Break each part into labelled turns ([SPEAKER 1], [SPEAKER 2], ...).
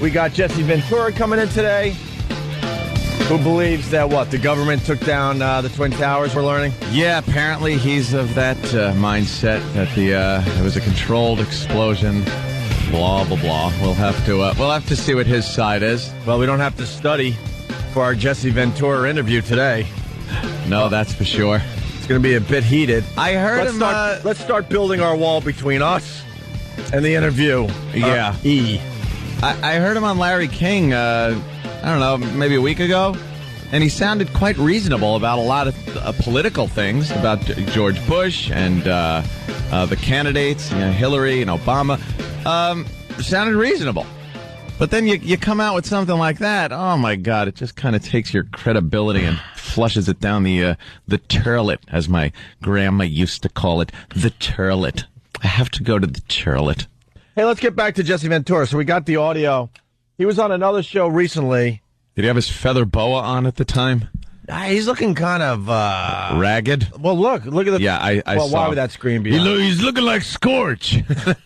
[SPEAKER 1] We got Jesse Ventura coming in today, who believes that, the government took down the Twin Towers, we're learning?
[SPEAKER 2] Yeah, apparently he's of that mindset that it was a controlled explosion, blah, blah, blah. We'll have to see what his side is.
[SPEAKER 1] Well, we don't have to study for our Jesse Ventura interview today.
[SPEAKER 2] No, that's for sure.
[SPEAKER 1] It's going to be a bit heated.
[SPEAKER 2] I heard
[SPEAKER 1] Let's start building our wall between us and the interview.
[SPEAKER 2] Yeah. I heard him on Larry King, I don't know, maybe a week ago, and he sounded quite reasonable about a lot of political things, about George Bush and the candidates, Hillary and Obama. Sounded reasonable. But then you come out with something like that, oh my God, it just kind of takes your credibility and flushes it down the toilet, as my grandma used to call it, the toilet. I have to go to the toilet.
[SPEAKER 1] Hey, let's get back to Jesse Ventura. So we got the audio. He was on another show recently.
[SPEAKER 2] Did he have his feather boa on at the time?
[SPEAKER 1] He's looking kind of
[SPEAKER 2] ragged.
[SPEAKER 1] Well, look at the.
[SPEAKER 2] Yeah, I saw.
[SPEAKER 1] Why would that screen be on?
[SPEAKER 2] He's looking like Scorch.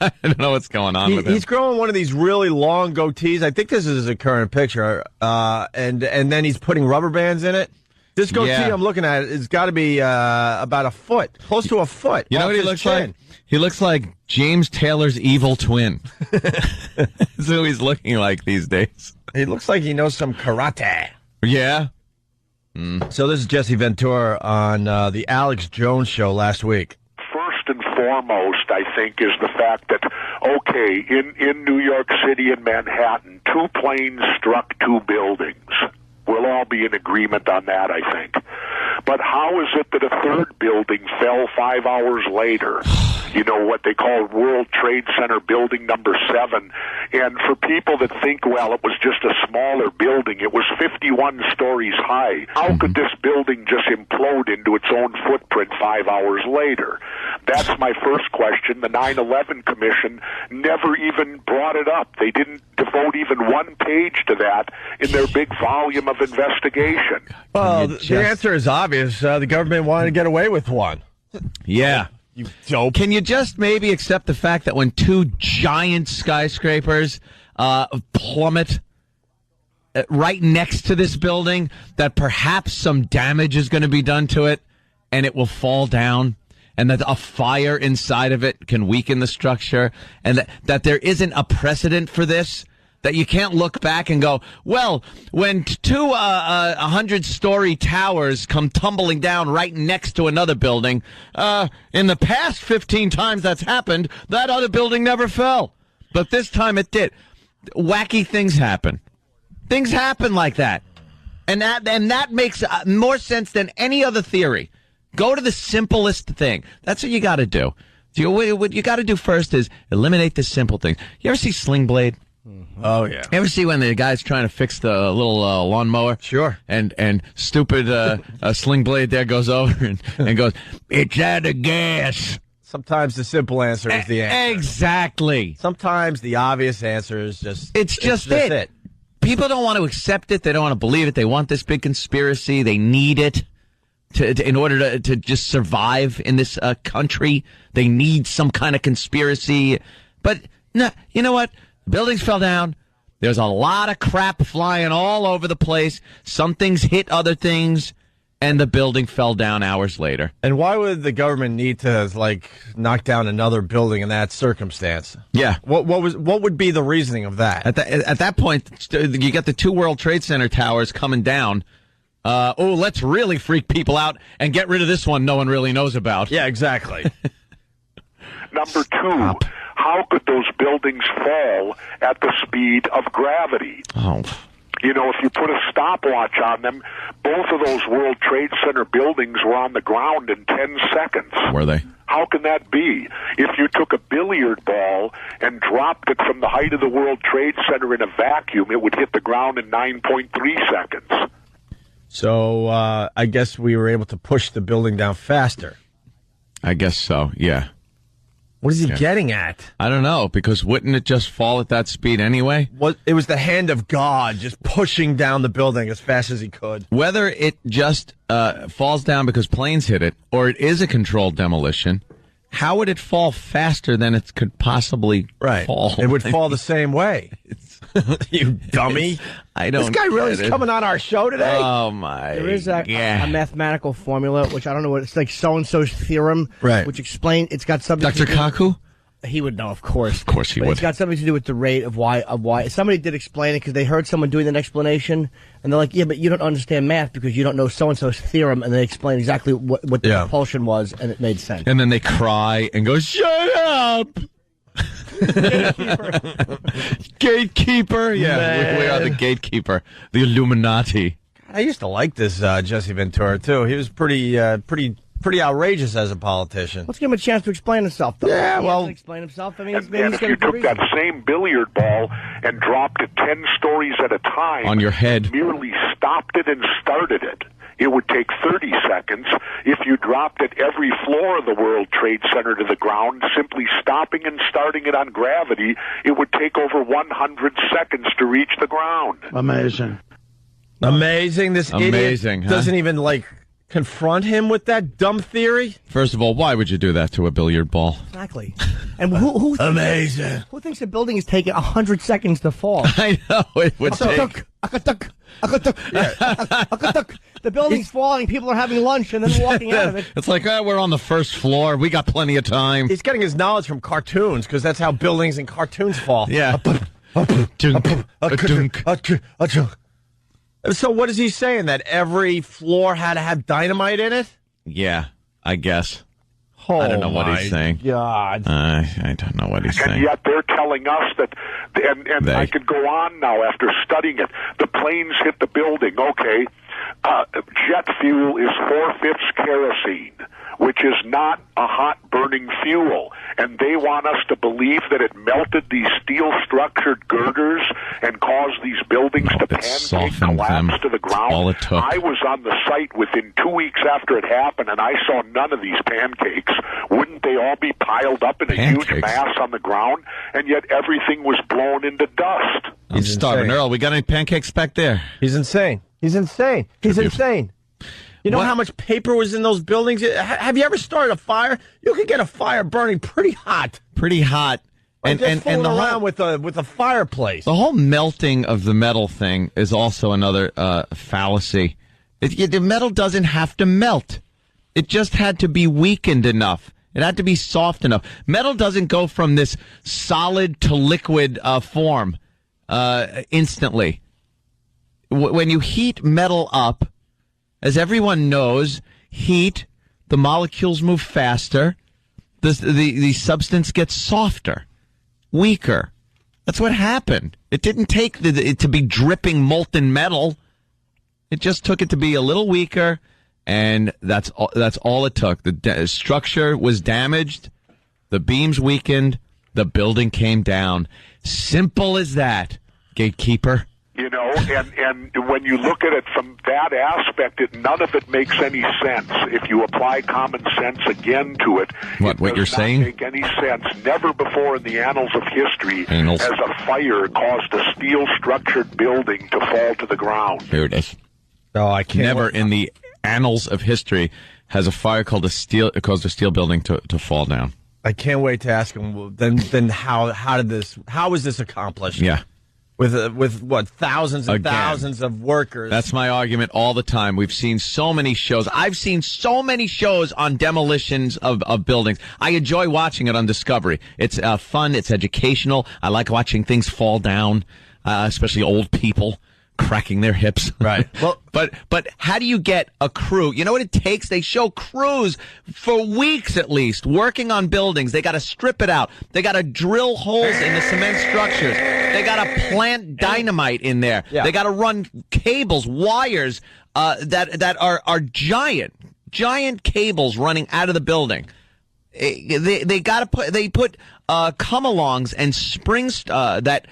[SPEAKER 2] I don't know what's going on with him.
[SPEAKER 1] He's growing one of these really long goatees. I think this is a current picture. And then he's putting rubber bands in it. This goatee I'm looking at has got to be about a foot, close to a foot.
[SPEAKER 2] You know what he looks like? He looks like James Taylor's evil twin. That's who he's looking like these days.
[SPEAKER 1] He looks like he knows some karate.
[SPEAKER 2] Yeah.
[SPEAKER 1] So this is Jesse Ventura on the Alex Jones show last week.
[SPEAKER 3] First and foremost, I think, is the fact that, okay, in New York City and Manhattan, 2 planes struck 2 buildings. We'll all be in agreement on that, I think. But how is it that a 3rd building fell 5 hours later? What they call World Trade Center building number 7. And for people that think, well, it was just a smaller building, it was 51 stories high. How could this building just implode into its own footprint 5 hours later? That's my first question. The 9/11 Commission never even brought it up. They didn't devote even 1 page to that in their big volume of investigation.
[SPEAKER 1] Well, the answer is obvious. The government wanted to get away with one.
[SPEAKER 2] Yeah.
[SPEAKER 1] You dope.
[SPEAKER 2] Can you just maybe accept the fact that when 2 giant skyscrapers plummet right next to this building, that perhaps some damage is going to be done to it and it will fall down, and that a fire inside of it can weaken the structure, and that there isn't a precedent for this? That you can't look back and go, well, when 2 100-story towers come tumbling down right next to another building, in the past 15 times that's happened, that other building never fell. But this time it did. Wacky things happen. Things happen like that. And that makes more sense than any other theory. Go to the simplest thing. That's what you got to do. So what you got to do first is eliminate the simple things. You ever see Sling Blade?
[SPEAKER 1] Oh, yeah.
[SPEAKER 2] You ever see when the guy's trying to fix the little lawnmower?
[SPEAKER 1] Sure.
[SPEAKER 2] And stupid Sling Blade there goes over and goes, it's out of gas.
[SPEAKER 1] Sometimes the simple answer is the answer.
[SPEAKER 2] Exactly.
[SPEAKER 1] Sometimes the obvious answer is just...
[SPEAKER 2] It's just it. People don't want to accept it. They don't want to believe it. They want this big conspiracy. They need it in order to just survive in this country. They need some kind of conspiracy. But no, you know what? Buildings fell down. There's a lot of crap flying all over the place. Some things hit other things, and the building fell down hours later.
[SPEAKER 1] And why would the government need to knock down another building in that circumstance?
[SPEAKER 2] Yeah.
[SPEAKER 1] What would be the reasoning of that?
[SPEAKER 2] At that point, you got the 2 World Trade Center towers coming down. Let's really freak people out and get rid of this one no one really knows about.
[SPEAKER 1] Yeah, exactly.
[SPEAKER 3] Number 2. How could those buildings fall at the speed of gravity?
[SPEAKER 2] Oh.
[SPEAKER 3] If you put a stopwatch on them, both of those World Trade Center buildings were on the ground in 10 seconds.
[SPEAKER 2] Were they?
[SPEAKER 3] How can that be? If you took a billiard ball and dropped it from the height of the World Trade Center in a vacuum, it would hit the ground in 9.3 seconds.
[SPEAKER 1] So I guess we were able to push the building down faster.
[SPEAKER 2] I guess so, yeah.
[SPEAKER 1] What is he getting at?
[SPEAKER 2] I don't know, because wouldn't it just fall at that speed anyway?
[SPEAKER 1] It was the hand of God just pushing down the building as fast as he could.
[SPEAKER 2] Whether it just falls down because planes hit it, or it is a controlled demolition, how would it fall faster than it could possibly fall?
[SPEAKER 1] It would fall the same way. You dummy.
[SPEAKER 2] I don't.
[SPEAKER 1] This guy really is coming on our show today?
[SPEAKER 2] Oh, my.
[SPEAKER 4] There is a mathematical formula, which I don't know what it's like, so-and-so's theorem,
[SPEAKER 1] right?
[SPEAKER 4] Which explains, it's got something
[SPEAKER 2] Dr. Kaku?
[SPEAKER 4] He would know, of course.
[SPEAKER 2] Of course he would.
[SPEAKER 4] It's got something to do with the rate of why. Somebody did explain it because they heard someone doing an explanation, and they're like, yeah, but you don't understand math because you don't know so-and-so's theorem, and they explained exactly what the propulsion was, and it made sense.
[SPEAKER 2] And then they cry and go, shut up! Gatekeeper. Yeah, we are the gatekeeper. The Illuminati.
[SPEAKER 1] I used to like this Jesse Ventura, too. He was pretty outrageous as a politician.
[SPEAKER 4] Let's give him a chance to explain himself, though.
[SPEAKER 1] Yeah, well...
[SPEAKER 4] explain himself. I mean,
[SPEAKER 3] and if you took that same billiard ball and dropped it 10 stories at a time...
[SPEAKER 2] on your head.
[SPEAKER 3] ...merely stopped it and started it, it would take 30 seconds. If you dropped it every floor of the World Trade Center to the ground, simply stopping and starting it on gravity, it would take over 100 seconds to reach the ground.
[SPEAKER 1] Amazing. This idiot doesn't even, confront him with that dumb theory?
[SPEAKER 2] First of all, why would you do that to a billiard ball?
[SPEAKER 4] Exactly. And who
[SPEAKER 1] Amazing.
[SPEAKER 4] Who thinks the building is taking 100 seconds to fall?
[SPEAKER 2] I know it would take.
[SPEAKER 4] The building's falling. People are having lunch and then walking out of it.
[SPEAKER 2] It's like, we're on the first floor. We got plenty of time.
[SPEAKER 1] He's getting his knowledge from cartoons because that's how buildings and cartoons fall.
[SPEAKER 2] Yeah.
[SPEAKER 1] So what is he saying? That every floor had to have dynamite in it?
[SPEAKER 2] Yeah, I guess.
[SPEAKER 1] Oh,
[SPEAKER 2] I don't know what he's saying.
[SPEAKER 1] God.
[SPEAKER 2] I don't know what he's saying.
[SPEAKER 3] And yet they're telling us that, and I could go on now after studying it. The planes hit the building. Okay, jet fuel is 4/5 kerosene, which is not a hot burning fuel. And they want us to believe that it melted these steel-structured girders and caused these buildings to pancake collapse to the ground.
[SPEAKER 2] All it took.
[SPEAKER 3] I was on the site within 2 weeks after it happened, and I saw none of these pancakes. Wouldn't they all be piled up in a huge mass on the ground? And yet everything was blown into dust.
[SPEAKER 2] I'm starving. Earl, we got any pancakes back there?
[SPEAKER 1] He's insane. He's insane. You know how much paper was in those buildings? Have you ever started a fire? You could get a fire burning pretty hot. And fooling around with a fireplace.
[SPEAKER 2] The whole melting of the metal thing is also another fallacy. The metal doesn't have to melt. It just had to be weakened enough. It had to be soft enough. Metal doesn't go from this solid to liquid form instantly. When you heat metal up, as everyone knows, heat, the molecules move faster, the substance gets softer, weaker. That's what happened. It didn't take it to be dripping molten metal. It just took it to be a little weaker, and that's all it took. The structure was damaged, the beams weakened, the building came down. Simple as that, gatekeeper.
[SPEAKER 3] You know, and when you look at it from that aspect, none of it makes any sense. If you apply common sense again to it,
[SPEAKER 2] what you're saying?
[SPEAKER 3] It does not make any sense. Never before in the annals of history has a fire caused a steel-structured building to fall to the ground.
[SPEAKER 2] Here it is.
[SPEAKER 1] No, I can't.
[SPEAKER 2] Never in the annals of history has a fire caused a steel building to fall down.
[SPEAKER 1] I can't wait to ask him. Then how was this accomplished?
[SPEAKER 2] Yeah.
[SPEAKER 1] With what, thousands and thousands of workers.
[SPEAKER 2] That's my argument all the time. We've seen so many shows. I've seen so many shows on demolitions of buildings. I enjoy watching it on Discovery. It's fun. It's educational. I like watching things fall down, especially old people cracking their hips.
[SPEAKER 1] Right.
[SPEAKER 2] Well, but how do you get a crew? You know what it takes? They show crews for weeks at least working on buildings. They got to strip it out. They got to drill holes in the cement structures. They got to plant dynamite in there. Yeah. They got to run cables, wires that are giant cables running out of the building. They put come-alongs and springs that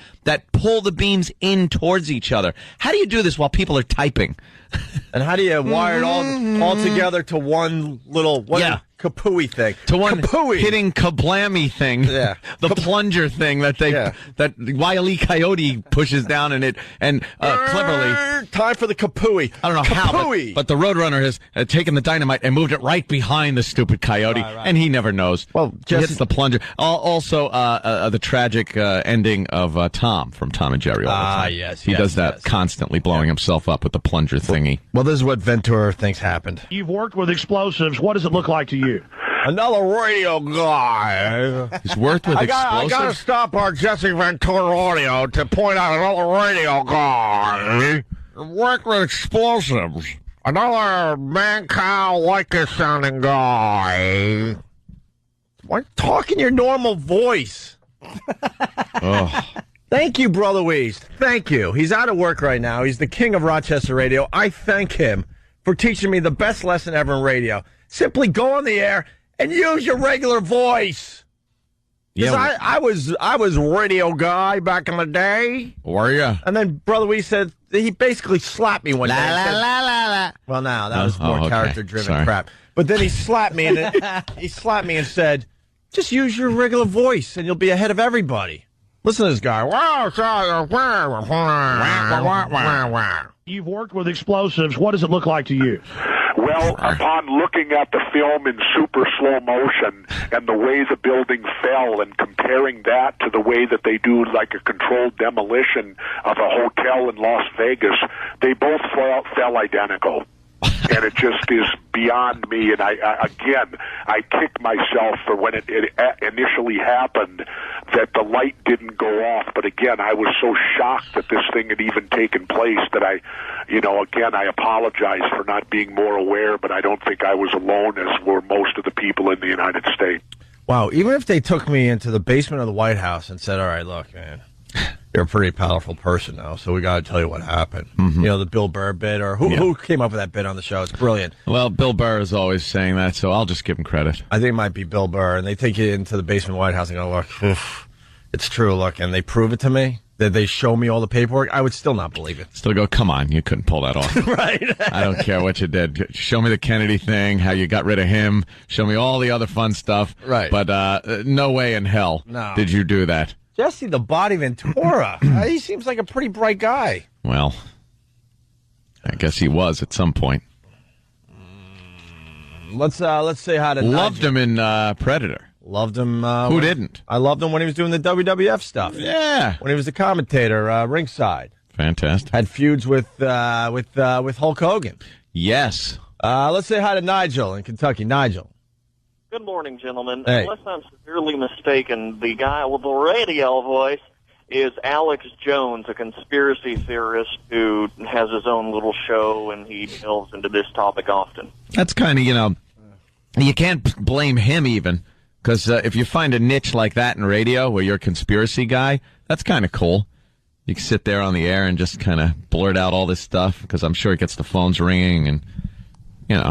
[SPEAKER 2] pull the beams in towards each other. How do you do this while people are typing?
[SPEAKER 1] And how do you wire it all together to one little kapooey thing.
[SPEAKER 2] To one hitting kablammy thing.
[SPEAKER 1] Yeah.
[SPEAKER 2] The plunger thing that Wile E. Coyote pushes down cleverly.
[SPEAKER 1] Time for the kapooey.
[SPEAKER 2] I don't know how, but the Roadrunner has taken the dynamite and moved it right behind the stupid coyote, and he never knows.
[SPEAKER 1] Well,
[SPEAKER 2] he hits the plunger. Also, the tragic ending of Tom from Tom and Jerry all the time.
[SPEAKER 1] Yes.
[SPEAKER 2] He does that constantly, blowing himself up with the plunger thingy.
[SPEAKER 1] Well, this is what Ventura thinks happened.
[SPEAKER 5] You've worked with explosives. What does it look like to you?
[SPEAKER 1] Another radio guy.
[SPEAKER 2] He's worked with explosives?
[SPEAKER 1] I got to stop our Jesse Ventura audio to point out another radio guy. Worked with explosives. Another man-cow like-sounding guy. Why talk in your normal voice? Thank you, Brother Weeze. Thank you. He's out of work right now. He's the king of Rochester radio. I thank him for teaching me the best lesson ever in radio. Simply go on the air and use your regular voice. Yeah, I was radio guy back in the day.
[SPEAKER 2] Were you?
[SPEAKER 1] And then Brother Weeze said he basically slapped me one day. Well, now that was more character-driven crap. But then he slapped me and said, "Just use your regular voice, and you'll be ahead of everybody." Listen to this guy.
[SPEAKER 5] You've worked with explosives. What does it look like to you?
[SPEAKER 3] Well, upon looking at the film in super slow motion and the way the building fell and comparing that to the way that they do like a controlled demolition of a hotel in Las Vegas, they both fell identical. And it just is beyond me. And I kick myself for when it initially happened that the light didn't go off. But again, I was so shocked that this thing had even taken place that I apologize for not being more aware, but I don't think I was alone, as were most of the people in the United States.
[SPEAKER 1] Wow, even if they took me into the basement of the White House and said, all right, look, man, you're a pretty powerful person now, so we got to tell you what happened. Mm-hmm. You know, the Bill Burr bit, or who came up with that bit on the show? It's brilliant.
[SPEAKER 2] Well, Bill Burr is always saying that, so I'll just give him credit.
[SPEAKER 1] I think it might be Bill Burr, and they take you into the basement of the White House and go, look, it's true, look, and they prove it to me. That they show me all the paperwork, I would still not believe it.
[SPEAKER 2] Still go, come on, you couldn't pull that off.
[SPEAKER 1] Right.
[SPEAKER 2] I don't care what you did. Show me the Kennedy thing, how you got rid of him. Show me all the other fun stuff.
[SPEAKER 1] Right.
[SPEAKER 2] But no way in hell did you do that.
[SPEAKER 1] Jesse the Body Ventura. He seems like a pretty bright guy.
[SPEAKER 2] Well, I guess he was at some point.
[SPEAKER 1] Let's say hi to
[SPEAKER 2] Loved him in Predator.
[SPEAKER 1] Loved him.
[SPEAKER 2] Who didn't?
[SPEAKER 1] I loved him when he was doing the WWF stuff.
[SPEAKER 2] Yeah.
[SPEAKER 1] When he was a commentator, ringside.
[SPEAKER 2] Fantastic.
[SPEAKER 1] Had feuds with Hulk Hogan.
[SPEAKER 2] Yes.
[SPEAKER 1] Let's say hi to Nigel in Kentucky. Nigel.
[SPEAKER 6] Good morning, gentlemen.
[SPEAKER 1] Hey.
[SPEAKER 6] Unless I'm severely mistaken, the guy with the radio voice is Alex Jones, a conspiracy theorist who has his own little show, and he delves into this topic often.
[SPEAKER 2] That's kind of, you can't blame him even. Because if you find a niche like that in radio where you're a conspiracy guy, that's kind of cool. You can sit there on the air and just kind of blurt out all this stuff because I'm sure it gets the phones ringing and,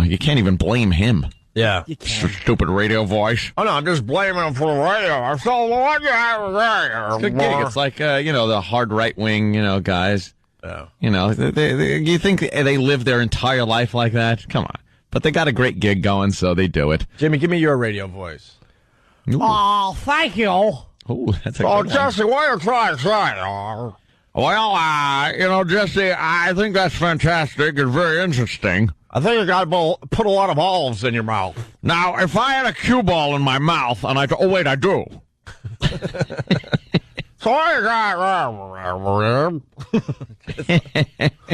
[SPEAKER 2] you can't even blame him.
[SPEAKER 1] Yeah.
[SPEAKER 2] Stupid radio voice.
[SPEAKER 1] Oh, no, I'm just blaming him for the radio. It's a
[SPEAKER 2] good gig. It's like, the hard right-wing, guys.
[SPEAKER 1] Oh.
[SPEAKER 2] You think they live their entire life like that? Come on. But they got a great gig going, so they do it.
[SPEAKER 1] Jimmy, give me your radio voice.
[SPEAKER 4] Oh, thank you.
[SPEAKER 2] Oh, that's a good one.
[SPEAKER 1] Jesse, what are you trying to say?
[SPEAKER 2] Well, Jesse, I think that's fantastic. It's very interesting.
[SPEAKER 1] I think you got to put a lot of olives in your mouth.
[SPEAKER 2] Now, if I had a cue ball in my mouth, and I do.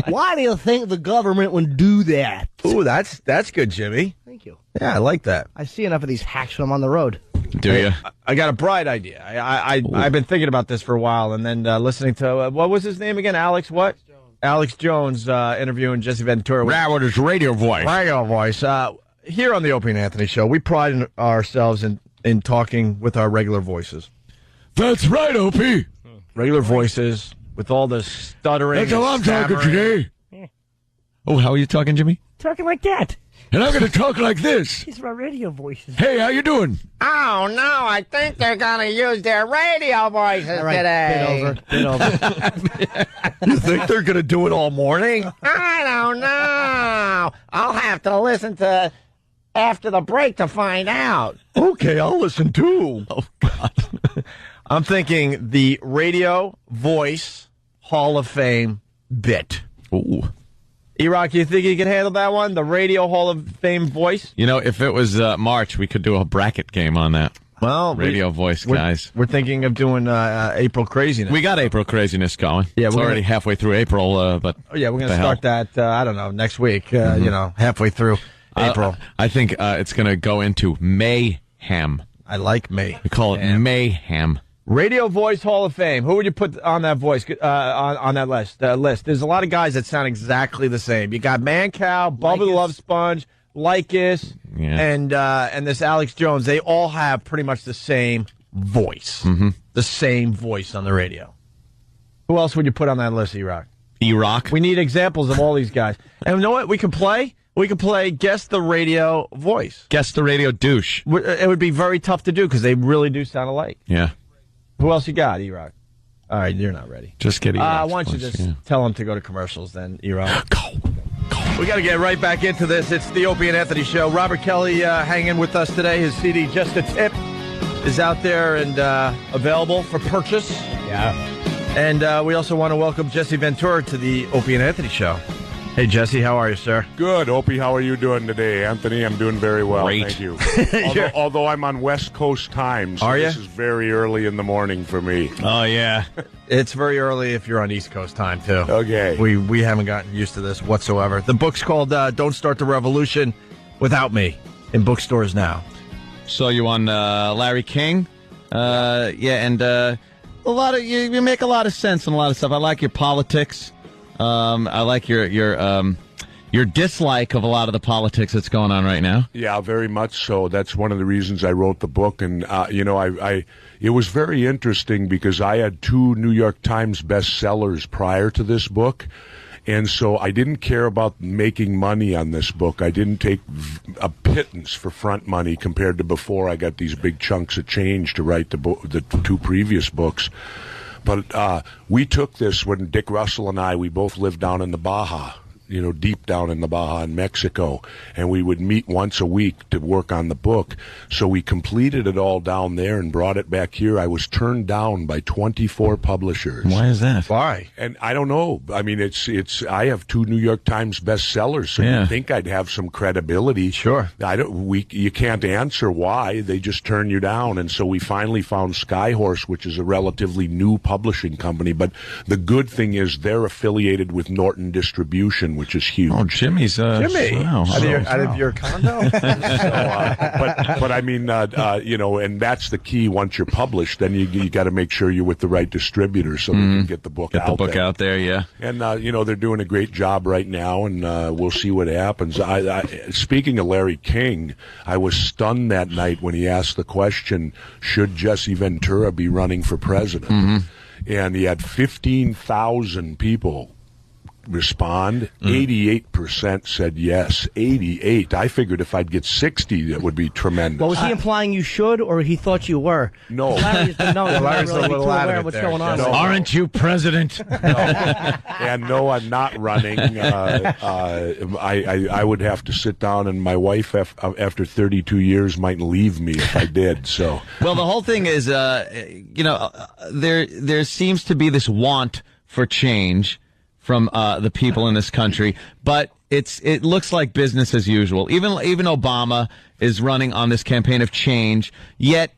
[SPEAKER 4] Why do you think the government would do that?
[SPEAKER 1] Ooh, that's good, Jimmy.
[SPEAKER 4] Thank you.
[SPEAKER 1] Yeah, I like that.
[SPEAKER 4] I see enough of these hacks when I'm on the road.
[SPEAKER 2] Do you?
[SPEAKER 1] I got a bright idea. I've been thinking about this for a while, and then listening to, what was his name again? Alex what? Alex Jones interviewing Jesse Ventura.
[SPEAKER 2] Yeah, with his radio voice.
[SPEAKER 1] Radio voice. Here on the Opie and Anthony Show, we pride ourselves in talking with our regular voices.
[SPEAKER 2] That's right, Opie.
[SPEAKER 1] Regular voices with all the stuttering.
[SPEAKER 2] That's how I'm talking today. Oh, how are you talking, Jimmy?
[SPEAKER 4] Talking like that.
[SPEAKER 2] And I'm going to talk like this.
[SPEAKER 4] These are our radio voices.
[SPEAKER 2] Hey, how you doing?
[SPEAKER 1] Oh, no, I think they're going to use their radio voices today.
[SPEAKER 4] Bit over.
[SPEAKER 1] You think they're going to do it all morning? I don't know. I'll have to listen to after the break to find out.
[SPEAKER 7] Okay, I'll listen too.
[SPEAKER 2] Oh, God.
[SPEAKER 1] I'm thinking the Radio Voice Hall of Fame bit.
[SPEAKER 2] Ooh.
[SPEAKER 1] E-Rock, you think you can handle that one? The Radio Hall of Fame voice?
[SPEAKER 2] You know, if it was March, we could do a bracket game on that.
[SPEAKER 1] Well,
[SPEAKER 2] Radio Voice, guys.
[SPEAKER 1] We're thinking of doing April Craziness.
[SPEAKER 2] We got April Craziness going.
[SPEAKER 1] Yeah,
[SPEAKER 2] it's already halfway through April, but...
[SPEAKER 1] Oh, yeah, we're going to start that, I don't know, next week, halfway through April.
[SPEAKER 2] I think it's going to go into Mayhem.
[SPEAKER 1] I like May.
[SPEAKER 2] We call it Mayhem.
[SPEAKER 1] Radio Voice Hall of Fame. Who would you put on that voice on that list? There's a lot of guys that sound exactly the same. You got Mancow, Bubba the Love Sponge, Lycus, and this Alex Jones. They all have pretty much the same voice.
[SPEAKER 2] Mm-hmm.
[SPEAKER 1] The same voice on the radio. Who else would you put on that list, E-Rock?
[SPEAKER 2] E-Rock.
[SPEAKER 1] We need examples of all these guys. And you know what we can play? We could play Guess the Radio Voice.
[SPEAKER 2] Guess the Radio Douche.
[SPEAKER 1] It would be very tough to do because they really do sound alike.
[SPEAKER 2] Yeah.
[SPEAKER 1] Who else you got, E-Rock? All right, you're not ready.
[SPEAKER 2] Just get E-Rock's
[SPEAKER 1] why don't you just tell them to go to commercials then, E-Rock?
[SPEAKER 2] Go.
[SPEAKER 1] We got to get right back into this. It's the Opie and Anthony Show. Robert Kelly hanging with us today. His CD, Just a Tip, is out there and available for purchase.
[SPEAKER 4] Yeah.
[SPEAKER 1] And we also want to welcome Jesse Ventura to the Opie and Anthony Show. Hey, Jesse, how are you, sir?
[SPEAKER 3] Good. Opie, how are you doing today? Anthony, I'm doing very well.
[SPEAKER 2] Great.
[SPEAKER 3] Thank you. although I'm on West Coast time, so
[SPEAKER 1] Are you?
[SPEAKER 3] This is very early in the morning for me.
[SPEAKER 2] Oh, yeah.
[SPEAKER 1] It's very early if you're on East Coast time, too.
[SPEAKER 3] Okay.
[SPEAKER 1] We haven't gotten used to this whatsoever. The book's called Don't Start the Revolution Without Me, in bookstores now.
[SPEAKER 2] So you on Larry King? And a lot of you make a lot of sense in a lot of stuff. I like your politics. I like your dislike of a lot of the politics that's going on right now.
[SPEAKER 3] Yeah, very much so. That's one of the reasons I wrote the book. And, it was very interesting because I had 2 New York Times bestsellers prior to this book. And so I didn't care about making money on this book. I didn't take a pittance for front money compared to before I got these big chunks of change to write the 2 previous books. But we took this when Dick Russell and we both lived down in the Baja, deep down in the Baja in Mexico, and we would meet once a week to work on the book. So we completed it all down there and brought it back here. I was turned down by 24 publishers.
[SPEAKER 2] Why is that?
[SPEAKER 1] Why?
[SPEAKER 3] And I don't know. I mean, I have 2 New York Times bestsellers, so you'd think I'd have some credibility.
[SPEAKER 1] Sure.
[SPEAKER 3] You can't answer why. They just turn you down. And so we finally found Skyhorse, which is a relatively new publishing company. But the good thing is they're affiliated with Norton Distribution, which is huge.
[SPEAKER 2] Oh, Jimmy's
[SPEAKER 1] Jimmy,
[SPEAKER 2] wow.
[SPEAKER 1] out of your condo.
[SPEAKER 3] But I mean, and that's the key. Once you're published, then you got to make sure you're with the right distributor so they can get the book out.
[SPEAKER 2] Get the book out there, yeah.
[SPEAKER 3] And they're doing a great job right now, and we'll see what happens. Speaking of Larry King, I was stunned that night when he asked the question, "Should Jesse Ventura be running for president?" Mm-hmm. And he had 15,000 people respond. 88% said yes. 88. I figured if I'd get 60, that would be tremendous.
[SPEAKER 4] Well, was he implying you should, or he thought you were?
[SPEAKER 3] No.
[SPEAKER 4] Larry's
[SPEAKER 1] Larry's
[SPEAKER 4] really
[SPEAKER 1] a little out of it
[SPEAKER 4] what's
[SPEAKER 1] there.
[SPEAKER 4] going on.
[SPEAKER 3] No.
[SPEAKER 2] Aren't you president?
[SPEAKER 3] And no, I'm not running. I would have to sit down, and my wife, after 32 years, might leave me if I did. So,
[SPEAKER 2] well, the whole thing is, there seems to be this want for change from the people in this country, but it looks like business as usual. Even Obama is running on this campaign of change, yet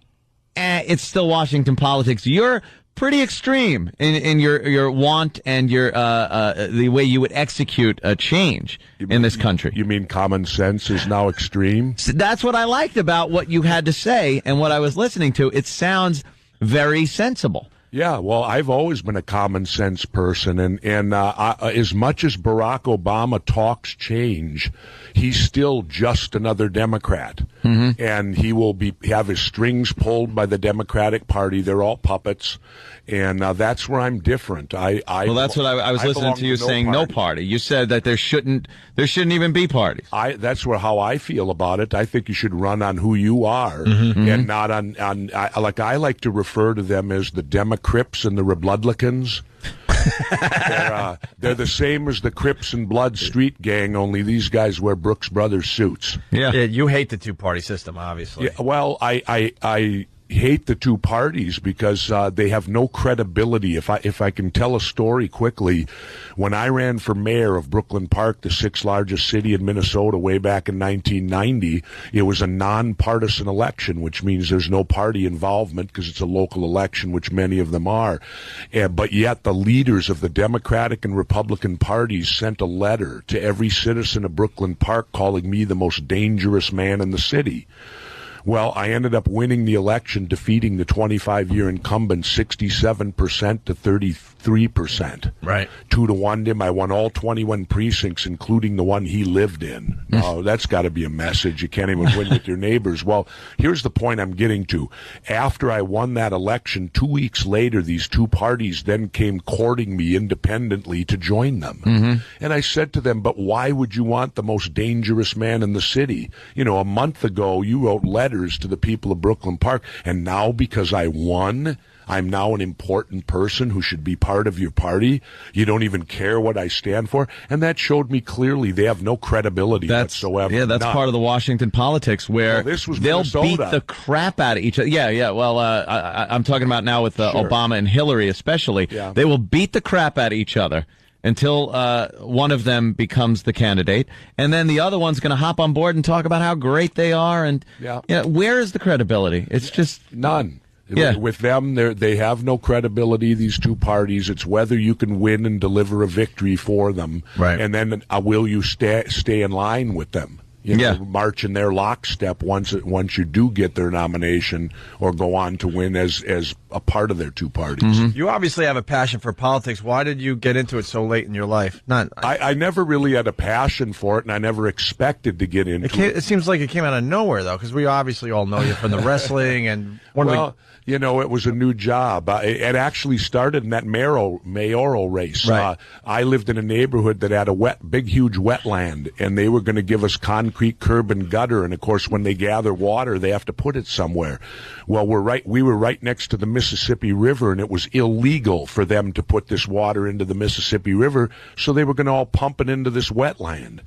[SPEAKER 2] it's still Washington politics. You're pretty extreme in your want and your the way you would execute a change in this country.
[SPEAKER 3] You mean common sense is now extreme?
[SPEAKER 2] So that's what I liked about what you had to say and what I was listening to. It sounds very sensible.
[SPEAKER 3] Yeah, well, I've always been a common sense person, and as much as Barack Obama talks change, he's still just another Democrat, and he will have his strings pulled by the Democratic Party. They're all puppets, and that's where I'm different. Well,
[SPEAKER 2] that's what I was listening to you saying. No party. You said that there shouldn't even be parties.
[SPEAKER 3] That's how I feel about it. I think you should run on who you are, and not on. I like to refer to them as the Democrats and the Republicans.
[SPEAKER 8] They're the same as the Crips and Blood street gang, only these guys wear Brooks Brothers suits.
[SPEAKER 1] Yeah, you hate the two-party system, obviously.
[SPEAKER 8] Yeah, well, I hate the two parties because they have no credibility. If I can tell a story quickly, when I ran for mayor of Brooklyn Park, the sixth largest city in Minnesota, way back in 1990, it was a nonpartisan election, which means there's no party involvement because it's a local election, which many of them are. But yet the leaders of the Democratic and Republican parties sent a letter to every citizen of Brooklyn Park calling me the most dangerous man in the city. Well, I ended up winning the election, defeating the 25-year incumbent 67% to 33%.
[SPEAKER 1] Right.
[SPEAKER 8] 2-1 to him. I won all 21 precincts, including the one he lived in. That's got to be a message. You can't even win with your neighbors. Well, here's the point I'm getting to. After I won that election, 2 weeks later, these two parties then came courting me independently to join them. Mm-hmm. And I said to them, but why would you want the most dangerous man in the city? You know, a month ago, you wrote letters to the people of Brooklyn Park, and now because I won, I'm now an important person who should be part of your party. You don't even care what I stand for. And that showed me clearly they have no credibility whatsoever.
[SPEAKER 2] Yeah, that's part of the Washington politics where they'll beat the crap out of each other. Yeah. Well, I'm talking about now with Obama and Hillary especially. Yeah. They will beat the crap out of each other until one of them becomes the candidate, and then the other one's going to hop on board and talk about how great they are. And where is the credibility? It's just
[SPEAKER 8] none. Yeah. With them, they have no credibility, these two parties. It's whether you can win and deliver a victory for them, right? And then will you stay in line with them? March in their lockstep once you do get their nomination or go on to win as a part of their two parties.
[SPEAKER 1] Mm-hmm. You obviously have a passion for politics. Why did you get into it so late in your life?
[SPEAKER 8] I never really had a passion for it, and I never expected to get into it.
[SPEAKER 1] It seems like it came out of nowhere, though, because we obviously all know you from the wrestling and
[SPEAKER 8] it was a new job. It actually started in that mayoral race.
[SPEAKER 1] Right.
[SPEAKER 8] I lived in a neighborhood that had a big, huge wetland, and they were going to give us concrete curb and gutter. And of course, when they gather water, they have to put it somewhere. Well, we were right next to the Mississippi River, and it was illegal for them to put this water into the Mississippi River, so they were going to all pump it into this wetland.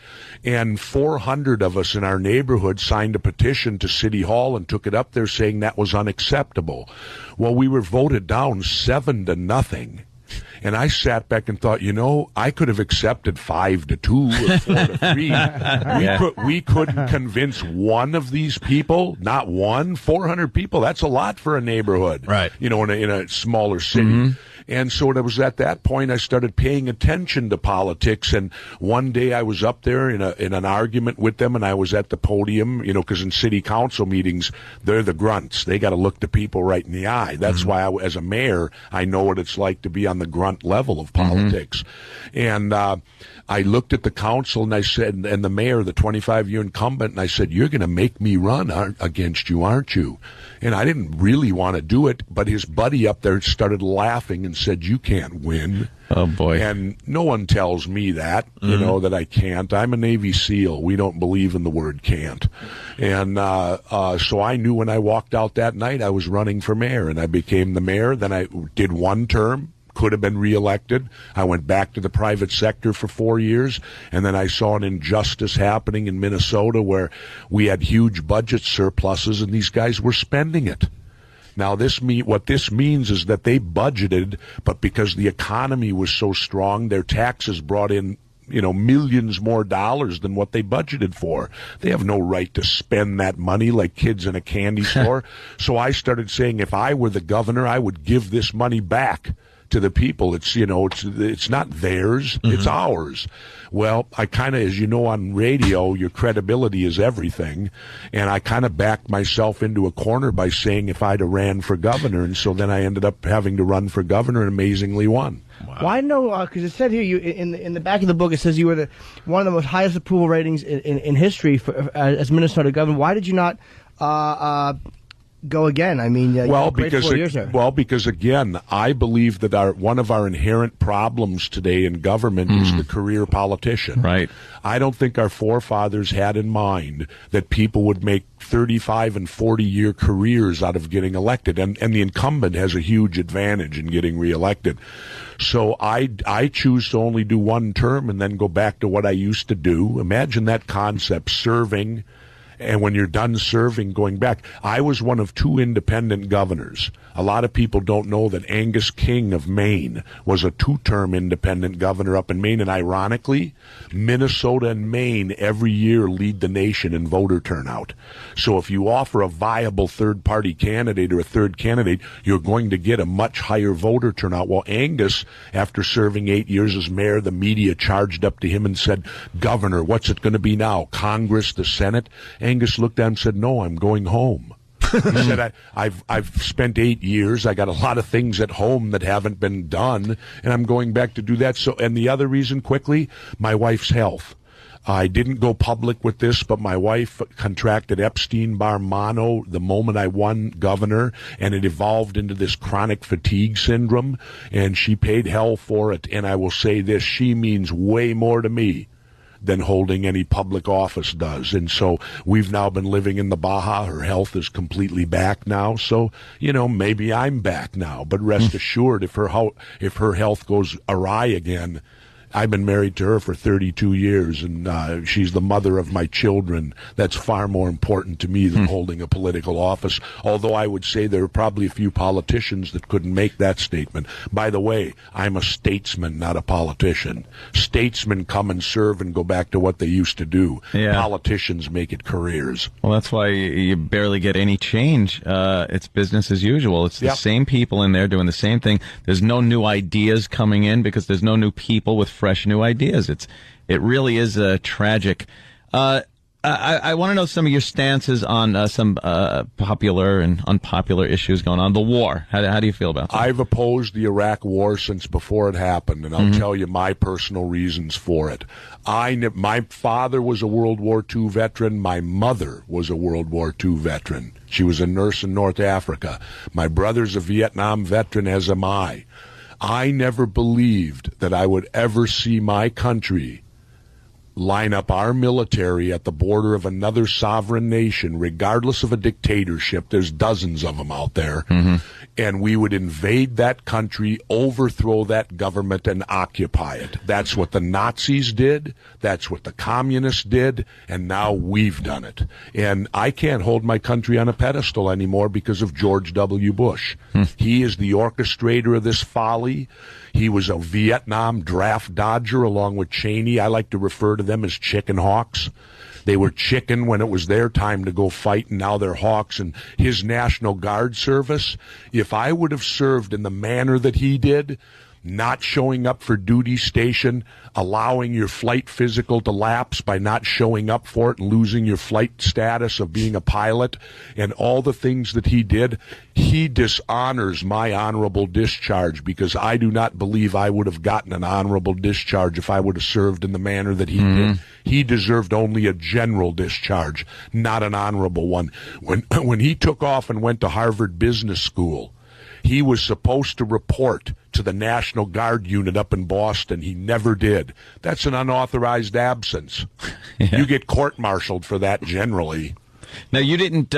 [SPEAKER 8] And 400 of us in our neighborhood signed a petition to City Hall and took it up there saying that was unacceptable. Well, we were voted down 7-0. And I sat back and thought, I could have accepted 5-2 or 4-3. We couldn't convince one of these people, not one. 400 people, that's a lot for a neighborhood,
[SPEAKER 1] right?
[SPEAKER 8] In a smaller city. Mm-hmm. And so it was at that point I started paying attention to politics. And one day I was up there in an argument with them, and I was at the podium, because in city council meetings, they're the grunts. They got to look the people right in the eye. That's why as a mayor, I know what it's like to be on the grunt level of politics. And I looked at the council and I said, and the mayor, the 25-year incumbent, and I said, you're going to make me run against you, aren't you? And I didn't really want to do it, but his buddy up there started laughing and said, you can't win.
[SPEAKER 2] Oh, boy.
[SPEAKER 8] And no one tells me that, that I can't. I'm a Navy SEAL. We don't believe in the word can't. And so I knew when I walked out that night I was running for mayor, and I became the mayor. Then I did one term. Could have been reelected. I went back to the private sector for 4 years, and then I saw an injustice happening in Minnesota where we had huge budget surpluses, and these guys were spending it. Now, what this means is that they budgeted, but because the economy was so strong, their taxes brought in millions more dollars than what they budgeted for. They have no right to spend that money like kids in a candy store. So I started saying if I were the governor, I would give this money back to the people. It's not theirs, it's ours. Well, I kind of, as you know, on radio, your credibility is everything, and I kind of backed myself into a corner by saying if I'd have ran for governor, and so then I ended up having to run for governor and amazingly won.
[SPEAKER 4] Wow. Why no? Because it said here, you in the back of the book, it says you were one of the most highest approval ratings in history as Minnesota governor. Why did you not? Because it said here, in the back of the book, it says you were one of the most highest approval ratings in history as Minnesota governor. Why did you not? Because it said here, in the back of the book, it says you were one of the most highest approval ratings in history as Minnesota governor. Why did you not go again? I mean,
[SPEAKER 8] because again, I believe that one of our inherent problems today in government is the career politician.
[SPEAKER 2] Right.
[SPEAKER 8] I don't think our forefathers had in mind that people would make 35 and 40-year careers out of getting elected, and the incumbent has a huge advantage in getting reelected. So I choose to only do one term and then go back to what I used to do. Imagine that concept, serving. And when you're done serving, going back. I was one of 2 independent governors. A lot of people don't know that Angus King of Maine was a 2-term independent governor up in Maine. And ironically, Minnesota and Maine every year lead the nation in voter turnout. So if you offer a viable third-party candidate or a third candidate, you're going to get a much higher voter turnout. Well, Angus, after serving 8 years as mayor, the media charged up to him and said, "Governor, what's it going to be now? Congress, the Senate?" Angus looked at him and said, "No, I'm going home." He said, I've spent 8 years. I got a lot of things at home that haven't been done, and I'm going back to do that. So, and the other reason, quickly, my wife's health. I didn't go public with this, but my wife contracted Epstein-Barr mono the moment I won governor, and it evolved into this chronic fatigue syndrome, and she paid hell for it. And I will say this, she means way more to me than holding any public office does. And so we've now been living in the Baja. Her health is completely back now. So, maybe I'm back now. But rest assured, if her health goes awry again, I've been married to her for 32 years, and she's the mother of my children. That's far more important to me than holding a political office, although I would say there are probably a few politicians that couldn't make that statement. By the way, I'm a statesman, not a politician. Statesmen come and serve and go back to what they used to do. Yeah. Politicians make it careers.
[SPEAKER 2] Well, that's why you barely get any change. It's business as usual. It's the same people in there doing the same thing. There's no new ideas coming in because there's no new people with fresh new ideas. It really is tragic. I want to know some of your stances on some popular and unpopular issues going on. The war. How do you feel about that?
[SPEAKER 8] I've opposed the Iraq war since before it happened, and I'll tell you my personal reasons for it. My father was a World War II veteran. My mother was a World War II veteran. She was a nurse in North Africa. My brother's a Vietnam veteran, as am I. I never believed that I would ever see my country line up our military at the border of another sovereign nation, regardless of a dictatorship. There's dozens of them out there. And we would invade that country, overthrow that government, and occupy it. That's what the Nazis did. That's what the communists did. And now we've done it. And I can't hold my country on a pedestal anymore because of George W. Bush. He is the orchestrator of this folly. He was a Vietnam draft dodger along with Cheney. I like to refer to them as chicken hawks. They were chicken when it was their time to go fight, and now they're hawks. And his National Guard service, if I would have served in the manner that he did, not showing up for duty station, allowing your flight physical to lapse by not showing up for it and losing your flight status of being a pilot, and all the things that he did, he dishonors my honorable discharge, because I do not believe I would have gotten an honorable discharge if I would have served in the manner that he did. He deserved only a general discharge, not an honorable one. When he took off and went to Harvard Business School, he was supposed to report to the National Guard unit up in Boston. He never did. That's an unauthorized absence. You get court-martialed for that generally.
[SPEAKER 2] Now, you didn't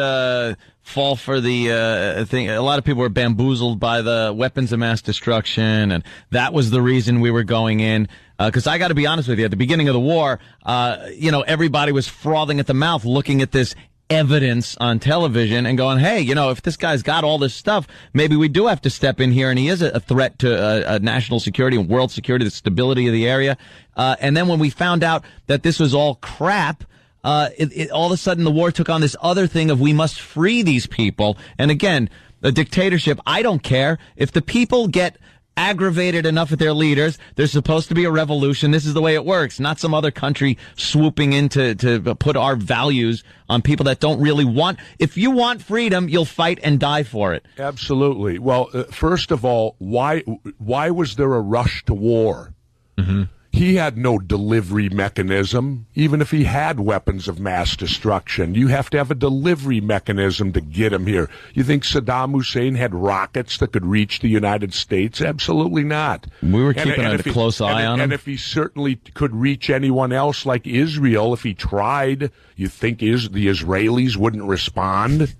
[SPEAKER 2] fall for the thing. A lot of people were bamboozled by the weapons of mass destruction, and that was the reason we were going in. Because I got to be honest with you, at the beginning of the war, everybody was frothing at the mouth looking at this evidence on television and going, hey, if this guy's got all this stuff, maybe we do have to step in here, and he is a threat to national security and world security, the stability of the area. And then when we found out that this was all crap, all of a sudden the war took on this other thing of we must free these people. And again, the dictatorship, I don't care. If the people get aggravated enough at their leaders, there's supposed to be a revolution. This is the way it works, not some other country swooping in to put our values on people that don't really want. If you want freedom, you'll fight and die for it.
[SPEAKER 8] Absolutely. Well, first of all, why was there a rush to war? He had no delivery mechanism, even if he had weapons of mass destruction. You have to have a delivery mechanism to get him here. You think Saddam Hussein had rockets that could reach the United States? Absolutely not.
[SPEAKER 2] We were keeping a close eye on him.
[SPEAKER 8] And if he certainly could reach anyone else like Israel, if he tried, you think the Israelis wouldn't respond?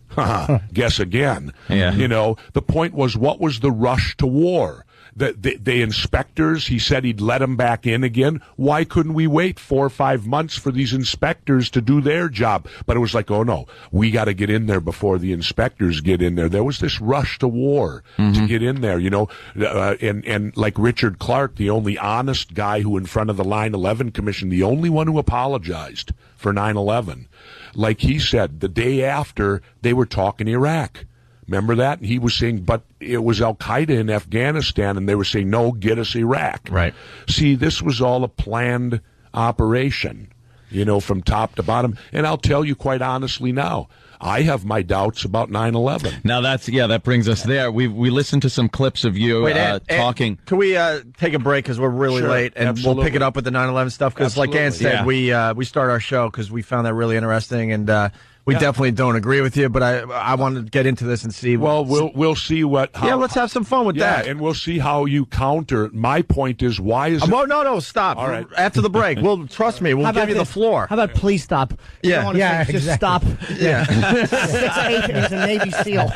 [SPEAKER 8] Guess again.
[SPEAKER 2] Yeah.
[SPEAKER 8] You know, the point was, what was the rush to war? The inspectors, he said he'd let them back in again. Why couldn't we wait 4 or 5 months for these inspectors to do their job? But it was like, oh no, we got to get in there before the inspectors get in there. There was this rush to war to get in there, you know. And like Richard Clark, the only honest guy who in front of the 9/11 Commission, the only one who apologized for 9/11. Like he said, the day after, they were talking Iraq. Remember that? And he was saying, but it was Al-Qaeda in Afghanistan, and they were saying, no, get us Iraq.
[SPEAKER 2] Right.
[SPEAKER 8] See, this was all a planned operation, you know, from top to bottom. And I'll tell you quite honestly now, I have my doubts about 9/11.
[SPEAKER 2] Now that brings us there. We listened to some clips of you talking.
[SPEAKER 1] Can we take a break because we're really late, and we'll pick it up with the 9/11 stuff? Because like Ann said, we start our show because we found that really interesting, and we definitely don't agree with you. But I wanted to get into this and see.
[SPEAKER 8] Well, we'll see how,
[SPEAKER 1] let's have some fun with that,
[SPEAKER 8] and we'll see how you counter. My point is, why is it?
[SPEAKER 1] Well, no, stop.
[SPEAKER 8] All right.
[SPEAKER 1] After the break, trust me, we'll give you the floor.
[SPEAKER 4] How about please stop? Just stop.
[SPEAKER 1] Yeah.
[SPEAKER 4] 6'8" and he's a Navy SEAL.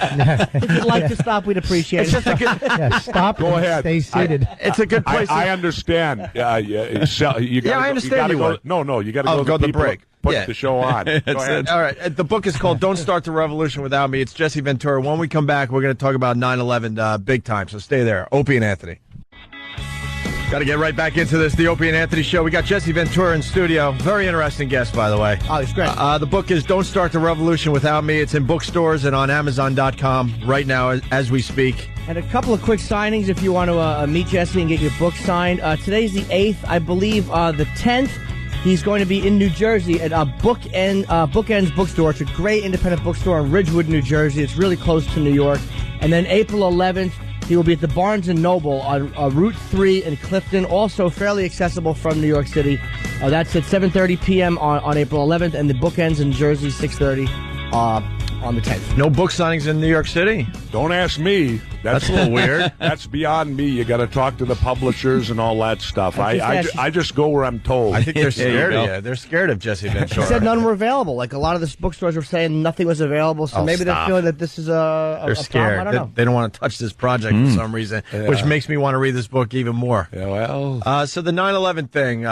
[SPEAKER 4] If you'd like to stop, we'd appreciate it.
[SPEAKER 1] Just a good,
[SPEAKER 7] stop.
[SPEAKER 8] Go ahead.
[SPEAKER 7] Stay seated.
[SPEAKER 1] It's a good place.
[SPEAKER 8] I understand.
[SPEAKER 1] I understand. You got to go.
[SPEAKER 8] No, you got to go
[SPEAKER 1] to the break.
[SPEAKER 8] Put the show on. Go ahead.
[SPEAKER 1] All right. The book is called Don't Start the Revolution Without Me. It's Jesse Ventura. When we come back, we're going to talk about 9/11 big time. So stay there. Opie and Anthony. Got to get right back into this. The Opie and Anthony Show. We got Jesse Ventura in studio. Very interesting guest, by the way.
[SPEAKER 4] Oh, he's great.
[SPEAKER 1] The book is Don't Start the Revolution Without Me. It's in bookstores and on Amazon.com right now as we speak.
[SPEAKER 4] And a couple of quick signings if you want to meet Jesse and get your book signed. Today's the 8th. I believe the 10th. He's going to be in New Jersey at Bookends Bookstore. It's a great independent bookstore in Ridgewood, New Jersey. It's really close to New York. And then April 11th, he will be at the Barnes & Noble on Route 3 in Clifton, also fairly accessible from New York City. That's at 7:30 p.m. on April 11th, and the Bookends in Jersey, 6:30 on the 10th.
[SPEAKER 1] No book signings in New York City?
[SPEAKER 8] Don't ask me. That's
[SPEAKER 1] a little weird.
[SPEAKER 8] That's beyond me. You got to talk to the publishers and all that stuff. I just go where I'm told.
[SPEAKER 1] I think they're scared of you. They're scared of Jesse Ventura.
[SPEAKER 4] He said none were available. Like a lot of the bookstores were saying nothing was available, so maybe they're feeling that this is
[SPEAKER 1] they're scared.
[SPEAKER 4] Problem. I don't know.
[SPEAKER 1] They don't want to touch this project for some reason, which makes me want to read this book even more.
[SPEAKER 8] Yeah, well,
[SPEAKER 1] so the 9/11 thing.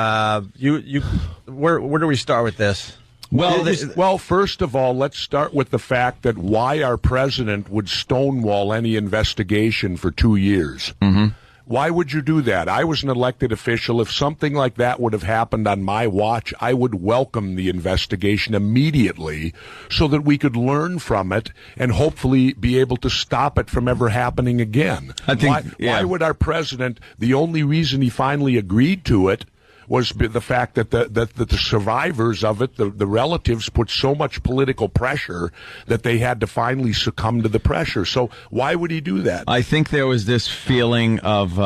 [SPEAKER 1] Where do we start with this?
[SPEAKER 8] Well, first of all, let's start with the fact that why our president would stonewall any investigation for 2 years.
[SPEAKER 2] Mm-hmm.
[SPEAKER 8] Why would you do that? I was an elected official. If something like that would have happened on my watch, I would welcome the investigation immediately so that we could learn from it and hopefully be able to stop it from ever happening again. Why would our president, the only reason he finally agreed to it was the fact that the survivors of it, the relatives, put so much political pressure that they had to finally succumb to the pressure. So why would he do that?
[SPEAKER 2] I think there was this feeling of,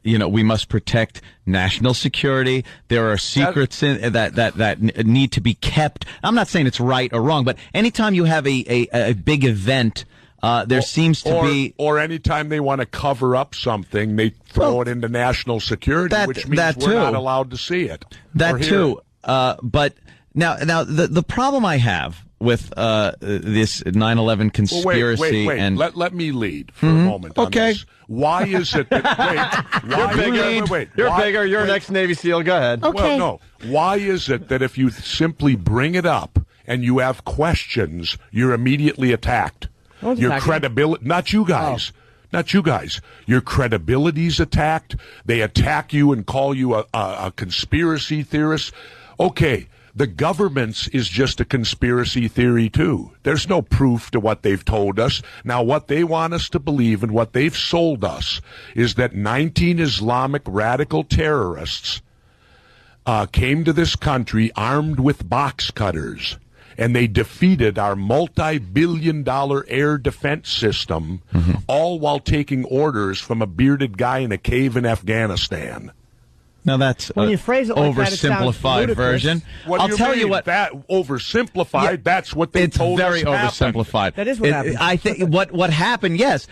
[SPEAKER 2] we must protect national security. There are secrets that need to be kept. I'm not saying it's right or wrong, but anytime you have a big event, there seems to be...
[SPEAKER 8] Or anytime they want to cover up something, they throw it into national security, which means we're not allowed to see it.
[SPEAKER 2] That too. But now the problem I have with this 9/11 conspiracy...
[SPEAKER 8] Wait.
[SPEAKER 2] And
[SPEAKER 8] let me lead for a moment on this. Why is it that...
[SPEAKER 1] You're bigger. You're an ex-Navy SEAL. Go ahead.
[SPEAKER 4] Okay.
[SPEAKER 8] Well, no. Why is it that if you simply bring it up and you have questions, you're immediately attacked? Your credibility, not you guys. Not you guys. Your credibility's attacked. They attack you and call you a conspiracy theorist. Okay, the government's is just a conspiracy theory too. There's no proof to what they've told us. Now, what they want us to believe and what they've sold us is that 19 Islamic radical terrorists came to this country armed with box cutters. And they defeated our multi-billion-dollar air defense system, all while taking orders from a bearded guy in a cave in Afghanistan.
[SPEAKER 2] Now that's
[SPEAKER 4] when you phrase it like that, it sounds
[SPEAKER 2] oversimplified
[SPEAKER 4] ludicrous.
[SPEAKER 2] version.
[SPEAKER 8] What
[SPEAKER 2] I'll
[SPEAKER 8] do you
[SPEAKER 2] tell
[SPEAKER 8] mean?
[SPEAKER 2] you what.
[SPEAKER 8] That oversimplified.
[SPEAKER 2] Yeah,
[SPEAKER 8] that's what they
[SPEAKER 2] it's
[SPEAKER 8] told
[SPEAKER 2] very
[SPEAKER 8] us happened.
[SPEAKER 2] oversimplified.
[SPEAKER 4] That is what happened.
[SPEAKER 2] I think what happened. Yes,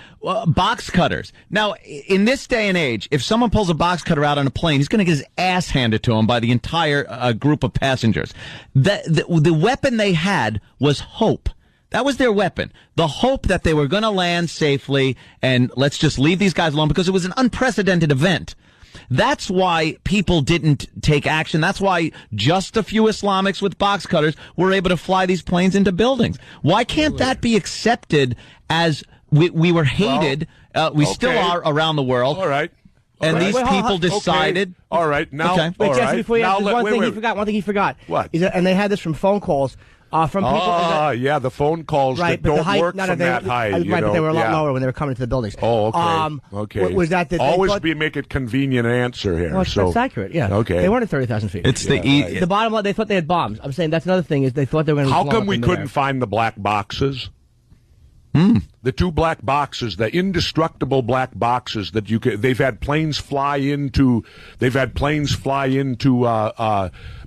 [SPEAKER 2] box cutters. Now, in this day and age, if someone pulls a box cutter out on a plane, he's going to get his ass handed to him by the entire group of passengers. The weapon they had was hope. That was their weapon. The hope that they were going to land safely and let's just leave these guys alone because it was an unprecedented event. That's why people didn't take action. That's why just a few Islamics with box cutters were able to fly these planes into buildings. Why can't that be accepted as we were hated? We still are around the world.
[SPEAKER 8] All right.
[SPEAKER 2] And these people decided.
[SPEAKER 8] Okay. All right. Now,
[SPEAKER 2] okay.
[SPEAKER 4] Wait,
[SPEAKER 8] all
[SPEAKER 4] Jesse,
[SPEAKER 8] right.
[SPEAKER 4] before you
[SPEAKER 8] now,
[SPEAKER 4] answer, one thing he forgot.
[SPEAKER 8] What?
[SPEAKER 4] And they had this from phone calls. From people.
[SPEAKER 8] Yeah, the phone calls
[SPEAKER 4] right,
[SPEAKER 8] that
[SPEAKER 4] but
[SPEAKER 8] don't
[SPEAKER 4] the height,
[SPEAKER 8] work from that height.
[SPEAKER 4] Right, but they were a lot lower when they were coming to the buildings.
[SPEAKER 8] Oh, okay. Okay.
[SPEAKER 4] Was that
[SPEAKER 8] always make it convenient answer here?
[SPEAKER 4] Well, that's accurate. Yeah.
[SPEAKER 8] Okay.
[SPEAKER 4] They weren't at 30,000 feet.
[SPEAKER 2] It's
[SPEAKER 4] the bottom line. They thought they had bombs. I'm saying that's another thing is they thought they were going to.
[SPEAKER 8] How come we couldn't find the black boxes? The two black boxes, the indestructible black boxes that you could. They've had planes fly into.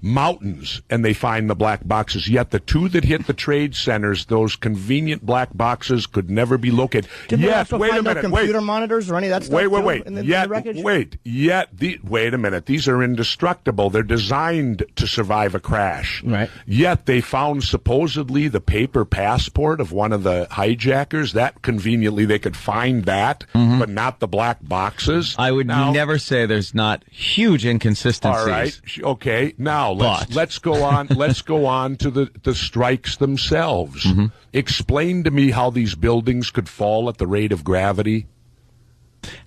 [SPEAKER 8] Mountains, and they find the black boxes. Yet the two that hit the trade centers, those convenient black boxes, could never be located.
[SPEAKER 4] Did they also
[SPEAKER 8] wait
[SPEAKER 4] find
[SPEAKER 8] a minute.
[SPEAKER 4] computer monitors or any of that stuff?
[SPEAKER 8] Wait.
[SPEAKER 4] In the wreckage?
[SPEAKER 8] Wait a minute. These are indestructible. They're designed to survive a crash.
[SPEAKER 4] Right.
[SPEAKER 8] Yet they found supposedly the paper passport of one of the hijackers. That conveniently they could find that, but not the black boxes.
[SPEAKER 2] I would never say there's not huge inconsistencies.
[SPEAKER 8] All right. Okay. Now let's go on. Let's go on to the strikes themselves. Explain to me how these buildings could fall at the rate of gravity.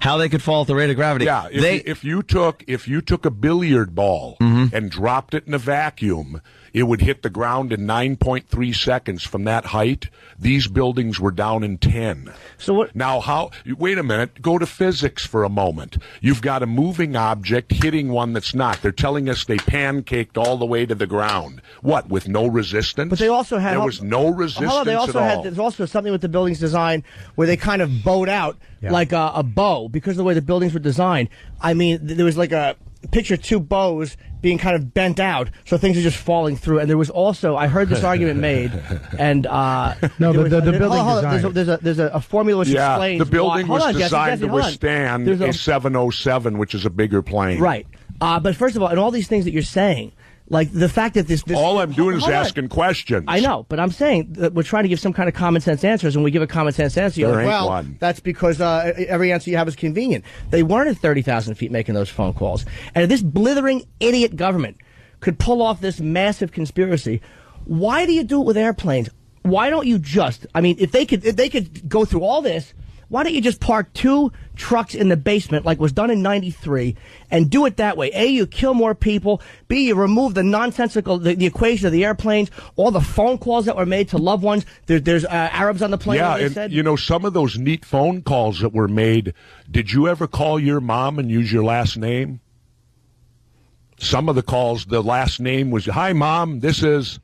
[SPEAKER 2] How they could fall at the rate of gravity?
[SPEAKER 8] Yeah, if you took a billiard ball and dropped it in a vacuum, it would hit the ground in 9.3 seconds from that height. These buildings were down in 10.
[SPEAKER 4] So what?
[SPEAKER 8] Now, wait a minute. Go to physics for a moment. You've got a moving object hitting one that's not. They're telling us they pancaked all the way to the ground. What, with no resistance?
[SPEAKER 4] But they also had...
[SPEAKER 8] There was no resistance at all.
[SPEAKER 4] There's also something with the building's design where they kind of bowed out like a bow because of the way the buildings were designed. I mean, there was like a... Picture two bows being kind of bent out, so things are just falling through. And there was also, I heard this argument made, and the building design. There's a formula which explains.
[SPEAKER 8] The building was designed to withstand
[SPEAKER 4] a
[SPEAKER 8] 707, which is a bigger plane.
[SPEAKER 4] Right, but first of all, and all these things that you're saying. Like the fact that this
[SPEAKER 8] all I'm doing is asking questions.
[SPEAKER 4] I know, but I'm saying that we're trying to give some kind of common sense answers, and we give a common sense answer. You're like, well, that's because every answer you have is convenient. They weren't at 30,000 feet making those phone calls, and if this blithering idiot government could pull off this massive conspiracy, why do you do it with airplanes? Why don't you just? I mean, if they could go through all this. Why don't you just park two trucks in the basement like was done in '93 and do it that way? A, you kill more people. B, you remove the nonsensical, the equation of the airplanes, all the phone calls that were made to loved ones. There's Arabs on the plane.
[SPEAKER 8] Yeah, and some of those neat phone calls that were made, did you ever call your mom and use your last name? Some of the calls, the last name was, "Hi, Mom, this is..."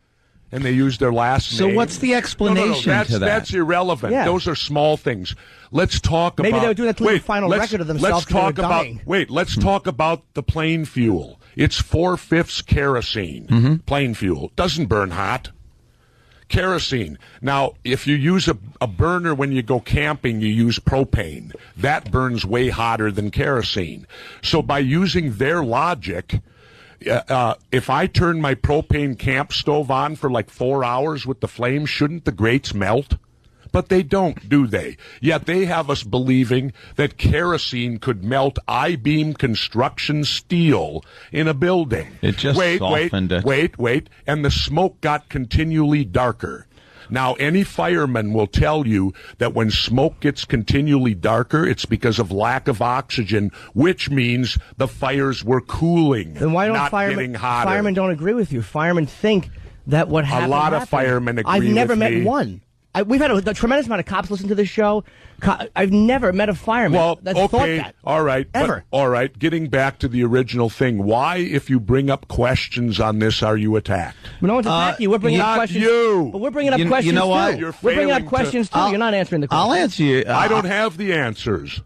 [SPEAKER 8] And they used their last name.
[SPEAKER 2] So what's the explanation to that?
[SPEAKER 8] That's irrelevant.
[SPEAKER 4] Yeah.
[SPEAKER 8] Those are small things. Let's talk about...
[SPEAKER 4] Maybe they were doing that to the final record of themselves.
[SPEAKER 8] Let's talk about the plane fuel. It's 4/5 kerosene. Plane fuel. Doesn't burn hot. Kerosene. Now, if you use a burner when you go camping, you use propane. That burns way hotter than kerosene. So by using their logic... if I turn my propane camp stove on for like 4 hours with the flames, shouldn't the grates melt? But they don't, do they? Yet they have us believing that kerosene could melt I-beam construction steel in a building.
[SPEAKER 2] It just softened it.
[SPEAKER 8] Wait. And the smoke got continually darker. Now, any fireman will tell you that when smoke gets continually darker, it's because of lack of oxygen, which means the fires were cooling,
[SPEAKER 4] then why don't
[SPEAKER 8] not getting hotter.
[SPEAKER 4] Firemen don't agree with you. Firemen think that what happened.
[SPEAKER 8] A lot of firemen agree with me.
[SPEAKER 4] I've never met one. We've had a tremendous amount of cops listen to this show. I've never met a fireman that's thought that.
[SPEAKER 8] All right.
[SPEAKER 4] Ever.
[SPEAKER 8] All right. Getting back to the original thing, why, if you bring up questions on this, are you attacked?
[SPEAKER 4] No one's attacking you. We're bringing up questions.
[SPEAKER 8] You.
[SPEAKER 4] But we're bringing up questions,
[SPEAKER 2] you know what?
[SPEAKER 4] too. We're bringing up questions, too. You're not answering the questions.
[SPEAKER 2] I'll answer you.
[SPEAKER 8] I don't have the answers.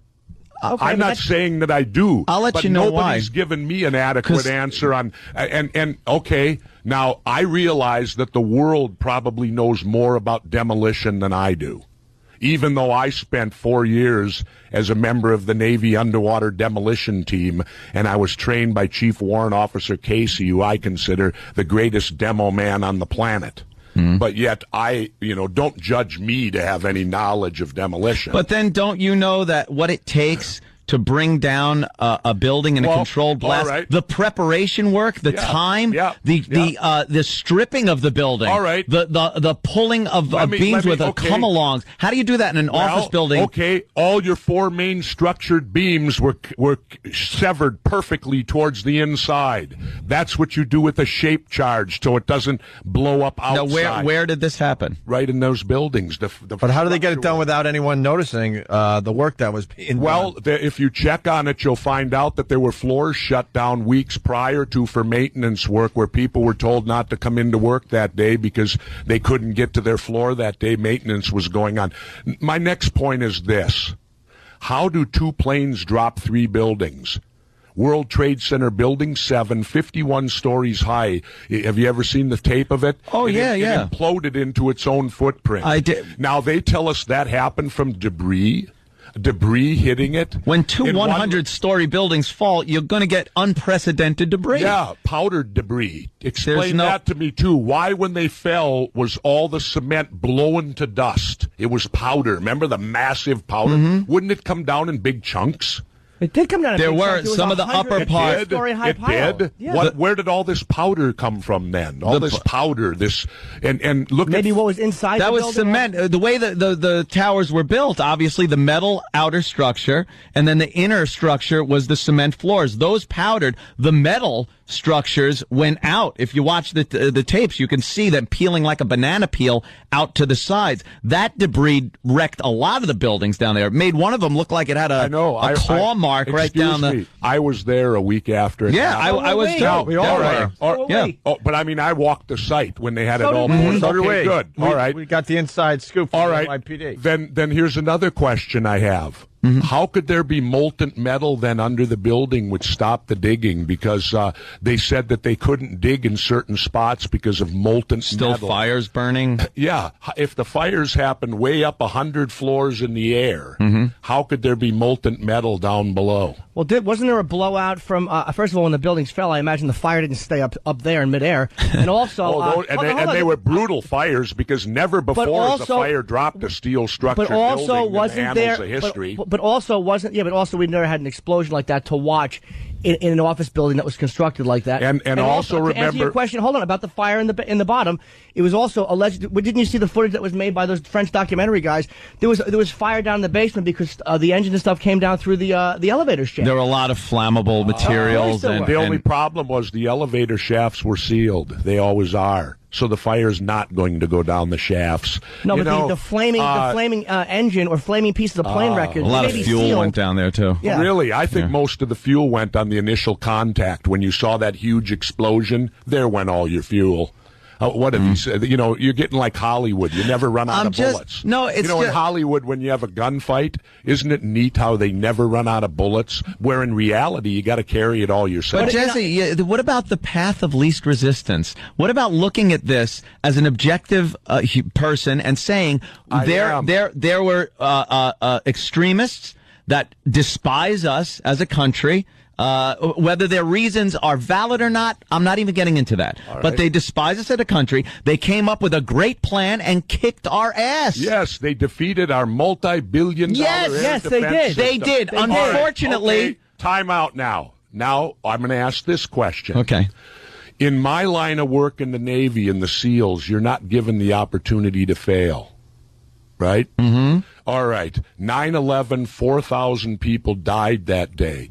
[SPEAKER 8] I'm not saying that I do.
[SPEAKER 2] I'll let you know why.
[SPEAKER 8] Nobody's given me an adequate answer on. And okay, now I realize that the world probably knows more about demolition than I do. Even though I spent 4 years as a member of the Navy underwater demolition team, and I was trained by Chief Warrant Officer Casey, who I consider the greatest demo man on the planet. But yet don't judge me to have any knowledge of demolition.
[SPEAKER 2] But then don't you know that what it takes to bring down a building in a controlled blast,
[SPEAKER 8] right.
[SPEAKER 2] the preparation work, the time, the stripping of the building, the pulling of beams with come-alongs. How do you do that in an office building?
[SPEAKER 8] Okay, all your 4 main structured beams were severed perfectly towards the inside. That's what you do with a shape charge so it doesn't blow up outside.
[SPEAKER 2] Now, where did this happen?
[SPEAKER 8] Right in those buildings.
[SPEAKER 1] But how do they get it done without anyone noticing the work that was being done?
[SPEAKER 8] If you check on it, you'll find out that there were floors shut down weeks prior to for maintenance work where people were told not to come into work that day because they couldn't get to their floor that day. Maintenance was going on. My next point is this. How do 2 planes drop 3 buildings? World Trade Center Building 7, 51 stories high. Have you ever seen the tape of it?
[SPEAKER 2] Oh,
[SPEAKER 8] It imploded into its own footprint.
[SPEAKER 2] I did.
[SPEAKER 8] Now, they tell us that happened from debris hitting it.
[SPEAKER 2] When 2 100-story buildings fall, you're going to get unprecedented debris.
[SPEAKER 8] Yeah, powdered debris. Explain that to me, too. Why, when they fell, was all the cement blown to dust? It was powder. Remember the massive powder? Mm-hmm. Wouldn't it come down in big chunks?
[SPEAKER 4] It did come down.
[SPEAKER 2] There were some of the upper parts.
[SPEAKER 8] It did. Yeah. Where did all this powder come from then? All this powder, and look.
[SPEAKER 4] Maybe what was inside.
[SPEAKER 2] That was cement. The way the towers were built, obviously the metal outer structure, and then the inner structure was the cement floors. Those powdered. The metal structures went out. If you watch the tapes, you can see them peeling like a banana peel out to the sides. That debris wrecked a lot of the buildings down there. It made one of them look like it had a claw mark right down the.
[SPEAKER 8] I was there a week after.
[SPEAKER 2] Yeah, I was too.
[SPEAKER 8] We all were.
[SPEAKER 2] Yeah.
[SPEAKER 8] Oh, but I mean, I walked the site when they had it all. So did we. Good. All right.
[SPEAKER 1] We got the inside scoop.
[SPEAKER 8] All right.
[SPEAKER 1] NYPD.
[SPEAKER 8] Then here's another question I have. Mm-hmm. How could there be molten metal then under the building which stopped the digging? Because they said that they couldn't dig in certain spots because of molten metal.
[SPEAKER 2] Still fires burning?
[SPEAKER 8] Yeah. If the fires happened way up 100 floors in the air, how could there be molten metal down below?
[SPEAKER 4] Well, wasn't there a blowout from, first of all, when the buildings fell, I imagine the fire didn't stay up there in midair. And also...
[SPEAKER 8] they were brutal fires because never before has a fire dropped a steel structure building in the annals of history.
[SPEAKER 4] But also we never had an explosion like that to watch in an office building that was constructed like that.
[SPEAKER 8] And also remember,
[SPEAKER 4] to answer your question, hold on, about the fire in the bottom. It was also alleged. Didn't you see the footage that was made by those French documentary guys? There was fire down in the basement because the engine and stuff came down through the elevator shaft.
[SPEAKER 2] There were a lot of flammable materials.
[SPEAKER 8] The only problem was the elevator shafts were sealed. They always are. So the fire's not going to go down the shafts.
[SPEAKER 4] No, but the flaming engine or flaming pieces of plane wreckage.
[SPEAKER 2] A lot of fuel went down there too.
[SPEAKER 8] Yeah. Really, I think most of the fuel went on the initial contact. When you saw that huge explosion, there went all your fuel. What have you said? You know, you're getting like Hollywood. You never run out of bullets.
[SPEAKER 2] No, it's
[SPEAKER 8] in Hollywood, when you have a gunfight, isn't it neat how they never run out of bullets? Where in reality, you got to carry it all yourself.
[SPEAKER 2] But Jesse, what about the path of least resistance? What about looking at this as an objective person and saying there were extremists that despise us as a country? Whether their reasons are valid or not, I'm not even getting into that. Right. But they despise us as a country. They came up with a great plan and kicked our ass.
[SPEAKER 8] Yes, they defeated our multi-billion-dollar
[SPEAKER 4] Yes, they did.
[SPEAKER 2] They did. Unfortunately.
[SPEAKER 8] Okay. Time out now. Now, I'm going to ask this question.
[SPEAKER 2] Okay.
[SPEAKER 8] In my line of work in the Navy and the SEALs, you're not given the opportunity to fail. Right?
[SPEAKER 2] Mm-hmm.
[SPEAKER 8] All right. 9/11, 4,000 people died that day.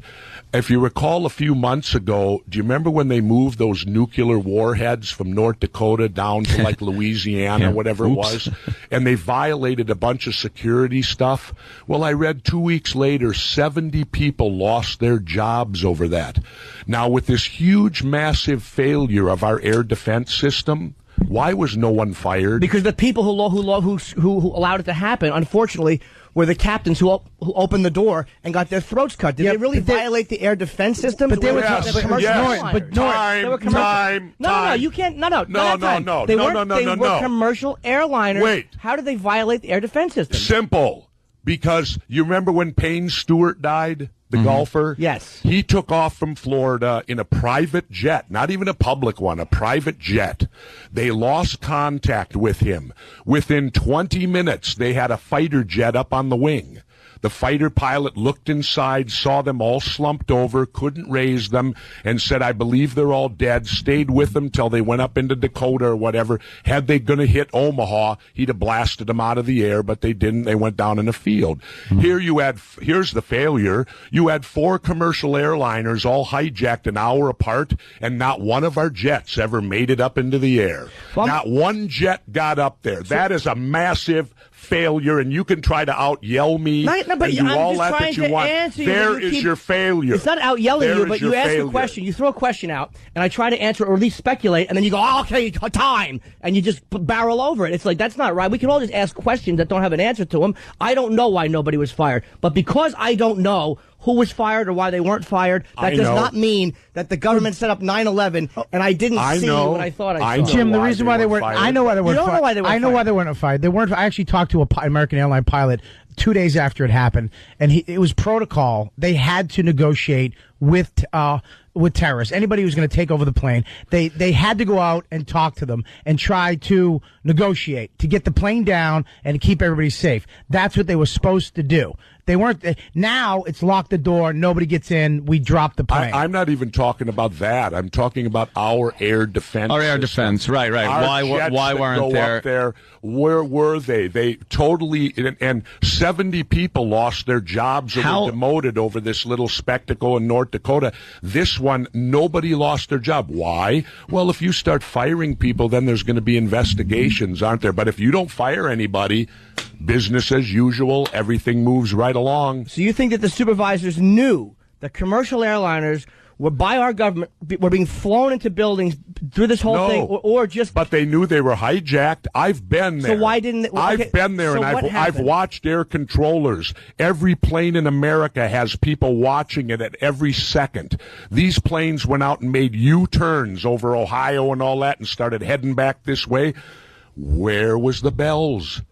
[SPEAKER 8] If you recall a few months ago, do you remember when they moved those nuclear warheads from North Dakota down to like Louisiana, whatever it was, and they violated a bunch of security stuff? Well, I read 2 weeks later, 70 people lost their jobs over that. Now, with this huge, massive failure of our air defense system, Why was no one fired?
[SPEAKER 4] Because the people who allowed it to happen, unfortunately, were the captains who opened the door and got their throats cut. Did they really violate the air defense system?
[SPEAKER 8] But they were
[SPEAKER 4] commercial airliners. No, you can't. No. They were commercial airliners.
[SPEAKER 8] Wait.
[SPEAKER 4] How did they violate the air defense system?
[SPEAKER 8] Simple. Because you remember when Payne Stewart died, the golfer?
[SPEAKER 4] Yes.
[SPEAKER 8] He took off from Florida in a private jet, not even a public one, a private jet. They lost contact with him. Within 20 minutes, they had a fighter jet up on the wing. The fighter pilot looked inside, saw them all slumped over, couldn't raise them, and said, I believe they're all dead, stayed with them till they went up into Dakota or whatever. Had they going to hit Omaha, he'd have blasted them out of the air, but they didn't. They went down in a field. Here's the failure. You had 4 commercial airliners all hijacked an hour apart, and not one of our jets ever made it up into the air. Not one jet got up there. That is a massive failure, and you can try to out-yell me and do all that you want. There is your failure.
[SPEAKER 4] It's not out-yelling you, but you ask a question. You throw a question out, and I try to answer or at least speculate, and then you go, oh, okay, time, and you just barrel over it. It's like, that's not right. We can all just ask questions that don't have an answer to them. I don't know why nobody was fired, but because I don't know who was fired or why they weren't fired, that does not mean that the government set up 9/11 and I didn't see what I thought I saw.
[SPEAKER 9] Jim, the reason why they weren't fired. I know why they weren't fired. You don't know why they weren't fired. I know why they weren't fired. They weren't. I actually talked to an American airline pilot 2 days after it happened, and it was protocol. They had to negotiate with terrorists. Anybody who was going to take over the plane, they had to go out and talk to them and try to negotiate to get the plane down and keep everybody safe. That's what they were supposed to do. They weren't. Now it's lock the door. Nobody gets in. We drop the plane.
[SPEAKER 8] I'm not even talking about that. I'm talking about our air defense.
[SPEAKER 2] Our air defense, right. Why weren't there?
[SPEAKER 8] Up there? Where were they? They totally and 70 people lost their jobs or were demoted over this little spectacle in North Dakota. This one, nobody lost their job. Why? Well, if you start firing people, then there's going to be investigations, aren't there? But if you don't fire anybody, business as usual, everything moves right along.
[SPEAKER 4] So you think that the supervisors knew that commercial airliners were by our government, were being flown into buildings through this whole thing, or just...
[SPEAKER 8] But they knew they were hijacked. I've been there.
[SPEAKER 4] So why didn't...
[SPEAKER 8] I've been there, and I've watched air controllers. Every plane in America has people watching it at every second. These planes went out and made U-turns over Ohio and all that and started heading back this way. Where was the bells?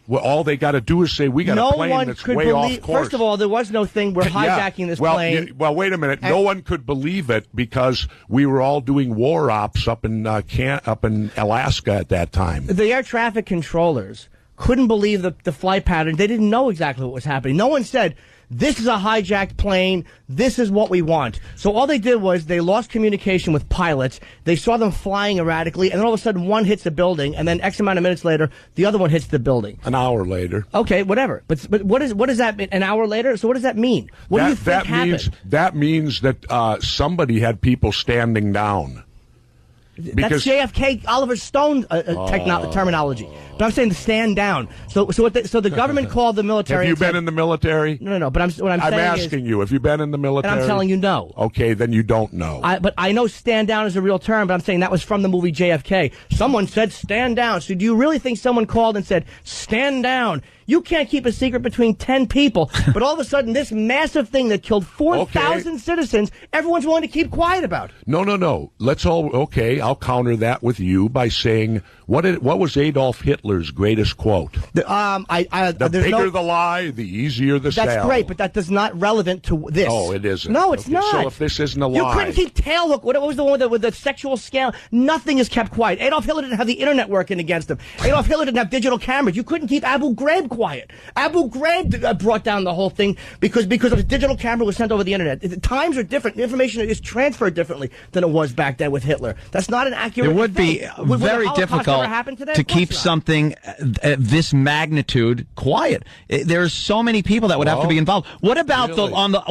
[SPEAKER 8] Well, all they got to do is say, we got a plane that's way off course.
[SPEAKER 4] First of all, there was no thing, we're hijacking this plane.
[SPEAKER 8] Well, wait a minute. No one could believe it because we were all doing war ops up in Alaska at that time.
[SPEAKER 4] The air traffic controllers couldn't believe the flight pattern. They didn't know exactly what was happening. No one said, this is a hijacked plane. This is what we want. So all they did was they lost communication with pilots. They saw them flying erratically, and then all of a sudden one hits the building, and then X amount of minutes later, the other one hits the building.
[SPEAKER 8] An hour later.
[SPEAKER 4] Okay, whatever. But what does that mean? An hour later? So what does that mean? What do you think happened?
[SPEAKER 8] That means that somebody had people standing down.
[SPEAKER 4] That's JFK, Oliver Stone terminology. But I'm saying to stand down. So the government called the military.
[SPEAKER 8] Have you been in the military?
[SPEAKER 4] No. But I'm
[SPEAKER 8] asking you. Have you been in the military?
[SPEAKER 4] And I'm telling you no.
[SPEAKER 8] Okay, then you don't know.
[SPEAKER 4] But I know stand down is a real term. But I'm saying that was from the movie JFK. Someone said stand down. So do you really think someone called and said stand down? You can't keep a secret between 10 people. But all of a sudden, this massive thing that killed 4,000 citizens, everyone's willing to keep quiet about.
[SPEAKER 8] No. I'll counter that with you by saying, what was Adolf Hitler's greatest quote? The bigger the lie, the easier the sell.
[SPEAKER 4] That's great, but that is not relevant to this.
[SPEAKER 8] Oh, it isn't.
[SPEAKER 4] No, it's not.
[SPEAKER 8] So if this isn't a lie.
[SPEAKER 4] You couldn't keep tailhook. What was the one with the sexual scandal? Nothing is kept quiet. Adolf Hitler didn't have the internet working against him. Adolf Hitler didn't have digital cameras. You couldn't keep Abu Ghraib quiet. Abu Ghraib brought down the whole thing because a digital camera was sent over the internet. The times are different. The information is transferred differently than it was back then with Hitler. That's not an accurate thing.
[SPEAKER 2] It would be very difficult to keep something this magnitude quiet. There's so many people that would have to be involved. What about on the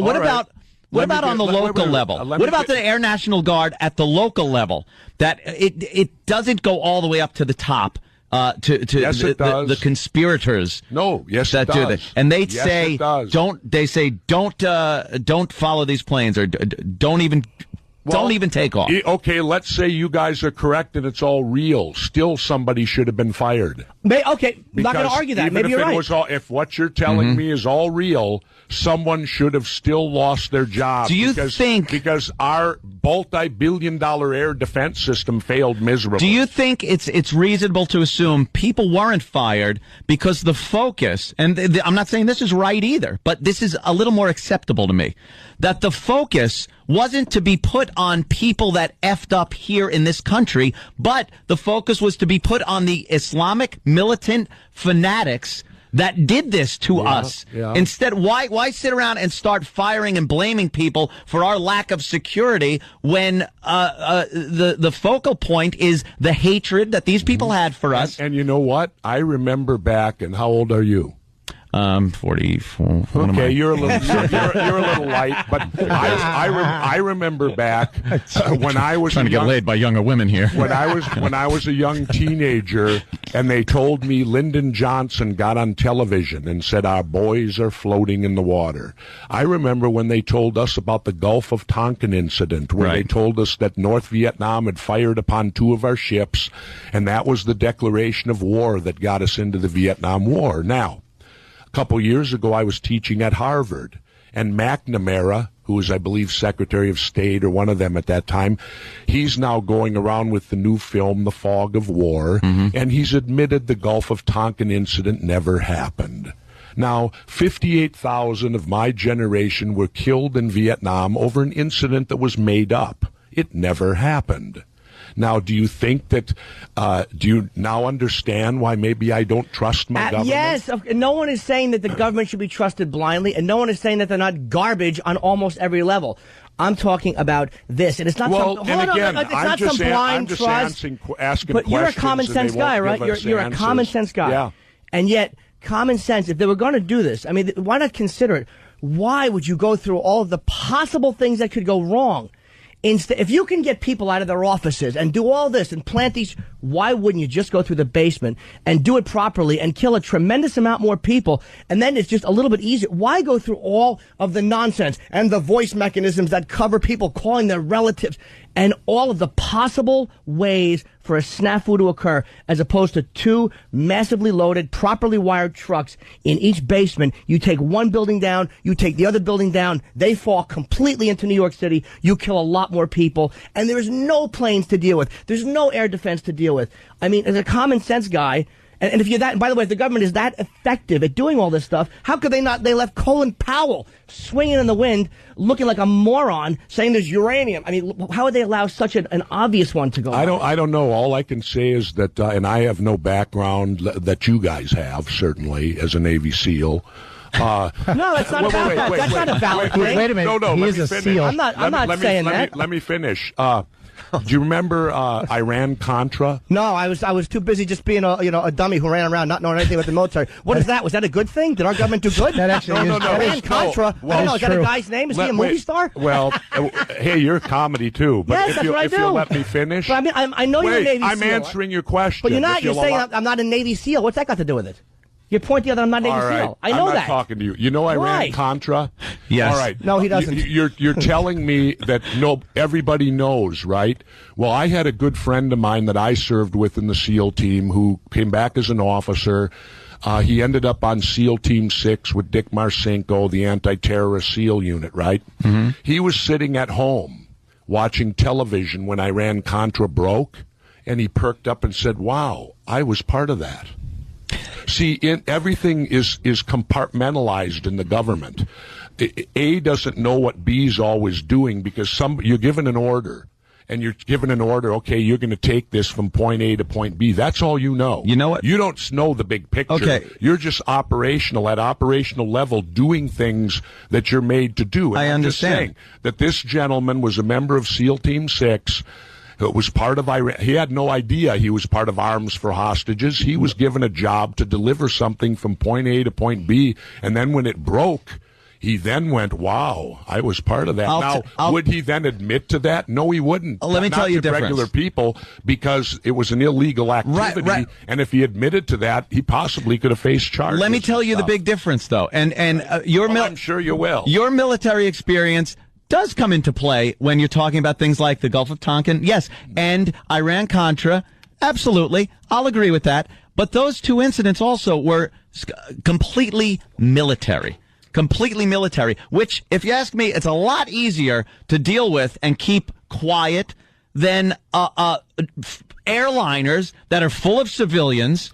[SPEAKER 2] local level? What about the Air National Guard at the local level? That it doesn't go all the way up to the top.
[SPEAKER 8] Yes, it does.
[SPEAKER 2] The conspirators.
[SPEAKER 8] No, yes,
[SPEAKER 2] that
[SPEAKER 8] it
[SPEAKER 2] do
[SPEAKER 8] does.
[SPEAKER 2] that, and they'd
[SPEAKER 8] yes,
[SPEAKER 2] say,
[SPEAKER 8] it does.
[SPEAKER 2] don't follow these planes, or don't even don't even take off.
[SPEAKER 8] Okay, let's say you guys are correct and it's all real. Still, somebody should have been fired.
[SPEAKER 4] Okay, I'm not going to argue that. Maybe you're right.
[SPEAKER 8] If what you're telling me is all real, someone should have still lost their job.
[SPEAKER 2] Do you think...
[SPEAKER 8] Because our multi-billion-dollar air defense system failed miserably.
[SPEAKER 2] Do you think it's reasonable to assume people weren't fired because the focus, and I'm not saying this is right either, but this is a little more acceptable to me, that the focus wasn't to be put on people that effed up here in this country, but the focus was to be put on the Islamic militant fanatics that did this to us. Yeah. Instead, why sit around and start firing and blaming people for our lack of security when the focal point is the hatred that these people had for us?
[SPEAKER 8] And you know what? I remember back, and how old are you?
[SPEAKER 2] 44.
[SPEAKER 8] Okay, you're a little light, but I remember back when I was
[SPEAKER 2] trying to get laid by younger women here.
[SPEAKER 8] When I was a young teenager, and they told me Lyndon Johnson got on television and said our boys are floating in the water. I remember when they told us about the Gulf of Tonkin incident, where they told us that North Vietnam had fired upon 2 of our ships, and that was the declaration of war that got us into the Vietnam War. Now, a couple years ago, I was teaching at Harvard, and McNamara, who was, I believe, Secretary of State or one of them at that time, he's now going around with the new film, The Fog of War, and he's admitted the Gulf of Tonkin incident never happened. Now, 58,000 of my generation were killed in Vietnam over an incident that was made up. It never happened. Now, do you think that, do you now understand why maybe I don't trust my government?
[SPEAKER 4] Yes. No one is saying that the government should be trusted blindly, and no one is saying that they're not garbage on almost every level. I'm talking about this, and it's not some blind trust. But you're a common sense guy, right? You're a common sense guy.
[SPEAKER 8] Yeah.
[SPEAKER 4] And yet, common sense, if they were going to do this, I mean, why not consider it? Why would you go through all of the possible things that could go wrong? If you can get people out of their offices and do all this and plant these, why wouldn't you just go through the basement and do it properly and kill a tremendous amount more people? And then it's just a little bit easier. Why go through all of the nonsense and the voice mechanisms that cover people calling their relatives and all of the possible ways for a snafu to occur, as opposed to 2 massively loaded, properly wired trucks in each basement? You take one building down, you take the other building down, they fall completely into New York City, you kill a lot more people, and there's no planes to deal with. There's no air defense to deal with. I mean, as a common sense guy, and if you're that, and by the way, if the government is that effective at doing all this stuff, how could they not? They left Colin Powell swinging in the wind, looking like a moron, saying there's uranium. I mean, how would they allow such an obvious one to go on?
[SPEAKER 8] I don't know. All I can say is that, and I have no background that you guys have, certainly, as a Navy SEAL.
[SPEAKER 4] No, that's not about that. That's not a valid thing.
[SPEAKER 9] Wait a minute.
[SPEAKER 8] No,
[SPEAKER 9] he is a SEAL.
[SPEAKER 4] I'm not saying that.
[SPEAKER 8] Let me finish. Do you remember Iran-Contra?
[SPEAKER 4] No, I was too busy just being a dummy who ran around not knowing anything about the military. What is that? Was that a good thing? Did our government do good?
[SPEAKER 9] That actually
[SPEAKER 8] no.
[SPEAKER 4] Iran-Contra.
[SPEAKER 8] Well,
[SPEAKER 4] is that a guy's name? Is he a movie star?
[SPEAKER 8] Well, hey, you're a comedy too. But
[SPEAKER 4] yes,
[SPEAKER 8] if you'll let me finish.
[SPEAKER 4] But I know you're a Navy SEAL.
[SPEAKER 8] I'm answering your question.
[SPEAKER 4] But you're not. You're saying I'm not a Navy SEAL. What's that got to do with it? You're pointing out that I'm not Navy SEAL. I know that.
[SPEAKER 8] I'm not talking to you. You know Iran-Contra?
[SPEAKER 2] Yes.
[SPEAKER 8] All right.
[SPEAKER 4] No, he doesn't.
[SPEAKER 8] You're telling me that everybody knows, right? Well, I had a good friend of mine that I served with in the SEAL team who came back as an officer. He ended up on SEAL Team 6 with Dick Marcinko, the anti-terrorist SEAL unit, right? Mm-hmm. He was sitting at home watching television when Iran-Contra broke, and he perked up and said, wow, I was part of that. See, everything is compartmentalized in the government. A doesn't know what B's always doing because you're given an order, and you're given an order, okay, you're going to take this from point A to point B. That's all you know.
[SPEAKER 2] You know what?
[SPEAKER 8] You don't know the big picture.
[SPEAKER 2] Okay.
[SPEAKER 8] You're just operational, at operational level, doing things that you're made to do. And
[SPEAKER 2] I understand.
[SPEAKER 8] I'm just saying that this gentleman was a member of SEAL Team 6. It was part of Iran. He had no idea he was part of Arms for Hostages. He was given a job to deliver something from point A to point B, and then when it broke, he then went, wow, I was part of that. Would he then admit to that? No, he wouldn't.
[SPEAKER 2] Let me tell you the difference.
[SPEAKER 8] Regular people, because it was an illegal activity,
[SPEAKER 2] right.
[SPEAKER 8] And if he admitted to that, he possibly could have faced charges.
[SPEAKER 2] Let me tell you the big difference, though. And I'm
[SPEAKER 8] sure you will.
[SPEAKER 2] Your military experience does come into play when you're talking about things like the Gulf of Tonkin. Yes, and Iran-Contra. Absolutely. I'll agree with that. But those two incidents also were completely military. Completely military, which, if you ask me, it's a lot easier to deal with and keep quiet than airliners that are full of civilians.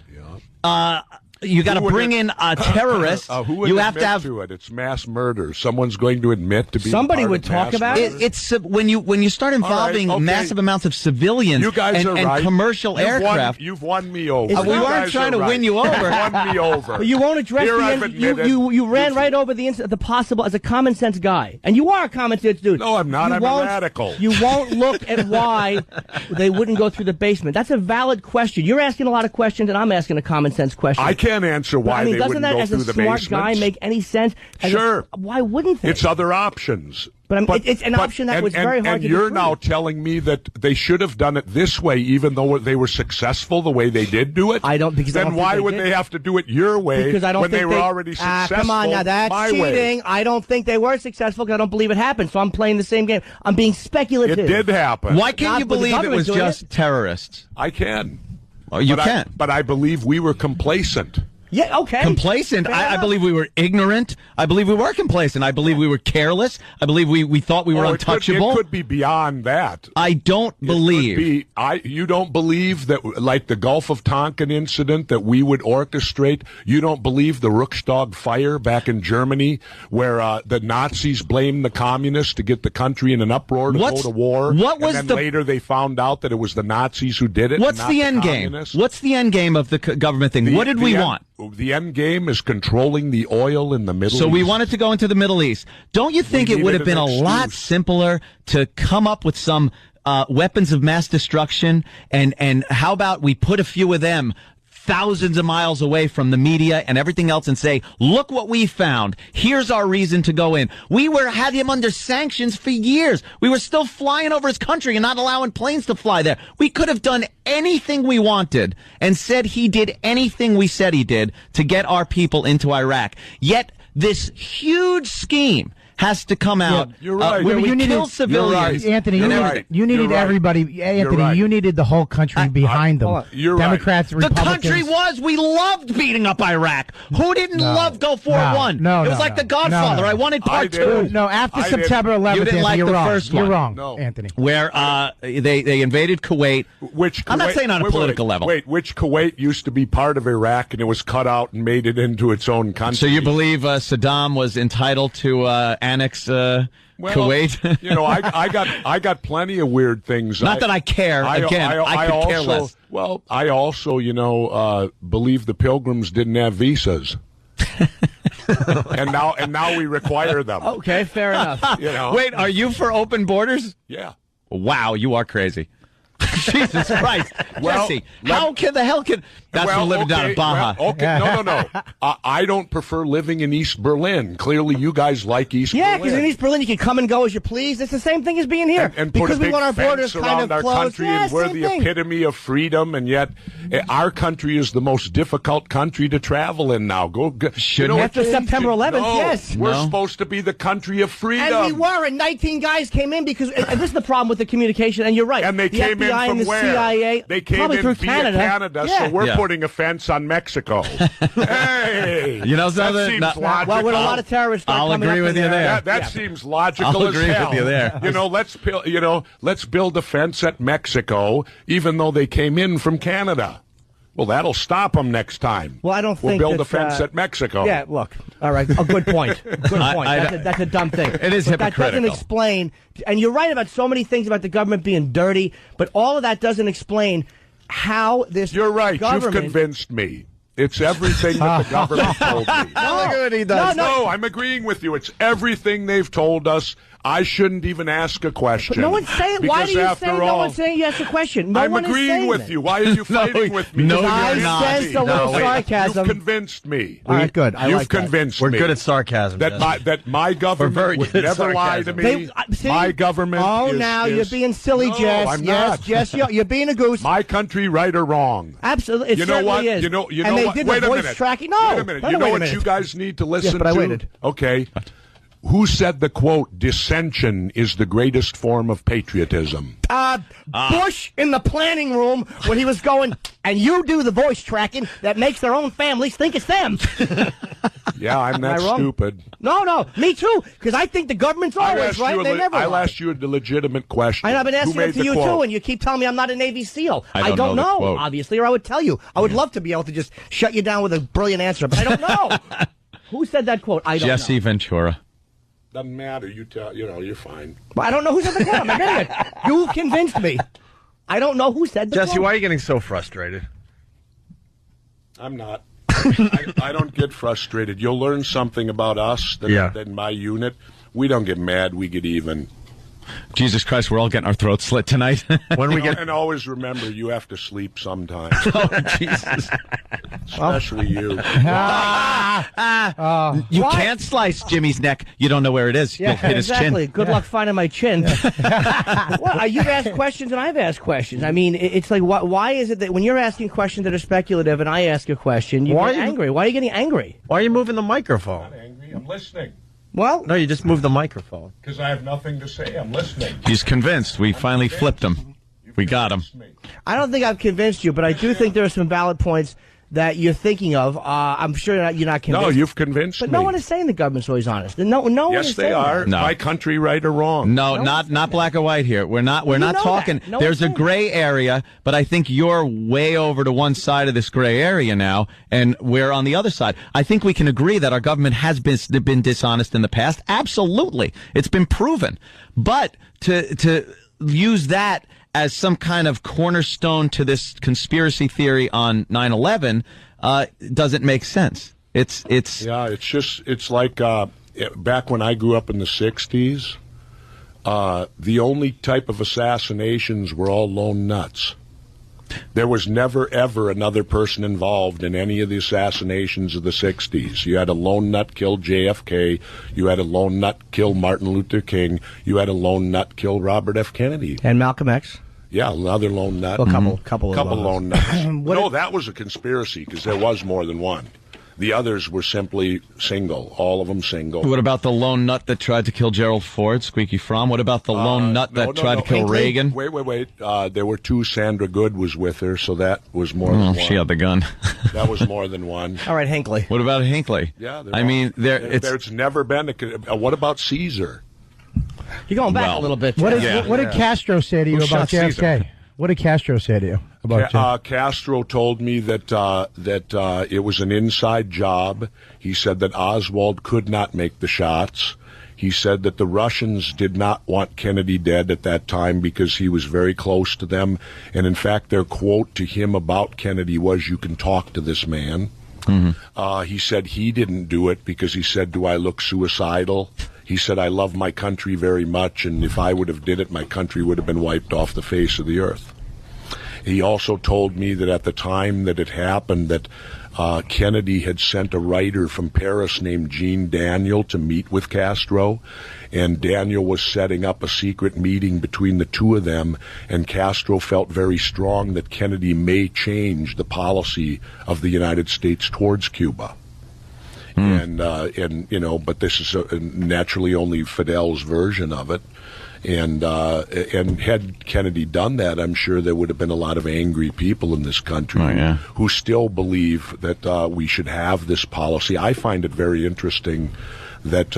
[SPEAKER 2] You got to bring in terrorists.
[SPEAKER 8] Who would
[SPEAKER 2] you
[SPEAKER 8] admit
[SPEAKER 2] have to have
[SPEAKER 8] to it? It's mass murder. Someone's going to admit to be.
[SPEAKER 4] Somebody would talk about it.
[SPEAKER 2] It's when you start involving massive amounts of civilians
[SPEAKER 8] you guys
[SPEAKER 2] and,
[SPEAKER 8] are right.
[SPEAKER 2] and commercial aircraft.
[SPEAKER 8] You've won me over.
[SPEAKER 2] We weren't trying to win you over.
[SPEAKER 8] You've won me over.
[SPEAKER 4] But you won't address you ran right over the possible as a common sense guy, and you are a common sense dude.
[SPEAKER 8] No, I'm not. I'm a radical.
[SPEAKER 4] You won't look at why they wouldn't go through the basement. That's a valid question. You're asking a lot of questions, and I'm asking a common sense question.
[SPEAKER 8] I can't answer why.
[SPEAKER 4] Doesn't that, as a smart guy, make any sense?
[SPEAKER 8] Sure.
[SPEAKER 4] Why wouldn't they?
[SPEAKER 8] It's other options.
[SPEAKER 4] But it's an option that was very hard to do.
[SPEAKER 8] And you're now telling me that they should have done it this way, even though they were successful the way they did do it?
[SPEAKER 4] I don't. Because
[SPEAKER 8] then why would they have to do it your way
[SPEAKER 4] because I don't
[SPEAKER 8] when
[SPEAKER 4] think
[SPEAKER 8] they were already successful?
[SPEAKER 4] Come on, now that's cheating.
[SPEAKER 8] Way.
[SPEAKER 4] I don't think they were successful because I don't believe it happened. So I'm playing the same game. I'm being speculative.
[SPEAKER 8] It did happen.
[SPEAKER 2] Why can't you believe it was just terrorists?
[SPEAKER 8] I can.
[SPEAKER 2] Oh, you can.
[SPEAKER 8] But I believe we were complacent.
[SPEAKER 4] Yeah, okay.
[SPEAKER 2] Complacent. I believe we were ignorant. I believe we were complacent. I believe we were careless. I believe we thought we were untouchable.
[SPEAKER 8] It could be beyond that.
[SPEAKER 2] I don't believe.
[SPEAKER 8] You don't believe that, like the Gulf of Tonkin incident, that we would orchestrate? You don't believe the Ruckstag fire back in Germany, where the Nazis blamed the communists to get the country in an uproar to go to war? And then later they found out that it was the Nazis who did it.
[SPEAKER 2] What's the end game? What's the end game of the government thing? What did we want?
[SPEAKER 8] The end game is controlling the oil in the Middle East.
[SPEAKER 2] So we wanted to go into the Middle East. Don't you think it would have been a lot simpler to come up with some weapons of mass destruction? And how about we put a few of them thousands of miles away from the media and everything else and say, look what we found. Here's our reason to go in. We had him under sanctions for years. We were still flying over his country and not allowing planes to fly there. We could have done anything we wanted and said he did anything we said he did to get our people into Iraq. Yet this huge scheme has to come out.
[SPEAKER 8] You're right.
[SPEAKER 2] Where we kill civilians.
[SPEAKER 8] Right.
[SPEAKER 9] Anthony, you needed everybody. Anthony, you needed the whole country behind them.
[SPEAKER 8] You're
[SPEAKER 9] Democrats,
[SPEAKER 8] right.
[SPEAKER 9] Republicans.
[SPEAKER 2] We loved beating up Iraq. Who didn't love Gulf War I? It was like The Godfather. I wanted part two.
[SPEAKER 9] No, after September 11th,
[SPEAKER 2] you didn't like
[SPEAKER 9] you're
[SPEAKER 2] the
[SPEAKER 9] wrong.
[SPEAKER 2] first one.
[SPEAKER 9] You're wrong,
[SPEAKER 8] no.
[SPEAKER 9] Anthony.
[SPEAKER 2] Where they invaded Kuwait. I'm not saying on a political level.
[SPEAKER 8] Which Kuwait used to be part of Iraq, and it was cut out and made it into its own country.
[SPEAKER 2] So you believe Saddam was entitled to annex Kuwait?
[SPEAKER 8] I got plenty of weird things.
[SPEAKER 2] Not that I care. I could care less.
[SPEAKER 8] Well, I also, believe the Pilgrims didn't have visas. and now we require them.
[SPEAKER 4] Okay, fair enough.
[SPEAKER 2] Wait, are you for open borders?
[SPEAKER 8] Yeah.
[SPEAKER 2] Wow, you are crazy. Jesus Christ. Jesse, that's from living down in Baja.
[SPEAKER 8] No. I don't prefer living in East Berlin. Clearly, you guys like East Berlin.
[SPEAKER 4] Yeah, because in East Berlin, you can come and go as you please. It's the same thing as being here.
[SPEAKER 8] And
[SPEAKER 4] because
[SPEAKER 8] put a big
[SPEAKER 4] we want our borders
[SPEAKER 8] fence
[SPEAKER 4] kind
[SPEAKER 8] around
[SPEAKER 4] of
[SPEAKER 8] our
[SPEAKER 4] closed.
[SPEAKER 8] country, and we're the epitome of freedom, and yet our country is the most difficult country to travel in now.
[SPEAKER 4] After September 11th, yes.
[SPEAKER 8] We're supposed to be the country of freedom.
[SPEAKER 4] And we were, and 19 guys came in because, and this is the problem with the communication, and you're right.
[SPEAKER 8] And they came in from
[SPEAKER 4] the
[SPEAKER 8] where?
[SPEAKER 4] CIA,
[SPEAKER 8] they came
[SPEAKER 4] probably
[SPEAKER 8] in
[SPEAKER 4] through
[SPEAKER 8] via Canada, so we're putting a fence on Mexico. Hey,
[SPEAKER 2] that
[SPEAKER 8] seems logical.
[SPEAKER 4] Well, with a lot of terrorists,
[SPEAKER 2] I'll agree with you there.
[SPEAKER 8] That seems logical.
[SPEAKER 2] I'll agree with you there.
[SPEAKER 8] Let's build a fence at Mexico, even though they came in from Canada. Well, that'll stop them next time.
[SPEAKER 4] Well, I don't think
[SPEAKER 8] we'll build a fence at Mexico.
[SPEAKER 4] Yeah, look. All right. A good point. Good point. That's a dumb thing.
[SPEAKER 2] It is hypocritical.
[SPEAKER 4] That doesn't explain, and you're right about so many things about the government being dirty, but all of that doesn't explain how this
[SPEAKER 8] You're right.
[SPEAKER 4] government...
[SPEAKER 8] You've convinced me. It's everything that the government told me. No, I'm agreeing with you. It's everything they've told us. I shouldn't even ask a question.
[SPEAKER 4] But no one's saying. Why do you say no one's saying you ask a question?
[SPEAKER 8] I'm agreeing with you. Why are you fighting with me?
[SPEAKER 2] No,
[SPEAKER 4] I sense a little sarcasm.
[SPEAKER 8] You've convinced me.
[SPEAKER 9] All right, good.
[SPEAKER 8] You've convinced me.
[SPEAKER 2] We're good at sarcasm.
[SPEAKER 8] That my government would never lie to me. My government.
[SPEAKER 4] You're being silly, Jess.
[SPEAKER 8] I'm not.
[SPEAKER 4] Jess, you're being a goose.
[SPEAKER 8] My country, right or wrong?
[SPEAKER 4] Absolutely, it certainly is.
[SPEAKER 8] You know
[SPEAKER 4] and they
[SPEAKER 8] what?
[SPEAKER 4] did
[SPEAKER 8] Wait
[SPEAKER 4] the
[SPEAKER 8] a
[SPEAKER 4] voice
[SPEAKER 8] minute.
[SPEAKER 4] tracking. No,
[SPEAKER 8] wait a minute. You know what you guys need to listen
[SPEAKER 4] to?
[SPEAKER 8] I waited. Okay. Who said the quote, dissension is the greatest form of patriotism?
[SPEAKER 4] Bush in the planning room when he was going, and you do the voice tracking that makes their own families think it's them.
[SPEAKER 8] Yeah, I'm not stupid.
[SPEAKER 4] No, me too, because I think the government's always right. They never
[SPEAKER 8] I'll
[SPEAKER 4] lie.
[SPEAKER 8] ask you a legitimate question.
[SPEAKER 4] I've been asking it to you, too, and you keep telling me I'm not a Navy SEAL. I don't know, obviously, or I would tell you. I would love to be able to just shut you down with a brilliant answer, but I don't know. Who said that quote? I don't know.
[SPEAKER 2] Jesse Ventura.
[SPEAKER 8] Doesn't matter. You're fine.
[SPEAKER 4] Well, I don't know who said the quote. I'm admitting it. You convinced me. I don't know who said the quote.
[SPEAKER 1] Jesse, why are you getting so frustrated?
[SPEAKER 8] I'm not. I don't get frustrated. You'll learn something about us that in my unit. We don't get mad. We get even.
[SPEAKER 2] Jesus Christ, we're all getting our throats slit tonight.
[SPEAKER 8] And always remember, you have to sleep sometime.
[SPEAKER 2] Oh, Jesus.
[SPEAKER 8] Especially you.
[SPEAKER 2] You can't slice Jimmy's neck. You don't know where it is.
[SPEAKER 4] Yeah,
[SPEAKER 2] You'll hit
[SPEAKER 4] exactly.
[SPEAKER 2] his chin.
[SPEAKER 4] Good luck finding my chin. Well, you've asked questions and I've asked questions. I mean, it's like, why is it that when you're asking questions that are speculative and I ask a question, you get angry? Why are you getting angry?
[SPEAKER 1] Why are you moving the microphone?
[SPEAKER 8] I'm not angry. I'm listening.
[SPEAKER 4] Well,
[SPEAKER 1] no, you just moved the microphone.
[SPEAKER 8] Because I have nothing to say. I'm listening.
[SPEAKER 2] He's convinced. We finally flipped him. We got him.
[SPEAKER 4] I don't think I've convinced you, but I do think there are some valid points that you're thinking of. I'm sure you're not convinced.
[SPEAKER 8] No, you've convinced
[SPEAKER 4] me.
[SPEAKER 8] me.
[SPEAKER 4] But no one is saying the government's always honest. No one
[SPEAKER 8] yes,
[SPEAKER 4] is
[SPEAKER 8] they are.
[SPEAKER 2] No.
[SPEAKER 8] My country, right or wrong?
[SPEAKER 2] No, not black or white here. We're not talking.
[SPEAKER 4] No,
[SPEAKER 2] there's a gray area, but I think you're way over to one side of this gray area now, and we're on the other side. I think we can agree that our government has been dishonest in the past. Absolutely. It's been proven. But to use that as some kind of cornerstone to this conspiracy theory on 9/11 doesn't make sense. It's
[SPEAKER 8] like back when I grew up in the 60s, the only type of assassinations were all lone nuts. There was never, ever another person involved in any of the assassinations of the 60s. You had a lone nut kill JFK. You had a lone nut kill Martin Luther King. You had a lone nut kill Robert F. Kennedy.
[SPEAKER 4] And Malcolm X.
[SPEAKER 8] Yeah, another lone nut.
[SPEAKER 4] Well, a couple
[SPEAKER 8] lone nuts. No, that was a conspiracy because there was more than one. The others were simply single, all of them single.
[SPEAKER 2] What about the lone nut that tried to kill Gerald Ford, Squeaky Fromm? What about the lone nut that tried to kill Reagan?
[SPEAKER 8] Wait. There were two. Sandra Good was with her, so that was more than one.
[SPEAKER 2] She had the gun.
[SPEAKER 8] That was more than one.
[SPEAKER 4] All right, Hinckley.
[SPEAKER 2] What about Hinckley?
[SPEAKER 8] Yeah,
[SPEAKER 2] there's
[SPEAKER 8] never been what about Caesar?
[SPEAKER 4] You're going back a little bit.
[SPEAKER 9] What did Castro say to you about JFK? Caesar? What did Castro say to you about JFK?
[SPEAKER 8] Castro told me that it was an inside job. He said that Oswald could not make the shots. He said that the Russians did not want Kennedy dead at that time because he was very close to them. And in fact, their quote to him about Kennedy was, "You can talk to this man." Mm-hmm. He said he didn't do it because he said, "Do I look suicidal?" He said, "I love my country very much, and if I would have did it, my country would have been wiped off the face of the earth." He also told me that at the time that it happened, that Kennedy had sent a writer from Paris named Jean Daniel to meet with Castro, and Daniel was setting up a secret meeting between the two of them, and Castro felt very strong that Kennedy may change the policy of the United States towards Cuba. And but this is naturally only Fidel's version of it. And had Kennedy done that, I'm sure there would have been a lot of angry people in this country who still believe that we should have this policy. I find it very interesting that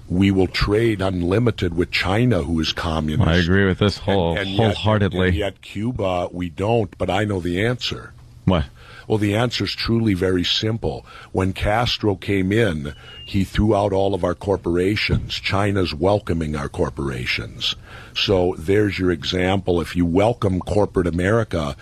[SPEAKER 8] we will trade unlimited with China, who is communist.
[SPEAKER 2] I agree with this wholeheartedly.
[SPEAKER 8] And yet Cuba, we don't, but I know the answer.
[SPEAKER 2] What?
[SPEAKER 8] Well, the answer is truly very simple. When Castro came in, he threw out all of our corporations. China's welcoming our corporations. So there's your example. If you welcome corporate America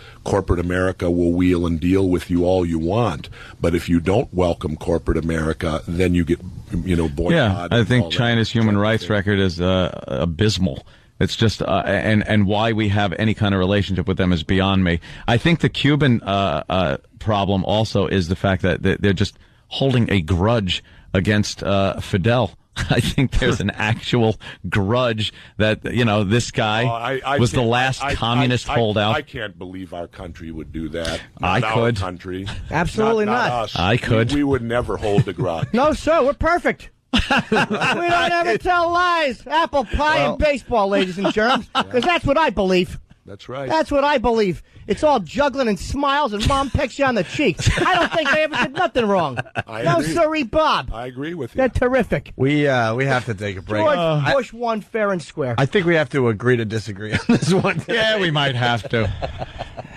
[SPEAKER 8] will wheel and deal with you all you want. But if you don't welcome corporate America, then you get, boycotted.
[SPEAKER 2] Yeah, I think China's human rights record is abysmal. It's just, and why we have any kind of relationship with them is beyond me. I think the Cuban problem also is the fact that they're just holding a grudge against Fidel. I think there's an actual grudge that, this guy was the last communist holdout.
[SPEAKER 8] I can't believe our country would do that.
[SPEAKER 2] I could.
[SPEAKER 8] Our country.
[SPEAKER 4] Absolutely not.
[SPEAKER 8] Us.
[SPEAKER 2] I could.
[SPEAKER 8] We would never hold a grudge.
[SPEAKER 4] No, sir, we're perfect. We don't ever tell lies. Apple pie and baseball, ladies and germs, because that's what I believe.
[SPEAKER 8] That's right.
[SPEAKER 4] That's what I believe. It's all juggling and smiles, and Mom pecks you on the cheek. I don't think they ever did nothing wrong. No, sorry, Bob.
[SPEAKER 8] I agree with you.
[SPEAKER 4] They're terrific.
[SPEAKER 1] We have to take a break.
[SPEAKER 4] George Bush won fair and square.
[SPEAKER 1] I think we have to agree to disagree on this one.
[SPEAKER 2] Yeah, we might have to.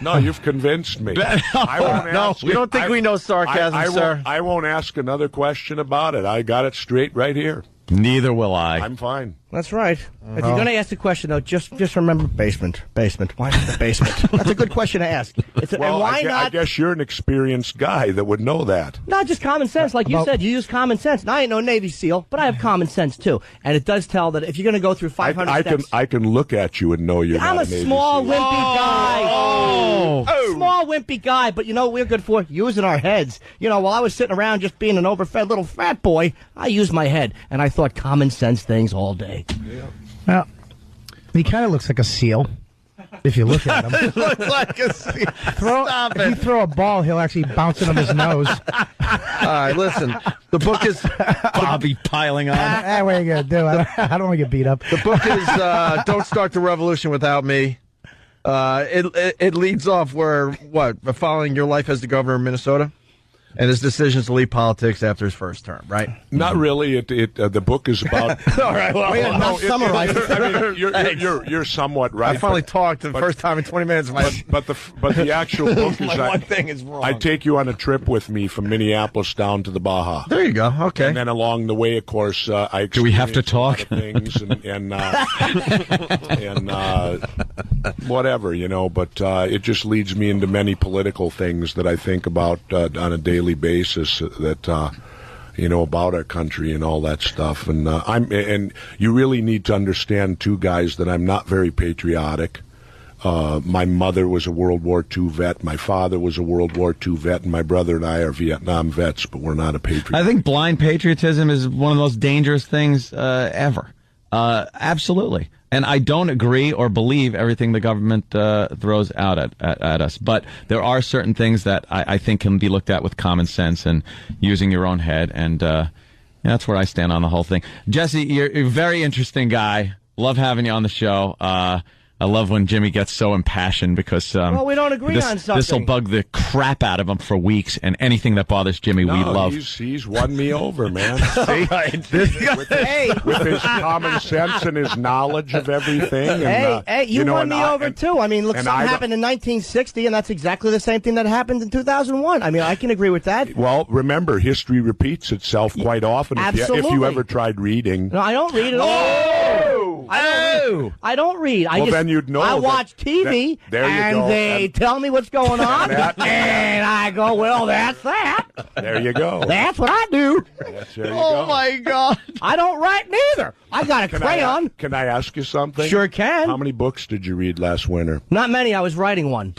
[SPEAKER 8] No, you've convinced me. I won't ask
[SPEAKER 1] we don't think we know sarcasm, sir.
[SPEAKER 8] I won't ask another question about it. I got it straight right here.
[SPEAKER 2] Neither will I.
[SPEAKER 8] I'm fine.
[SPEAKER 4] That's right. If you're going to ask a question, though, just remember basement. Basement. Why not the basement? That's a good question to ask. And why not?
[SPEAKER 8] I guess you're an experienced guy that would know that.
[SPEAKER 4] Not just common sense. Like you said, you use common sense. And I ain't no Navy SEAL, but I have common sense, too. And it does tell that if you're going to go through 500 steps...
[SPEAKER 8] I can look at you and know you're
[SPEAKER 4] I'm
[SPEAKER 8] not
[SPEAKER 4] a
[SPEAKER 8] Navy
[SPEAKER 4] small,
[SPEAKER 8] SEAL.
[SPEAKER 4] wimpy guy. Small, wimpy guy. But you know what we're good for? Using our heads. You know, while I was sitting around just being an overfed little fat boy, I used my head. And I thought common sense things all day.
[SPEAKER 8] Yeah.
[SPEAKER 9] Well, he kind of looks like a seal. If you look at him,
[SPEAKER 1] Looks like a seal. Stop
[SPEAKER 9] if you throw a ball, he'll actually bounce it on his nose.
[SPEAKER 1] All right, listen. The book is
[SPEAKER 2] Bobby piling on.
[SPEAKER 9] What are you gonna do? I don't want to get beat up.
[SPEAKER 1] The book is Don't Start the Revolution Without Me. It leads off where following your life as the governor of Minnesota and his decisions to leave politics after his first term, right?
[SPEAKER 8] Not really. The book is about.
[SPEAKER 1] All right. Well,
[SPEAKER 4] not summarize.
[SPEAKER 8] I mean, you're somewhat right.
[SPEAKER 1] I finally talked the first time in 20 minutes.
[SPEAKER 8] But the actual book is
[SPEAKER 1] one thing is wrong.
[SPEAKER 8] I take you on a trip with me from Minneapolis down to the Baja.
[SPEAKER 1] There you go. Okay.
[SPEAKER 8] And then along the way, of course, I
[SPEAKER 2] do we have to talk?
[SPEAKER 8] Things and whatever, you know. But it just leads me into many political things that I think about on a daily basis that about our country and all that stuff. And you really need to understand, too, guys, that I'm not very patriotic. My mother was a World War II vet. My father was a World War II vet, and my brother and I are Vietnam vets, but we're not a patriot.
[SPEAKER 2] I think blind patriotism is one of the most dangerous things ever. Absolutely. And I don't agree or believe everything the government throws out at us. But there are certain things that I think can be looked at with common sense and using your own head. And that's where I stand on the whole thing. Jesse, you're a very interesting guy. Love having you on the show. I love when Jimmy gets so impassioned because
[SPEAKER 4] we don't agree on something.
[SPEAKER 2] This will bug the crap out of him for weeks, and anything that bothers Jimmy, we love.
[SPEAKER 8] He's won me over, man. See? With his common sense and his knowledge of everything. And,
[SPEAKER 4] you won me over too. I mean, look, something happened in 1960, and that's exactly the same thing that happened in 2001. I mean, I can agree with that.
[SPEAKER 8] Well, remember, history repeats itself quite often.
[SPEAKER 4] Absolutely.
[SPEAKER 8] If you ever tried reading.
[SPEAKER 4] No, I don't read at all. I don't read.
[SPEAKER 8] Then you'd know.
[SPEAKER 4] I watch TV, and they tell me what's going on, and I go, well, that's that.
[SPEAKER 8] There you go.
[SPEAKER 4] That's what I do.
[SPEAKER 8] There you go.
[SPEAKER 2] My God.
[SPEAKER 4] I don't write neither. I got a crayon.
[SPEAKER 8] Can I ask you something?
[SPEAKER 4] Sure can.
[SPEAKER 8] How many books did you read last winter?
[SPEAKER 4] Not many. I was writing one.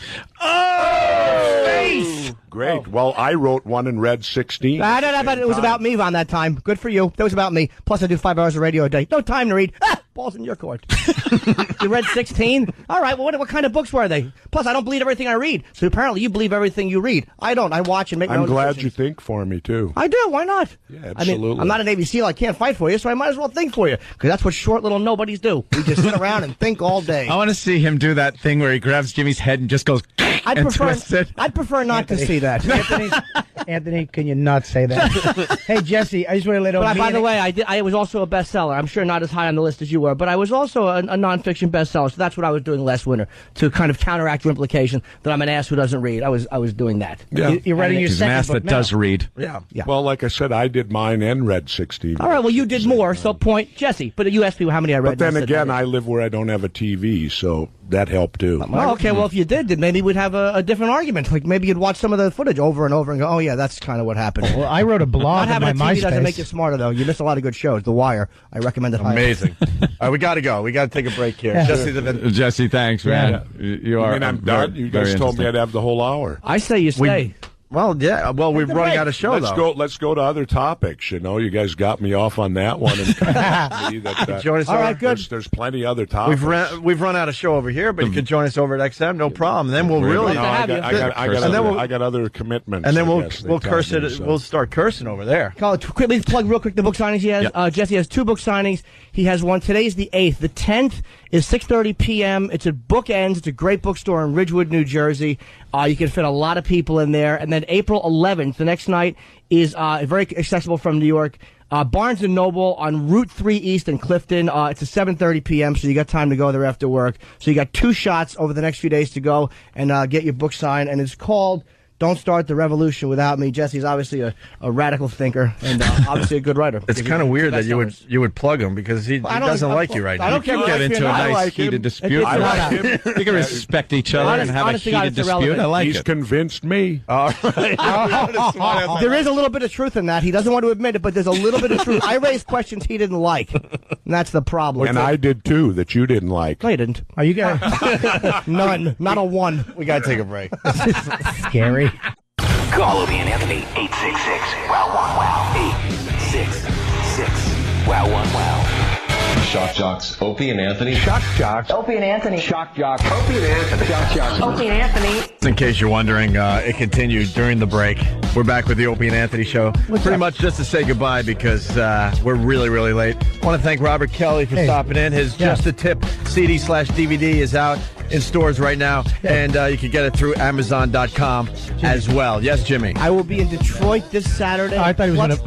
[SPEAKER 8] Face! Great. Well, I wrote one and read 16.
[SPEAKER 4] But it was about me on that time. Good for you. That was about me. Plus, I do 5 hours of radio a day. No time to read. Ball's in your court. You read 16? All right. Well, what kind of books were they? Plus, I don't believe everything I read. So apparently, you believe everything you read. I don't. I watch and make my own
[SPEAKER 8] I'm glad
[SPEAKER 4] decisions.
[SPEAKER 8] you think for me, too.
[SPEAKER 4] I do. Why not?
[SPEAKER 8] Yeah, absolutely.
[SPEAKER 4] I mean, I'm not a Navy SEAL. I can't fight for you, so I might as well think for you. Because that's what short little nobodies do. We just sit around and think all day.
[SPEAKER 2] I want to see him do that thing where he grabs Jimmy's head and just goes
[SPEAKER 4] I'd prefer not to see that.
[SPEAKER 9] Anthony, can you not say that? Hey, Jesse, I just want to let you know.
[SPEAKER 4] By the way, I was also a bestseller. I'm sure not as high on the list as you were, but I was also a nonfiction bestseller. So that's what I was doing last winter to kind of counteract your implication that I'm an ass who doesn't read. I was doing that.
[SPEAKER 8] Yeah.
[SPEAKER 9] You're writing your second
[SPEAKER 2] ass
[SPEAKER 9] book
[SPEAKER 2] that
[SPEAKER 9] now.
[SPEAKER 2] does read.
[SPEAKER 8] Yeah. Well, like I said, I did mine and read 16.
[SPEAKER 4] All right. Well, you did more. So point Jesse. But you asked me how many I read.
[SPEAKER 8] But then again, I live where I don't have a TV, so that helped too.
[SPEAKER 4] Oh, okay. Well, if you did, then maybe we'd have a different argument. Like maybe you'd watch some of the footage over and over and go, "Oh yeah, that's kind of what happened."
[SPEAKER 9] Well, I wrote a blog
[SPEAKER 4] Not
[SPEAKER 9] on
[SPEAKER 4] having
[SPEAKER 9] my
[SPEAKER 4] a TV
[SPEAKER 9] MySpace.
[SPEAKER 4] doesn't make you smarter, though. You miss a lot of good shows. The Wire. I recommend it highly.
[SPEAKER 1] Amazing. All right, we got to go. We got to take a break here.
[SPEAKER 9] Yeah.
[SPEAKER 2] Jesse, thanks, man. You are.
[SPEAKER 8] I'm done. You guys told me I'd have the whole hour.
[SPEAKER 4] I say you stay.
[SPEAKER 1] Well, yeah. Well, we're running out of show.
[SPEAKER 8] Let's go to other topics. You know, you guys got me off on that one. And
[SPEAKER 1] join us. All right, good.
[SPEAKER 8] There's plenty other topics.
[SPEAKER 1] We've run out of show over here, but you could join us over at XM. No problem. Then we'll really.
[SPEAKER 8] I got other commitments.
[SPEAKER 1] And then we'll curse it. So. We'll start cursing over there.
[SPEAKER 4] Call it quickly. Plug real quick the book signings he has. Yep. Jesse has 2 book signings. He has one. Today's the 8th. The 10th is 6:30 p.m. It's at Bookends. It's a great bookstore in Ridgewood, New Jersey. You can fit a lot of people in there. And then April 11th, the next night, is very accessible from New York. Barnes & Noble on Route 3 East in Clifton. It's at 7:30 p.m., so you got time to go there after work. So you got 2 shots over the next few days to go and get your book signed. And it's called Don't Start the Revolution Without Me. Jesse's obviously a radical thinker and obviously a good writer.
[SPEAKER 1] It's kind of weird that you would plug him because he doesn't like you right now.
[SPEAKER 4] I don't
[SPEAKER 2] get into a nice heated dispute.
[SPEAKER 8] I like him.
[SPEAKER 2] You can respect each other and have a heated dispute. I like it.
[SPEAKER 8] He's convinced me.
[SPEAKER 1] All right.
[SPEAKER 4] There is a little bit of truth in that. He doesn't want to admit it, but there's a little bit of truth. I raised questions he didn't like, and that's the problem.
[SPEAKER 8] And I did too, that you didn't like.
[SPEAKER 4] No, you didn't.
[SPEAKER 9] Are you guys?
[SPEAKER 4] None. Not a 1.
[SPEAKER 1] We got to take a break.
[SPEAKER 9] Scary.
[SPEAKER 10] Call Opie and Anthony, 866-WOW-WOW-WOW, 866-WOW-WOW-WOW.
[SPEAKER 11] Shock Jocks, Opie and Anthony.
[SPEAKER 10] Shock Jocks,
[SPEAKER 11] Opie and Anthony.
[SPEAKER 10] Shock Jocks, Opie and Anthony. Shock Jocks, Opie and Anthony.
[SPEAKER 1] In case you're wondering, it continued during the break. We're back with the Opie and Anthony show. Pretty much just to say goodbye because we're really, really late. I want to thank Robert Kelly for stopping in. His Just a Tip CD/DVD is out in stores right now, and you can get it through Amazon.com as well. Yes, Jimmy?
[SPEAKER 4] I will be in Detroit this Saturday.
[SPEAKER 9] I thought he was going to...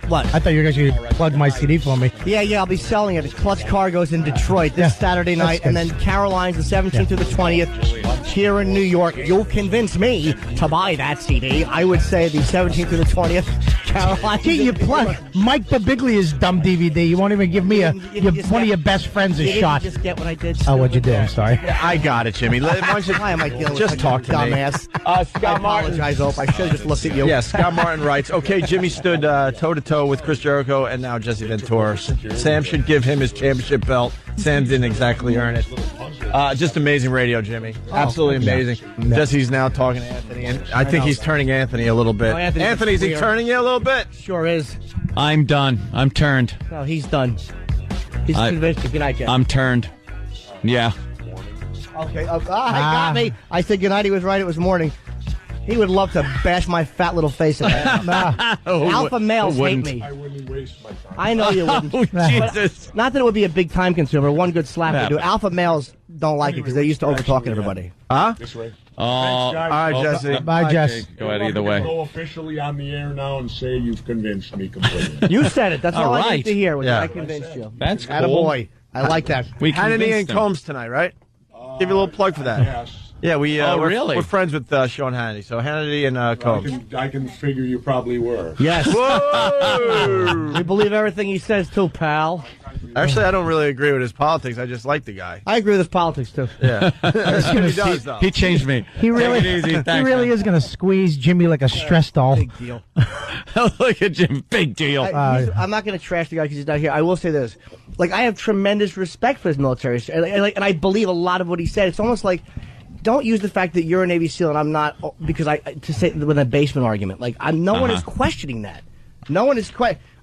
[SPEAKER 4] What?
[SPEAKER 9] I thought you were going to plug my CD for me.
[SPEAKER 4] Yeah, I'll be selling it at Clutch Cargo's in Detroit this Saturday night, and then Caroline's the 17th to the 20th here in New York. You'll convince me to buy that CD. I would say the 17th to the 20th, Caroline.
[SPEAKER 9] You plug Mike Babbiglia's dumb DVD. You won't even give me one of your best friends a shot.
[SPEAKER 4] Just get what I did.
[SPEAKER 9] Oh, what'd you do? I'm sorry.
[SPEAKER 1] I got it, Jimmy.
[SPEAKER 4] Why am I dealing
[SPEAKER 1] just
[SPEAKER 4] with
[SPEAKER 1] talk to
[SPEAKER 4] dumbass?
[SPEAKER 1] Scott Martin.
[SPEAKER 4] I apologize, Ope. I should have just looked at you.
[SPEAKER 1] Yeah, Scott Martin writes, okay, Jimmy stood toe-to-toe with Chris Jericho and now Jesse Ventura. Sam should give him his championship belt. Sam didn't exactly earn it. Just amazing radio, Jimmy. Absolutely amazing.
[SPEAKER 9] No.
[SPEAKER 1] Jesse's now talking to Anthony, and I think he's turning Anthony a little bit. Anthony's he turning you a little bit?
[SPEAKER 4] Sure is.
[SPEAKER 2] I'm done. I'm turned.
[SPEAKER 4] No, he's done. He's convinced. Good night, Jeff.
[SPEAKER 2] I'm turned. Yeah.
[SPEAKER 4] Okay. Got me. I said good night. He was right. It was morning. He would love to bash my fat little face in that. Alpha males hate me.
[SPEAKER 8] I wouldn't waste my time.
[SPEAKER 4] I know you wouldn't.
[SPEAKER 2] Jesus.
[SPEAKER 4] Not that it would be a big time consumer. One good slap would do. Alpha males don't like it because they're used to over-talking everybody.
[SPEAKER 1] Huh?
[SPEAKER 8] This way.
[SPEAKER 1] All right, Jesse.
[SPEAKER 9] Bye, Jess.
[SPEAKER 2] Go ahead either way.
[SPEAKER 8] Go officially on the air now and say you've convinced me completely.
[SPEAKER 4] You said it. That's all I
[SPEAKER 2] right.
[SPEAKER 4] need to hear. I convinced you.
[SPEAKER 2] That's cool.
[SPEAKER 4] Attaboy. I like that.
[SPEAKER 1] Hannity and Combs tonight, right? Give you a little plug for that.
[SPEAKER 8] Yes.
[SPEAKER 1] Yeah,
[SPEAKER 2] really?
[SPEAKER 1] We're friends with Sean Hannity. So Hannity and Combs.
[SPEAKER 8] I can figure you probably were.
[SPEAKER 4] Yes.
[SPEAKER 1] Whoa!
[SPEAKER 4] We believe everything he says too, pal.
[SPEAKER 1] Actually, I don't really agree with his politics. I just like the guy.
[SPEAKER 4] I agree with his politics too.
[SPEAKER 1] Yeah. He does, though.
[SPEAKER 2] He changed me.
[SPEAKER 9] He really, is going to squeeze Jimmy like a stress doll.
[SPEAKER 4] Big deal.
[SPEAKER 2] Look at Jim. Big deal.
[SPEAKER 4] I'm not going to trash the guy because he's not here. I will say this. Like, I have tremendous respect for his military. And I believe a lot of what he said. It's almost like, don't use the fact that you're a Navy SEAL and I'm not, because to say with a basement argument. Like, no one is questioning that. No one is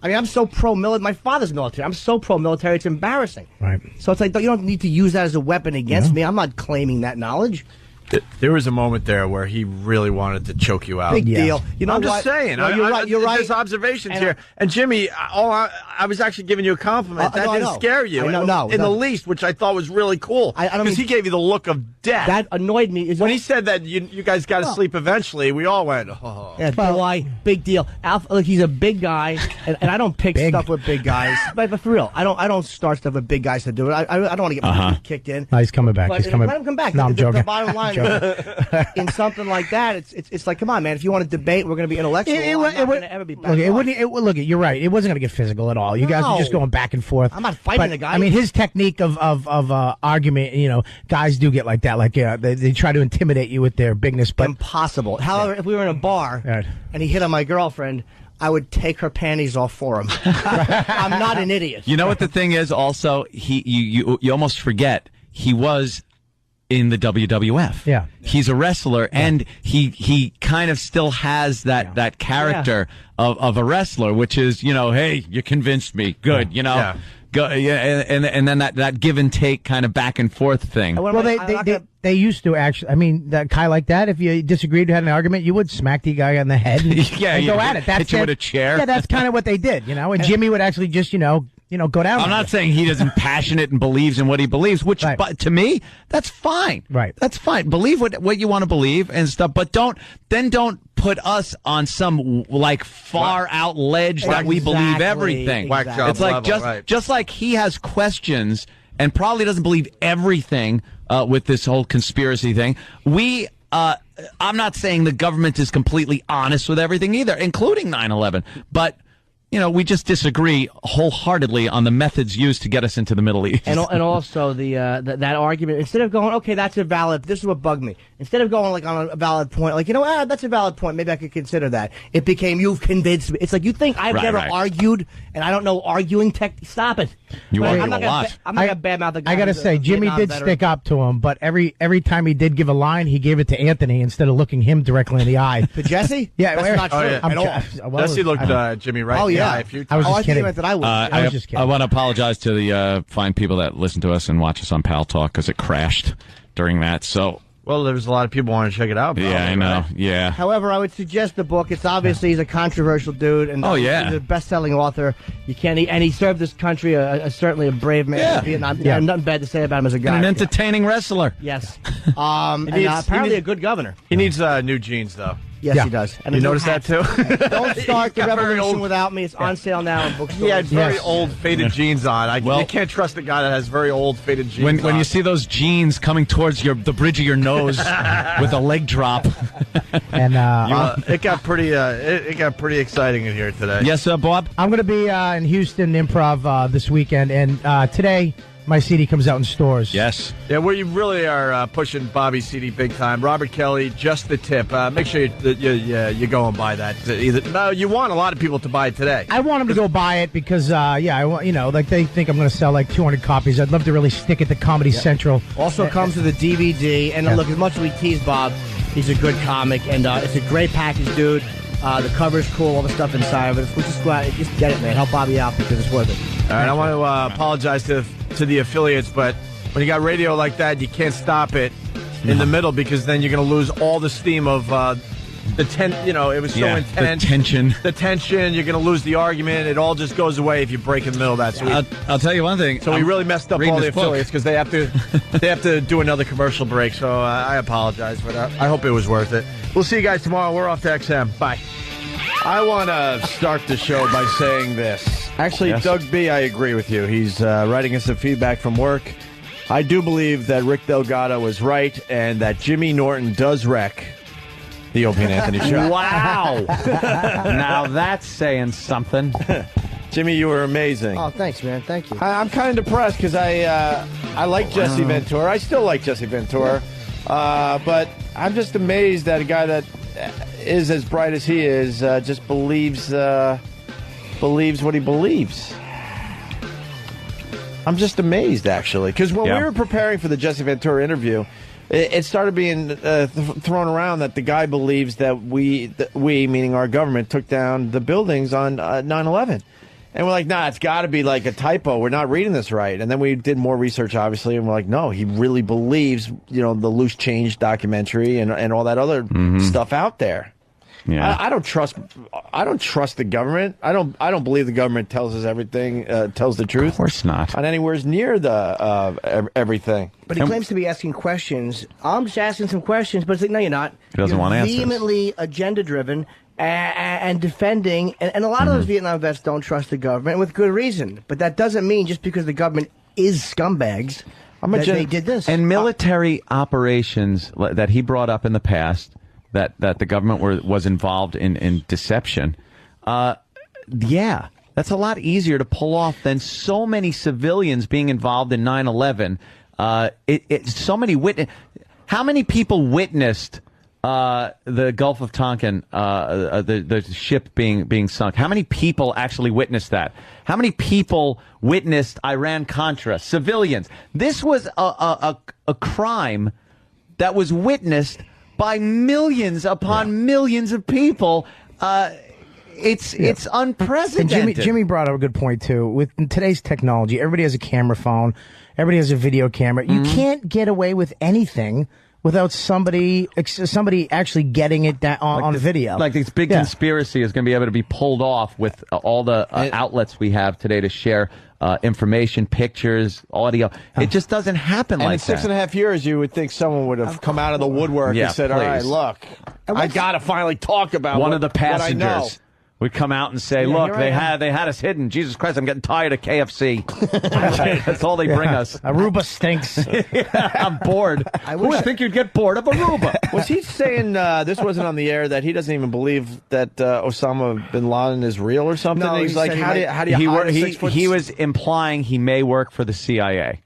[SPEAKER 4] I'm so pro-military. My father's military. I'm so pro-military, it's embarrassing.
[SPEAKER 9] Right.
[SPEAKER 4] So it's like, you don't need to use that as a weapon against me. I'm not claiming that knowledge.
[SPEAKER 1] There was a moment there where he really wanted to choke you out.
[SPEAKER 4] Big deal. You know,
[SPEAKER 1] I'm just saying.
[SPEAKER 4] No, you're right. You're right.
[SPEAKER 1] There's observations here. And Jimmy, I was actually giving you a compliment. That didn't scare you.
[SPEAKER 4] In
[SPEAKER 1] the least, which I thought was really cool. Because he gave you the look of death.
[SPEAKER 4] That annoyed me.
[SPEAKER 1] When he said that you guys got to sleep eventually, we all went, oh.
[SPEAKER 4] Yeah, why? Big deal. Alpha, look, he's a big guy, and I don't pick stuff with big guys. But for real, I don't start stuff with big guys to do it. I don't want to get my teeth kicked in.
[SPEAKER 9] No, he's coming back.
[SPEAKER 4] But
[SPEAKER 9] He's coming.
[SPEAKER 4] Let him come back.
[SPEAKER 9] No, I'm joking.
[SPEAKER 4] The bottom line in something like that, it's like, come on, man. If you want to debate, we're going to be intellectual. I'm not going to ever be back.
[SPEAKER 9] Look, you're right. It wasn't going to get physical at all. You guys are just going back and forth.
[SPEAKER 4] I'm not fighting the guy.
[SPEAKER 9] I mean, his technique of argument, guys do get like that. Like, they try to intimidate you with their bigness. But
[SPEAKER 4] impossible. However, if we were in a bar and he hit on my girlfriend, I would take her panties off for him. I'm not an idiot.
[SPEAKER 2] You know what the thing is? Also, you almost forget he was in the WWF.
[SPEAKER 9] Yeah.
[SPEAKER 2] He's a wrestler, and he kind of still has that character of a wrestler, which is, hey, you convinced me. Good, Go, and then that give and take kind of back and forth thing.
[SPEAKER 9] Well, they used to actually. I mean, that guy like that. If you disagreed, had an argument, you would smack the guy on the head and, and go at it. That's
[SPEAKER 2] hit you with a chair.
[SPEAKER 9] Yeah, that's kind of what they did, And Jimmy would actually just, go down.
[SPEAKER 2] I'm not saying he isn't passionate and believes in what he believes, which, but to me, that's fine.
[SPEAKER 9] Right.
[SPEAKER 2] That's fine. Believe what you want to believe and stuff, but don't put us on some far out ledge that we believe everything.
[SPEAKER 1] Whack job
[SPEAKER 2] it's like
[SPEAKER 1] level,
[SPEAKER 2] just like he has questions and probably doesn't believe everything with this whole conspiracy thing. I'm not saying the government is completely honest with everything either, including 9/11, but we just disagree wholeheartedly on the methods used to get us into the Middle East.
[SPEAKER 4] And also that argument, instead of going, okay, that's a valid, this is what bugged me. Instead of going on a valid point, that's a valid point, maybe I could consider that. It became, you've convinced me. It's like, you think I've never argued and I don't know arguing tech? Stop it.
[SPEAKER 2] You argue a lot.
[SPEAKER 4] I'm not going to badmouth the guy.
[SPEAKER 9] I got to say, Jimmy did stick up to him, but every time he did give a line, he gave it to Anthony instead of looking him directly in the eye.
[SPEAKER 4] To Jesse?
[SPEAKER 9] Yeah,
[SPEAKER 4] that's not true
[SPEAKER 1] at all. Jesse looked Jimmy right in the eye a few times.
[SPEAKER 9] I was just kidding.
[SPEAKER 4] I was just kidding.
[SPEAKER 2] I want to apologize to the fine people that listen to us and watch us on Pal Talk because it crashed during that. So.
[SPEAKER 1] Well, there was a lot of people wanting to check it out.
[SPEAKER 2] Yeah, I know. Right? Yeah.
[SPEAKER 4] However, I would suggest the book. It's obviously he's a controversial dude, and he's a best-selling author. You can't, and he served this country certainly a brave man in Vietnam. Yeah. Nothing bad to say about him as a guy.
[SPEAKER 2] And an entertaining wrestler.
[SPEAKER 4] Yes. Apparently a good governor.
[SPEAKER 1] He needs new jeans, though.
[SPEAKER 4] Yes, he does. And
[SPEAKER 1] you notice that too?
[SPEAKER 4] Don't start the revolution without me. It's on sale now in bookstores.
[SPEAKER 1] He had very old, faded jeans on. You can't trust a guy that has very old, faded jeans on.
[SPEAKER 2] When you see those jeans coming towards the bridge of your nose with a leg drop.
[SPEAKER 1] And it got pretty exciting in here today.
[SPEAKER 2] Yes, Bob?
[SPEAKER 9] I'm going to be in Houston Improv this weekend, and today my CD comes out in stores.
[SPEAKER 2] Yes.
[SPEAKER 1] Yeah, we really are pushing Bobby's CD big time. Robert Kelly, Just the Tip. Make sure you go and buy that. You want a lot of people to buy it today.
[SPEAKER 9] I want them to go buy it because, I want, they think I'm going to sell 200 copies. I'd love to really stick it to Comedy Central.
[SPEAKER 4] Also comes with a DVD. And look, as much as we tease Bob, he's a good comic, and it's a great package, dude. The cover's cool, all the stuff inside of it. We'll just go out and just get it, man. Help Bobby out because it's worth it.
[SPEAKER 1] All right, I want to apologize to the affiliates, but when you got radio like that, you can't stop it in the middle because then you're going to lose all the steam of it was so intense. The tension, you're going to lose the argument. It all just goes away if you break in the middle of that. So
[SPEAKER 2] I'll tell you one thing.
[SPEAKER 1] So we really messed up all the affiliates because they have to do another commercial break. So I apologize, but I hope it was worth it. We'll see you guys tomorrow. We're off to XM. Bye. I want to start the show by saying this. Actually, yes. Doug B., I agree with you. He's writing us some feedback from work. I do believe that Rick Delgado was right and that Jimmy Norton does wreck the Opie and Anthony show.
[SPEAKER 2] Wow. Now that's saying something.
[SPEAKER 1] Jimmy, you were amazing.
[SPEAKER 4] Oh, thanks, man. Thank you.
[SPEAKER 1] I'm kind of depressed because I like Jesse Ventura. I still like Jesse Ventura. But I'm just amazed that a guy that is as bright as he is just believes what he believes. I'm just amazed, actually, because when we were preparing for the Jesse Ventura interview, it started being thrown around that the guy believes that we, meaning our government, took down the buildings on 9/11. And we're like, nah, it's got to be like a typo. We're not reading this right. And then we did more research, obviously, and we're like, no, he really believes, the Loose Change documentary and all that other stuff out there. Yeah. I don't trust the government. I don't believe the government tells us everything, tells the truth.
[SPEAKER 2] Of course not.
[SPEAKER 1] On anywhere near the everything.
[SPEAKER 4] But he claims to be asking questions. I'm just asking some questions, but it's like, no, you're not.
[SPEAKER 2] He doesn't want answers.
[SPEAKER 4] Vehemently agenda-driven and defending. And a lot of those Vietnam vets don't trust the government, with good reason. But that doesn't mean just because the government is scumbags that they did this.
[SPEAKER 2] And military operations that he brought up in the past, that the government was involved in deception, that's a lot easier to pull off than so many civilians being involved in 9/11. So many how many people witnessed the Gulf of Tonkin, the ship being sunk? How many people actually witnessed that? How many people witnessed Iran-Contra? Civilians. This was a crime that was witnessed by millions upon millions of people. It's unprecedented.
[SPEAKER 9] And Jimmy brought up a good point too. With today's technology, everybody has a camera phone, everybody has a video camera. You can't get away with anything without somebody actually getting it on video.
[SPEAKER 2] Like this big conspiracy is going to be able to be pulled off with all the outlets we have today to share information, pictures, audio. It just doesn't happen like that.
[SPEAKER 1] In 6.5 years, you would think someone would have come out of the woodwork and said, all right, look, I got to finally talk about
[SPEAKER 2] one of the
[SPEAKER 1] what I know.
[SPEAKER 2] passengers would come out and say, look, they had us hidden. Jesus Christ, I'm getting tired of KFC. That's all they bring us.
[SPEAKER 9] Aruba stinks.
[SPEAKER 2] I'm bored. I think you'd get bored of Aruba.
[SPEAKER 1] Was he saying, this wasn't on the air, that he doesn't even believe that Osama bin Laden is real or something?
[SPEAKER 9] No,
[SPEAKER 1] he's like, how do you hide a 6 foot...
[SPEAKER 2] He was implying he may work for the CIA.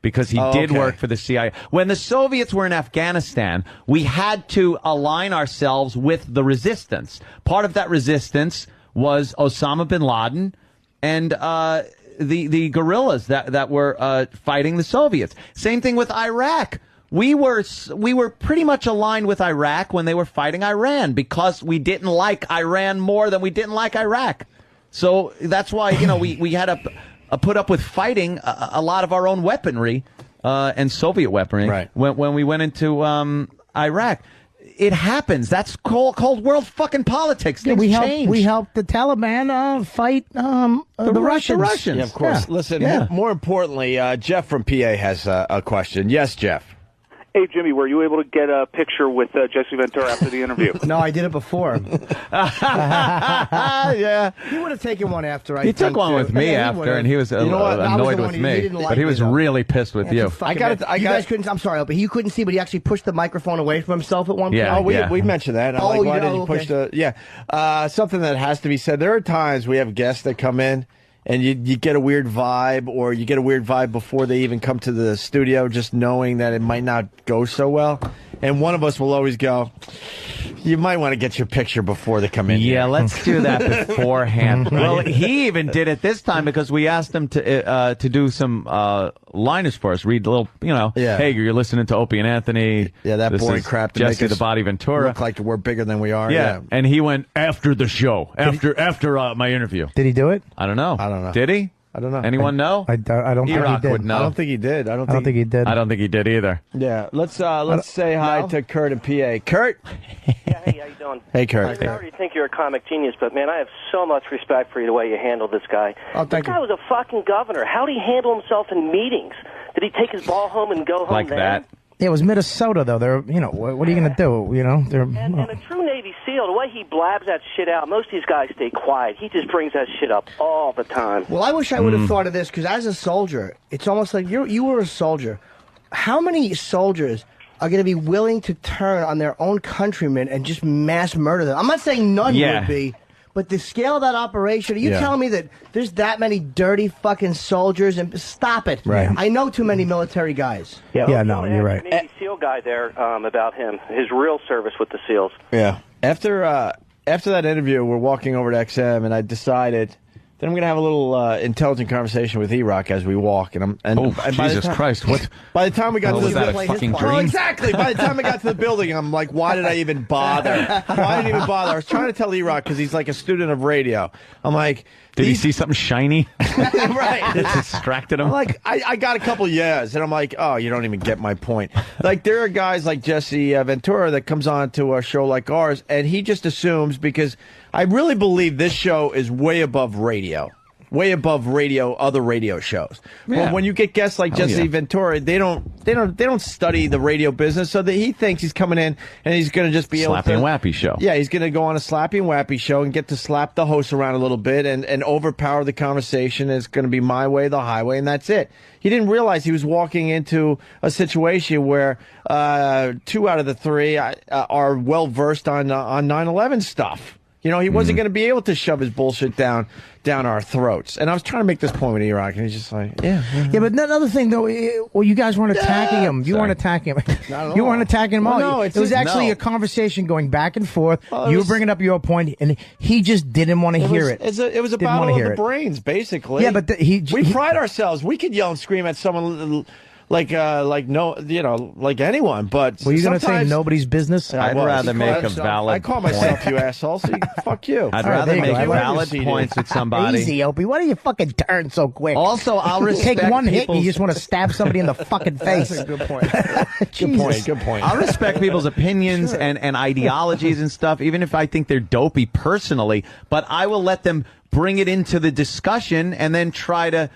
[SPEAKER 2] Because he did work for the CIA. When the Soviets were in Afghanistan, we had to align ourselves with the resistance. Part of that resistance was Osama bin Laden and the guerrillas that were fighting the Soviets. Same thing with Iraq. We were pretty much aligned with Iraq when they were fighting Iran because we didn't like Iran more than we didn't like Iraq. So that's why we had a put up with fighting a lot of our own weaponry and Soviet weaponry when we went into Iraq. It happens. That's called world fucking politics. Things change.
[SPEAKER 9] We helped the Taliban fight the Russians.
[SPEAKER 1] Yeah, of course.
[SPEAKER 9] Yeah.
[SPEAKER 1] Listen, more importantly, Jeff from PA has a question. Yes, Jeff.
[SPEAKER 12] Hey, Jimmy, were you able to get a picture with Jesse Ventura after the interview?
[SPEAKER 4] No, I did it before.
[SPEAKER 1] Yeah.
[SPEAKER 4] He would have taken one after.
[SPEAKER 2] He took one with me after, and he was annoyed with me. But he was really pissed with you.
[SPEAKER 4] You guys couldn't. I'm sorry, but you couldn't see, but he actually pushed the microphone away from himself at one point.
[SPEAKER 2] Yeah,
[SPEAKER 1] we mentioned that. I'm like, why did you push the... Yeah. Something that has to be said. There are times we have guests that come in, and you get a weird vibe, or you get a weird vibe before they even come to the studio, just knowing that it might not go so well. And one of us will always go, you might want to get your picture before they come in.
[SPEAKER 2] Yeah, let's do that beforehand. Well, he even did it this time because we asked him to do some liners for us. Read a little, hey, you're listening to Opie and Anthony.
[SPEAKER 1] Yeah, that boring crap. To
[SPEAKER 2] Jesse
[SPEAKER 1] make
[SPEAKER 2] the Body Ventura.
[SPEAKER 1] Look like we're bigger than we are.
[SPEAKER 2] Yeah. And he went after the show, after my interview.
[SPEAKER 9] Did he do it?
[SPEAKER 2] I don't know. Did he?
[SPEAKER 1] I don't know.
[SPEAKER 2] Anyone know?
[SPEAKER 9] I don't think he did.
[SPEAKER 2] Would know.
[SPEAKER 1] I don't think he did.
[SPEAKER 9] I don't think he did.
[SPEAKER 2] I don't think he did either.
[SPEAKER 1] Yeah. Let's say hi to Kurt and PA. Kurt.
[SPEAKER 13] Yeah. Hey, how you doing?
[SPEAKER 1] Hey, Kurt.
[SPEAKER 13] I already think you're a comic genius, but man, I have so much respect for you the way you handle this guy.
[SPEAKER 1] Oh, thank you.
[SPEAKER 13] This guy was a fucking governor. How did he handle himself in meetings? Did he take his ball home and go home
[SPEAKER 2] like that?
[SPEAKER 9] Yeah, it was Minnesota, though. They're, what are you going to do? They're
[SPEAKER 13] and a true Navy SEAL, the way he blabs that shit out, most of these guys stay quiet. He just brings that shit up all the time.
[SPEAKER 4] Well, I wish I would have thought of this, because as a soldier, it's almost like you were a soldier. How many soldiers are going to be willing to turn on their own countrymen and just mass murder them? I'm not saying none would be. But the scale of that operation, are you telling me that there's that many dirty fucking soldiers? And stop it.
[SPEAKER 9] Right.
[SPEAKER 4] I know too many military guys.
[SPEAKER 9] Yeah, no, you're right.
[SPEAKER 13] Navy SEAL guy there about him, his real service with the SEALs.
[SPEAKER 1] Yeah. After that interview, we're walking over to XM, and I decided that I'm going to have a little intelligent conversation with E-Rock as we walk. And
[SPEAKER 2] Jesus Christ! What?
[SPEAKER 1] By the time we got to
[SPEAKER 2] was that a fucking dream?
[SPEAKER 1] Well, exactly. By the time we got to the building, I'm like, why did I even bother? Why did I even bother? I was trying to tell E-Rock because he's like a student of radio. I'm like,
[SPEAKER 2] did he see something shiny?
[SPEAKER 1] Right.
[SPEAKER 2] It distracted him.
[SPEAKER 1] I'm like, I got a couple yeahs, and I'm like, oh, you don't even get my point. Like, there are guys like Jesse Ventura that comes on to a show like ours, and he just assumes, because I really believe this show is way above radio. Way above other radio shows.
[SPEAKER 2] Yeah.
[SPEAKER 1] But when you get guests like Jesse Ventura, they don't study the radio business, so that he thinks he's coming in and he's going to just be able to...
[SPEAKER 2] Slappy and Wappy show.
[SPEAKER 1] Yeah, he's going to go on a Slappy and Wappy show and get to slap the host around a little bit and overpower the conversation. It's going to be my way, the highway, and that's it. He didn't realize he was walking into a situation where 2 out of the 3 are well-versed on 9/11 stuff. He wasn't going to be able to shove his bullshit down our throats. And I was trying to make this point with E-Rock, and he's just like,
[SPEAKER 9] Yeah, but another thing, though, you guys weren't attacking him. You weren't attacking him. You weren't attacking him all.
[SPEAKER 1] No,
[SPEAKER 9] it was actually a conversation going back and forth. You were bringing up your point, and he just didn't want to hear it.
[SPEAKER 1] It was a battle of the brains, basically.
[SPEAKER 9] Yeah, but
[SPEAKER 1] we pride ourselves. We could yell and scream at someone like anyone. But
[SPEAKER 9] were you going to say nobody's business?
[SPEAKER 2] I'd rather make a valid.
[SPEAKER 1] I call myself you asshole. So fuck you.
[SPEAKER 2] I'd rather make valid points with somebody.
[SPEAKER 9] Easy, Opie. Why do you fucking turn so quick?
[SPEAKER 2] Also, I'll respect
[SPEAKER 9] take one hit and you just want to stab somebody in the fucking face.
[SPEAKER 1] That's a good point. Good point.
[SPEAKER 2] I'll respect people's opinions and ideologies and stuff, even if I think they're dopey personally. But I will let them bring it into the discussion and then try to,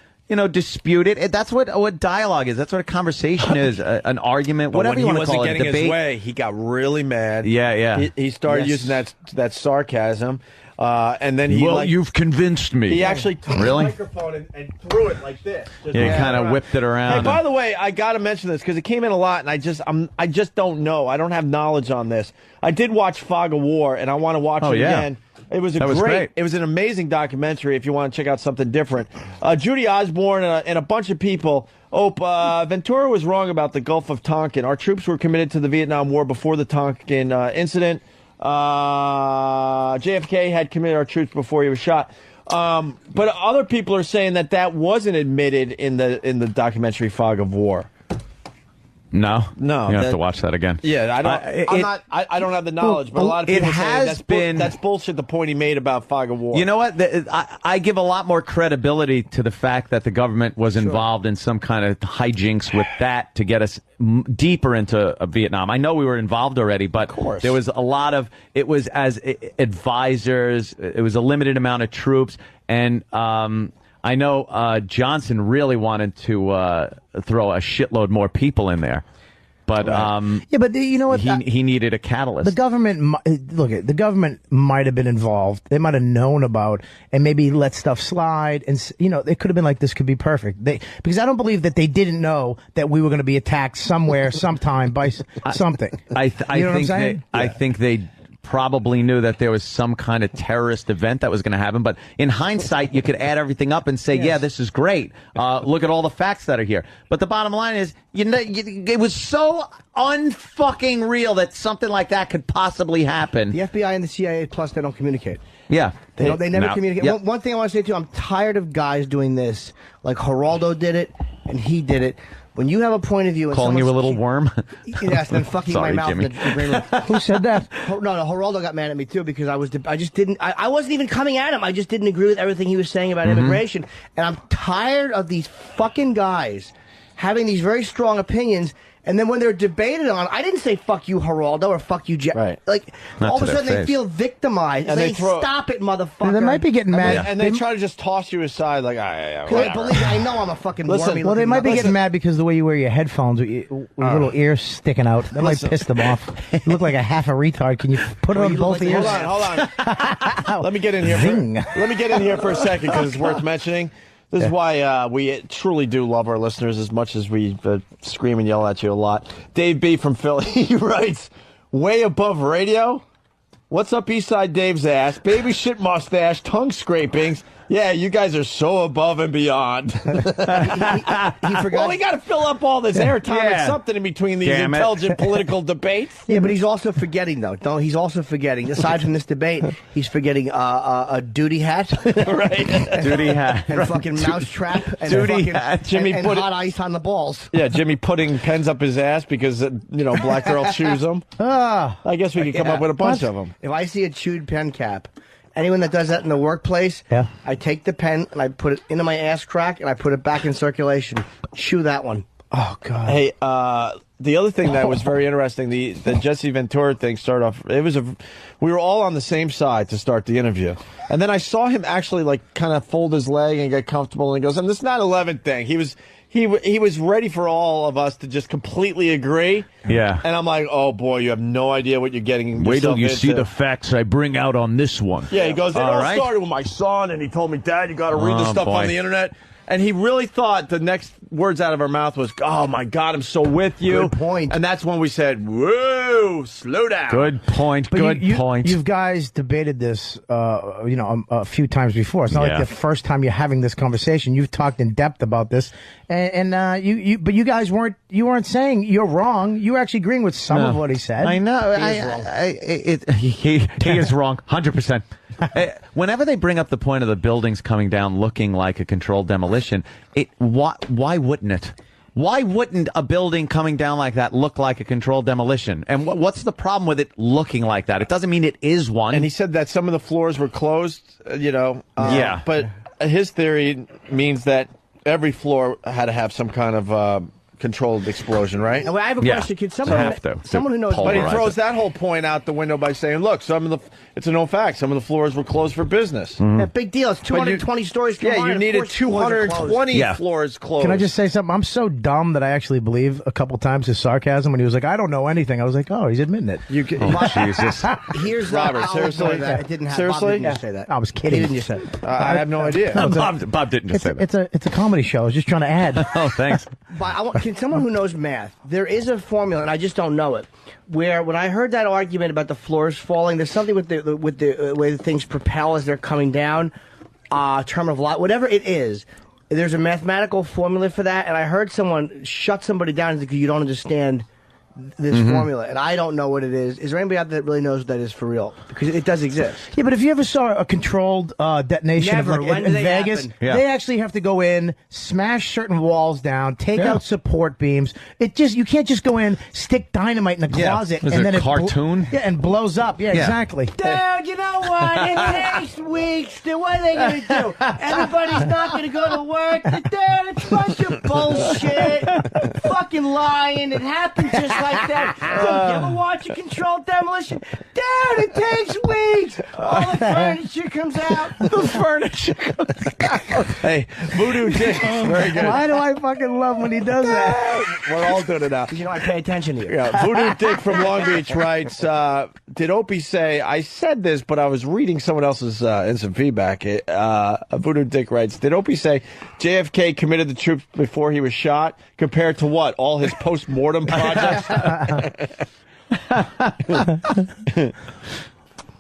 [SPEAKER 2] dispute it. That's what dialogue is. That's what a conversation is. An argument, whatever you want to call it.
[SPEAKER 1] When he wasn't getting his way, he got really mad.
[SPEAKER 2] Yeah.
[SPEAKER 1] He started using that sarcasm. And then
[SPEAKER 2] you've convinced me.
[SPEAKER 1] He actually took the microphone and threw it like this.
[SPEAKER 2] He kind of whipped it around.
[SPEAKER 1] Hey, by the way, I got to mention this because it came in a lot, and I just don't know. I don't have knowledge on this. I did watch Fog of War, and I want to watch it again. It was great. It was an amazing documentary. If you want to check out something different, Judy Osborne and a bunch of people. Ventura was wrong about the Gulf of Tonkin. Our troops were committed to the Vietnam War before the Tonkin incident. JFK had committed our troops before he was shot. But other people are saying that wasn't admitted in the documentary Fog of War.
[SPEAKER 2] No,
[SPEAKER 1] you
[SPEAKER 2] have to watch that again.
[SPEAKER 1] Yeah, I don't have the knowledge, but a lot of people say that's bullshit. The point he made about Fog of War.
[SPEAKER 2] You know what? I give a lot more credibility to the fact that the government was involved in some kind of hijinks with that to get us deeper into Vietnam. I know we were involved already, but there was a lot of it was as advisors. It was a limited amount of troops, and I know Johnson really wanted to throw a shitload more people in there, but
[SPEAKER 9] but you know what?
[SPEAKER 2] He needed a catalyst.
[SPEAKER 9] The government, the government might have been involved. They might have known about and maybe let stuff slide, and it could have been like this could be perfect. Because I don't believe that they didn't know that we were going to be attacked somewhere, sometime by something.
[SPEAKER 2] I think they probably knew that there was some kind of terrorist event that was going to happen. But in hindsight, you could add everything up and say, yeah, this is great. Look at all the facts that are here. But the bottom line is, it was so unfucking real that something like that could possibly happen.
[SPEAKER 4] The FBI and the CIA, plus, they don't communicate.
[SPEAKER 2] Yeah.
[SPEAKER 4] They never communicate. Yep. One thing I want to say, too, I'm tired of guys doing this. Like Geraldo did it, and he did it. When you have a point of view, and
[SPEAKER 2] calling you a little worm,
[SPEAKER 4] yes, then fucking
[SPEAKER 2] Sorry,
[SPEAKER 4] my mouth.
[SPEAKER 2] Jimmy.
[SPEAKER 4] In the green room.
[SPEAKER 9] Who said that?
[SPEAKER 4] No, Geraldo got mad at me too because I wasn't even coming at him. I just didn't agree with everything he was saying about immigration, and I'm tired of these fucking guys having these very strong opinions. And then when they're debated on, I didn't say "fuck you, Geraldo" or "fuck you, Jeff."
[SPEAKER 1] Right.
[SPEAKER 4] Like all of a sudden they feel victimized. And they stop it, motherfucker.
[SPEAKER 9] They might be getting mad,
[SPEAKER 1] and they try to just toss you aside, like,
[SPEAKER 4] I know I'm a fucking.
[SPEAKER 9] Well, they might be getting mad because the way you wear your headphones with little ears sticking out. That might piss them off. You look like a half a retard. Can you put it on both ears?
[SPEAKER 1] Hold on. Let me get in here. Let me get in here for a second because it's worth mentioning. This is why we truly do love our listeners as much as we scream and yell at you a lot. Dave B. from Philly, he writes, way above radio? What's up Eastside Dave's ass? Baby shit mustache, tongue scrapings. Yeah, you guys are so above and beyond. He forgot. Well, we got to fill up all this airtime and something in between these intelligent political debates.
[SPEAKER 4] Yeah, but he's also forgetting, though. He's also forgetting, aside from this debate, he's forgetting a duty hat.
[SPEAKER 1] Right.
[SPEAKER 4] Duty hat. And fucking mousetrap. And
[SPEAKER 1] duty hat. Jimmy
[SPEAKER 4] and hot ice on the balls.
[SPEAKER 1] Yeah, Jimmy putting pens up his ass because, black girls choose them. I guess we could come up with a bunch of them.
[SPEAKER 4] If I see a chewed pen cap, anyone that does that in the workplace, I take the pen and I put it into my ass crack and I put it back in circulation. Chew that one.
[SPEAKER 9] Oh, God.
[SPEAKER 1] Hey, the other thing that was very interesting, the Jesse Ventura thing started off, we were all on the same side to start the interview. And then I saw him actually kind of fold his leg and get comfortable and he goes, and this 9/11 thing, he was ready for all of us to just completely agree.
[SPEAKER 2] Yeah.
[SPEAKER 1] And I'm like, oh, boy, you have no idea what you're getting
[SPEAKER 2] Wait till
[SPEAKER 1] yourself
[SPEAKER 2] you
[SPEAKER 1] into.
[SPEAKER 2] see the facts I bring out on this one.
[SPEAKER 1] Yeah, he goes, it all started with my son, and he told me, Dad, you got to read this stuff on the internet. And he really thought the next words out of our mouth was, oh, my God, I'm so with you.
[SPEAKER 4] Good point.
[SPEAKER 1] And that's when we said, whoa, slow down.
[SPEAKER 2] Good point.
[SPEAKER 9] But you guys debated this, a few times before. It's not like the first time you're having this conversation. You've talked in depth about this, but you guys weren't saying you're wrong. You were actually agreeing with some of what he said.
[SPEAKER 2] I know. He is wrong, 100%. Whenever they bring up the point of the buildings coming down looking like a controlled demolition, why wouldn't it? Why wouldn't a building coming down like that look like a controlled demolition? And what's the problem with it looking like that? It doesn't mean it is one.
[SPEAKER 1] And he said that some of the floors were closed,
[SPEAKER 2] yeah.
[SPEAKER 1] But his theory means that every floor had to have some kind of controlled explosion, right?
[SPEAKER 4] I have a question. Can someone who knows?
[SPEAKER 1] But he throws that whole point out the window by saying, "Look, it's a known fact. Some of the floors were closed for business.
[SPEAKER 4] Yeah, big deal. It's 220 stories combined.
[SPEAKER 1] Yeah, you needed 220 floors closed.
[SPEAKER 9] Can I just say something? I'm so dumb that I actually believe a couple times his sarcasm when he was like, "I don't know anything." I was like, "Oh, he's admitting it."
[SPEAKER 2] Jesus.
[SPEAKER 4] Here's
[SPEAKER 1] Robert. Seriously,
[SPEAKER 4] it didn't have.
[SPEAKER 1] Seriously,
[SPEAKER 4] Bob didn't just say that.
[SPEAKER 9] I was kidding.
[SPEAKER 4] He didn't just say it.
[SPEAKER 1] I have no idea.
[SPEAKER 2] Bob didn't just say that.
[SPEAKER 9] It's a comedy show. I was just trying to add.
[SPEAKER 2] Oh, thanks.
[SPEAKER 4] But can someone who knows math? There is a formula, and I just don't know it. Where when I heard that argument about the floors falling, there's something with the way the things propel as they're coming down, term of light, whatever it is. There's a mathematical formula for that, and I heard someone shut somebody down because you don't understand this formula, and I don't know what it is. Is there anybody out there that really knows what that is for real? Because it does exist.
[SPEAKER 9] Yeah, but if you ever saw a controlled detonation
[SPEAKER 4] Never.
[SPEAKER 9] in Vegas, they actually have to go in, smash certain walls down, take out support beams. You can't just go in, stick dynamite in a closet,
[SPEAKER 2] and then cartoon?
[SPEAKER 9] And blows up. Yeah, exactly.
[SPEAKER 4] Dude, you know what? In next weeks, what are they going to do? Everybody's not going to go to work. Dude, it's a bunch of bullshit. Fucking lying. It happened just like that. You ever watch a controlled demolition? Dude, it takes weeks. All the furniture comes out.
[SPEAKER 1] The furniture comes out. Hey, Voodoo Dick. Very good.
[SPEAKER 9] Why do I fucking love when he does that?
[SPEAKER 1] We're all doing it now.
[SPEAKER 4] Because I pay attention to you.
[SPEAKER 1] Yeah, Voodoo Dick from Long Beach writes, did Opie say, I said this, but I was reading someone else's instant feedback. Voodoo Dick writes, did Opie say JFK committed the troops before he was shot compared to what? All his post-mortem projects?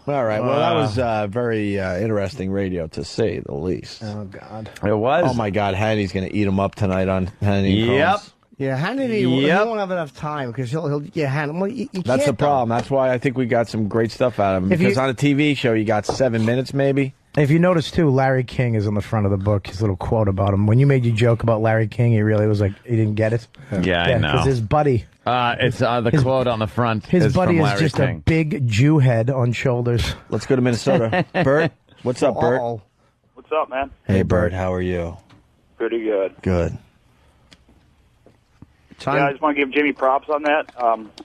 [SPEAKER 1] All right. Well, that was very interesting radio, to say the least.
[SPEAKER 4] Oh, God.
[SPEAKER 2] It was.
[SPEAKER 1] Oh, my God. Hanny's going to eat him up tonight on Hannity.
[SPEAKER 2] Yep.
[SPEAKER 4] Yeah, Hannity, he won't have enough time because he'll Hannity. Well, you
[SPEAKER 1] That's the problem. That's why I think we got some great stuff out of him. Because on a TV show, you got 7 minutes, maybe.
[SPEAKER 9] If you notice, too, Larry King is on the front of the book, his little quote about him. When you made your joke about Larry King, he really was like, he didn't get it.
[SPEAKER 2] Yeah, I know.
[SPEAKER 9] Because his buddy.
[SPEAKER 2] It's the quote on the front.
[SPEAKER 9] His buddy
[SPEAKER 2] from
[SPEAKER 9] is
[SPEAKER 2] Larry
[SPEAKER 9] just
[SPEAKER 2] King.
[SPEAKER 9] a big Jew head on shoulders.
[SPEAKER 1] Let's go to Minnesota. Bert, what's up, Bert?
[SPEAKER 14] What's up, man?
[SPEAKER 1] Hey, Bert, how are you?
[SPEAKER 14] Pretty good.
[SPEAKER 1] Good.
[SPEAKER 14] Yeah, I just want to give Jimmy props on that.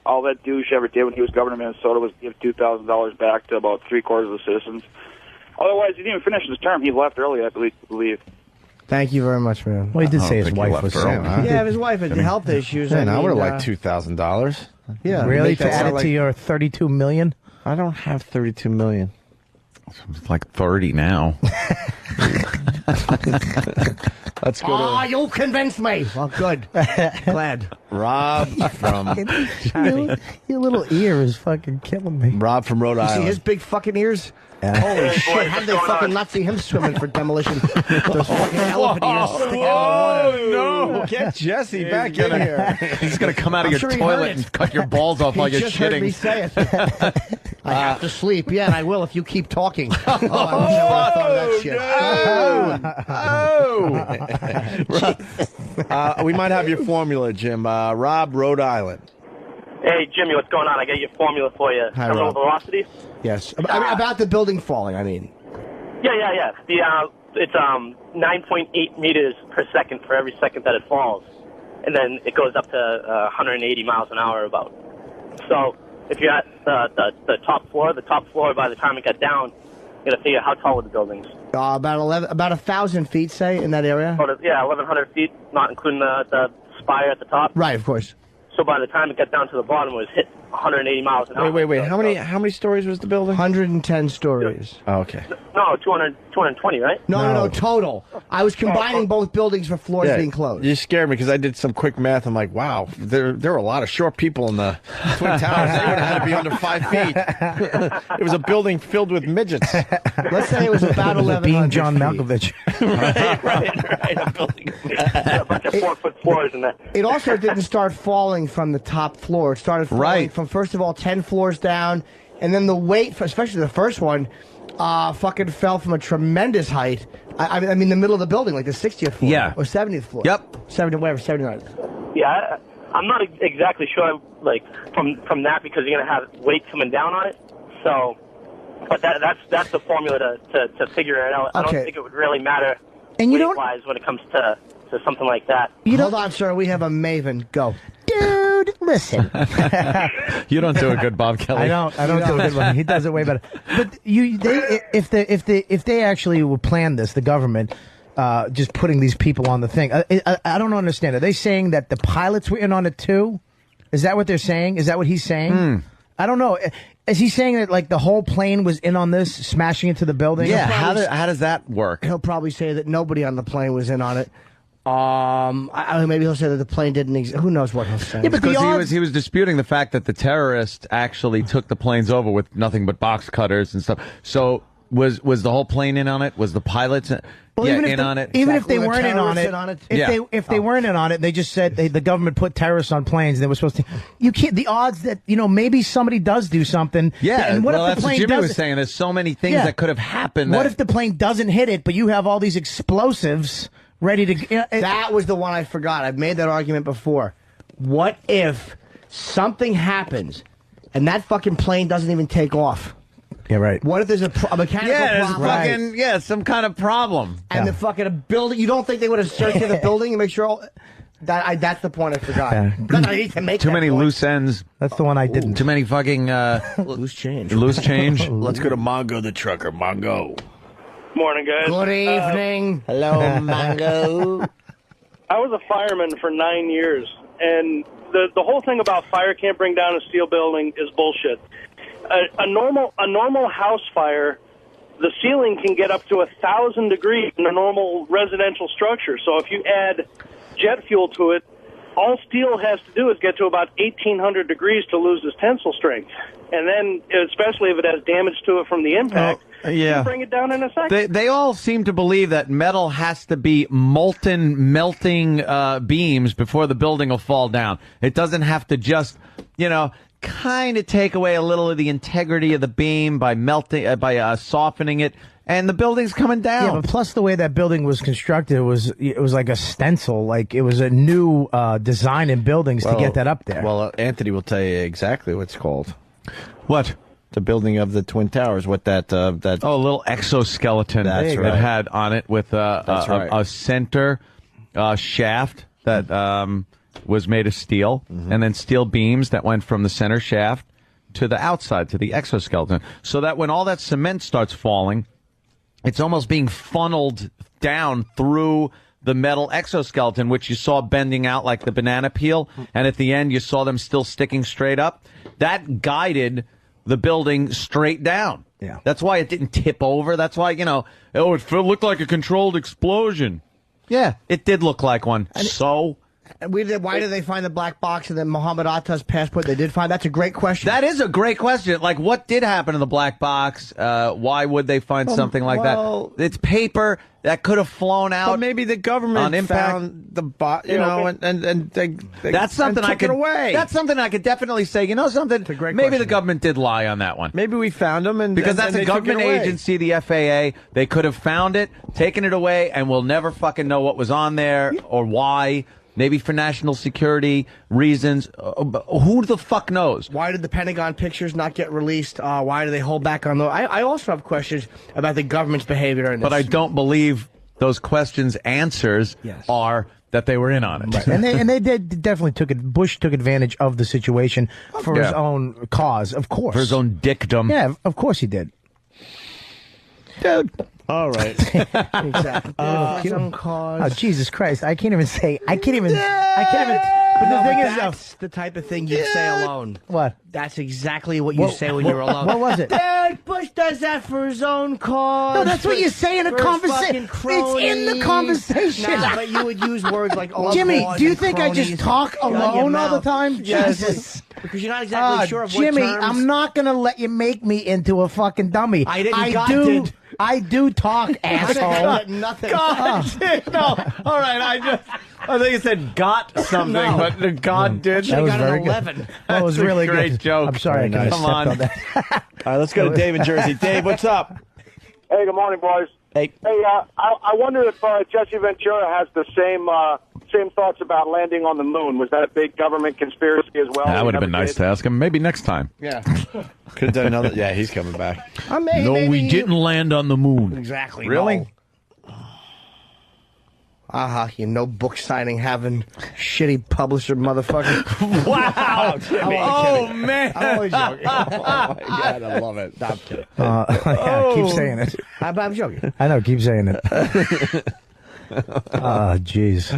[SPEAKER 14] All that douche ever did when he was governor of Minnesota was give $2,000 back to about 3/4 of the citizens. Otherwise, he didn't even finish his term. He left early, I believe.
[SPEAKER 4] Thank you very much, man.
[SPEAKER 9] Well, he did say his wife was sick.
[SPEAKER 4] Yeah, his wife had health issues.
[SPEAKER 1] Man, I would have liked $2,000.
[SPEAKER 4] Yeah,
[SPEAKER 9] really? To add it to your $32 million?
[SPEAKER 1] I don't have $32 million.
[SPEAKER 2] It's like 30 now.
[SPEAKER 1] Let's go
[SPEAKER 4] to... you convinced me. Well, good. Glad.
[SPEAKER 1] Rob from...
[SPEAKER 9] Your little ear is fucking killing me.
[SPEAKER 1] Rob from Rhode Island.
[SPEAKER 4] You see his big fucking ears? Yeah. Holy shit, how did they fucking not see him swimming for demolition? Those fucking elephant ears sticking out of the water.
[SPEAKER 1] No! Get Jesse back in here.
[SPEAKER 2] He's going to come out of your toilet and cut your balls off while you're shitting.
[SPEAKER 4] He just heard me say it. I have to sleep. Yeah, and I will if you keep talking. I wish I thought
[SPEAKER 1] of that shit. We might have your formula, Jim. Rob, Rhode Island.
[SPEAKER 15] Hey, Jimmy, what's going on? I got your formula for you.
[SPEAKER 4] Hi,
[SPEAKER 15] Terminal
[SPEAKER 4] Rob.
[SPEAKER 15] velocity?
[SPEAKER 4] Yes. About the building falling, I mean.
[SPEAKER 15] Yeah. It's 9.8 meters per second for every second that it falls. And then it goes up to 180 miles an hour about. So if you're at the top floor by the time it got down, you got to figure how tall were the buildings.
[SPEAKER 4] About 1,000 feet, say, in that area?
[SPEAKER 15] 1,100 feet, not including the spire at the top.
[SPEAKER 4] Right, of course.
[SPEAKER 15] So by the time it got down to the bottom, it was hit 180 miles an hour.
[SPEAKER 1] Wait. How many stories was the building?
[SPEAKER 4] 110 stories.
[SPEAKER 1] Oh, okay.
[SPEAKER 15] No, 220, right?
[SPEAKER 4] No, total. I was combining both buildings for floors being closed.
[SPEAKER 1] You scared me because I did some quick math. I'm like, wow, there were a lot of short people in the Twin Towers. They would have had to be under 5 feet. It was a building filled with midgets.
[SPEAKER 4] Let's say it was about 1,100
[SPEAKER 9] Being John
[SPEAKER 4] feet.
[SPEAKER 9] Malkovich.
[SPEAKER 15] right. A building. A bunch of 4-foot floors in that.
[SPEAKER 4] It also didn't start falling from the top floor. It started falling from, first of all, 10 floors down, and then the weight, especially the first one, fucking fell from a tremendous height. I mean, the middle of the building, like the 60th floor.
[SPEAKER 2] Yeah.
[SPEAKER 4] Or 70th floor.
[SPEAKER 2] Yep.
[SPEAKER 4] 79.
[SPEAKER 15] Yeah, I'm not exactly sure, like, from that, because you're going to have weight coming down on it. So, but that's the formula to figure it out. I don't think it would really matter weight-wise when it comes to something like that.
[SPEAKER 4] Hold on, sir. We have a maven. Go. Dude, listen.
[SPEAKER 2] You don't do a good Bob Kelly.
[SPEAKER 9] I don't do a good one. He does it way better. But if they actually will plan this, the government, just putting these people on the thing, I don't understand. Are they saying that the pilots were in on it too? Is that what they're saying? Is that what he's saying? I don't know. Is he saying that like the whole plane was in on this, smashing into the building?
[SPEAKER 2] Yeah. How does that work?
[SPEAKER 4] He'll probably say that nobody on the plane was in on it. Maybe he'll say that the plane didn't exist. Who knows what he'll say?
[SPEAKER 2] Yeah, because he was disputing the fact that the terrorists actually took the planes over with nothing but box cutters and stuff. So was the whole plane in on it? Was the pilots in on it?
[SPEAKER 9] Even if they weren't in on it, if they weren't in on it, they just said the government put terrorists on planes. And they were supposed to. You can't. The odds that maybe somebody does do something.
[SPEAKER 2] Yeah,
[SPEAKER 9] and what if the
[SPEAKER 2] that's
[SPEAKER 9] plane
[SPEAKER 2] what Jimmy was saying. There's so many things that could have happened.
[SPEAKER 9] What if the plane doesn't hit it, but you have all these explosives ready to?
[SPEAKER 4] That was the one I forgot. I've made that argument before. What if something happens and that fucking plane doesn't even take off?
[SPEAKER 9] Yeah, right.
[SPEAKER 4] What if there's a mechanical problem?
[SPEAKER 2] Some kind of problem.
[SPEAKER 4] And the fucking building, you don't think they would have searched the building and make sure all... That's the point I forgot. I need to make
[SPEAKER 2] too many loose ends.
[SPEAKER 9] That's the one I didn't.
[SPEAKER 2] Too many fucking...
[SPEAKER 4] loose change.
[SPEAKER 2] Loose change.
[SPEAKER 1] Let's go to Mongo the trucker. Mongo.
[SPEAKER 16] Morning, guys.
[SPEAKER 4] Good evening.
[SPEAKER 1] Hello, Mongo.
[SPEAKER 16] I was a fireman for 9 years, and the whole thing about fire can't bring down a steel building is bullshit. A normal house fire, the ceiling can get up to 1,000 degrees in a normal residential structure. So if you add jet fuel to it, all steel has to do is get to about 1,800 degrees to lose its tensile strength. And then, especially if it has damage to it from the impact, you can bring it down in a second.
[SPEAKER 2] They all seem to believe that metal has to be melting beams before the building will fall down. It doesn't have to just, kind of take away a little of the integrity of the beam by softening it, and the building's coming down.
[SPEAKER 9] Yeah, but plus the way that building was constructed, it was like a stencil, like it was a new design in buildings to get that up there.
[SPEAKER 1] Well, Anthony will tell you exactly what it's called.
[SPEAKER 2] What?
[SPEAKER 1] The building of the Twin Towers. What that?
[SPEAKER 2] A little exoskeleton that had on it with a center shaft that was made of steel, and then steel beams that went from the center shaft to the outside, to the exoskeleton, so that when all that cement starts falling, it's almost being funneled down through the metal exoskeleton, which you saw bending out like the banana peel, and at the end you saw them still sticking straight up. That guided the building straight down.
[SPEAKER 9] Yeah.
[SPEAKER 2] That's why it didn't tip over. That's why, it looked like a controlled explosion. Yeah, it did look like one.
[SPEAKER 4] Why did they find the black box and then Muhammad Atta's passport they did find? That's a great question.
[SPEAKER 2] That is a great question. Like, what did happen to the black box? Why would they find something like that? It's paper that could have flown out.
[SPEAKER 1] But maybe the government found the and
[SPEAKER 2] that's something I could
[SPEAKER 1] away.
[SPEAKER 2] That's something I could definitely say. Something. Maybe the government did lie on that one.
[SPEAKER 1] Maybe we found them,
[SPEAKER 2] because that's a government agency, the FAA. They could have found it, taken it away, and we'll never fucking know what was on there or why. Maybe for national security reasons. Who the fuck knows?
[SPEAKER 4] Why did the Pentagon pictures not get released? Why do they hold back on those? I also have questions about the government's behavior in this.
[SPEAKER 2] But I don't believe those questions' answers are that they were in on it.
[SPEAKER 9] Right. and they definitely Bush took advantage of the situation for his own cause, of course.
[SPEAKER 2] For his own dickdom.
[SPEAKER 9] Yeah, of course he did.
[SPEAKER 2] Dude.
[SPEAKER 1] All right.
[SPEAKER 4] Exactly.
[SPEAKER 9] Oh, Jesus Christ. I can't even. But the thing is,
[SPEAKER 4] that's the type of thing you'd say alone.
[SPEAKER 9] What?
[SPEAKER 4] That's exactly what you say when you're alone.
[SPEAKER 9] What was it?
[SPEAKER 4] Dad, Bush does that for his own cause.
[SPEAKER 9] No, that's what you say in a conversation. It's in the conversation.
[SPEAKER 4] Nah, but you would use words like,
[SPEAKER 9] Jimmy, do you think I just talk alone all the time?
[SPEAKER 4] Jesus. Because you're not exactly sure of
[SPEAKER 9] Jimmy,
[SPEAKER 4] what terms.
[SPEAKER 9] I'm not going to let you make me into a fucking dummy.
[SPEAKER 4] I didn't. God did.
[SPEAKER 9] I do talk, asshole.
[SPEAKER 4] Nothing.
[SPEAKER 2] God did. No. All right. I think you said got something, but the God did.
[SPEAKER 4] That was very 11.
[SPEAKER 9] Good. That was really
[SPEAKER 2] a great
[SPEAKER 9] good.
[SPEAKER 2] joke.
[SPEAKER 9] I'm sorry.
[SPEAKER 2] Nice. Come on.
[SPEAKER 1] All right, let's go to Dave in Jersey. Dave, what's up?
[SPEAKER 17] Hey, good morning, boys.
[SPEAKER 1] Hey.
[SPEAKER 17] Hey, I wonder if Jesse Ventura has the same same thoughts about landing on the moon. Was that a big government conspiracy as well?
[SPEAKER 2] That would have been nice to ask him. Maybe next time.
[SPEAKER 1] Yeah. Could have done another. Yeah, he's coming back.
[SPEAKER 2] We didn't land on the moon.
[SPEAKER 1] Exactly.
[SPEAKER 2] Really?
[SPEAKER 1] No. You know, book signing having shitty publisher motherfucker.
[SPEAKER 2] Wow. Oh, man.
[SPEAKER 1] I'm always joking. Oh, my God, I love it. No, I'm kidding.
[SPEAKER 9] Yeah, keep saying it.
[SPEAKER 1] I'm joking.
[SPEAKER 9] I know, keep saying it. Oh, jeez.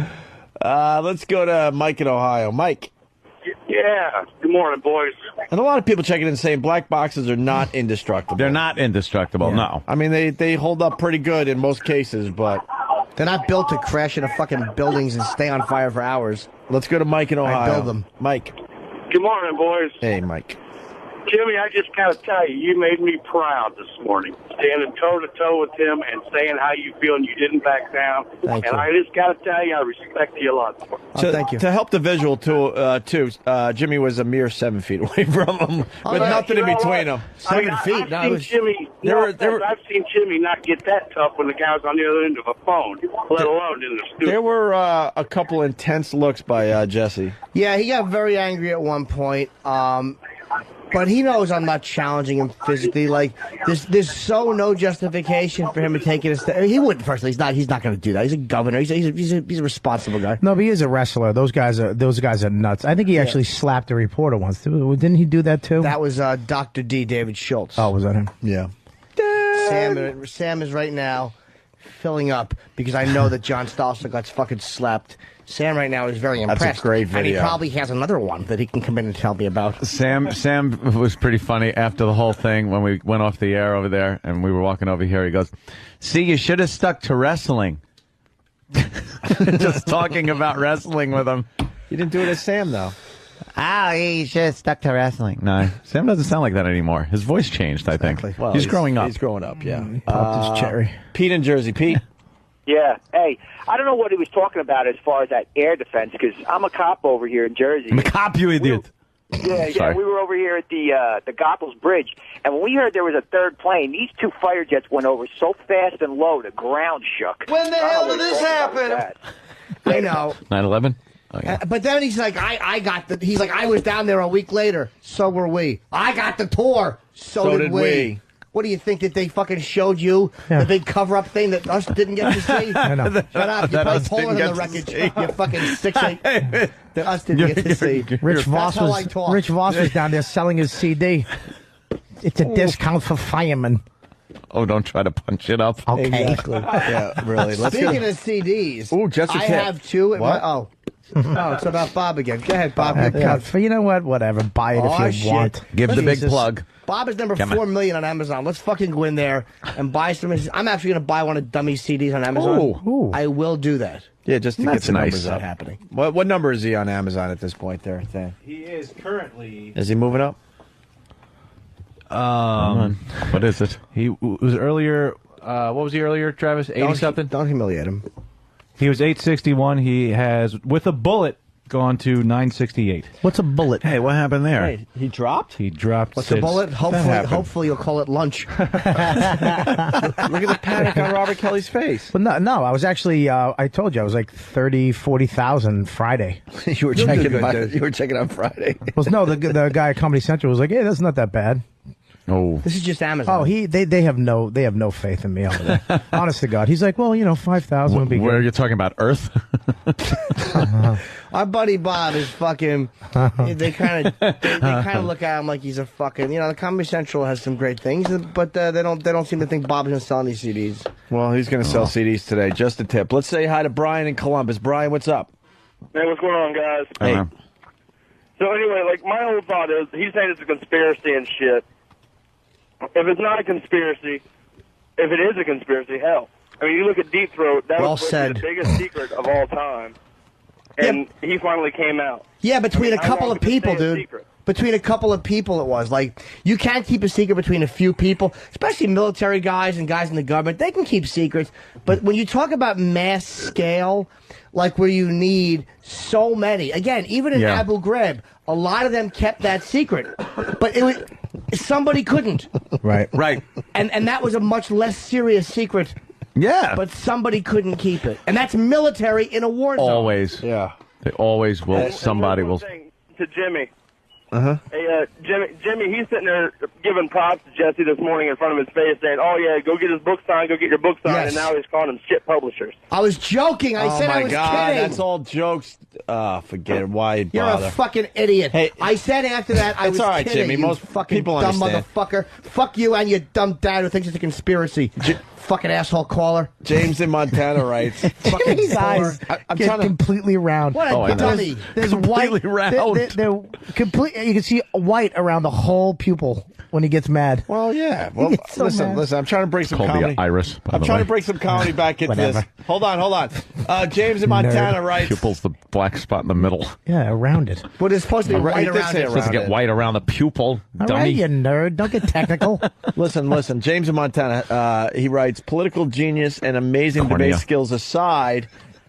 [SPEAKER 1] Let's go to Mike in Ohio. Mike.
[SPEAKER 18] Yeah. Good morning, boys.
[SPEAKER 1] And a lot of people checking in saying black boxes are not indestructible.
[SPEAKER 2] They're not indestructible, no.
[SPEAKER 1] I mean, they hold up pretty good in most cases, but they're not built to crash into fucking buildings and stay on fire for hours. Let's go to Mike in Ohio.
[SPEAKER 18] I build
[SPEAKER 1] them. Mike.
[SPEAKER 18] Good morning, boys.
[SPEAKER 1] Hey, Mike.
[SPEAKER 18] Jimmy, I just got to tell you, you made me proud this morning. Standing toe-to-toe with him and saying how you feel, and you didn't back down.
[SPEAKER 1] Thank you.
[SPEAKER 18] I just got to tell you, I respect you a lot.
[SPEAKER 1] Thank you. To help the visual, too, Jimmy was a mere 7 feet away from him, with nothing in between them. 7 feet.
[SPEAKER 18] I've seen Jimmy not get that tough when the guy was on the other end of a phone, let alone in the studio.
[SPEAKER 1] There were a couple intense looks by Jesse.
[SPEAKER 4] Yeah, he got very angry at one point. But he knows I'm not challenging him physically. Like, there's so no justification for him to take it a step. He wouldn't. Firstly, he's not going to do that. He's a governor. He's a responsible guy.
[SPEAKER 9] No, but he is a wrestler. Those guys are nuts. I think he actually slapped a reporter once. Didn't he do that too?
[SPEAKER 4] That was Dr. D. David Schultz.
[SPEAKER 9] Oh, was that him?
[SPEAKER 1] Yeah.
[SPEAKER 4] Sam is right now filling up because I know that John Stolzer got fucking slapped. Sam right now is very impressed.
[SPEAKER 1] That's a great video.
[SPEAKER 4] And he probably has another one that he can come in and tell me about.
[SPEAKER 2] Sam was pretty funny after the whole thing when we went off the air over there and we were walking over here. He goes, "See, you should have stuck to wrestling." Just talking about wrestling with him.
[SPEAKER 1] You didn't do it as Sam, though.
[SPEAKER 2] You should have stuck to wrestling. No, Sam doesn't sound like that anymore. His voice changed, I think.
[SPEAKER 1] Well,
[SPEAKER 2] he's growing up.
[SPEAKER 1] He's growing up, yeah.
[SPEAKER 9] He popped his cherry.
[SPEAKER 1] Pete in Jersey. Pete?
[SPEAKER 19] Yeah. Hey, I don't know what he was talking about as far as that air defense, because I'm a cop over here in Jersey.
[SPEAKER 2] I'm a cop, you idiot.
[SPEAKER 19] Yeah, we were over here at the Goethals Bridge, and when we heard there was a third plane, these two fighter jets went over so fast and low, the ground shook.
[SPEAKER 1] When the hell did this happen?
[SPEAKER 4] I know.
[SPEAKER 2] 9/11? Oh, yeah.
[SPEAKER 4] But then he's like, he's like, I was down there a week later. So were we. I got the tour. So did we. What do you think that they fucking showed you? The big cover-up thing that us didn't get to see?
[SPEAKER 9] I know.
[SPEAKER 4] Shut up. You're probably taller than the wreckage. You fucking 6'8". That us didn't get to see.
[SPEAKER 9] Rich Voss was down there selling his CD. It's a discount for firemen.
[SPEAKER 2] Oh, don't try to punch it up.
[SPEAKER 9] Okay.
[SPEAKER 1] Exactly. Yeah, really.
[SPEAKER 4] Speaking of CDs,
[SPEAKER 1] I
[SPEAKER 4] have two.
[SPEAKER 1] What?
[SPEAKER 4] Oh, it's about Bob again. Go ahead, Bob.
[SPEAKER 9] You know what? Whatever. Buy it if you want.
[SPEAKER 2] Give the big plug.
[SPEAKER 4] Bob is number 4 million on Amazon. Let's fucking go in there and buy some. I'm actually going to buy one of Dummy's CDs on Amazon.
[SPEAKER 1] Ooh.
[SPEAKER 4] I will do that.
[SPEAKER 1] Yeah, just to get the numbers up.
[SPEAKER 4] Happening.
[SPEAKER 1] What number is he on Amazon at this point there, Thane?
[SPEAKER 20] He is currently...
[SPEAKER 1] Is he moving up?
[SPEAKER 2] What is it?
[SPEAKER 20] He was earlier... what was he earlier, Travis? 80-something?
[SPEAKER 4] Don't humiliate him.
[SPEAKER 20] He was 861. He has, with a bullet, gone to 968.
[SPEAKER 9] What's a bullet?
[SPEAKER 2] Hey, what happened there?
[SPEAKER 1] Hey, he dropped?
[SPEAKER 20] He dropped.
[SPEAKER 4] What's a bullet? Hopefully you'll call it lunch.
[SPEAKER 1] Look at the panic on Robert Kelly's face.
[SPEAKER 9] Well, no, I was actually, I told you, I was like 30,000, 40,000 Friday.
[SPEAKER 1] You were checking on Friday.
[SPEAKER 9] Well, no, the guy at Comedy Central was like, hey, that's not that bad.
[SPEAKER 2] Oh,
[SPEAKER 4] this is just Amazon.
[SPEAKER 9] Oh, they have no faith in me over there. Honest to God, he's like, well, 5,000 would be good.
[SPEAKER 2] Where are you talking about? Earth?
[SPEAKER 4] Our buddy Bob is fucking. They kind of look at him like he's a fucking. The Comedy Central has some great things, but they don't seem to think Bob's gonna sell any CDs.
[SPEAKER 1] Well, he's gonna sell CDs today. Just a tip. Let's say hi to Brian in Columbus. Brian, what's up?
[SPEAKER 18] Hey, what's going on, guys?
[SPEAKER 1] Hey.
[SPEAKER 18] So anyway, my whole thought is he's saying it's a conspiracy and shit. If it's not a conspiracy, if it is a conspiracy, hell. I mean, you look at Deep Throat, that was the biggest secret of all time. And he finally came out.
[SPEAKER 4] Yeah, between a couple of people, dude. Between a couple of people it was. Like, you can't keep a secret between a few people, especially military guys and guys in the government. They can keep secrets. But when you talk about mass scale, like where you need so many, again, even in Abu Ghraib, a lot of them kept that secret. But somebody couldn't.
[SPEAKER 9] Right.
[SPEAKER 4] And that was a much less serious secret
[SPEAKER 2] Yeah.
[SPEAKER 4] But somebody couldn't keep it. And that's military in a war zone.
[SPEAKER 2] Always.
[SPEAKER 1] Yeah.
[SPEAKER 2] They always will. Somebody will.
[SPEAKER 18] To Jimmy.
[SPEAKER 2] Uh-huh.
[SPEAKER 18] Hey, Jimmy, he's sitting there giving props to Jesse this morning in front of his face, saying, "Oh yeah, go get his book signed, go get your book signed," and now he's calling them shit publishers.
[SPEAKER 4] I was joking. I said I was kidding.
[SPEAKER 1] That's all jokes. Forget it. Why
[SPEAKER 4] You're
[SPEAKER 1] bother?
[SPEAKER 4] a fucking idiot.
[SPEAKER 1] Hey,
[SPEAKER 4] I said after that I
[SPEAKER 1] it's
[SPEAKER 4] was
[SPEAKER 1] all right,
[SPEAKER 4] kidding.
[SPEAKER 1] Jimmy.
[SPEAKER 4] You
[SPEAKER 1] Most
[SPEAKER 4] fucking
[SPEAKER 1] people
[SPEAKER 4] dumb
[SPEAKER 1] understand.
[SPEAKER 4] motherfucker. Fuck you and your dumb dad who thinks it's a conspiracy. Fucking asshole caller.
[SPEAKER 1] James in Montana writes.
[SPEAKER 9] Jimmy's eyes
[SPEAKER 1] I'm
[SPEAKER 9] get
[SPEAKER 1] trying to.
[SPEAKER 9] completely round.
[SPEAKER 4] What a dummy.
[SPEAKER 9] There's
[SPEAKER 2] Completely
[SPEAKER 9] white.
[SPEAKER 2] round.
[SPEAKER 9] They're complete. You can see white around the whole pupil when he gets mad.
[SPEAKER 1] Well, yeah. Well,
[SPEAKER 9] gets so
[SPEAKER 1] listen.
[SPEAKER 9] mad.
[SPEAKER 1] I'm trying to bring some
[SPEAKER 2] Called
[SPEAKER 1] comedy.
[SPEAKER 2] the iris. By
[SPEAKER 1] I'm
[SPEAKER 2] the
[SPEAKER 1] trying
[SPEAKER 2] way.
[SPEAKER 1] to bring some comedy back into this.
[SPEAKER 9] Whatever.
[SPEAKER 1] Hold on. James in Montana writes.
[SPEAKER 2] Pupil's the black spot in the middle.
[SPEAKER 9] Yeah, around it.
[SPEAKER 4] But it's supposed to be
[SPEAKER 1] Right,
[SPEAKER 4] right
[SPEAKER 1] he did
[SPEAKER 4] around
[SPEAKER 1] say
[SPEAKER 4] it.
[SPEAKER 1] around
[SPEAKER 2] Supposed to get
[SPEAKER 1] it.
[SPEAKER 2] white around the pupil.
[SPEAKER 9] All
[SPEAKER 2] Dummy.
[SPEAKER 9] right, you nerd. Don't get technical.
[SPEAKER 1] Listen. James in Montana, he writes, political genius and amazing
[SPEAKER 2] Cornea.
[SPEAKER 1] debate skills aside,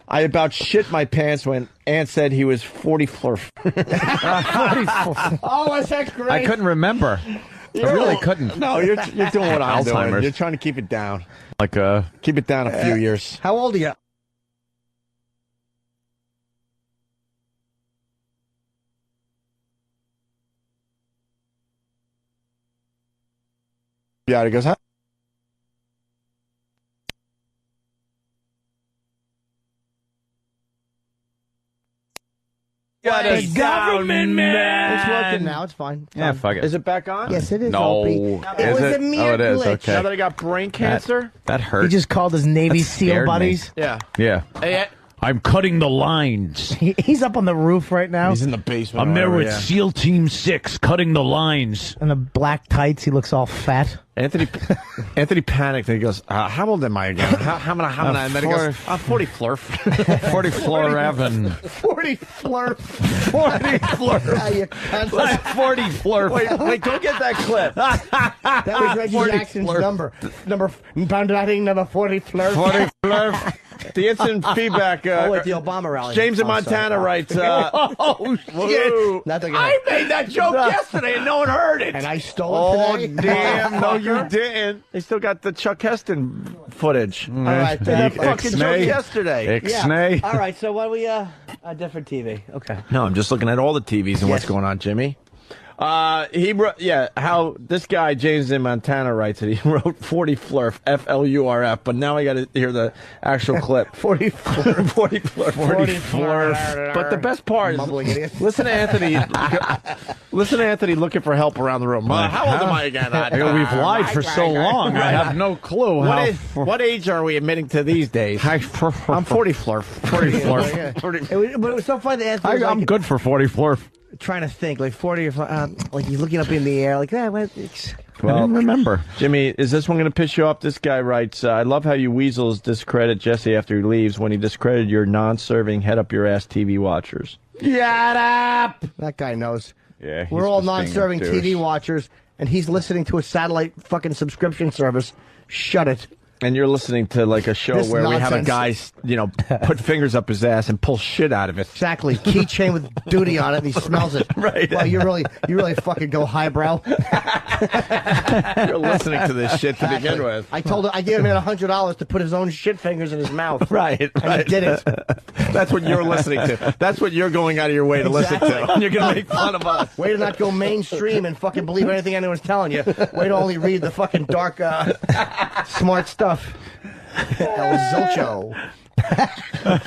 [SPEAKER 1] I about shit my pants when Ant said he was 40 flurf.
[SPEAKER 4] Oh, is that great?
[SPEAKER 2] I couldn't remember. I really couldn't.
[SPEAKER 1] No, you're doing what I'm doing.
[SPEAKER 2] Alzheimer's.
[SPEAKER 1] You're trying to keep it down.
[SPEAKER 2] Like
[SPEAKER 1] Keep it down a few years.
[SPEAKER 4] How old are you?
[SPEAKER 1] Yeah, he goes, huh?
[SPEAKER 2] the government man.
[SPEAKER 4] It's working now. It's fine. It's
[SPEAKER 2] Yeah,
[SPEAKER 4] fine.
[SPEAKER 2] fuck it.
[SPEAKER 1] Is it back on?
[SPEAKER 4] Yes, it is.
[SPEAKER 2] No.
[SPEAKER 4] Opie.
[SPEAKER 2] Is
[SPEAKER 4] It was
[SPEAKER 2] it?
[SPEAKER 4] a mere
[SPEAKER 2] Oh, it is.
[SPEAKER 4] glitch.
[SPEAKER 2] Okay.
[SPEAKER 1] Now that I got brain cancer?
[SPEAKER 2] That
[SPEAKER 9] He
[SPEAKER 2] hurt.
[SPEAKER 9] just called his Navy
[SPEAKER 2] That
[SPEAKER 9] SEAL
[SPEAKER 2] scared me.
[SPEAKER 9] buddies.
[SPEAKER 1] Yeah.
[SPEAKER 2] Yeah.
[SPEAKER 1] Hey,
[SPEAKER 2] I'm cutting the lines.
[SPEAKER 9] He's up on the roof right now.
[SPEAKER 1] he's in the basement.
[SPEAKER 2] I'm
[SPEAKER 1] or
[SPEAKER 2] there
[SPEAKER 1] whatever,
[SPEAKER 2] with
[SPEAKER 1] yeah.
[SPEAKER 2] SEAL Team 6, cutting the lines.
[SPEAKER 9] In the black tights, he looks all fat.
[SPEAKER 1] Anthony panicked and he goes, how old am I again? How many? And then he goes, 40 flurf.
[SPEAKER 2] 40 floor Evan.
[SPEAKER 4] 40 flurf.
[SPEAKER 2] 40 flurf.
[SPEAKER 4] Yeah, you cunt.
[SPEAKER 2] Like 40 flurf.
[SPEAKER 1] Wait, go get that clip.
[SPEAKER 4] That was Reggie
[SPEAKER 2] 40
[SPEAKER 4] Jackson's
[SPEAKER 2] flurf.
[SPEAKER 4] number. Number 40 flurf.
[SPEAKER 1] 40 flurf. The instant feedback.
[SPEAKER 4] Oh, at the Obama rally.
[SPEAKER 1] James in
[SPEAKER 4] Oh,
[SPEAKER 1] Montana
[SPEAKER 4] sorry.
[SPEAKER 1] writes,
[SPEAKER 2] Oh,
[SPEAKER 1] whoa.
[SPEAKER 4] Nothing.
[SPEAKER 1] I made that joke yesterday and no one heard it.
[SPEAKER 4] And I stole it today.
[SPEAKER 1] Damn. No, you didn't. They still got the Chuck Heston footage.
[SPEAKER 4] All right.
[SPEAKER 1] That fucking joke yesterday.
[SPEAKER 2] Ixnay.
[SPEAKER 4] All right. So what we a different TV? Okay.
[SPEAKER 1] No, I'm just looking at all the TVs and what's
[SPEAKER 4] Yes.
[SPEAKER 1] going on, Jimmy. He wrote, how this guy James in Montana writes it. He wrote 40 flurf, FLURF, but now I got to hear the actual clip.
[SPEAKER 4] 40 flurf.
[SPEAKER 1] 40 flurf, 40 flurf. But the best part
[SPEAKER 4] Mumbling
[SPEAKER 1] is,
[SPEAKER 4] idiot.
[SPEAKER 1] listen to Anthony. Listen to Anthony looking for help around the room. How old am I again?
[SPEAKER 2] We've lied for so long. I have no clue.
[SPEAKER 1] What age are we admitting to these days? I'm 40 flurf. 40 flurf.
[SPEAKER 4] Yeah. But it was so funny that Anthony was
[SPEAKER 2] I'm
[SPEAKER 4] like,
[SPEAKER 2] good for 40 flurf.
[SPEAKER 4] trying to think, like 40 or like he's looking up in the air, like that.
[SPEAKER 2] I didn't remember.
[SPEAKER 1] Jimmy, is this one going to piss you off? This guy writes, I love how you weasels discredit Jesse after he leaves when he discredited your non-serving head-up-your-ass TV watchers.
[SPEAKER 4] Shut up! That guy knows.
[SPEAKER 2] Yeah,
[SPEAKER 4] We're all
[SPEAKER 2] just being
[SPEAKER 4] non-serving
[SPEAKER 2] obtuse.
[SPEAKER 4] TV watchers, and he's listening to a satellite fucking subscription service. Shut it.
[SPEAKER 1] And you're listening to like a show
[SPEAKER 4] This
[SPEAKER 1] where we have a
[SPEAKER 4] nonsense.
[SPEAKER 1] guy, put fingers up his ass and pull shit out of it.
[SPEAKER 4] Exactly. Keychain with duty on it, and he smells it.
[SPEAKER 1] Right.
[SPEAKER 4] Well, you really fucking go highbrow.
[SPEAKER 1] You're listening to this shit to begin with.
[SPEAKER 4] I gave him $100 to put his own shit fingers in his mouth.
[SPEAKER 1] Right.
[SPEAKER 4] And he did it.
[SPEAKER 1] That's what you're listening to. That's what you're going out of your way to listen to. And you're going to make fun of us.
[SPEAKER 4] Way to not go mainstream and fucking believe anything anyone's telling you. Way to only read the fucking dark, smart stuff. El Zilcho.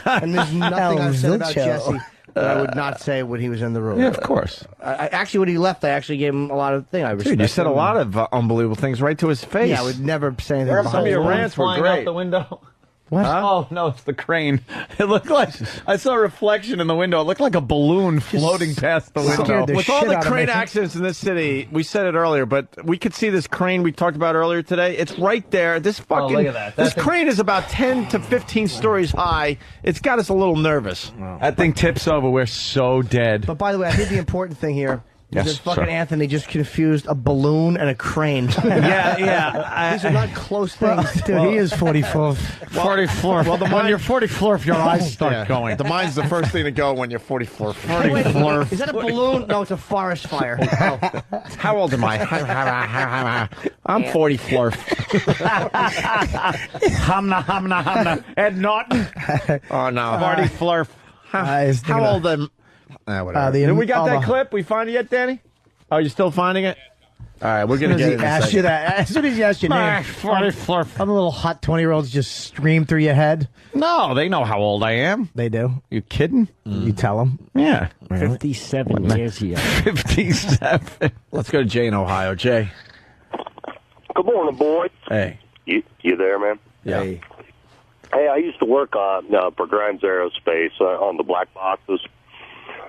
[SPEAKER 4] And there's nothing I've said about Jesse that I would not say when he was in the room.
[SPEAKER 2] Yeah, of course.
[SPEAKER 4] Actually, when he left, I actually gave him a lot of things. I respect
[SPEAKER 1] Dude, you said a
[SPEAKER 4] him.
[SPEAKER 1] lot of unbelievable things right to his face.
[SPEAKER 4] Yeah, I would never say anything
[SPEAKER 1] Some
[SPEAKER 4] behind
[SPEAKER 1] of your
[SPEAKER 4] his back.
[SPEAKER 1] rants were
[SPEAKER 2] Flying
[SPEAKER 1] great.
[SPEAKER 2] out the window.
[SPEAKER 9] What?
[SPEAKER 2] Oh, no, it's the crane. It looked like, I saw a reflection in the window. It looked like a balloon floating past the window.
[SPEAKER 9] scared the
[SPEAKER 1] With all
[SPEAKER 9] shit
[SPEAKER 1] the
[SPEAKER 9] out of
[SPEAKER 1] crane
[SPEAKER 9] me.
[SPEAKER 1] accidents in this city, we said it earlier, but we could see this crane we talked about earlier today. It's right there. This fucking
[SPEAKER 2] look at that.
[SPEAKER 1] this
[SPEAKER 2] That thing-
[SPEAKER 1] crane is about 10 to 15 stories high. It's got us a little nervous.
[SPEAKER 2] That thing tips over. We're so dead.
[SPEAKER 4] But by the way, I think the important thing here
[SPEAKER 1] Yes,
[SPEAKER 4] fucking
[SPEAKER 1] sir.
[SPEAKER 4] Anthony just confused a balloon and a crane.
[SPEAKER 1] yeah.
[SPEAKER 4] These are not close things.
[SPEAKER 9] Dude, he is 44.
[SPEAKER 2] 44.
[SPEAKER 1] Well,
[SPEAKER 2] when you're 44, if your eyes start going.
[SPEAKER 1] The mind's the first thing to go when you're 44.
[SPEAKER 4] Wait, is that a balloon? No, it's a forest fire. Oh.
[SPEAKER 1] How old am I? I'm 44.
[SPEAKER 2] Hamna. Ed Norton.
[SPEAKER 1] Oh, no.
[SPEAKER 2] 44.
[SPEAKER 1] How old am whatever.
[SPEAKER 9] The-
[SPEAKER 1] we got that
[SPEAKER 9] the-
[SPEAKER 1] clip? We find it yet, Danny? Oh, you still finding it? All right, we're going to get it in a
[SPEAKER 9] Ask you
[SPEAKER 1] second.
[SPEAKER 9] that. As soon as you ask your name,
[SPEAKER 2] 44.
[SPEAKER 9] all the little hot 20-year-olds just stream through your head.
[SPEAKER 2] No, they know how old I am.
[SPEAKER 9] They do.
[SPEAKER 2] You kidding?
[SPEAKER 9] You tell them.
[SPEAKER 2] Yeah.
[SPEAKER 4] 57 years ago.
[SPEAKER 2] 57.
[SPEAKER 1] Let's go to Jay in Ohio. Jay.
[SPEAKER 21] Good morning, boys.
[SPEAKER 1] Hey.
[SPEAKER 21] You there, man?
[SPEAKER 1] Yeah.
[SPEAKER 21] Hey, I used to work on for Grimes Aerospace on the black boxes,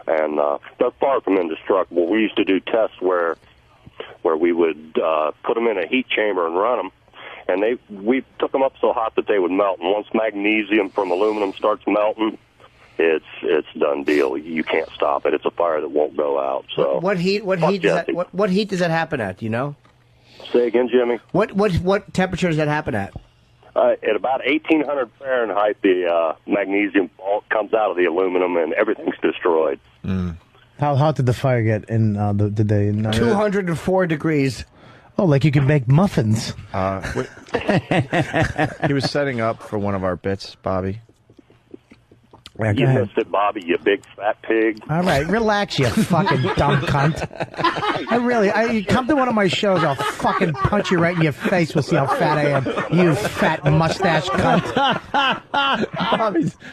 [SPEAKER 21] and they're far from indestructible. We used to do tests where we would put them in a heat chamber and run them, and we took them up so hot that they would melt. And once magnesium from aluminum starts melting, it's done deal. You can't stop it. It's a fire that won't go out. So
[SPEAKER 4] What heat does that happen at? Do you know?
[SPEAKER 21] Say again, Jimmy.
[SPEAKER 4] What temperature does that happen at?
[SPEAKER 21] At about 1,800 Fahrenheit, the magnesium comes out of the aluminum, and everything's destroyed.
[SPEAKER 9] How hot did the fire get? Did they?
[SPEAKER 4] 204 degrees.
[SPEAKER 9] Oh, like you could make muffins.
[SPEAKER 1] He was setting up for one of our bits, Bobby.
[SPEAKER 9] Yeah, go
[SPEAKER 21] You
[SPEAKER 9] ahead.
[SPEAKER 21] missed it, Bobby, you big fat pig.
[SPEAKER 9] All right, relax, you fucking dumb cunt. You come to one of my shows, I'll fucking punch you right in your face. We'll see how fat I am. You fat mustache cunt.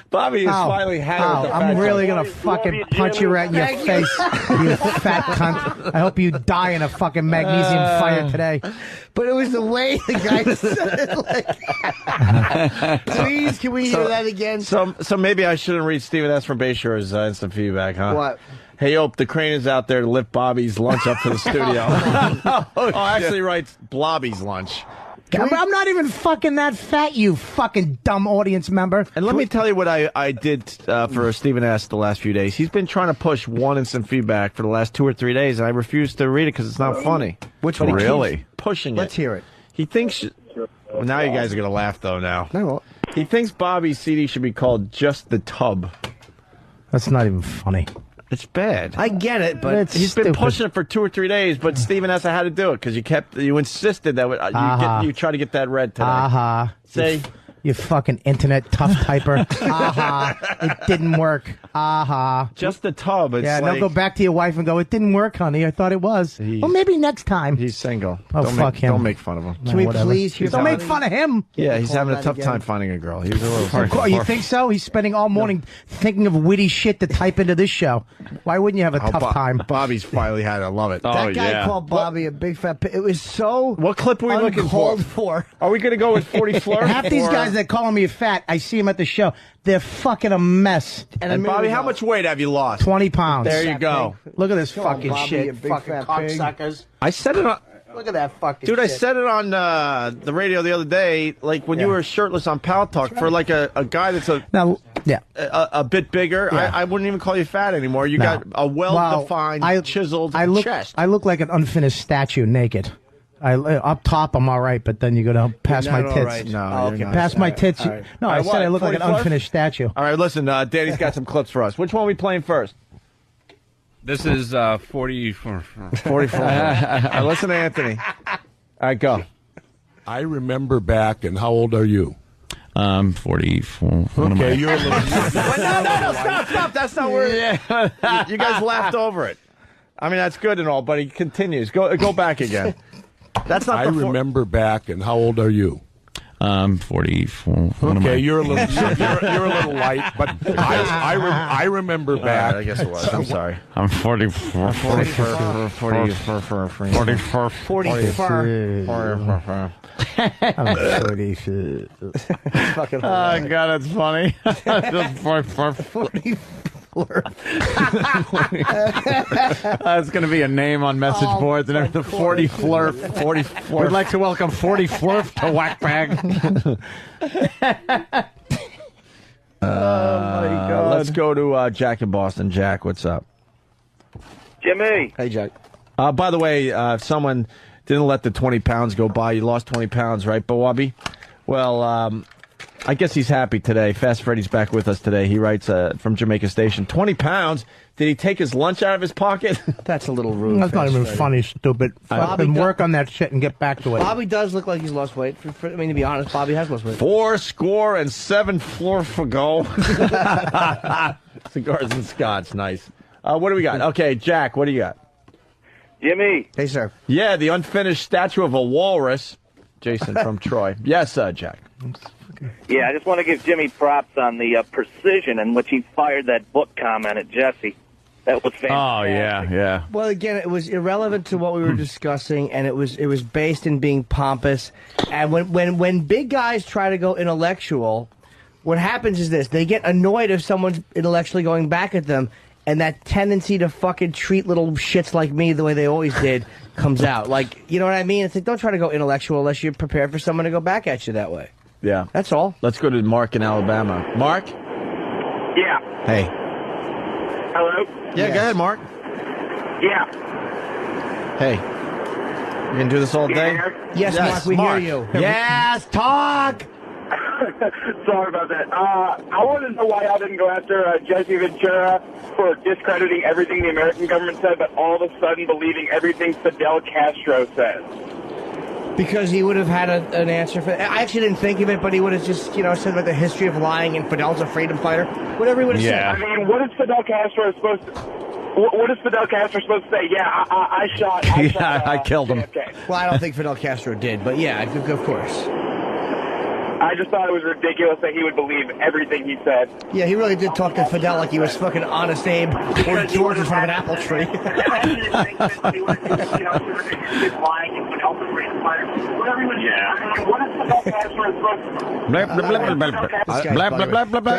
[SPEAKER 1] Bobby is finally had it with the
[SPEAKER 9] I'm
[SPEAKER 1] fat
[SPEAKER 9] really
[SPEAKER 1] joke.
[SPEAKER 9] gonna fucking punch you right in your face, you fat cunt. I hope you die in a fucking magnesium fire today.
[SPEAKER 4] But it was the way the guy said it. Please, can we hear that again?
[SPEAKER 1] So maybe I shouldn't read Stephen S. from Bayshore's instant feedback, huh?
[SPEAKER 4] What?
[SPEAKER 1] Hey, Ope, the crane is out there to lift Bobby's lunch up to the studio. Actually writes Blobby's lunch.
[SPEAKER 9] I'm not even fucking that fat, you fucking dumb audience member.
[SPEAKER 1] And let me tell you what I did for Stephen S. the last few days. He's been trying to push one instant feedback for the last 2 or 3 days, and I refuse to read it because it's not funny.
[SPEAKER 4] Which
[SPEAKER 1] But he
[SPEAKER 4] one?
[SPEAKER 1] keeps pushing it.
[SPEAKER 4] Let's hear it.
[SPEAKER 1] He thinks... Well, now you guys are going to laugh, though, now.
[SPEAKER 4] No.
[SPEAKER 1] He thinks Bobby's CD should be called Just the Tub.
[SPEAKER 9] That's not even funny.
[SPEAKER 1] It's bad.
[SPEAKER 4] I get it, but
[SPEAKER 9] It's
[SPEAKER 1] He's been
[SPEAKER 9] stupid.
[SPEAKER 1] pushing it for 2 or 3 days, but Stephen S. had to do it because you insisted that you try to get that read today. Say,
[SPEAKER 9] you fucking internet tough typer. It didn't work.
[SPEAKER 1] Just the tub. It's
[SPEAKER 9] Yeah,
[SPEAKER 1] like,
[SPEAKER 9] now go back to your wife and go, it didn't work, honey. I thought it was. Well, maybe next time.
[SPEAKER 1] He's single.
[SPEAKER 9] Oh, fuck him.
[SPEAKER 1] Don't make fun of him.
[SPEAKER 4] Can we please hear
[SPEAKER 9] Don't make fun of him.
[SPEAKER 1] Yeah, he's
[SPEAKER 4] Call
[SPEAKER 1] having a
[SPEAKER 4] that
[SPEAKER 1] tough
[SPEAKER 4] again.
[SPEAKER 1] time finding a girl. He's a little
[SPEAKER 9] Oh, you think so? He's spending all morning thinking of witty shit to type into this show. Why wouldn't you have a tough time?
[SPEAKER 1] Bobby's finally had it. I love it.
[SPEAKER 4] That guy called Bobby a big fat pig. It was so
[SPEAKER 1] What clip are we looking
[SPEAKER 4] for?
[SPEAKER 1] Are we going to go with 40 Fleur?
[SPEAKER 9] Half these guys that calling me fat, I see them at the show. They're fucking a mess.
[SPEAKER 1] And Bobby, how much weight have you lost?
[SPEAKER 9] 20 pounds.
[SPEAKER 1] There you go.
[SPEAKER 9] Look at this
[SPEAKER 4] Come on,
[SPEAKER 9] fucking
[SPEAKER 4] Bobby,
[SPEAKER 9] shit.
[SPEAKER 4] you big
[SPEAKER 9] Fucking
[SPEAKER 4] fat pig.
[SPEAKER 9] cocksuckers.
[SPEAKER 1] I said it on...
[SPEAKER 4] Look at that fucking
[SPEAKER 1] Dude, I
[SPEAKER 4] shit.
[SPEAKER 1] said it on the radio the other day, like when you were shirtless on Pal Talk, for like a guy that's
[SPEAKER 9] Now, yeah.
[SPEAKER 1] a bit bigger.
[SPEAKER 9] Yeah.
[SPEAKER 1] I wouldn't even call you fat anymore. You got a well-defined, chiseled chest.
[SPEAKER 9] I look like an unfinished statue naked. Up top, I'm all right, but then you go down past my tits.
[SPEAKER 1] Right. No, you're not.
[SPEAKER 9] Past my tits.
[SPEAKER 1] Right.
[SPEAKER 9] No, I said I look like an
[SPEAKER 1] 44?
[SPEAKER 9] unfinished statue.
[SPEAKER 1] All right, listen, Danny's got some clips for us. Which one are we playing first?
[SPEAKER 22] This is 44.
[SPEAKER 1] 44. All right, listen to Anthony. All right, go.
[SPEAKER 8] I remember back, and how old are you?
[SPEAKER 22] 44.
[SPEAKER 8] Okay, you're a little...
[SPEAKER 1] No, stop. That's not where... You guys laughed over it. I mean, that's good and all, but he continues. Go back again. That's not
[SPEAKER 8] I remember back, and how old are you?
[SPEAKER 22] 44.
[SPEAKER 8] Okay, you're a little you're a little light, but I remember back.
[SPEAKER 1] I guess it was. I'm sorry.
[SPEAKER 22] I'm 44.
[SPEAKER 1] 44.
[SPEAKER 9] 44. I'm 44.
[SPEAKER 4] Fucking
[SPEAKER 22] Oh, God, that's funny. Just 44. That's going to be a name on message boards and everything. 40 Flurf. 40 Flurf. We'd like to welcome 40 Flurf to Whack Bag.
[SPEAKER 1] Oh, my God. Let's go to Jack in Boston. Jack, what's up?
[SPEAKER 18] Jimmy.
[SPEAKER 1] Hey, Jack. By the way, someone didn't let the 20 pounds go by. You lost 20 pounds, right, Bawabi? Well, I guess he's happy today. Fast Freddy's back with us today. He writes from Jamaica Station. 20 pounds? Did he take his lunch out of his pocket?
[SPEAKER 4] That's a little rude.
[SPEAKER 9] That's not even funny, stupid. Fucking work on that shit and get back to it.
[SPEAKER 4] Bobby does look like he's lost weight. I mean, to be honest, Bobby has lost weight.
[SPEAKER 1] 4 floor for go. Cigars and scotch. Nice. What do we got? Okay, Jack, what do you got?
[SPEAKER 18] Jimmy.
[SPEAKER 4] Hey, sir.
[SPEAKER 1] Yeah, the unfinished statue of a walrus. Jason from Troy. Yes, Jack.
[SPEAKER 5] Yeah, I just want to give Jimmy props on the precision in which he fired that book comment at Jesse. That was fantastic.
[SPEAKER 1] Oh, yeah.
[SPEAKER 4] Well, again, it was irrelevant to what we were discussing, and it was based in being pompous. And when big guys try to go intellectual, what happens is this. They get annoyed if someone's intellectually going back at them, and that tendency to fucking treat little shits like me the way they always did comes out. Like, you know what I mean? It's like, don't try to go intellectual unless you're prepared for someone to go back at you that way.
[SPEAKER 1] Yeah.
[SPEAKER 4] That's all.
[SPEAKER 1] Let's go to Mark in Alabama. Mark?
[SPEAKER 5] Yeah.
[SPEAKER 1] Hey.
[SPEAKER 5] Hello?
[SPEAKER 1] Yeah, go ahead, Mark.
[SPEAKER 5] Yeah.
[SPEAKER 1] Hey. You gonna do this all day?
[SPEAKER 4] Yes, Mark, we hear you.
[SPEAKER 1] Yes, talk!
[SPEAKER 17] Sorry about that. I want to know why y'all didn't go after Jesse Ventura for discrediting everything the American government said, but all of a sudden believing everything Fidel Castro says.
[SPEAKER 4] Because he would have had an answer for it. I actually didn't think of it, but he would have just, said about the history of lying and Fidel's a freedom fighter. Whatever he would have said.
[SPEAKER 17] I mean, what is Fidel Castro supposed to... What is Fidel Castro supposed to say? Yeah, I shot...
[SPEAKER 1] I killed him.
[SPEAKER 4] Well, I don't think Fidel Castro did, but yeah, of course.
[SPEAKER 17] I just thought it was ridiculous that he would believe everything he said.
[SPEAKER 4] Yeah, he really did talk to Fidel like he was fucking Honest Abe or George in front of an apple tree.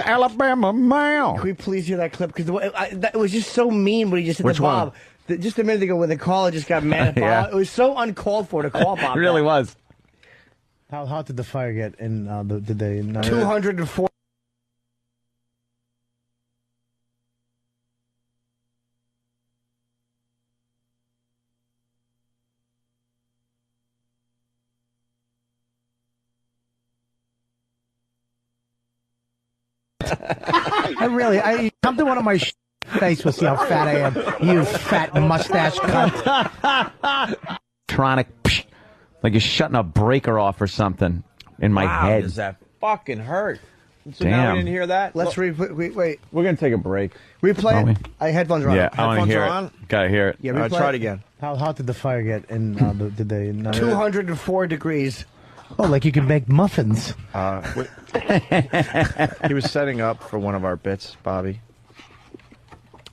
[SPEAKER 1] Alabama mail.
[SPEAKER 4] Can we please hear that clip? Because it was just so mean when he just said
[SPEAKER 1] Which
[SPEAKER 4] to Bob. Just a minute ago when the caller just got mad at Bob.
[SPEAKER 1] Yeah.
[SPEAKER 4] It was so uncalled for to call Bob.
[SPEAKER 1] It really was.
[SPEAKER 9] How hot did the fire get in the day?
[SPEAKER 4] 204.
[SPEAKER 9] I come to one of my face, we'll see how fat I am. You fat mustache cunt.
[SPEAKER 2] Electronic, like you're shutting a breaker off or something in my head.
[SPEAKER 1] Does that fucking hurt? So
[SPEAKER 2] Damn.
[SPEAKER 1] now we didn't hear that?
[SPEAKER 4] Let's wait.
[SPEAKER 1] We're going to take a break.
[SPEAKER 4] Replay it. Headphones are on.
[SPEAKER 2] Yeah, I want to hear it. Gotta hear it.
[SPEAKER 4] Yeah,
[SPEAKER 1] All right, try it again.
[SPEAKER 9] How hot did the fire get in the day?
[SPEAKER 4] 204 degrees.
[SPEAKER 9] Oh, like you could make muffins.
[SPEAKER 1] He was setting up for one of our bits, Bobby.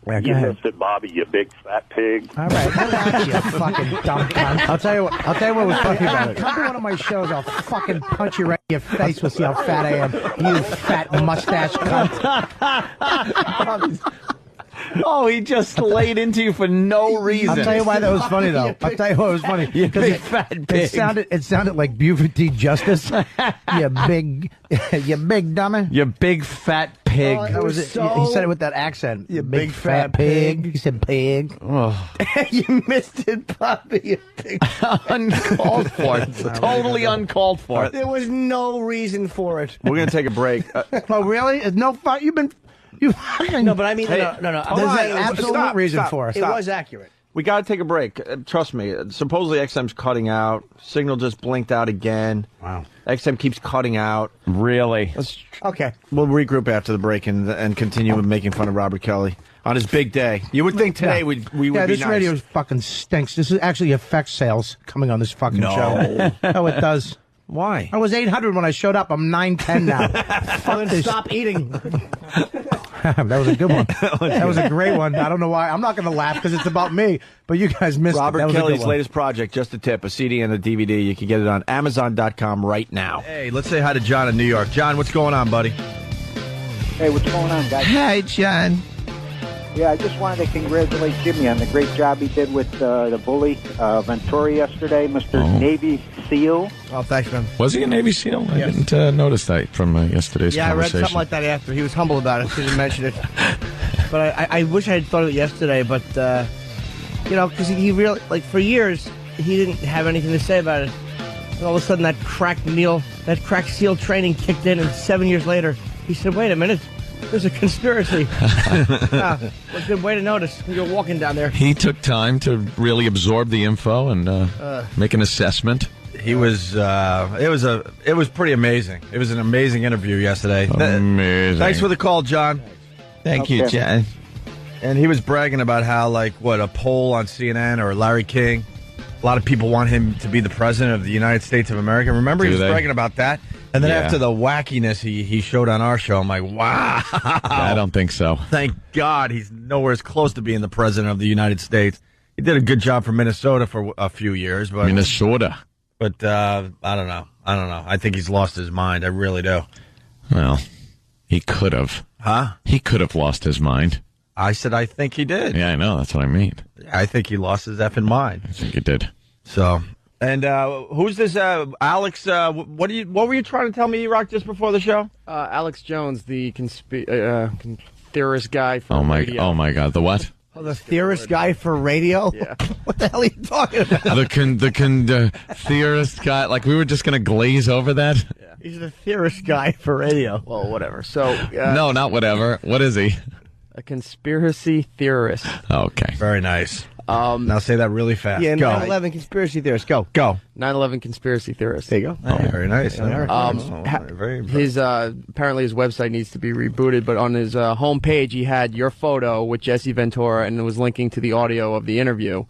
[SPEAKER 9] Yeah,
[SPEAKER 21] You missed it, Bobby, you big fat pig.
[SPEAKER 9] All right, relax, you fucking dumb cunt. I'll tell you what was funny about it. Come to one of my shows, I'll fucking punch you right in your face. We'll see how fat I am. You fat mustache cunt.
[SPEAKER 2] Oh, he just laid into you for no reason.
[SPEAKER 9] I'll tell you why that was funny, though. I'll tell you what was funny.
[SPEAKER 2] You big fat pig.
[SPEAKER 9] It sounded like Buford T. Justice. you big dummy.
[SPEAKER 2] You big fat pig.
[SPEAKER 9] That was it. He said it with that accent. You big fat pig. He said pig.
[SPEAKER 2] Oh.
[SPEAKER 4] You missed it, Bobby. You big
[SPEAKER 2] uncalled for. Totally uncalled for.
[SPEAKER 4] There was no reason for it.
[SPEAKER 1] We're going to take a break.
[SPEAKER 9] Oh, really? No fun. You've been...
[SPEAKER 4] No, but I mean,
[SPEAKER 1] Hey,
[SPEAKER 4] no.
[SPEAKER 9] There's an absolute reason for it.
[SPEAKER 4] It was accurate.
[SPEAKER 1] We got to take a break. Trust me. Supposedly XM's cutting out. Signal just blinked out again.
[SPEAKER 9] Wow.
[SPEAKER 1] XM keeps cutting out.
[SPEAKER 2] Really?
[SPEAKER 4] Okay.
[SPEAKER 1] We'll regroup after the break and continue making fun of Robert Kelly on his big day. You would think today we would be
[SPEAKER 9] this
[SPEAKER 1] nice.
[SPEAKER 9] radio fucking stinks. This is actually affects sales coming on this fucking show. Oh, it does.
[SPEAKER 1] Why?
[SPEAKER 9] I was 800 when I showed up. I'm 910 now.
[SPEAKER 4] Fuck this. Stop eating.
[SPEAKER 9] That was a good one. That was a great one. I don't know why. I'm not going to laugh because it's about me, but you guys missed
[SPEAKER 1] Robert
[SPEAKER 9] it. That was
[SPEAKER 1] Kelly's
[SPEAKER 9] a good one.
[SPEAKER 1] latest project, Just a Tip, a CD and a DVD. You can get it on Amazon.com right now. Hey, let's say hi to John in New York. John, what's going on, buddy?
[SPEAKER 6] Hey, what's going on, guys?
[SPEAKER 2] Hi, John.
[SPEAKER 6] Yeah, I just wanted to congratulate Jimmy on the great job he did with the bully, Ventura, yesterday, Mr. Navy SEAL.
[SPEAKER 4] Oh, thanks, man.
[SPEAKER 22] Was he a Navy SEAL? I didn't notice that from yesterday's
[SPEAKER 4] Yeah, I read
[SPEAKER 22] conversation.
[SPEAKER 4] something like that after. He was humble about it. He didn't mention it. But I wish I had thought of it yesterday, but because he really, like, for years, he didn't have anything to say about it. And all of a sudden, that crack SEAL training kicked in, and 7 years later, he said, wait a minute, there's a conspiracy. A good way to notice when you're walking down there.
[SPEAKER 2] He took time to really absorb the info and make an assessment.
[SPEAKER 1] He was. It was pretty amazing. It was an amazing interview yesterday.
[SPEAKER 2] Amazing.
[SPEAKER 1] Thanks for the call, John.
[SPEAKER 2] Thank you, John.
[SPEAKER 1] And he was bragging about how, a poll on CNN or Larry King, a lot of people want him to be the president of the United States of America. Remember, he was bragging about that. And then after the wackiness he showed on our show, I'm like, wow.
[SPEAKER 2] I don't think so.
[SPEAKER 1] Thank God he's nowhere as close to being the president of the United States. He did a good job for Minnesota for a few years. But
[SPEAKER 2] Minnesota.
[SPEAKER 1] But I don't know. I think he's lost his mind. I really do.
[SPEAKER 2] Well, he could have.
[SPEAKER 1] Huh?
[SPEAKER 2] He could have lost his mind.
[SPEAKER 1] I said I think he did.
[SPEAKER 2] Yeah, I know. That's what I mean.
[SPEAKER 1] I think he lost his effing mind.
[SPEAKER 2] I think he did.
[SPEAKER 1] So... And who's this, Alex? What were you trying to tell me, E-Rock, just before the show?
[SPEAKER 3] Alex Jones, the theorist guy for radio.
[SPEAKER 2] Oh my God, the what?
[SPEAKER 4] Oh, the theorist guy for radio?
[SPEAKER 3] Yeah.
[SPEAKER 4] What the hell are you talking about?
[SPEAKER 2] The theorist guy. Like, we were just going to glaze over that?
[SPEAKER 4] Yeah. He's the theorist guy for radio.
[SPEAKER 3] Well, whatever. So
[SPEAKER 2] no, not whatever. What is he?
[SPEAKER 3] A conspiracy theorist.
[SPEAKER 2] Okay.
[SPEAKER 1] Very nice. Now say that really fast.
[SPEAKER 4] Yeah,
[SPEAKER 1] go.
[SPEAKER 4] 9/11 conspiracy theorist. Go.
[SPEAKER 3] 9/11 conspiracy theorist.
[SPEAKER 4] There you go.
[SPEAKER 1] Oh, very nice.
[SPEAKER 3] His apparently his website needs to be rebooted, but on his homepage he had your photo with Jesse Ventura, and it was linking to the audio of the interview.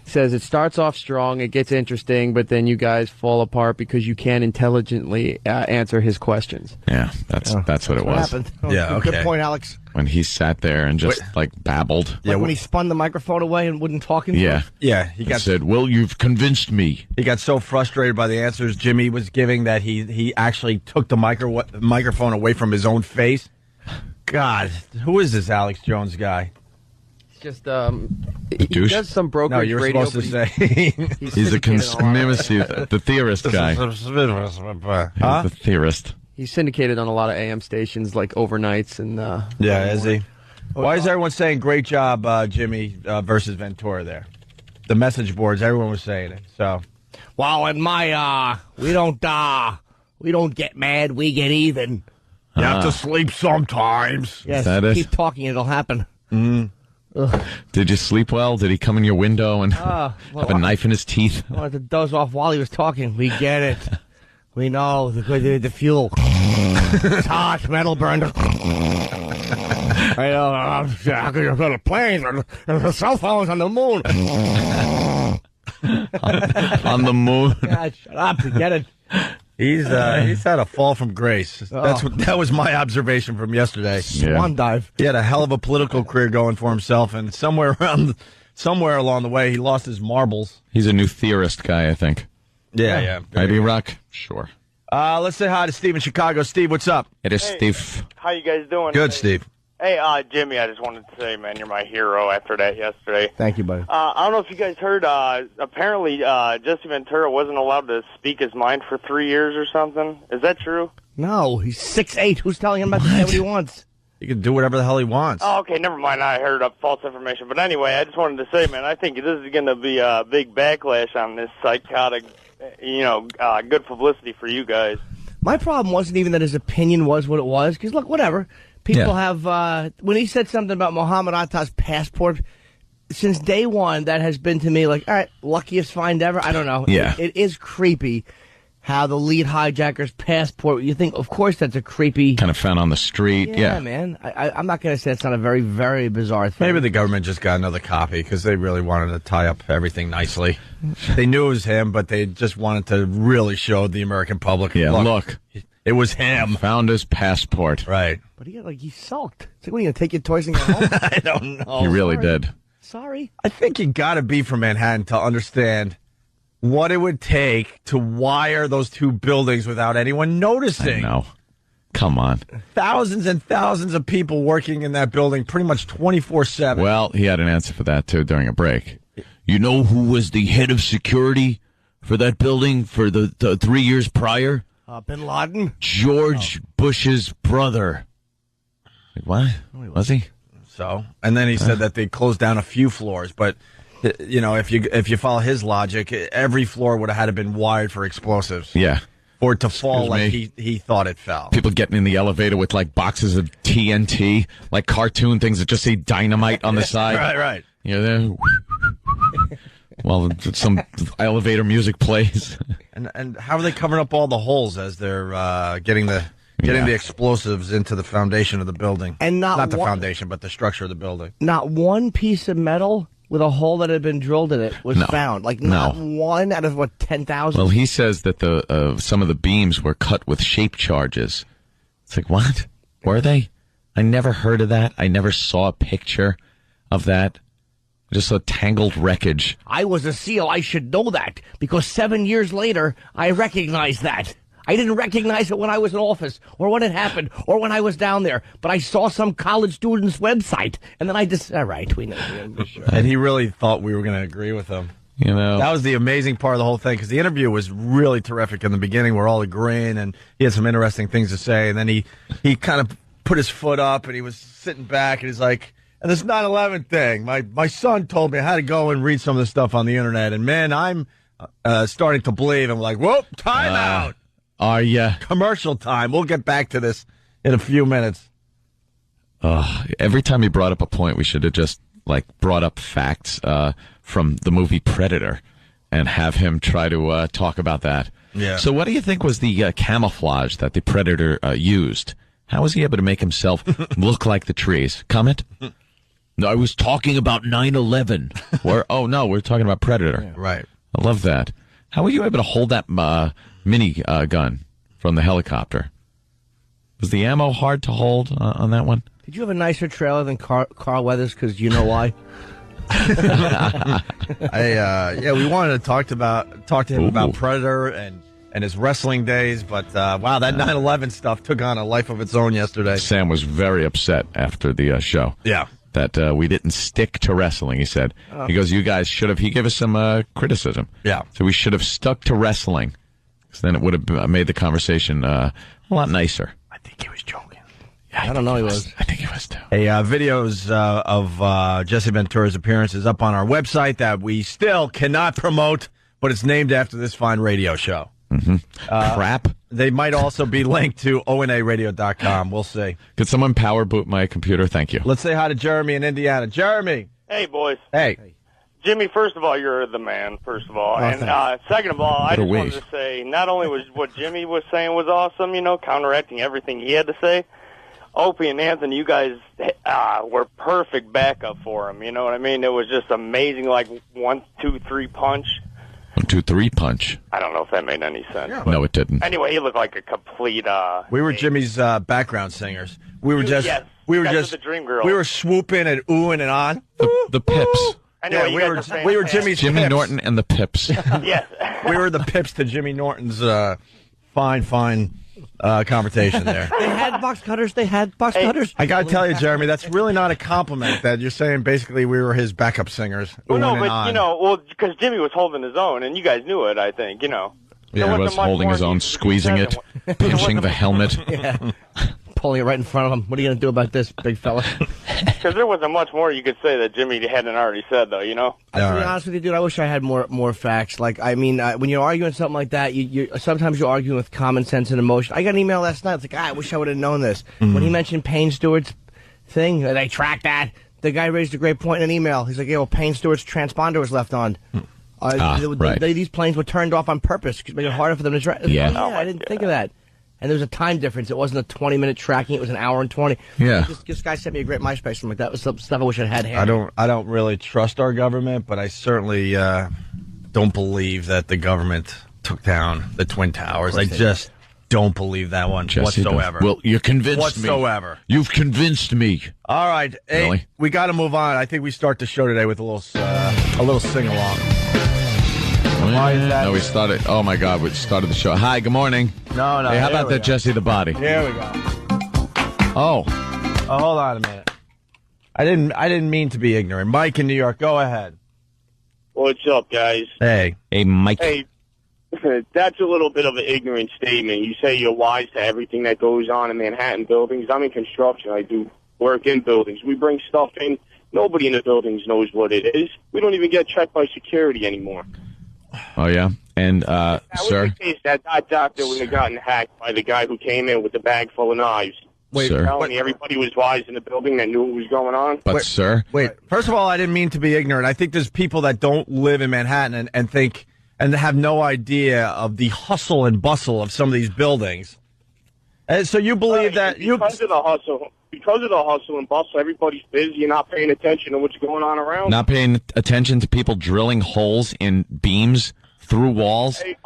[SPEAKER 3] Says it starts off strong, it gets interesting, but then you guys fall apart because you can't intelligently answer his questions.
[SPEAKER 2] Yeah, that's what it was.
[SPEAKER 4] Happened.
[SPEAKER 1] Yeah, okay.
[SPEAKER 4] Good point, Alex.
[SPEAKER 2] When he sat there and just babbled.
[SPEAKER 4] Like when he spun the microphone away and wouldn't talk anymore?
[SPEAKER 2] Yeah.
[SPEAKER 1] He
[SPEAKER 2] said, well, you've convinced me.
[SPEAKER 1] He got so frustrated by the answers Jimmy was giving that he actually took the microphone away from his own face. God, who is this Alex Jones guy?
[SPEAKER 3] Just he does some brokerage
[SPEAKER 1] No, you're
[SPEAKER 3] radio.
[SPEAKER 1] supposed to say
[SPEAKER 2] he's a conspiracy, the theorist guy.
[SPEAKER 1] Huh?
[SPEAKER 2] The theorist.
[SPEAKER 3] He's syndicated on a lot of AM stations, like overnights and.
[SPEAKER 1] Yeah, is he? Why is everyone saying great job, Jimmy versus Ventura there? The message boards, everyone was saying it. So,
[SPEAKER 4] wow, and my we don't get mad, we get even.
[SPEAKER 1] You have to sleep sometimes.
[SPEAKER 4] Yes,
[SPEAKER 2] is that it?
[SPEAKER 4] Keep talking, it'll happen.
[SPEAKER 1] Mm.
[SPEAKER 2] Did you sleep well? Did he come in your window and have a knife in his teeth?
[SPEAKER 4] I wanted to doze off while he was talking. We get it. We know the fuel. It's hot, metal burned. I know. The planes and the cell phones on the moon.
[SPEAKER 2] On the moon.
[SPEAKER 4] God, shut up. Get it.
[SPEAKER 1] He's had a fall from grace. That was my observation from yesterday.
[SPEAKER 4] Swan dive.
[SPEAKER 1] He had a hell of a political career going for himself, and somewhere along the way, he lost his marbles.
[SPEAKER 2] He's a new theorist guy, I think.
[SPEAKER 1] Yeah.
[SPEAKER 2] Maybe Rock? Sure.
[SPEAKER 1] Let's say hi to Steve in Chicago. Steve, what's up?
[SPEAKER 2] It is Steve.
[SPEAKER 7] How you guys doing?
[SPEAKER 1] Good, Steve.
[SPEAKER 7] Hey, Jimmy, I just wanted to say, man, you're my hero after that yesterday.
[SPEAKER 4] Thank you, buddy.
[SPEAKER 7] I don't know if you guys heard, apparently Jesse Ventura wasn't allowed to speak his mind for 3 years or something. Is that true?
[SPEAKER 4] No, he's 6'8". Who's telling him about to say what he wants?
[SPEAKER 1] He can do whatever the hell he wants.
[SPEAKER 7] Oh, okay, never mind. I heard false information. But anyway, I just wanted to say, man, I think this is going to be a big backlash on this psychotic, good publicity for you guys.
[SPEAKER 4] My problem wasn't even that his opinion was what it was, because, look, whatever. People have, when he said something about Muhammad Atta's passport, since day one, that has been to me like, all right, luckiest find ever. I don't know.
[SPEAKER 2] Yeah.
[SPEAKER 4] It is creepy how the lead hijacker's passport, you think, of course, that's a creepy.
[SPEAKER 2] Kind of found on the street. Yeah,
[SPEAKER 4] man. I'm not going to say it's not a very, very bizarre thing.
[SPEAKER 1] Maybe the government just got another copy because they really wanted to tie up everything nicely. They knew it was him, but they just wanted to really show the American public.
[SPEAKER 2] Yeah, look.
[SPEAKER 1] It was him.
[SPEAKER 2] Found his passport.
[SPEAKER 1] Right.
[SPEAKER 4] But he sulked. It's like, what, are you going to take your toys and go home?
[SPEAKER 1] I don't know.
[SPEAKER 2] He really did.
[SPEAKER 4] Sorry.
[SPEAKER 1] I think you got to be from Manhattan to understand what it would take to wire those two buildings without anyone noticing.
[SPEAKER 2] I know. Come on.
[SPEAKER 1] Thousands and thousands of people working in that building pretty much 24/7.
[SPEAKER 2] Well, he had an answer for that, too, during a break. You know who was the head of security for that building for the 3 years prior?
[SPEAKER 4] Bin Laden?
[SPEAKER 2] George Bush's brother. Like, what? Was he?
[SPEAKER 1] So, and then he said that they closed down a few floors, but you know, if you follow his logic, every floor would have had to been wired for explosives.
[SPEAKER 2] Yeah.
[SPEAKER 1] For it to fall like he thought it fell.
[SPEAKER 2] People getting in the elevator with like boxes of TNT, like cartoon things that just say dynamite on the side.
[SPEAKER 1] Right.
[SPEAKER 2] You know, well, some elevator music plays.
[SPEAKER 1] And how are they covering up all the holes as they're getting the explosives into the foundation of the building?
[SPEAKER 4] And not
[SPEAKER 1] the foundation, but the structure of the building.
[SPEAKER 4] Not one piece of metal with a hole that had been drilled in it was found. Like, not one out of, 10,000?
[SPEAKER 2] Well, he says that some of the beams were cut with shape charges. It's like, what? Were they? I never heard of that. I never saw a picture of that. Just a tangled wreckage.
[SPEAKER 4] I was a SEAL. I should know that, because 7 years later, I recognized that. I didn't recognize it when I was in office, or when it happened, or when I was down there. But I saw some college student's website, and then I just, all right, we know.
[SPEAKER 1] And he really thought we were going to agree with him.
[SPEAKER 2] You know,
[SPEAKER 1] that was the amazing part of the whole thing, because the interview was really terrific in the beginning. We're all agreeing, and he had some interesting things to say. And then he kind of put his foot up, and he was sitting back, and he's like, and this 9/11 thing, my son told me I had to go and read some of this stuff on the internet, and man, I'm starting to believe. I'm like, whoop, time out.
[SPEAKER 2] Are you?
[SPEAKER 1] Commercial time. We'll get back to this in a few minutes.
[SPEAKER 2] Every time he brought up a point, we should have just brought up facts from the movie Predator and have him try to talk about that.
[SPEAKER 1] Yeah.
[SPEAKER 2] So what do you think was the camouflage that the Predator used? How was he able to make himself look like the trees? Comment? No, I was talking about 9/11. Oh, no, we're talking about Predator.
[SPEAKER 1] Yeah, right.
[SPEAKER 2] I love that. How were you able to hold that mini gun from the helicopter? Was the ammo hard to hold on that one?
[SPEAKER 4] Did you have a nicer trailer than Carl Weathers? Because you know why?
[SPEAKER 1] We wanted to talk to him about Predator and his wrestling days, but wow, that 9/11 stuff took on a life of its own yesterday.
[SPEAKER 2] Sam was very upset after the show.
[SPEAKER 1] Yeah.
[SPEAKER 2] That we didn't stick to wrestling, he said. He goes, you guys should have, he gave us some criticism.
[SPEAKER 1] Yeah.
[SPEAKER 2] So we should have stuck to wrestling. Because then it would have made the conversation a lot nicer.
[SPEAKER 1] I think he was joking.
[SPEAKER 4] Yeah, I don't know he was.
[SPEAKER 2] I think he was too.
[SPEAKER 1] Hey, videos of Jesse Ventura's appearance is up on our website that we still cannot promote, but it's named after this fine radio show.
[SPEAKER 2] Mm-hmm. Crap.
[SPEAKER 1] They might also be linked to onaradio.com. We'll see.
[SPEAKER 2] Could someone power boot my computer? Thank you.
[SPEAKER 1] Let's say hi to Jeremy in Indiana. Jeremy.
[SPEAKER 7] Hey, boys.
[SPEAKER 1] Hey.
[SPEAKER 7] Jimmy, first of all, you're the man, first of all. And second of all, I just wanted to say, not only was what Jimmy was saying was awesome, counteracting everything he had to say, Opie and Anthony, you guys were perfect backup for him. You know what I mean? It was just amazing, 1, 2, 3 punch.
[SPEAKER 2] 1, 2, 3 punch.
[SPEAKER 7] I don't know if that made any sense.
[SPEAKER 2] Yeah. No, it didn't.
[SPEAKER 7] Anyway, he looked like a complete.
[SPEAKER 1] We were Jimmy's background singers. We were just.
[SPEAKER 7] Yes,
[SPEAKER 1] we were just.
[SPEAKER 7] The Dream Girls.
[SPEAKER 1] We were swooping and oohing and on.
[SPEAKER 2] The Pips.
[SPEAKER 7] Anyway,
[SPEAKER 1] we were Jimmy's
[SPEAKER 2] Jimmy
[SPEAKER 1] Pips.
[SPEAKER 2] Norton and the Pips.
[SPEAKER 7] Yes.
[SPEAKER 1] We were the Pips to Jimmy Norton's fine confrontation there.
[SPEAKER 4] They had box cutters.
[SPEAKER 1] I got to tell you, Jeremy, that's really not a compliment that you're saying basically we were his backup singers.
[SPEAKER 7] Well, no, but, because Jimmy was holding his own, and you guys knew it, I think,
[SPEAKER 2] Yeah, he was holding his own, squeezing it, pinching the helmet.
[SPEAKER 4] Yeah. Pulling it right in front of him. What are you going to do about this, big fella?
[SPEAKER 7] Because there wasn't much more you could say that Jimmy hadn't already said, though,
[SPEAKER 4] To be honest with you, dude, I wish I had more facts. When you're arguing something like that, you sometimes you're arguing with common sense and emotion. I got an email last night. It's like, I wish I would have known this. Mm-hmm. When he mentioned Payne Stewart's thing, they tracked that. The guy raised a great point in an email. He's like, Payne Stewart's transponder was left on.
[SPEAKER 2] Right.
[SPEAKER 4] These planes were turned off on purpose to make it harder for them to track.
[SPEAKER 2] Yeah.
[SPEAKER 4] I didn't think of that. And there was a time difference. It wasn't a 20-minute tracking. It was an hour and 20.
[SPEAKER 2] Yeah.
[SPEAKER 4] This guy sent me a great MySpace from that was some stuff I wish I had.
[SPEAKER 1] I don't really trust our government, but I certainly don't believe that the government took down the Twin Towers. I just don't believe that one whatsoever.
[SPEAKER 2] Well, you convinced me.
[SPEAKER 1] Whatsoever.
[SPEAKER 2] You've convinced me.
[SPEAKER 1] All right. Hey,
[SPEAKER 2] really?
[SPEAKER 1] We got to move on. I think we start the show today with a little sing-along. Why is that?
[SPEAKER 2] No, we started. Oh my God, we started the show. Hi, good morning.
[SPEAKER 1] No.
[SPEAKER 2] Hey, how about that, Jesse the Body?
[SPEAKER 1] Here we go.
[SPEAKER 2] Oh,
[SPEAKER 1] hold on a minute. I didn't mean to be ignorant. Mike in New York, go ahead.
[SPEAKER 10] What's up, guys?
[SPEAKER 1] Hey,
[SPEAKER 2] Mike.
[SPEAKER 10] Hey, that's a little bit of an ignorant statement. You say you're wise to everything that goes on in Manhattan buildings. I'm in construction. I do work in buildings. We bring stuff in Nobody in the buildings knows what it is. We don't even get checked by security anymore.
[SPEAKER 2] Oh, yeah? And, sir?
[SPEAKER 10] That was the case that doctor would have gotten hacked by the guy who came in with the bag full of knives.
[SPEAKER 1] Wait,
[SPEAKER 2] sir.
[SPEAKER 10] Telling me everybody was wise in the building that knew what was going on.
[SPEAKER 2] But, sir?
[SPEAKER 1] Wait, first of all, I didn't mean to be ignorant. I think there's people that don't live in Manhattan and think and have no idea of the hustle and bustle of some of these buildings. And so you believe that
[SPEAKER 10] because of the hustle and bustle, everybody's busy and not paying attention to what's going on around.
[SPEAKER 2] Not paying attention to people drilling holes in beams through walls?
[SPEAKER 10] Hey,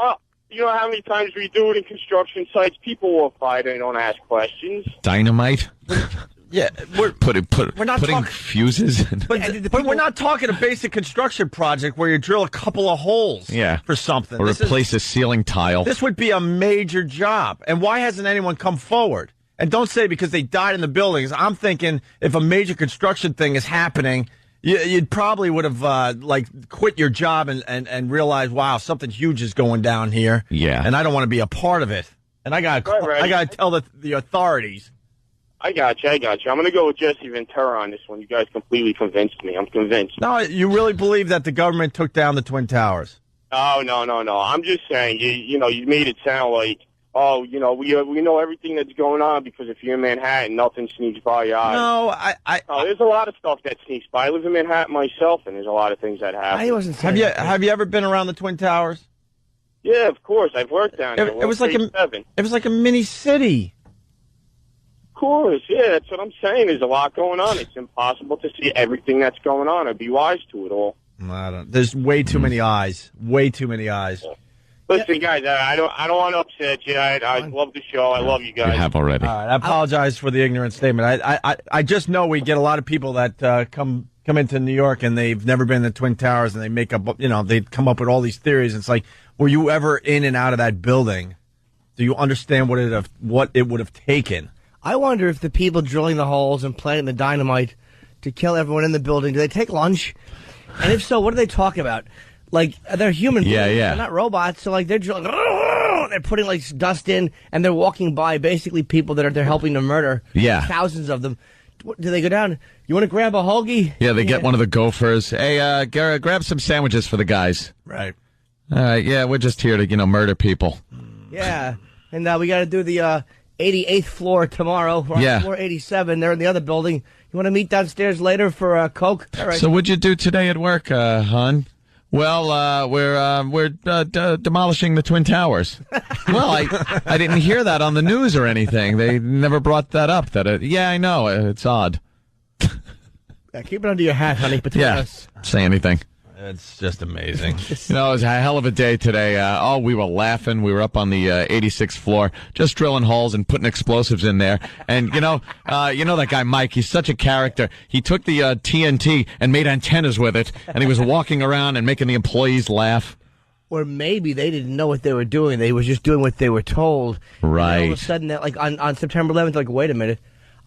[SPEAKER 10] you know how many times we do it in construction sites? People walk by, they don't ask questions.
[SPEAKER 2] Dynamite?
[SPEAKER 1] Yeah, we're not
[SPEAKER 2] putting
[SPEAKER 1] talking
[SPEAKER 2] fuses.
[SPEAKER 1] But we're not talking a basic construction project where you drill a couple of holes for something.
[SPEAKER 2] Or replace a ceiling tile.
[SPEAKER 1] This would be a major job. And why hasn't anyone come forward? And don't say because they died in the buildings. I'm thinking if a major construction thing is happening, you probably would have quit your job and realized, wow, something huge is going down here.
[SPEAKER 2] Yeah.
[SPEAKER 1] And I don't want to be a part of it. And I got to tell the authorities.
[SPEAKER 10] I got you. I'm going to go with Jesse Ventura on this one. You guys completely convinced me. I'm convinced.
[SPEAKER 1] No, you really believe that the government took down the Twin Towers?
[SPEAKER 10] Oh, no. I'm just saying, you made it sound like, oh, we know everything that's going on because if you're in Manhattan, nothing sneaks by your eyes.
[SPEAKER 1] No,
[SPEAKER 10] there's a lot of stuff that sneaks by. I live in Manhattan myself, and there's a lot of things that happen.
[SPEAKER 1] Have you ever been around the Twin Towers?
[SPEAKER 10] Yeah, of course. I've worked down there.
[SPEAKER 1] It was like a mini city.
[SPEAKER 10] Of course, yeah, that's what I'm saying. There's a lot going on. It's impossible to see everything that's going on or be wise to it all.
[SPEAKER 1] There's way too many eyes. Way too many eyes.
[SPEAKER 10] Listen, guys, I don't want to upset you. I love the show. I love you guys.
[SPEAKER 2] You have already.
[SPEAKER 1] All right, I apologize for the ignorant statement. I just know we get a lot of people that come into New York and they've never been to the Twin Towers and they make up, they come up with all these theories. It's like, were you ever in and out of that building? Do you understand what it would have taken?
[SPEAKER 4] I wonder if the people drilling the holes and planting the dynamite to kill everyone in the building, do they take lunch? And if so, what do they talk about? Like, they're human beings. They're not robots. So, like, they're drilling, they're putting, like, dust in, and they're walking by, basically, people that they're helping to murder.
[SPEAKER 2] Yeah.
[SPEAKER 4] Thousands of them. Do they go down? You want to grab a hoagie?
[SPEAKER 2] Yeah, they get one of the gophers. Hey, grab some sandwiches for the guys.
[SPEAKER 1] Right.
[SPEAKER 2] All right, yeah, we're just here to, murder people.
[SPEAKER 4] Yeah. And we got to do the 88th floor tomorrow. We're on floor 87. They're in the other building. You want to meet downstairs later for Coke? All right.
[SPEAKER 2] So what'd you do today at work, hon? Well, we're demolishing the Twin Towers. Well, I didn't hear that on the news or anything. They never brought that up. I know. It's odd.
[SPEAKER 4] Yeah, keep it under your hat, honey. Between us.
[SPEAKER 2] Say anything.
[SPEAKER 1] It's just amazing.
[SPEAKER 2] It was a hell of a day today. We were laughing. We were up on the 86th floor, just drilling holes and putting explosives in there. And, you know that guy Mike, he's such a character. He took the TNT and made antennas with it, and he was walking around and making the employees laugh.
[SPEAKER 4] Or maybe they didn't know what they were doing. They were just doing what they were told.
[SPEAKER 2] Right.
[SPEAKER 4] And all of a sudden, on September 11th, like, wait a minute.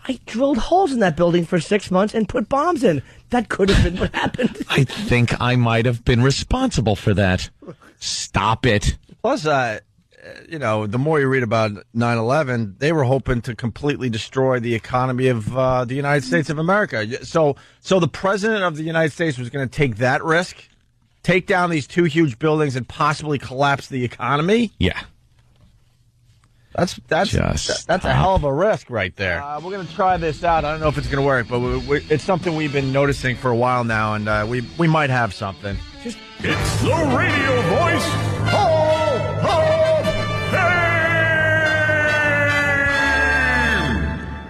[SPEAKER 4] I drilled holes in that building for 6 months and put bombs in. That could have been what happened.
[SPEAKER 2] I think I might have been responsible for that. Stop it.
[SPEAKER 1] Plus, the more you read about 9/11, they were hoping to completely destroy the economy of the United States of America. So the president of the United States was going to take that risk, take down these two huge buildings, and possibly collapse the economy?
[SPEAKER 2] Yeah.
[SPEAKER 1] That's a hell of a risk right there. We're going to try this out. I don't know if it's going to work, but it's something we've been noticing for a while now, and we might have something.
[SPEAKER 11] It's the radio voice. Ho, ho, hey!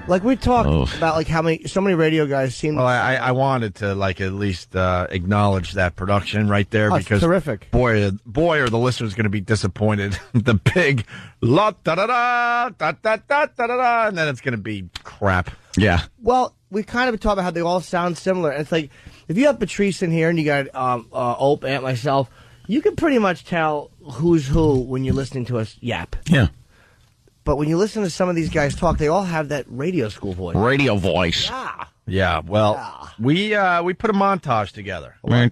[SPEAKER 4] Like we talked about, how so many radio guys seem.
[SPEAKER 1] Well, I wanted to at least acknowledge that production right there because
[SPEAKER 4] terrific.
[SPEAKER 1] Boy, are the listeners going to be disappointed. The big la da da da da da da da da, and then it's going to be crap.
[SPEAKER 2] Yeah.
[SPEAKER 4] Well, we kind of talk about how they all sound similar. And it's like if you have Patrice in here and you got Opie, Ant, myself, you can pretty much tell who's who when you're listening to us yap.
[SPEAKER 2] Yeah.
[SPEAKER 4] But when you listen to some of these guys talk, they all have that radio school voice.
[SPEAKER 2] Radio voice.
[SPEAKER 4] Yeah.
[SPEAKER 1] Yeah. Well, we put a montage together. And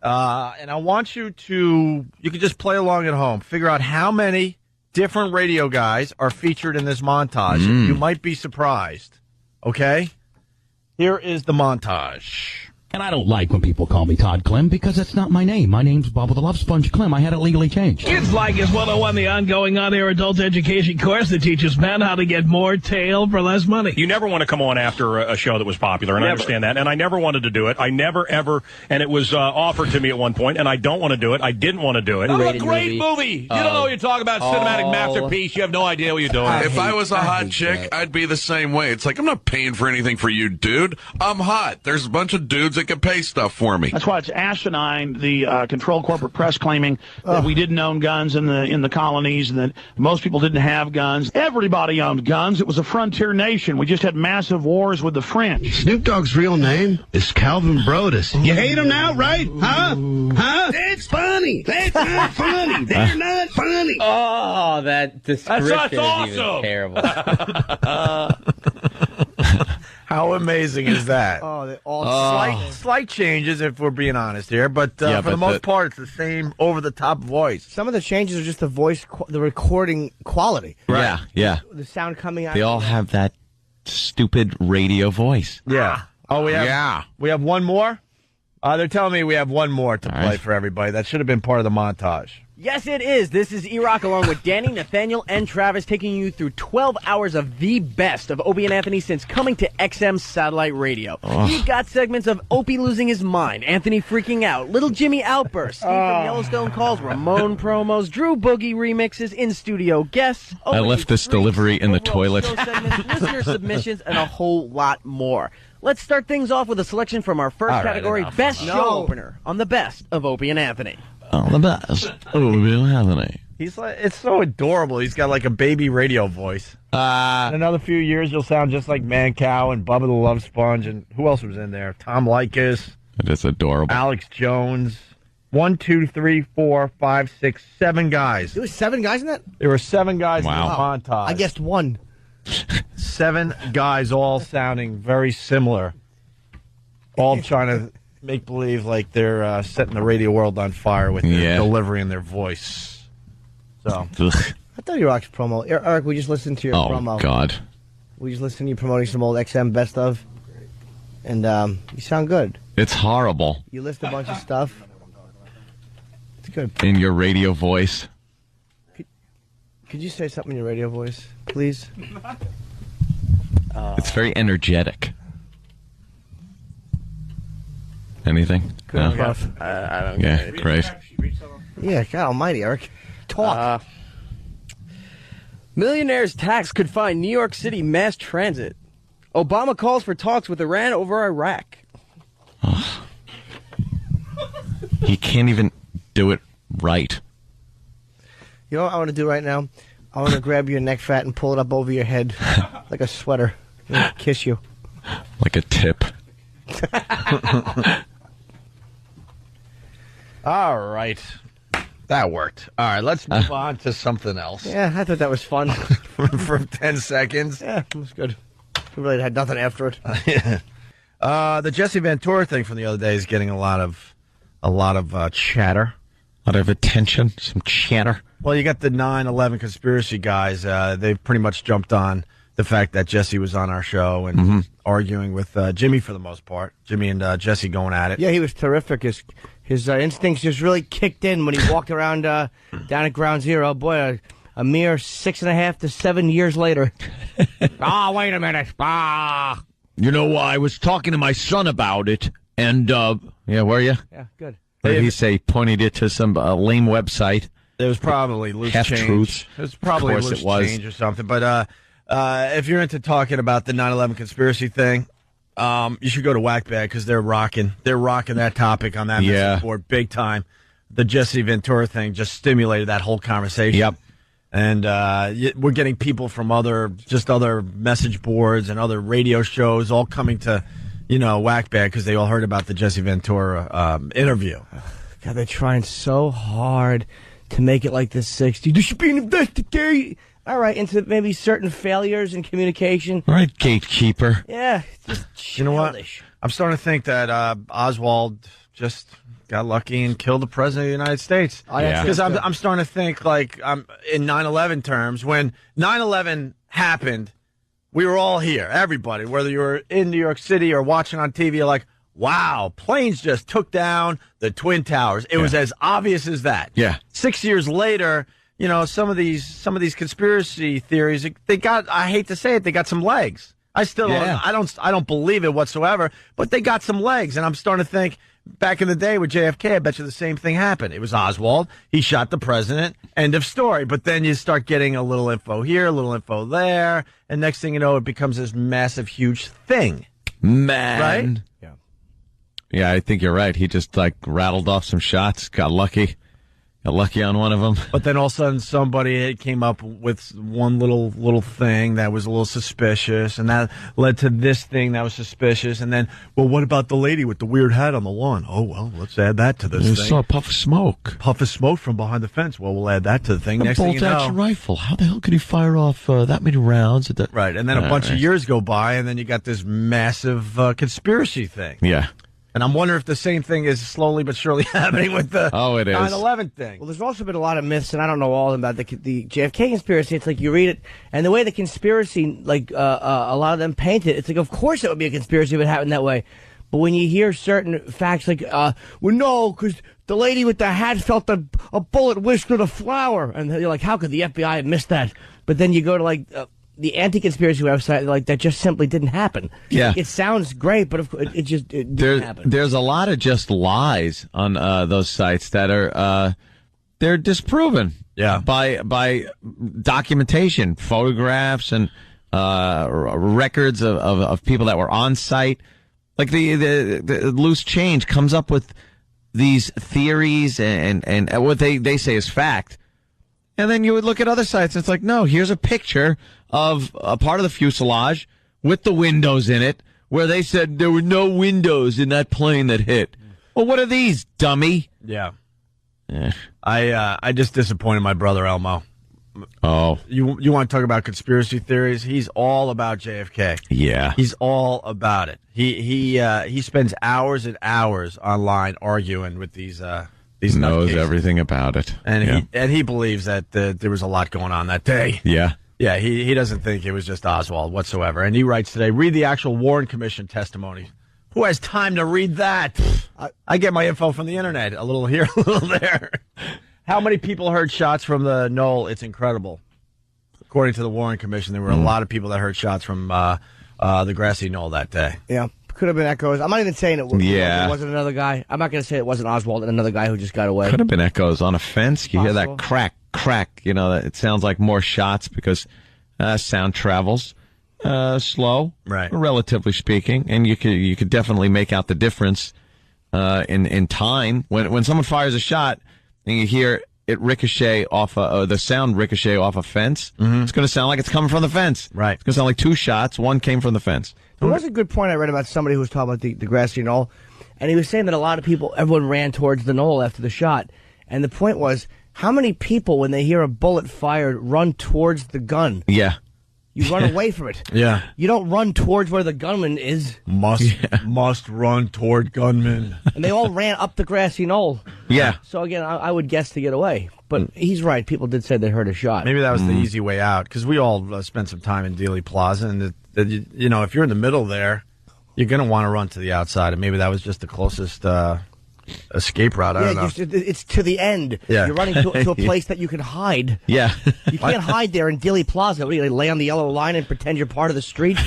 [SPEAKER 1] I want you can just play along at home. Figure out how many different radio guys are featured in this montage. You might be surprised. Okay? Here is the montage.
[SPEAKER 12] And I don't like when people call me Todd Clem because that's not my name. My name's Bob with the Love Sponge Clem. I had it legally changed.
[SPEAKER 13] Kids Like Us 101, the ongoing on-air adult education course that teaches men how to get more tail for less money.
[SPEAKER 23] You never want to come on after a show that was popular, and I understand that. And I never wanted to do it. I never, ever, and it was offered to me at one point, and I don't want to do it. I didn't want to do it.
[SPEAKER 12] Oh, a great movie. You don't know what you're talking about. Cinematic masterpiece. You have no idea what you're doing.
[SPEAKER 24] If I was a hot chick, I'd be the same way. It's like, I'm not paying for anything for you, dude. I'm hot. There's a bunch of dudes that can pay stuff for me.
[SPEAKER 13] That's why it's asinine, the control corporate press claiming that we didn't own guns in the colonies and that most people didn't have guns. Everybody owned guns. It was a frontier nation. We just had massive wars with the French.
[SPEAKER 25] Snoop Dogg's real name is Calvin Brodus. You hate him now, right? Huh? Huh? That's funny. That's not funny. They're not funny.
[SPEAKER 3] Oh, that description
[SPEAKER 1] That's awesome.
[SPEAKER 3] is even terrible.
[SPEAKER 1] How amazing is that?
[SPEAKER 4] Oh, all
[SPEAKER 1] Slight changes, if we're being honest here, but for the most part, it's the same over-the-top voice.
[SPEAKER 4] Some of the changes are just the voice, the recording quality.
[SPEAKER 2] Right. Yeah.
[SPEAKER 4] The sound coming out.
[SPEAKER 2] They all have that stupid radio voice.
[SPEAKER 1] Yeah. Oh, we have one more? They're telling me we have one more to play for everybody. That should have been part of the montage.
[SPEAKER 4] Yes, it is. This is E-Rock along with Danny, Nathaniel, and Travis taking you through 12 hours of the best of Opie and Anthony since coming to XM satellite radio. We've got segments of Opie losing his mind, Anthony freaking out, Little Jimmy outbursts, Steve from Yellowstone calls, Ramon promos, Drew Boogie remixes, in-studio guests.
[SPEAKER 2] I left this delivery in the toilet.
[SPEAKER 4] Segments, listener submissions, and a whole lot more. Let's start things off with a selection from our first category, Best Show Opener, on the best of Opie and Anthony.
[SPEAKER 2] Oh, the best. Opie Anthony.
[SPEAKER 1] He's like, it's so adorable. He's got like a baby radio voice. In another few years, you'll sound just like Mancow and Bubba the Love Sponge, and who else was in there? Tom Likas.
[SPEAKER 2] It is adorable.
[SPEAKER 1] Alex Jones. 1, 2, 3, 4, 5, 6, 7 guys.
[SPEAKER 4] There were 7 guys in that?
[SPEAKER 1] There were 7 guys in the montage.
[SPEAKER 4] I guessed 1.
[SPEAKER 1] 7 guys, all sounding very similar. All trying to make believe like they're setting the radio world on fire with their delivery and their voice. So
[SPEAKER 4] I thought you rocked promo. Eric, we just listened to your promo.
[SPEAKER 2] Oh, God.
[SPEAKER 4] We just listened to you promoting some old XM best of. And you sound good.
[SPEAKER 2] It's horrible.
[SPEAKER 4] You list a bunch of stuff. It's good.
[SPEAKER 2] In your radio voice.
[SPEAKER 4] Could you say something in your radio voice, please?
[SPEAKER 2] It's very energetic. Anything?
[SPEAKER 4] Good enough.
[SPEAKER 3] I don't
[SPEAKER 2] Yeah,
[SPEAKER 3] get it.
[SPEAKER 2] great.
[SPEAKER 4] Yeah, God almighty, Eric. Talk.
[SPEAKER 3] Millionaire's tax could find New York City mass transit. Obama calls for talks with Iran over Iraq.
[SPEAKER 2] He can't even do it right.
[SPEAKER 4] You know what I want to do right now? I want to grab your neck fat and pull it up over your head like a sweater and kiss you.
[SPEAKER 2] Like a tip.
[SPEAKER 1] All right. That worked. All right, let's move on to something else.
[SPEAKER 4] Yeah, I thought that was fun.
[SPEAKER 1] For 10 seconds.
[SPEAKER 4] Yeah, it was good. We really had nothing after it.
[SPEAKER 1] The Jesse Ventura thing from the other day is getting a lot of chatter.
[SPEAKER 2] A lot of attention, some chatter.
[SPEAKER 1] Well, you got the 9/11 conspiracy guys. They've pretty much jumped on the fact that Jesse was on our show and arguing with Jimmy for the most part. Jimmy and Jesse going at it.
[SPEAKER 4] Yeah, he was terrific. His instincts just really kicked in when he walked around down at Ground Zero. Boy, a mere 6.5 to 7 years later. Wait a minute.
[SPEAKER 2] You know, I was talking to my son about it, and, yeah, were you?
[SPEAKER 4] Yeah, good.
[SPEAKER 2] What did he say? Pointed it to some lame website.
[SPEAKER 1] There was probably loose
[SPEAKER 2] half-truths.
[SPEAKER 1] change. It was probably loose change or something. But if you're into talking about the 9/11 conspiracy thing, you should go to Whackbag because they're rocking that topic on that message board big time. The Jesse Ventura thing just stimulated that whole conversation.
[SPEAKER 2] Yep.
[SPEAKER 1] And we're getting people from other message boards and other radio shows all coming to, Whackbag because they all heard about the Jesse Ventura interview.
[SPEAKER 4] God, they're trying so hard to make it like the 60s. There should be an investigation. All right, into maybe certain failures in communication.
[SPEAKER 2] All right, gatekeeper.
[SPEAKER 4] Yeah, just
[SPEAKER 1] you know what?
[SPEAKER 4] childish.
[SPEAKER 1] I'm starting to think that Oswald just got lucky and killed the president of the United States. Because I'm starting to think like in 9/11 terms. When 9/11 happened, we were all here, everybody, whether you were in New York City or watching on TV, you're like, wow, planes just took down the Twin Towers. It was as obvious as that.
[SPEAKER 2] Yeah.
[SPEAKER 1] 6 years later, you know, some of these conspiracy theories, they got, I hate to say it, they got some legs. I still don't, I don't believe it whatsoever, but they got some legs. And I'm starting to think, back in the day with JFK, I bet you the same thing happened. It was Oswald. He shot the president. End of story. But then you start getting a little info here, a little info there. And next thing you know, it becomes this massive, huge thing.
[SPEAKER 2] Man.
[SPEAKER 1] Right?
[SPEAKER 2] Yeah. Yeah, I think you're right. He just like rattled off some shots, got lucky. Got lucky on one of them.
[SPEAKER 1] But then all of a sudden somebody came up with one little thing that was a little suspicious, and that led to this thing that was suspicious. And then, well, what about the lady with the weird hat on the lawn? Oh, well, let's add that to this thing.
[SPEAKER 2] I saw a puff of smoke.
[SPEAKER 1] Puff of smoke from behind the fence. Well, we'll add that to the thing. Next thing you know,
[SPEAKER 2] bolt-action rifle. How the hell could he fire off that many rounds? At that?
[SPEAKER 1] Right, and then a bunch of years go by, and then you got this massive conspiracy thing.
[SPEAKER 2] Yeah.
[SPEAKER 1] And I'm wondering if the same thing is slowly but surely happening with the 9/11 thing.
[SPEAKER 4] Well, there's also been a lot of myths, and I don't know all of them about the JFK conspiracy. It's like you read it, and the way the conspiracy, like a lot of them paint it, it's like, of course it would be a conspiracy if it happened that way. But when you hear certain facts like, well, no, because the lady with the hat felt a bullet whisk through the flower. And you're like, how could the FBI have missed that? But then you go to, like, the anti-conspiracy website, like, that just simply didn't happen.
[SPEAKER 2] Yeah.
[SPEAKER 4] It sounds great, but it just didn't happen.
[SPEAKER 2] There's a lot of just lies on those sites that are they're disproven.
[SPEAKER 1] Yeah.
[SPEAKER 2] By documentation, photographs, and records of people that were on site. Like the loose change comes up with these theories and what they say is fact. And then you would look at other sites and it's like, no, here's a picture of a part of the fuselage with the windows in it where they said there were no windows in that plane that hit. Well, what are these, dummy?
[SPEAKER 1] Yeah. I just disappointed my brother Elmo.
[SPEAKER 2] Oh.
[SPEAKER 1] You want to talk about conspiracy theories? He's all about JFK.
[SPEAKER 2] Yeah.
[SPEAKER 1] He's all about it. He spends hours and hours online arguing with these
[SPEAKER 2] knows
[SPEAKER 1] nutcases.
[SPEAKER 2] Everything about it.
[SPEAKER 1] And he believes that there was a lot going on that day.
[SPEAKER 2] Yeah.
[SPEAKER 1] Yeah, he doesn't think it was just Oswald whatsoever. And he writes today, read the actual Warren Commission testimony. Who has time to read that? I get my info from the internet. A little here, a little there. How many people heard shots from the knoll? It's incredible. According to the Warren Commission, there were a lot of people that heard shots from the grassy knoll that day.
[SPEAKER 4] Yeah, could have been echoes. I'm not even saying it wasn't another guy. I'm not going to say it wasn't Oswald and another guy who just got away.
[SPEAKER 2] Could have been echoes on a fence. You hear that crack. You know, it sounds like more shots because sound travels slow,
[SPEAKER 1] right?
[SPEAKER 2] Relatively speaking, and you could definitely make out the difference in time when someone fires a shot. And you hear it ricochet off the sound ricochet off a fence. Mm-hmm. It's going to sound like it's coming from the fence.
[SPEAKER 1] Right.
[SPEAKER 2] It's going to sound like two shots. One came from the fence.
[SPEAKER 4] There was a good point I read about somebody who was talking about the grassy knoll, and he was saying that a lot of people, everyone ran towards the knoll after the shot. And the point was, how many people, when they hear a bullet fired, run towards the gun?
[SPEAKER 2] Yeah.
[SPEAKER 4] You run away from it.
[SPEAKER 1] Yeah.
[SPEAKER 4] You don't run towards where the gunman is.
[SPEAKER 1] Must run toward gunman.
[SPEAKER 4] And they all ran up the grassy knoll.
[SPEAKER 2] Yeah.
[SPEAKER 4] So again, I would guess to get away. But he's right. People did say they heard a shot.
[SPEAKER 1] Maybe that was the easy way out, because we all spent some time in Dealey Plaza, and you know, if you're in the middle there, you're going to want to run to the outside, and maybe that was just the closest escape route. I don't know.
[SPEAKER 4] It's to the end.
[SPEAKER 1] Yeah.
[SPEAKER 4] You're running to a place that you can hide.
[SPEAKER 2] Yeah.
[SPEAKER 4] You can't hide there in Dealey Plaza. What do you lay on the yellow line and pretend you're part of the street?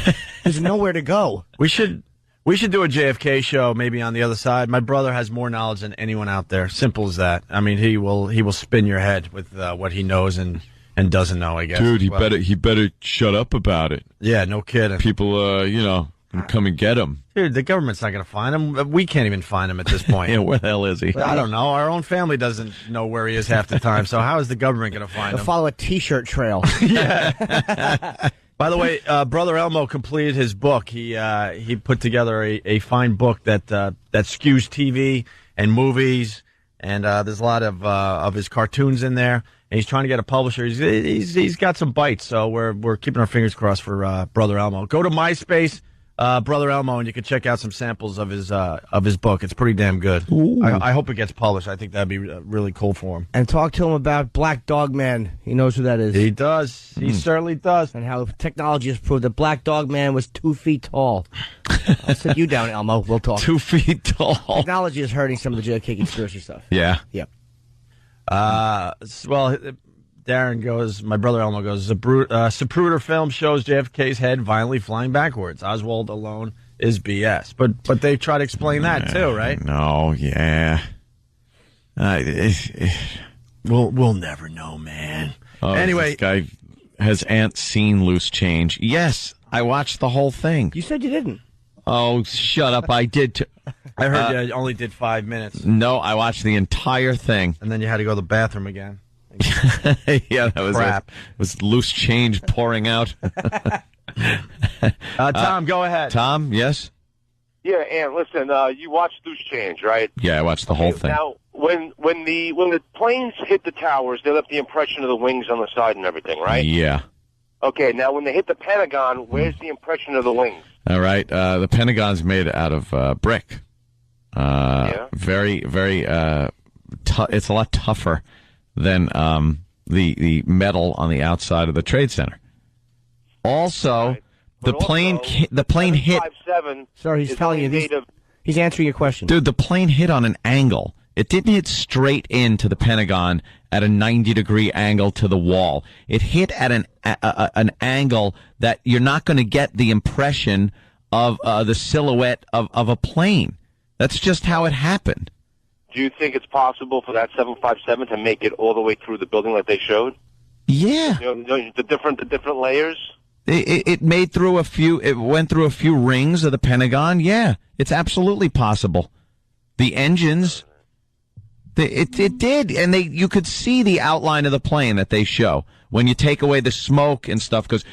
[SPEAKER 4] There's nowhere to go.
[SPEAKER 1] We should do a JFK show maybe on the other side. My brother has more knowledge than anyone out there. Simple as that. I mean, he will spin your head with what he knows and doesn't know, I guess.
[SPEAKER 2] Dude, he better shut up about it.
[SPEAKER 1] Yeah, no kidding.
[SPEAKER 2] People, come and get him.
[SPEAKER 1] Dude, the government's not going to find him. We can't even find him at this point.
[SPEAKER 2] Yeah, where the hell is he?
[SPEAKER 1] I don't know. Our own family doesn't know where he is half the time. So how is the government going to find him?
[SPEAKER 4] Follow a T-shirt trail.
[SPEAKER 1] Yeah. By the way, Brother Elmo completed his book. He put together a fine book that skews TV and movies, and there's a lot of his cartoons in there. And he's trying to get a publisher. He's got some bites, so we're keeping our fingers crossed for Brother Elmo. Go to MySpace. Brother Elmo, and you can check out some samples of his book. It's pretty damn good. I hope it gets published. I think that'd be really cool for him.
[SPEAKER 4] And talk to him about Black Dog Man. He knows who that is.
[SPEAKER 1] He does. He certainly does.
[SPEAKER 4] And how technology has proved that Black Dog Man was 2 feet tall. I'll sit you down, Elmo. We'll talk.
[SPEAKER 2] 2 feet tall.
[SPEAKER 4] Technology is hurting some of the JFK conspiracy stuff.
[SPEAKER 2] Yeah.
[SPEAKER 4] Yep.
[SPEAKER 1] Well, Darren goes, my brother Elmo goes, Zapruder film shows JFK's head violently flying backwards. Oswald alone is BS. But they try to explain that too, right?
[SPEAKER 2] No, yeah.
[SPEAKER 1] We'll never know, man.
[SPEAKER 2] Anyway. This guy, has Aunt seen Loose Change? Yes, I watched the whole thing.
[SPEAKER 4] You said you didn't.
[SPEAKER 2] Oh, shut up. I did.
[SPEAKER 1] I heard you only did 5 minutes.
[SPEAKER 2] No, I watched the entire thing.
[SPEAKER 1] And then you had to go to the bathroom again.
[SPEAKER 2] Yeah, that was crap. It was Loose Change pouring out.
[SPEAKER 1] Tom, go ahead.
[SPEAKER 2] Tom, yes?
[SPEAKER 14] Yeah, and listen, you watched Loose Change, right?
[SPEAKER 2] Yeah, I watched the whole thing.
[SPEAKER 14] Now, when the planes hit the towers, they left the impression of the wings on the side and everything, right?
[SPEAKER 2] Yeah.
[SPEAKER 14] Okay, now when they hit the Pentagon, where's the impression of the wings?
[SPEAKER 2] All right, the Pentagon's made out of brick. Very, very. It's a lot tougher than the metal on the outside of the Trade Center. Also, the plane hit.
[SPEAKER 4] Sorry, he's telling you. He's answering your question,
[SPEAKER 2] dude. The plane hit on an angle. It didn't hit straight into the Pentagon at a 90-degree angle to the wall. It hit at an angle that you're not going to get the impression of the silhouette of a plane. That's just how it happened.
[SPEAKER 14] Do you think it's possible for that 757 to make it all the way through the building like they showed?
[SPEAKER 2] Yeah.
[SPEAKER 14] You know, the different layers?
[SPEAKER 2] It made through a few. It went through a few rings of the Pentagon. Yeah, it's absolutely possible. The engines. It did, and you could see the outline of the plane that they show when you take away the smoke and stuff. Because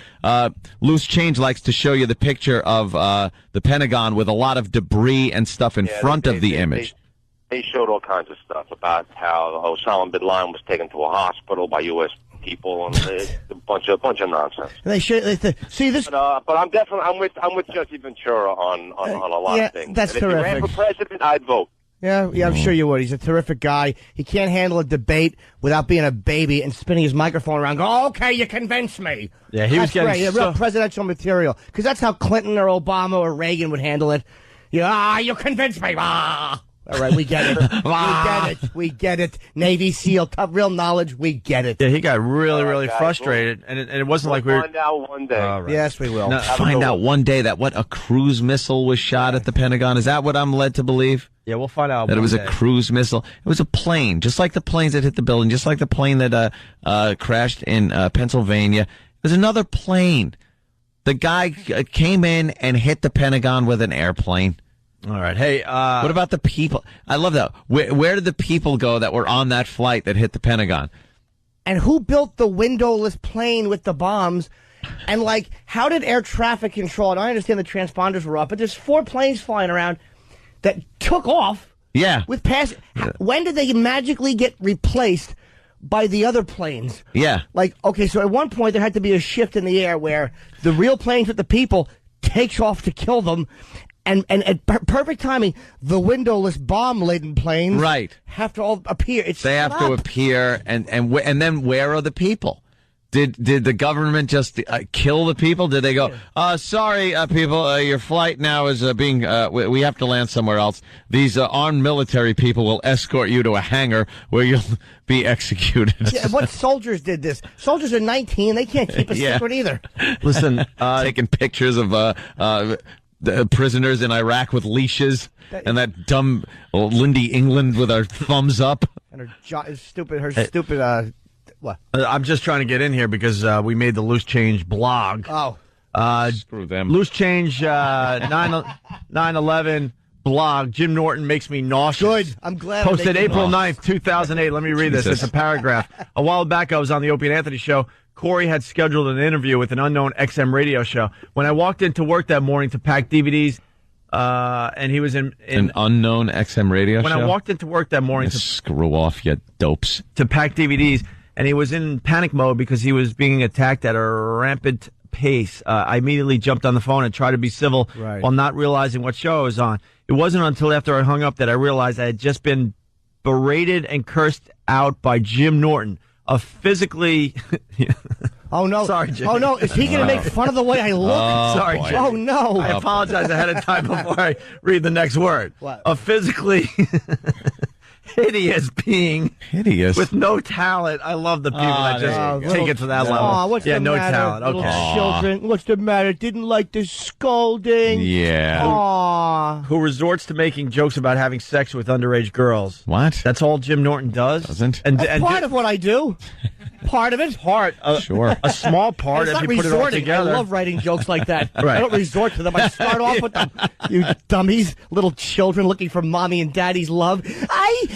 [SPEAKER 2] Loose Change likes to show you the picture of the Pentagon with a lot of debris and stuff in front of the image.
[SPEAKER 14] They showed all kinds of stuff about how Osama bin Laden was taken to a hospital by U.S. people and a bunch of nonsense.
[SPEAKER 4] And they see this,
[SPEAKER 14] but I'm with Jesse Ventura on a lot of things.
[SPEAKER 4] That's
[SPEAKER 14] and
[SPEAKER 4] terrific.
[SPEAKER 14] If he ran for president, I'd vote.
[SPEAKER 4] Yeah, I'm sure you would. He's a terrific guy. He can't handle a debate without being a baby and spinning his microphone around. Go, okay, you convinced me.
[SPEAKER 1] Yeah, he was getting
[SPEAKER 4] great. Real presidential material. Because that's how Clinton or Obama or Reagan would handle it. You convinced me. All right, we get it. We get it. Navy SEAL, tough, real knowledge. We get it.
[SPEAKER 1] Yeah, he got really frustrated, and it wasn't like we were.
[SPEAKER 14] Find out one day.
[SPEAKER 1] Right.
[SPEAKER 4] Yes, we will.
[SPEAKER 2] Find out one day that a cruise missile was shot at the Pentagon. Is that what I'm led to believe?
[SPEAKER 1] Yeah, we'll find out.
[SPEAKER 2] That it was a cruise missile. It was a plane, just like the planes that hit the building, just like the plane that crashed in Pennsylvania. It was another plane. The guy came in and hit the Pentagon with an airplane.
[SPEAKER 1] All right. Hey,
[SPEAKER 2] what about the people? I love that. Where did the people go that were on that flight that hit the Pentagon?
[SPEAKER 4] And who built the windowless plane with the bombs? And, how did air traffic control it? I understand the transponders were up, but there's 4 planes flying around that took off.
[SPEAKER 2] Yeah.
[SPEAKER 4] With when did they magically get replaced by the other planes?
[SPEAKER 2] Yeah.
[SPEAKER 4] So at one point there had to be a shift in the air where the real planes with the people takes off to kill them. And at perfect timing, the windowless bomb-laden planes have to all appear.
[SPEAKER 2] They have to appear, and then where are the people? Did the government just kill the people? Did they go, sorry, people, your flight now is being, we have to land somewhere else. These armed military people will escort you to a hangar where you'll be executed.
[SPEAKER 4] Yeah, what soldiers did this? Soldiers are 19. They can't keep a secret either.
[SPEAKER 1] Listen,
[SPEAKER 2] taking pictures of the prisoners in Iraq with leashes, and that dumb Lindy England with her thumbs up.
[SPEAKER 4] And her stupid, what?
[SPEAKER 1] I'm just trying to get in here because we made the Loose Change blog.
[SPEAKER 4] Oh.
[SPEAKER 2] Screw them.
[SPEAKER 1] Loose Change 9/11 blog. Jim Norton makes me nauseous.
[SPEAKER 4] Good. I'm glad.
[SPEAKER 1] Posted April 9th, 2008. Let me read this. It's a paragraph. A while back, I was on the Opie Anthony show. Corey had scheduled an interview with an unknown XM radio show. When I walked into work that morning to pack DVDs, and he was in
[SPEAKER 2] an unknown XM radio show?
[SPEAKER 1] When I walked into work that morning
[SPEAKER 2] screw off, you dopes.
[SPEAKER 1] To pack DVDs, and he was in panic mode because he was being attacked at a rampant pace. I immediately jumped on the phone and tried to be civil while not realizing what show I was on. It wasn't until after I hung up that I realized I had just been berated and cursed out by Jim Norton, a physically...
[SPEAKER 4] Oh, no.
[SPEAKER 1] Sorry, Jim.
[SPEAKER 4] Oh, no. Is he going to make fun of the way I look?
[SPEAKER 1] Sorry, Jim.
[SPEAKER 4] Oh, no.
[SPEAKER 1] I apologize ahead of time before I read the next word.
[SPEAKER 4] What?
[SPEAKER 1] A physically hideous being.
[SPEAKER 2] Hideous?
[SPEAKER 1] With no talent. I love the people that just take it to that level.
[SPEAKER 4] Oh, what's the
[SPEAKER 1] no
[SPEAKER 4] matter?
[SPEAKER 1] talent. Okay.
[SPEAKER 4] Little children. What's the matter? Didn't like the scolding.
[SPEAKER 2] Yeah.
[SPEAKER 4] Aw.
[SPEAKER 1] Who resorts to making jokes about having sex with underage girls.
[SPEAKER 2] What?
[SPEAKER 1] That's all Jim Norton does?
[SPEAKER 2] Doesn't.
[SPEAKER 4] That's part of what I do. Part of it.
[SPEAKER 2] Sure.
[SPEAKER 1] A small part if you put it all together.
[SPEAKER 4] I love writing jokes like that.
[SPEAKER 1] Right.
[SPEAKER 4] I don't resort to them. I start off with them. You dummies, little children looking for mommy and daddy's love. I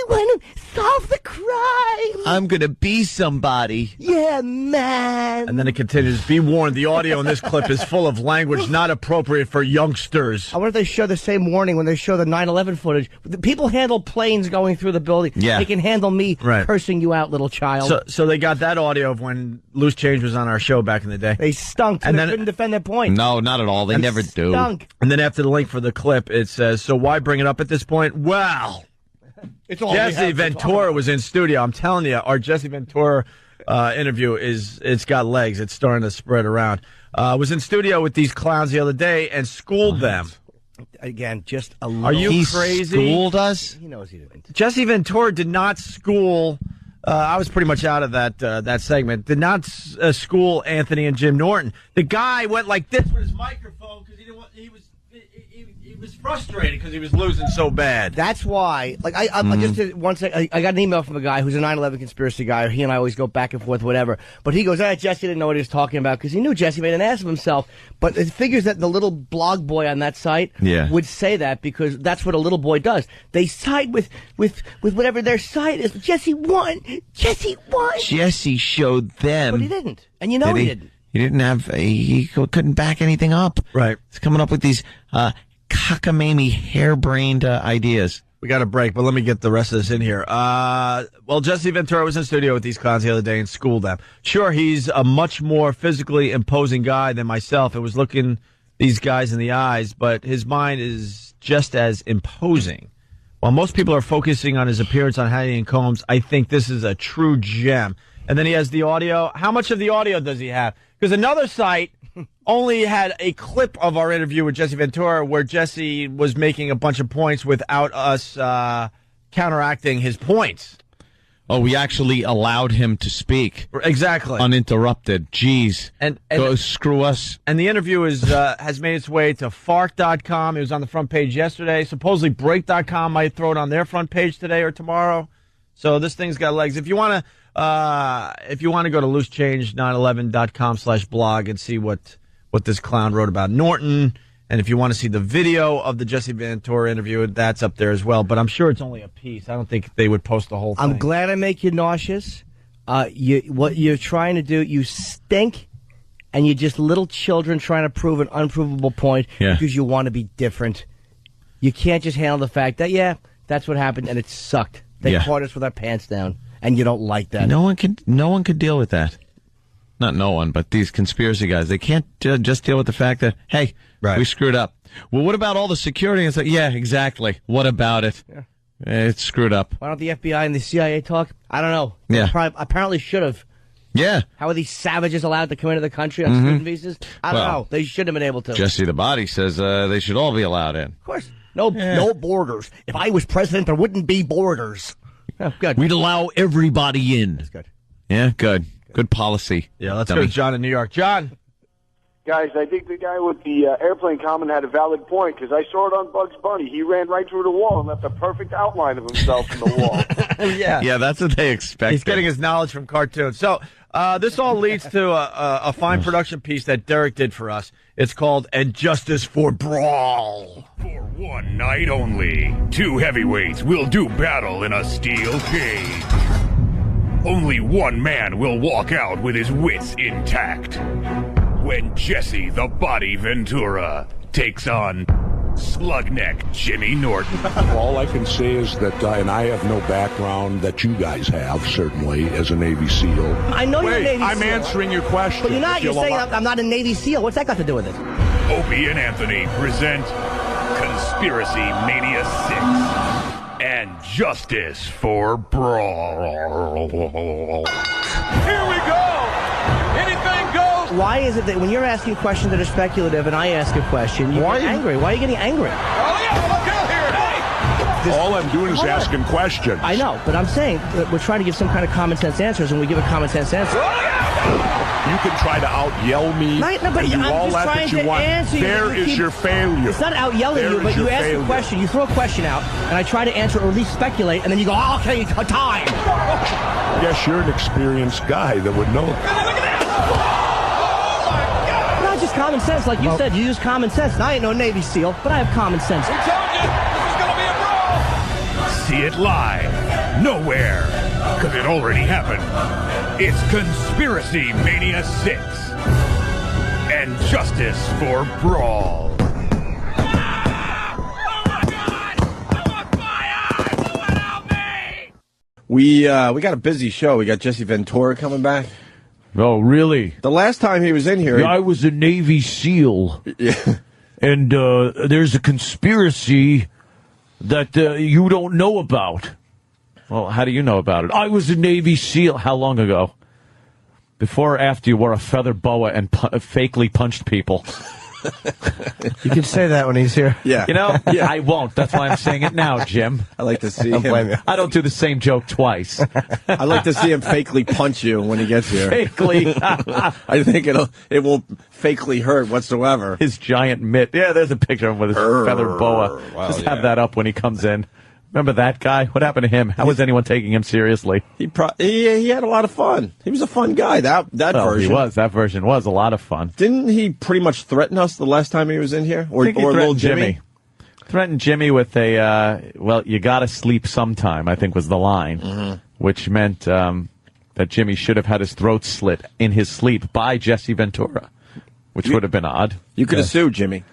[SPEAKER 4] want to solve the crime.
[SPEAKER 2] I'm going to be somebody.
[SPEAKER 4] Yeah, man.
[SPEAKER 1] And then it continues. Be warned, the audio in this clip is full of language not appropriate for youngsters.
[SPEAKER 4] I wonder if they show the same warning when they show the 9/11 footage. The people handle planes going through the building.
[SPEAKER 2] Yeah.
[SPEAKER 4] They can handle me cursing you out, little child.
[SPEAKER 1] So they got that audio of when Loose Change was on our show back in the day.
[SPEAKER 4] They stunk, and they couldn't defend their point.
[SPEAKER 2] No, not at all. They never do.
[SPEAKER 4] Stunk.
[SPEAKER 1] And then after the link for the clip, it says, so why bring it up at this point? Well,
[SPEAKER 4] it's all
[SPEAKER 1] Jesse Ventura was in studio. I'm telling you, our Jesse Ventura interview it's got legs. It's starting to spread around. Was in studio with these clowns the other day and schooled them.
[SPEAKER 4] Again, just a little.
[SPEAKER 1] Are you
[SPEAKER 2] he
[SPEAKER 1] crazy?
[SPEAKER 2] Schooled us?
[SPEAKER 4] He knows he didn't.
[SPEAKER 1] Jesse Ventura did not school. I was pretty much out of that segment. Did not school Anthony and Jim Norton. The guy went like this with his microphone because he was frustrated because he was losing so bad.
[SPEAKER 4] That's why. Like I just did one second. I got an email from a guy who's a 9/11 conspiracy guy. He and I always go back and forth, whatever. But he goes, Jesse didn't know what he was talking about because he knew Jesse made an ass of himself. But it figures that the little blog boy on that site would say that because that's what a little boy does. They side with whatever their side is. Jesse won. Jesse won.
[SPEAKER 2] Jesse showed them.
[SPEAKER 4] But he didn't. And you know he didn't.
[SPEAKER 2] He didn't have. He couldn't back anything up.
[SPEAKER 1] Right.
[SPEAKER 2] He's coming up with these cockamamie, harebrained ideas.
[SPEAKER 1] We got a break, but let me get the rest of this in here. Well, Jesse Ventura was in studio with these clowns the other day and schooled them. Sure, he's a much more physically imposing guy than myself. It was looking these guys in the eyes, but his mind is just as imposing. While most people are focusing on his appearance on Hannity and Combs, I think this is a true gem. And then he has the audio. How much of the audio does he have? Because another site only had a clip of our interview with Jesse Ventura where Jesse was making a bunch of points without us counteracting his points.
[SPEAKER 2] Oh, we actually allowed him to speak.
[SPEAKER 1] Exactly.
[SPEAKER 2] Uninterrupted. Jeez.
[SPEAKER 1] And
[SPEAKER 2] go screw us.
[SPEAKER 1] And the interview has made its way to Fark.com. It was on the front page yesterday. Supposedly Break.com might throw it on their front page today or tomorrow. So this thing's got legs. If you want to go to loosechange911.com/blog and see what this clown wrote about Norton, and if you want to see the video of the Jesse Ventura interview, that's up there as well. But I'm sure it's only a piece. I don't think they would post the whole thing.
[SPEAKER 4] I'm glad I make you nauseous. What you're trying to do, you stink, and you're just little children trying to prove an unprovable point because you want to be different. You can't just handle the fact that, that's what happened, and it sucked. They caught us with our pants down, and you don't like that.
[SPEAKER 2] No one could deal with that. Not no one, but these conspiracy guys. They can't just deal with the fact that, hey, we screwed up. Well, what about all the security? It's like, yeah, exactly. What about it? Yeah. It's screwed up.
[SPEAKER 4] Why don't the FBI and the CIA talk? I don't know.
[SPEAKER 2] Yeah.
[SPEAKER 4] Apparently should have.
[SPEAKER 2] Yeah.
[SPEAKER 4] How are these savages allowed to come into the country on student visas? I don't know. They should have been able to.
[SPEAKER 2] Jesse the Body says they should all be allowed in.
[SPEAKER 4] Of course. No borders. If I was president, there wouldn't be borders. Oh, good.
[SPEAKER 2] We'd allow everybody in.
[SPEAKER 4] That's good.
[SPEAKER 2] Yeah, good. Good policy.
[SPEAKER 1] Yeah, let's go to John in New York. John.
[SPEAKER 10] Guys, I think the guy with the airplane comment had a valid point because I saw it on Bugs Bunny. He ran right through the wall and left a perfect outline of himself in the wall.
[SPEAKER 2] Yeah, that's what they expect.
[SPEAKER 1] He's getting his knowledge from cartoons. So this all leads to a fine production piece that Derek did for us. It's called And Justice for Brawl.
[SPEAKER 11] For one night only, two heavyweights will do battle in a steel cage. Only one man will walk out with his wits intact. When Jesse the Body Ventura takes on Slugneck Jimmy Norton.
[SPEAKER 8] All I can say is that, and I have no background that you guys have, certainly, as a Navy SEAL.
[SPEAKER 4] I know you're a Navy SEAL.
[SPEAKER 8] I'm answering your question.
[SPEAKER 4] But you're not. You're saying I'm not a Navy SEAL. What's that got to do with it?
[SPEAKER 11] Opie and Anthony present Conspiracy Mania 6 and Justice for Brawl.
[SPEAKER 15] Here we go! Anything goes!
[SPEAKER 4] Why is it that when you're asking questions that are speculative and I ask a question, you get angry? Why are you getting angry?
[SPEAKER 15] Oh, yeah, look out here! Hey!
[SPEAKER 8] All I'm doing is asking questions.
[SPEAKER 4] I know, but I'm saying that we're trying to give some kind of common sense answers, and we give a common sense answer.
[SPEAKER 8] You can try to out-yell me
[SPEAKER 4] but
[SPEAKER 8] and do
[SPEAKER 4] I'm
[SPEAKER 8] all
[SPEAKER 4] just
[SPEAKER 8] that
[SPEAKER 4] trying
[SPEAKER 8] that you
[SPEAKER 4] to
[SPEAKER 8] want.
[SPEAKER 4] answer you.
[SPEAKER 8] There is your failure.
[SPEAKER 4] It's not out-yelling you, but you ask a question, you throw a question out, and I try to answer or at least speculate, and then you go, oh, okay, time.
[SPEAKER 8] Yes, you're an experienced guy that would know.
[SPEAKER 4] Not just common sense. Like you said, you use common sense. And I ain't no Navy SEAL, but I have common sense.
[SPEAKER 15] We told you, this is going to be a brawl!
[SPEAKER 11] See it live, nowhere, because it already happened. It's Conspiracy Mania 6 and Justice for Brawl.
[SPEAKER 1] We got a busy show. We got Jesse Ventura coming back.
[SPEAKER 22] Oh, really?
[SPEAKER 1] The last time he was in here...
[SPEAKER 22] Yeah, I was a Navy SEAL.
[SPEAKER 1] Yeah.
[SPEAKER 22] And there's a conspiracy that you don't know about. Well, how do you know about it? I was a Navy SEAL. How long ago? Before or after you wore a feather boa and fakely punched people?
[SPEAKER 4] You can say that when he's here.
[SPEAKER 1] Yeah.
[SPEAKER 22] You know, I won't. That's why I'm saying it now, Jim.
[SPEAKER 1] I like to see
[SPEAKER 4] Don't blame
[SPEAKER 1] him.
[SPEAKER 4] you.
[SPEAKER 22] I don't do the same joke twice.
[SPEAKER 1] I like to see him fakely punch you when he gets here.
[SPEAKER 22] Fakely.
[SPEAKER 1] I think it won't fakely hurt whatsoever.
[SPEAKER 22] His giant mitt. Yeah, there's a picture of him with his feather boa.
[SPEAKER 1] Wow,
[SPEAKER 22] Just have that up when he comes in. Remember that guy? What happened to him? How was anyone taking him seriously?
[SPEAKER 1] He had a lot of fun. He was a fun guy. That version.
[SPEAKER 22] He was. That version was a lot of fun.
[SPEAKER 1] Didn't he pretty much threaten us the last time he was in here? Or little Jimmy?
[SPEAKER 22] Threatened Jimmy with a, well, you got to sleep sometime, I think was the line, which meant that Jimmy should have had his throat slit in his sleep by Jesse Ventura, which would have been odd.
[SPEAKER 1] You could have sued Jimmy.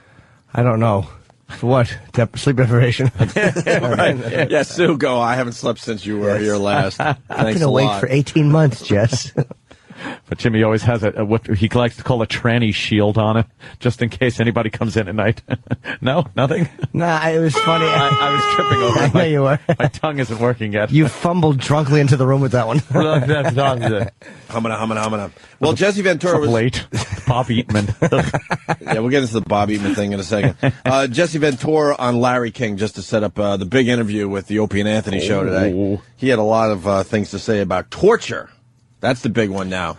[SPEAKER 4] I don't know. For what? Sleep deprivation?
[SPEAKER 1] Right. Yeah, Sue, go. I haven't slept since you were here last.
[SPEAKER 4] I've been awake for 18 months, Jess.
[SPEAKER 22] But Jimmy always has what he likes to call a tranny shield on him, just in case anybody comes in at night. No? Nothing?
[SPEAKER 4] Nah, it was funny.
[SPEAKER 22] I was tripping over.
[SPEAKER 4] I know you were.
[SPEAKER 22] My tongue isn't working yet.
[SPEAKER 4] You fumbled drunkenly into the room with that one.
[SPEAKER 1] Humana. Well, Jesse Ventura was...
[SPEAKER 22] late. Bob Eatman.
[SPEAKER 1] Yeah, we'll get into the Bob Eatman thing in a second. Jesse Ventura on Larry King, just to set up the big interview with the Opie and Anthony show today. He had a lot of things to say about torture. That's the big one now.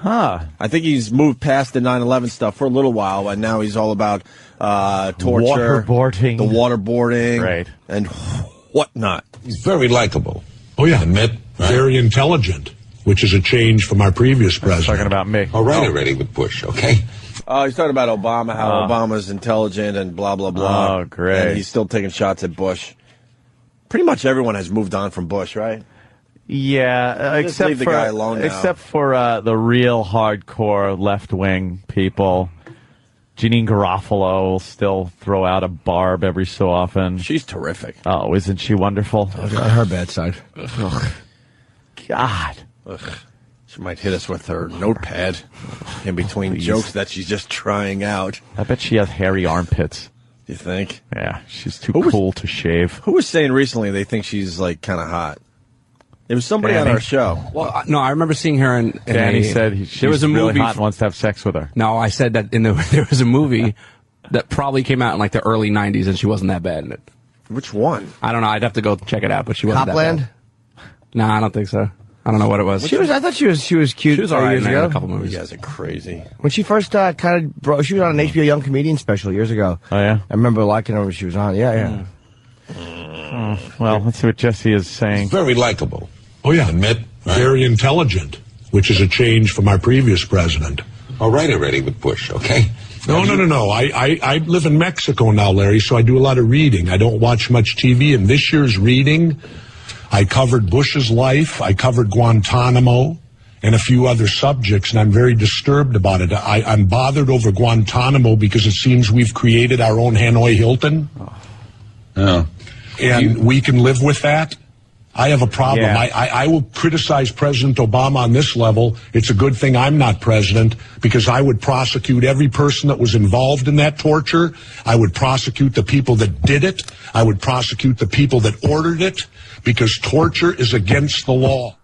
[SPEAKER 1] I think he's moved past the 9/11 stuff for a little while, and now he's all about torture,
[SPEAKER 22] waterboarding,
[SPEAKER 1] the waterboarding,
[SPEAKER 22] right,
[SPEAKER 1] and whatnot.
[SPEAKER 16] He's very likable. Oh yeah, admit, very intelligent, which is a change from our previous president.
[SPEAKER 22] Talking about me.
[SPEAKER 16] All right, already with Bush, okay?
[SPEAKER 1] He's talking about Obama, how Obama's intelligent and blah blah blah.
[SPEAKER 22] Oh, great!
[SPEAKER 1] And he's still taking shots at Bush. Pretty much everyone has moved on from Bush, right?
[SPEAKER 22] Yeah,
[SPEAKER 1] except leave the guy alone now.
[SPEAKER 22] Except for the real hardcore left-wing people. Jeanine Garofalo will still throw out a barb every so often.
[SPEAKER 1] She's terrific.
[SPEAKER 22] Oh, isn't she wonderful?
[SPEAKER 4] On her bad side.
[SPEAKER 22] Ugh. God.
[SPEAKER 1] Ugh. She might hit us with her notepad in between jokes that she's just trying out.
[SPEAKER 22] I bet she has hairy armpits.
[SPEAKER 1] You think?
[SPEAKER 22] Yeah, she's too cool to shave.
[SPEAKER 1] Who was saying recently they think she's like kind of hot? It was somebody on our show.
[SPEAKER 19] Well, no, I remember seeing her in
[SPEAKER 22] Danny said there was a movie really hot and wants to have sex with her.
[SPEAKER 19] No, I said that there was a movie that probably came out in like the early 90s and she wasn't that bad in it.
[SPEAKER 1] Which one?
[SPEAKER 19] I don't know. I'd have to go check it out, but she wasn't
[SPEAKER 4] Copland?
[SPEAKER 19] that bad. No, I don't think so. I don't know what it was.
[SPEAKER 4] I thought she was cute.
[SPEAKER 19] She was all right
[SPEAKER 4] years ago.
[SPEAKER 19] In a couple movies.
[SPEAKER 1] You guys are crazy.
[SPEAKER 4] When she first she was on an HBO Young Comedian special years ago.
[SPEAKER 22] Oh yeah,
[SPEAKER 4] I remember liking her when she was on. Yeah.
[SPEAKER 22] Well, let's see what Jesse is saying.
[SPEAKER 16] He's very likable. Oh yeah, admit, very intelligent, which is a change from our previous president. All right, already with Bush, okay? No. I live in Mexico now, Larry, so I do a lot of reading. I don't watch much TV, and this year's reading, I covered Bush's life, I covered Guantanamo, and a few other subjects, and I'm very disturbed about it. I'm bothered over Guantanamo because it seems we've created our own Hanoi Hilton. And we can live with that. I have a problem.
[SPEAKER 2] Yeah.
[SPEAKER 16] I will criticize President Obama on this level. It's a good thing I'm not president, because I would prosecute every person that was involved in that torture. I would prosecute the people that did it. I would prosecute the people that ordered it, because torture is against the law.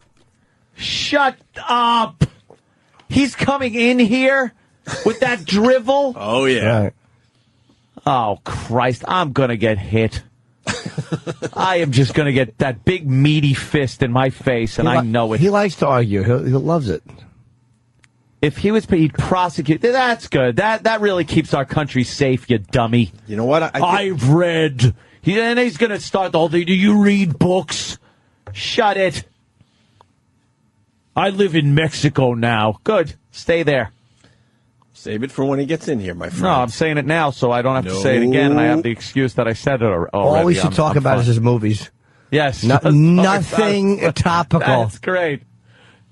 [SPEAKER 2] Shut up. He's coming in here with that drivel.
[SPEAKER 1] Oh, yeah.
[SPEAKER 9] Right.
[SPEAKER 2] Oh, Christ. I'm going to get hit. I am just going to get that big meaty fist in my face, and I know it.
[SPEAKER 1] He likes to argue. He loves it.
[SPEAKER 2] If he'd prosecute, that's good. That really keeps our country safe, you dummy.
[SPEAKER 1] You know what?
[SPEAKER 2] I've read. And he's going to start the whole thing. Do you read books? Shut it. I live in Mexico now. Good. Stay there.
[SPEAKER 1] Save it for when he gets in here, my friend.
[SPEAKER 2] No, I'm saying it now so I don't have to say it again, and I have the excuse that I said it already.
[SPEAKER 1] All we should talk about is his movies.
[SPEAKER 2] Yes.
[SPEAKER 1] Nothing topical.
[SPEAKER 2] That's great.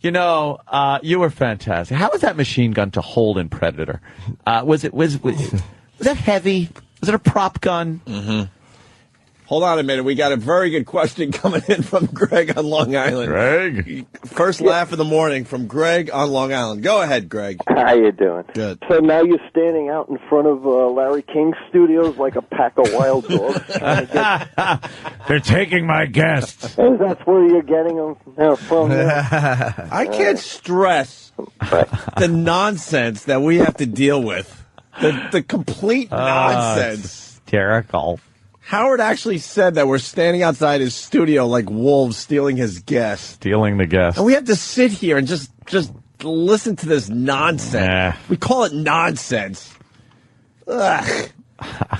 [SPEAKER 2] You know, you were fantastic. How was that machine gun to hold in Predator? Was that heavy? Was it a prop gun?
[SPEAKER 1] Mm-hmm. Hold on a minute. We got a very good question coming in from Greg on Long Island.
[SPEAKER 2] Greg?
[SPEAKER 1] First laugh of the morning from Greg on Long Island. Go ahead, Greg.
[SPEAKER 5] How you doing?
[SPEAKER 1] Good.
[SPEAKER 5] So now you're standing out in front of Larry King's studios like a pack of wild dogs.
[SPEAKER 22] They're taking my guests.
[SPEAKER 5] That's where you're getting them from.
[SPEAKER 1] I can't stress the nonsense that we have to deal with. The complete nonsense.
[SPEAKER 2] It's hysterical.
[SPEAKER 1] Howard actually said that we're standing outside his studio like wolves stealing his guests.
[SPEAKER 2] Stealing the guests.
[SPEAKER 1] And we have to sit here and just listen to this nonsense. We call it nonsense. Ugh.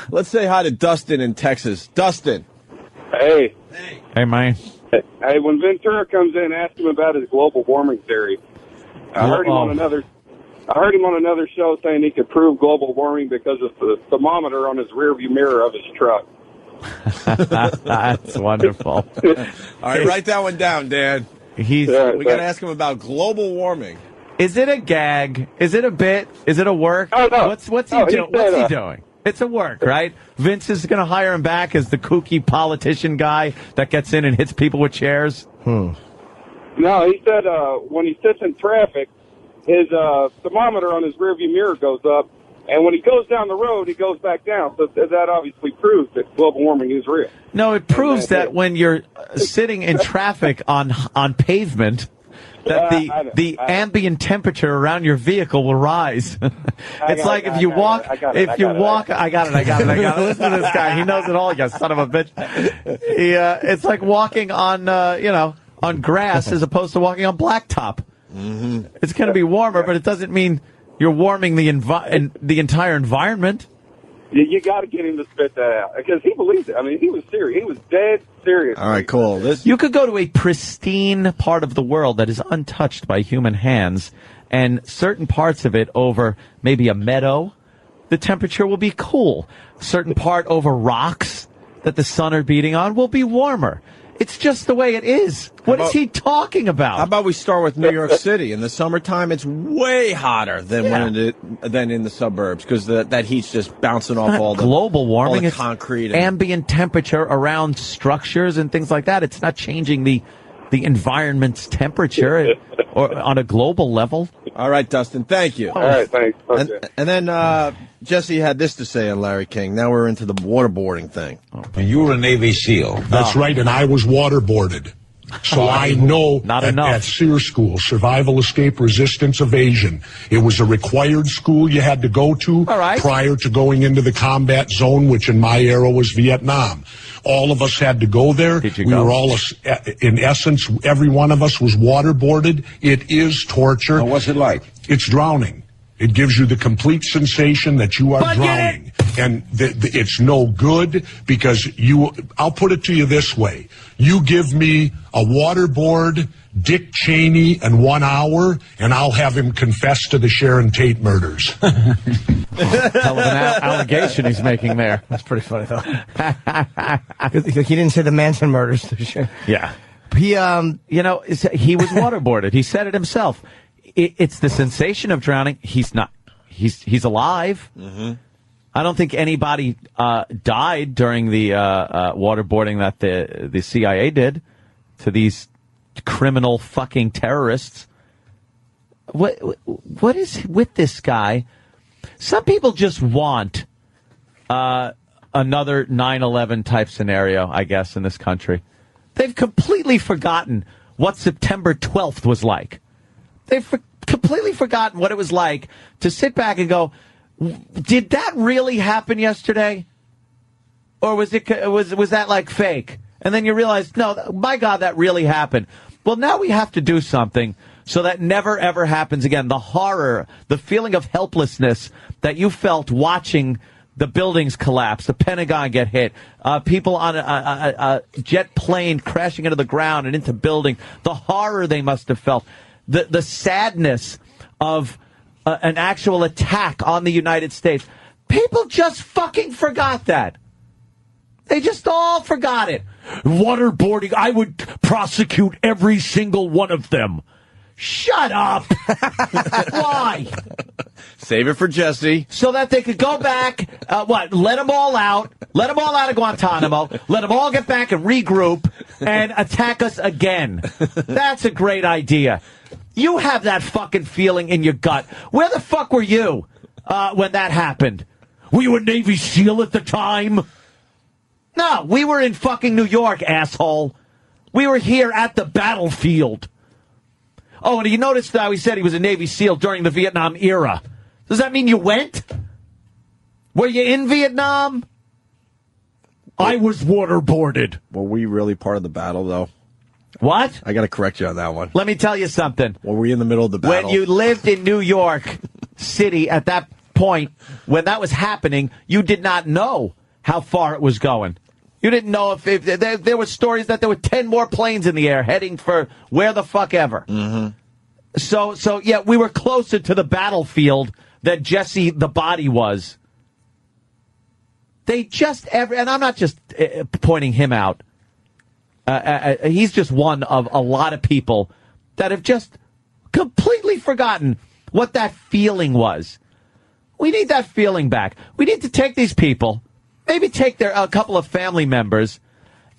[SPEAKER 1] Let's say hi to Dustin in Texas. Dustin.
[SPEAKER 10] Hey.
[SPEAKER 2] Hey, man.
[SPEAKER 10] Hey, when Ventura comes in, ask him about his global warming theory. I heard him on another show saying he could prove global warming because of the thermometer on his rearview mirror of his truck.
[SPEAKER 2] That's wonderful.
[SPEAKER 1] All right, write that one down, Dan. We got to ask him about global warming.
[SPEAKER 2] Is it a gag? Is it a bit? Is it a work?
[SPEAKER 10] Oh, no.
[SPEAKER 2] What's he doing? What's he doing? It's a work, right? Vince is going to hire him back as the kooky politician guy that gets in and hits people with chairs.
[SPEAKER 10] No, he said when he sits in traffic, his thermometer on his rearview mirror goes up, and when he goes down the road, he goes back down. So that obviously proves that global warming is real.
[SPEAKER 2] No, it proves that when you're sitting in traffic on pavement, that the ambient temperature around your vehicle will rise. It's like if you walk. I got it. Listen to this guy. He knows it all. You son of a bitch. It's like walking on on grass as opposed to walking on blacktop.
[SPEAKER 1] Mm-hmm.
[SPEAKER 2] It's going to be warmer, but it doesn't mean you're warming the entire environment.
[SPEAKER 10] You got to get him to spit that out because he believes it. I mean, he was serious. He was dead serious.
[SPEAKER 1] All right, cool.
[SPEAKER 2] You could go to a pristine part of the world that is untouched by human hands, and certain parts of it over maybe a meadow, the temperature will be cool. Certain part over rocks that the sun are beating on will be warmer. It's just the way it is. What is he talking about?
[SPEAKER 1] How about we start with New York City? In the summertime, it's way hotter than than in the suburbs because that heat's just bouncing off all the
[SPEAKER 2] global warming.
[SPEAKER 1] All the
[SPEAKER 2] it's
[SPEAKER 1] concrete,
[SPEAKER 2] ambient temperature around structures and things like that. It's not changing the environment's temperature or on a global level.
[SPEAKER 1] All right, Dustin. Thank you.
[SPEAKER 10] All right, thanks. Okay.
[SPEAKER 1] And then Jesse had this to say on Larry King. Now we're into the waterboarding thing.
[SPEAKER 16] And you were a Navy SEAL. That's right, and I was waterboarded. So I know at SEER School, Survival, Escape, Resistance, Evasion, it was a required school you had to go to prior to going into the combat zone, which in my era was Vietnam. All of us had to go there. We were all, in essence, every one of us was waterboarded. It is torture. Now, what's it like? It's drowning. It gives you the complete sensation that you are drowning. And it's no good because I'll put it to you this way. You give me a waterboard, Dick Cheney, in 1 hour, and I'll have him confess to the Sharon Tate murders.
[SPEAKER 2] Hell of an allegation he's making there.
[SPEAKER 9] That's pretty funny, though. He didn't say the Manson murders.
[SPEAKER 2] Yeah. He was waterboarded. He said it himself. It's the sensation of drowning. He's not. He's alive.
[SPEAKER 1] Mm-hmm.
[SPEAKER 2] I don't think anybody died during the waterboarding that the CIA did to these criminal fucking terrorists. What is with this guy? Some people just want another 9/11 type scenario, I guess, in this country. They've completely forgotten what September 12th was like. They've completely forgotten what it was like to sit back and go, did that really happen yesterday? Or was that like fake? And then you realize, no, my God, that really happened. Well, now we have to do something so that never, ever happens again. The horror, the feeling of helplessness that you felt watching the buildings collapse, the Pentagon get hit, people on a jet plane crashing into the ground and into buildings, the horror they must have felt, the sadness of an actual attack on the United States. People just fucking forgot that. They just all forgot it.
[SPEAKER 22] Waterboarding, I would prosecute every single one of them.
[SPEAKER 2] Shut up. Why?
[SPEAKER 1] Save it for Jesse.
[SPEAKER 2] So that they could go back, let them all out. Let them all out of Guantanamo. Let them all get back and regroup and attack us again. That's a great idea. You have that fucking feeling in your gut. Where the fuck were you when that happened?
[SPEAKER 22] Were you a Navy SEAL at the time?
[SPEAKER 2] No, we were in fucking New York, asshole. We were here at the battlefield. Oh, and you noticed how he said he was a Navy SEAL during the Vietnam era. Does that mean you went? Were you in Vietnam?
[SPEAKER 22] I was waterboarded.
[SPEAKER 1] Were we really part of the battle, though?
[SPEAKER 2] What?
[SPEAKER 1] I got to correct you on that one.
[SPEAKER 2] Let me tell you something.
[SPEAKER 1] Were we in the middle of the battle?
[SPEAKER 2] When you lived in New York City at that point, when that was happening, you did not know how far it was going. You didn't know if there were stories that there were 10 more planes in the air heading for where the fuck ever.
[SPEAKER 1] Mm-hmm.
[SPEAKER 2] So yeah, we were closer to the battlefield that Jesse the Body was. They just and I'm not just pointing him out. He's just one of a lot of people that have just completely forgotten what that feeling was. We need that feeling back. We need to take these people, maybe take a couple of family members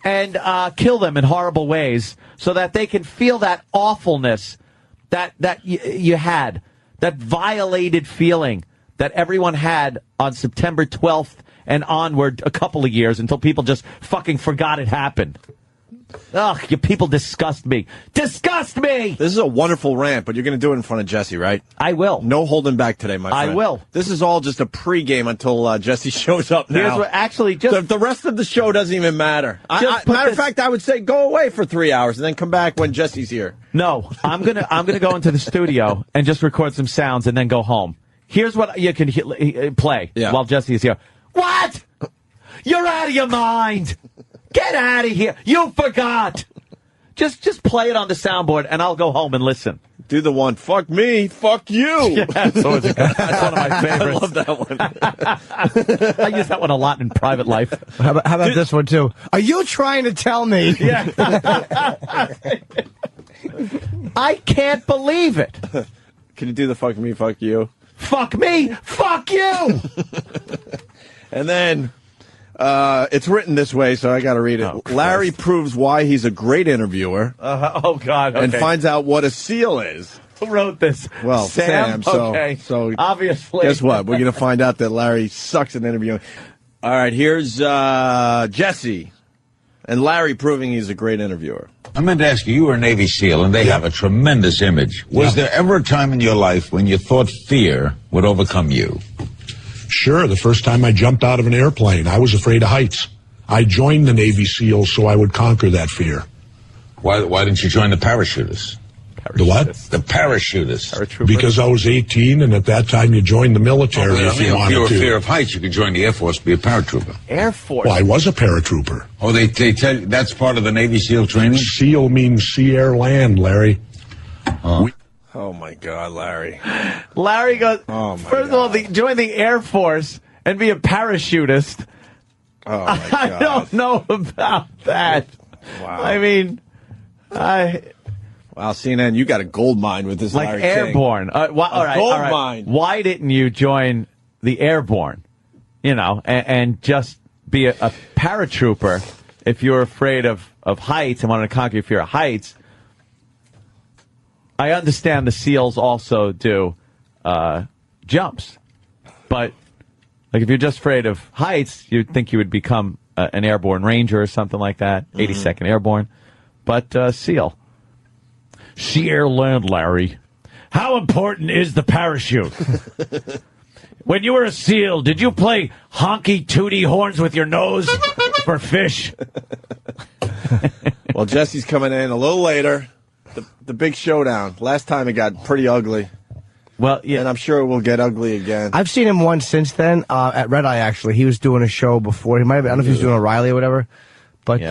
[SPEAKER 2] and kill them in horrible ways so that they can feel that awfulness that you had, that violated feeling that everyone had on September 12th and onward a couple of years until people just fucking forgot it happened. Ugh, you people disgust me. Disgust me!
[SPEAKER 1] This is a wonderful rant, but you're going to do it in front of Jesse, right?
[SPEAKER 2] I will.
[SPEAKER 1] No holding back today, my friend.
[SPEAKER 2] I will.
[SPEAKER 1] This is all just a pregame until Jesse shows up now.
[SPEAKER 2] Here's what, actually, just...
[SPEAKER 1] The rest of the show doesn't even matter. Matter of fact, I would say go away for 3 hours and then come back when Jesse's here.
[SPEAKER 2] No, I'm gonna go into the studio and just record some sounds and then go home. Here's what you can play while Jesse is here. What? You're out of your mind. Get out of here. You forgot. Just play it on the soundboard, and I'll go home and listen.
[SPEAKER 1] Do the one, fuck me, fuck you.
[SPEAKER 2] Yeah, that's one of my favorites.
[SPEAKER 1] I love that
[SPEAKER 2] one. I use that one a lot in private life.
[SPEAKER 9] How about this one, too? Are you trying to tell me?
[SPEAKER 2] Yeah. I can't believe it.
[SPEAKER 1] Can you do the fuck me, fuck you?
[SPEAKER 2] Fuck me, fuck you.
[SPEAKER 1] And then... it's written this way, so I got to read it.
[SPEAKER 2] Oh,
[SPEAKER 1] Larry proves why he's a great interviewer.
[SPEAKER 2] Oh, God. Okay.
[SPEAKER 1] And finds out what a SEAL is.
[SPEAKER 2] Who wrote this?
[SPEAKER 1] Well, Sam. So
[SPEAKER 2] obviously.
[SPEAKER 1] Guess what? We're going to find out that Larry sucks at interviewing. All right, here's Jesse. And Larry proving he's a great interviewer.
[SPEAKER 6] I meant to ask you, you were a Navy SEAL, and they have a tremendous image. Was there ever a time in your life when you thought fear would overcome you?
[SPEAKER 16] Sure, the first time I jumped out of an airplane, I was afraid of heights. I joined the Navy SEALs so I would conquer that fear.
[SPEAKER 6] Why didn't you join the parachutists?
[SPEAKER 16] The what?
[SPEAKER 6] The parachutists.
[SPEAKER 16] Because I was 18, and at that time you joined the military if you wanted to.
[SPEAKER 6] If you were fear of heights, you could join the Air Force, be a paratrooper.
[SPEAKER 2] Air Force?
[SPEAKER 16] Well, I was a paratrooper.
[SPEAKER 6] Oh, they tell you that's part of the Navy SEAL training?
[SPEAKER 16] SEAL means sea, air, land, Larry.
[SPEAKER 1] Oh, my God, Larry.
[SPEAKER 2] Larry goes, first of all, join the Air Force and be a parachutist.
[SPEAKER 1] Oh, my God.
[SPEAKER 2] I don't know about that.
[SPEAKER 1] Wow.
[SPEAKER 2] I mean,
[SPEAKER 1] Wow, CNN, you got a gold mine with this
[SPEAKER 2] like
[SPEAKER 1] Larry
[SPEAKER 2] airborne.
[SPEAKER 1] King.
[SPEAKER 2] All right.
[SPEAKER 1] Gold mine.
[SPEAKER 2] Why didn't you join the airborne? and just be a paratrooper if you're afraid of heights and wanted to conquer your fear of heights. I understand the SEALs also do jumps, but like if you're just afraid of heights, you'd think you would become an airborne ranger or something like that, 82nd Airborne, but SEAL.
[SPEAKER 22] Sea, air, land, Larry. How important is the parachute? When you were a SEAL, did you play honky tootie horns with your nose for fish?
[SPEAKER 1] Well, Jesse's coming in a little later. The big showdown. Last time it got pretty ugly.
[SPEAKER 2] Well, yeah.
[SPEAKER 1] And I'm sure it will get ugly again.
[SPEAKER 4] I've seen him once since then, at Red Eye, actually. He was doing a show before. He might have, I don't know if he was doing O'Reilly or whatever. But,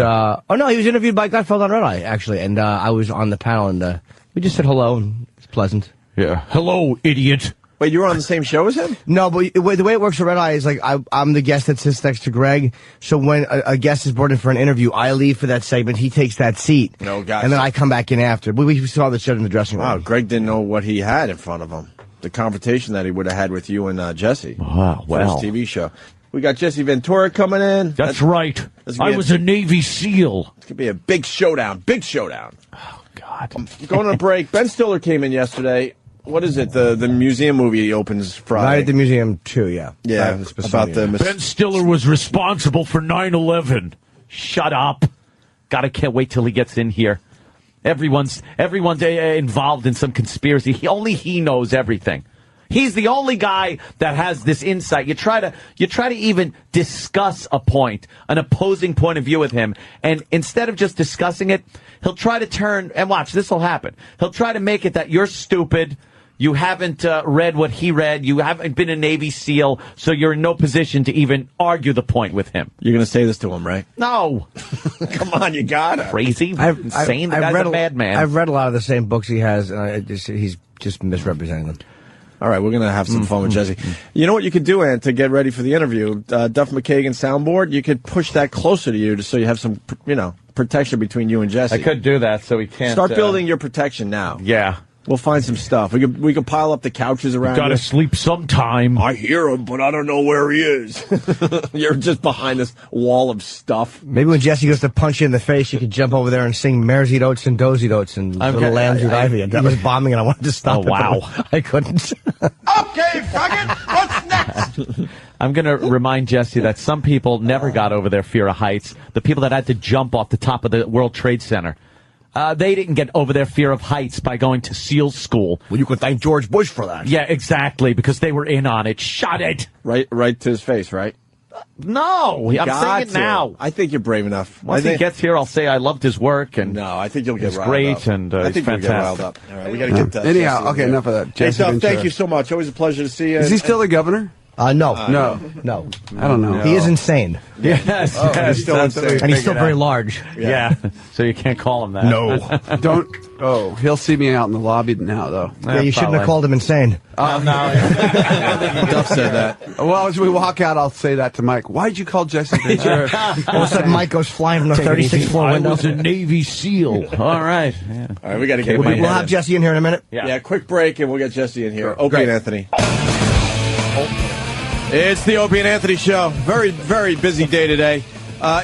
[SPEAKER 4] oh no, he was interviewed by Gutfeld on Red Eye, actually. And, I was on the panel and, we just said hello and it's pleasant.
[SPEAKER 22] Yeah. Hello, idiot.
[SPEAKER 1] Wait, you were on the same show as him?
[SPEAKER 4] No, but the way it works at Red Eye is like I'm the guest that sits next to Greg. So when a guest is brought in for an interview, I leave for that segment. He takes that seat.
[SPEAKER 1] No, gotcha.
[SPEAKER 4] And then I come back in after. We saw the shit in the dressing room.
[SPEAKER 1] Wow, Greg didn't know what he had in front of him. The confrontation that he would have had with you and Jesse.
[SPEAKER 22] Wow, well.
[SPEAKER 1] For his TV show. We got Jesse Ventura coming in.
[SPEAKER 22] That's right. I was a Navy SEAL.
[SPEAKER 1] It's going to be a big showdown. Big showdown.
[SPEAKER 22] Oh, God.
[SPEAKER 1] Going on a break. Ben Stiller came in yesterday. What is it? The museum movie opens Friday.
[SPEAKER 4] Night at the Museum 2, yeah.
[SPEAKER 1] Yeah, about the...
[SPEAKER 22] Ben Stiller was responsible for 9/11. Shut up. Can't wait till he gets in here. Everyone's involved in some conspiracy. Only he knows everything. He's the only guy that has this insight. You try to even discuss a point, an opposing point of view with him, and instead of just discussing it, he'll try to turn, and watch, this will happen. He'll try to make it that you're stupid, you haven't read what he read, you haven't been a Navy SEAL, so you're in no position to even argue the point with him.
[SPEAKER 1] You're going to say this to him, right?
[SPEAKER 2] No.
[SPEAKER 1] Come on, you got it.
[SPEAKER 2] Crazy? Insane? The guy's a madman.
[SPEAKER 4] I've read a lot of the same books he has, and he's just misrepresenting them.
[SPEAKER 1] All right, we're going to have some fun with Jesse. You know what you could do, Ann, to get ready for the interview? Duff McKagan soundboard, you could push that closer to you so you have some, protection between you and Jesse.
[SPEAKER 2] I could do that so we can't...
[SPEAKER 1] Start building your protection now.
[SPEAKER 2] Yeah.
[SPEAKER 1] We'll find some stuff. We could pile up the couches around.
[SPEAKER 22] Gotta sleep sometime.
[SPEAKER 1] I hear him, but I don't know where he is. You're just behind this wall of stuff.
[SPEAKER 4] Maybe when Jesse goes to punch you in the face, you could jump over there and sing Mersey Dotes and Dozy Dotes and Little Lambs with Ivy. That was bombing, and I wanted to stop it.
[SPEAKER 2] Wow.
[SPEAKER 4] I couldn't.
[SPEAKER 15] Okay, faggot, what's next?
[SPEAKER 2] I'm going to remind Jesse that some people never got over their fear of heights. The people that had to jump off the top of the World Trade Center. They didn't get over their fear of heights by going to SEAL school.
[SPEAKER 4] Well, you could thank George Bush for that.
[SPEAKER 2] Yeah, exactly, because they were in on it. Shut it!
[SPEAKER 1] Right to his face, right?
[SPEAKER 2] No, I'm saying it now.
[SPEAKER 1] I think you're brave enough.
[SPEAKER 2] Once he gets here, I'll say I loved his work. And
[SPEAKER 1] no, I think you'll get riled
[SPEAKER 2] great,
[SPEAKER 1] up.
[SPEAKER 2] and
[SPEAKER 1] I
[SPEAKER 2] he's
[SPEAKER 1] think
[SPEAKER 2] fantastic.
[SPEAKER 1] You'll get riled up. All right, we got to get that.
[SPEAKER 7] Anyhow, okay, enough of that.
[SPEAKER 1] Hey, Duff, thank you so much. Always a pleasure to see you.
[SPEAKER 7] Is he still the governor?
[SPEAKER 4] No.
[SPEAKER 7] No.
[SPEAKER 4] I
[SPEAKER 7] don't know.
[SPEAKER 4] He is insane.
[SPEAKER 2] Yes,
[SPEAKER 1] he's still insane.
[SPEAKER 4] And he's still very large.
[SPEAKER 2] Yeah. So you can't call him that.
[SPEAKER 4] No.
[SPEAKER 7] Don't. Oh, he'll see me out in the lobby now, though.
[SPEAKER 4] Yeah, you shouldn't have called him insane.
[SPEAKER 2] Oh, no.
[SPEAKER 1] Duff said that.
[SPEAKER 7] Well, as we walk out, I'll say that to Mike. Why'd you call Jesse Ventura?
[SPEAKER 4] All of a sudden, Mike goes flying from the 36th floor window.
[SPEAKER 22] I was a Navy SEAL.
[SPEAKER 2] All right.
[SPEAKER 1] Yeah. All right, we got to get
[SPEAKER 4] We'll have Jesse in here in a minute.
[SPEAKER 1] Yeah, quick break, and we'll get Jesse in here. Opie and Anthony. It's the Opie and Anthony Show. Very, very busy day today.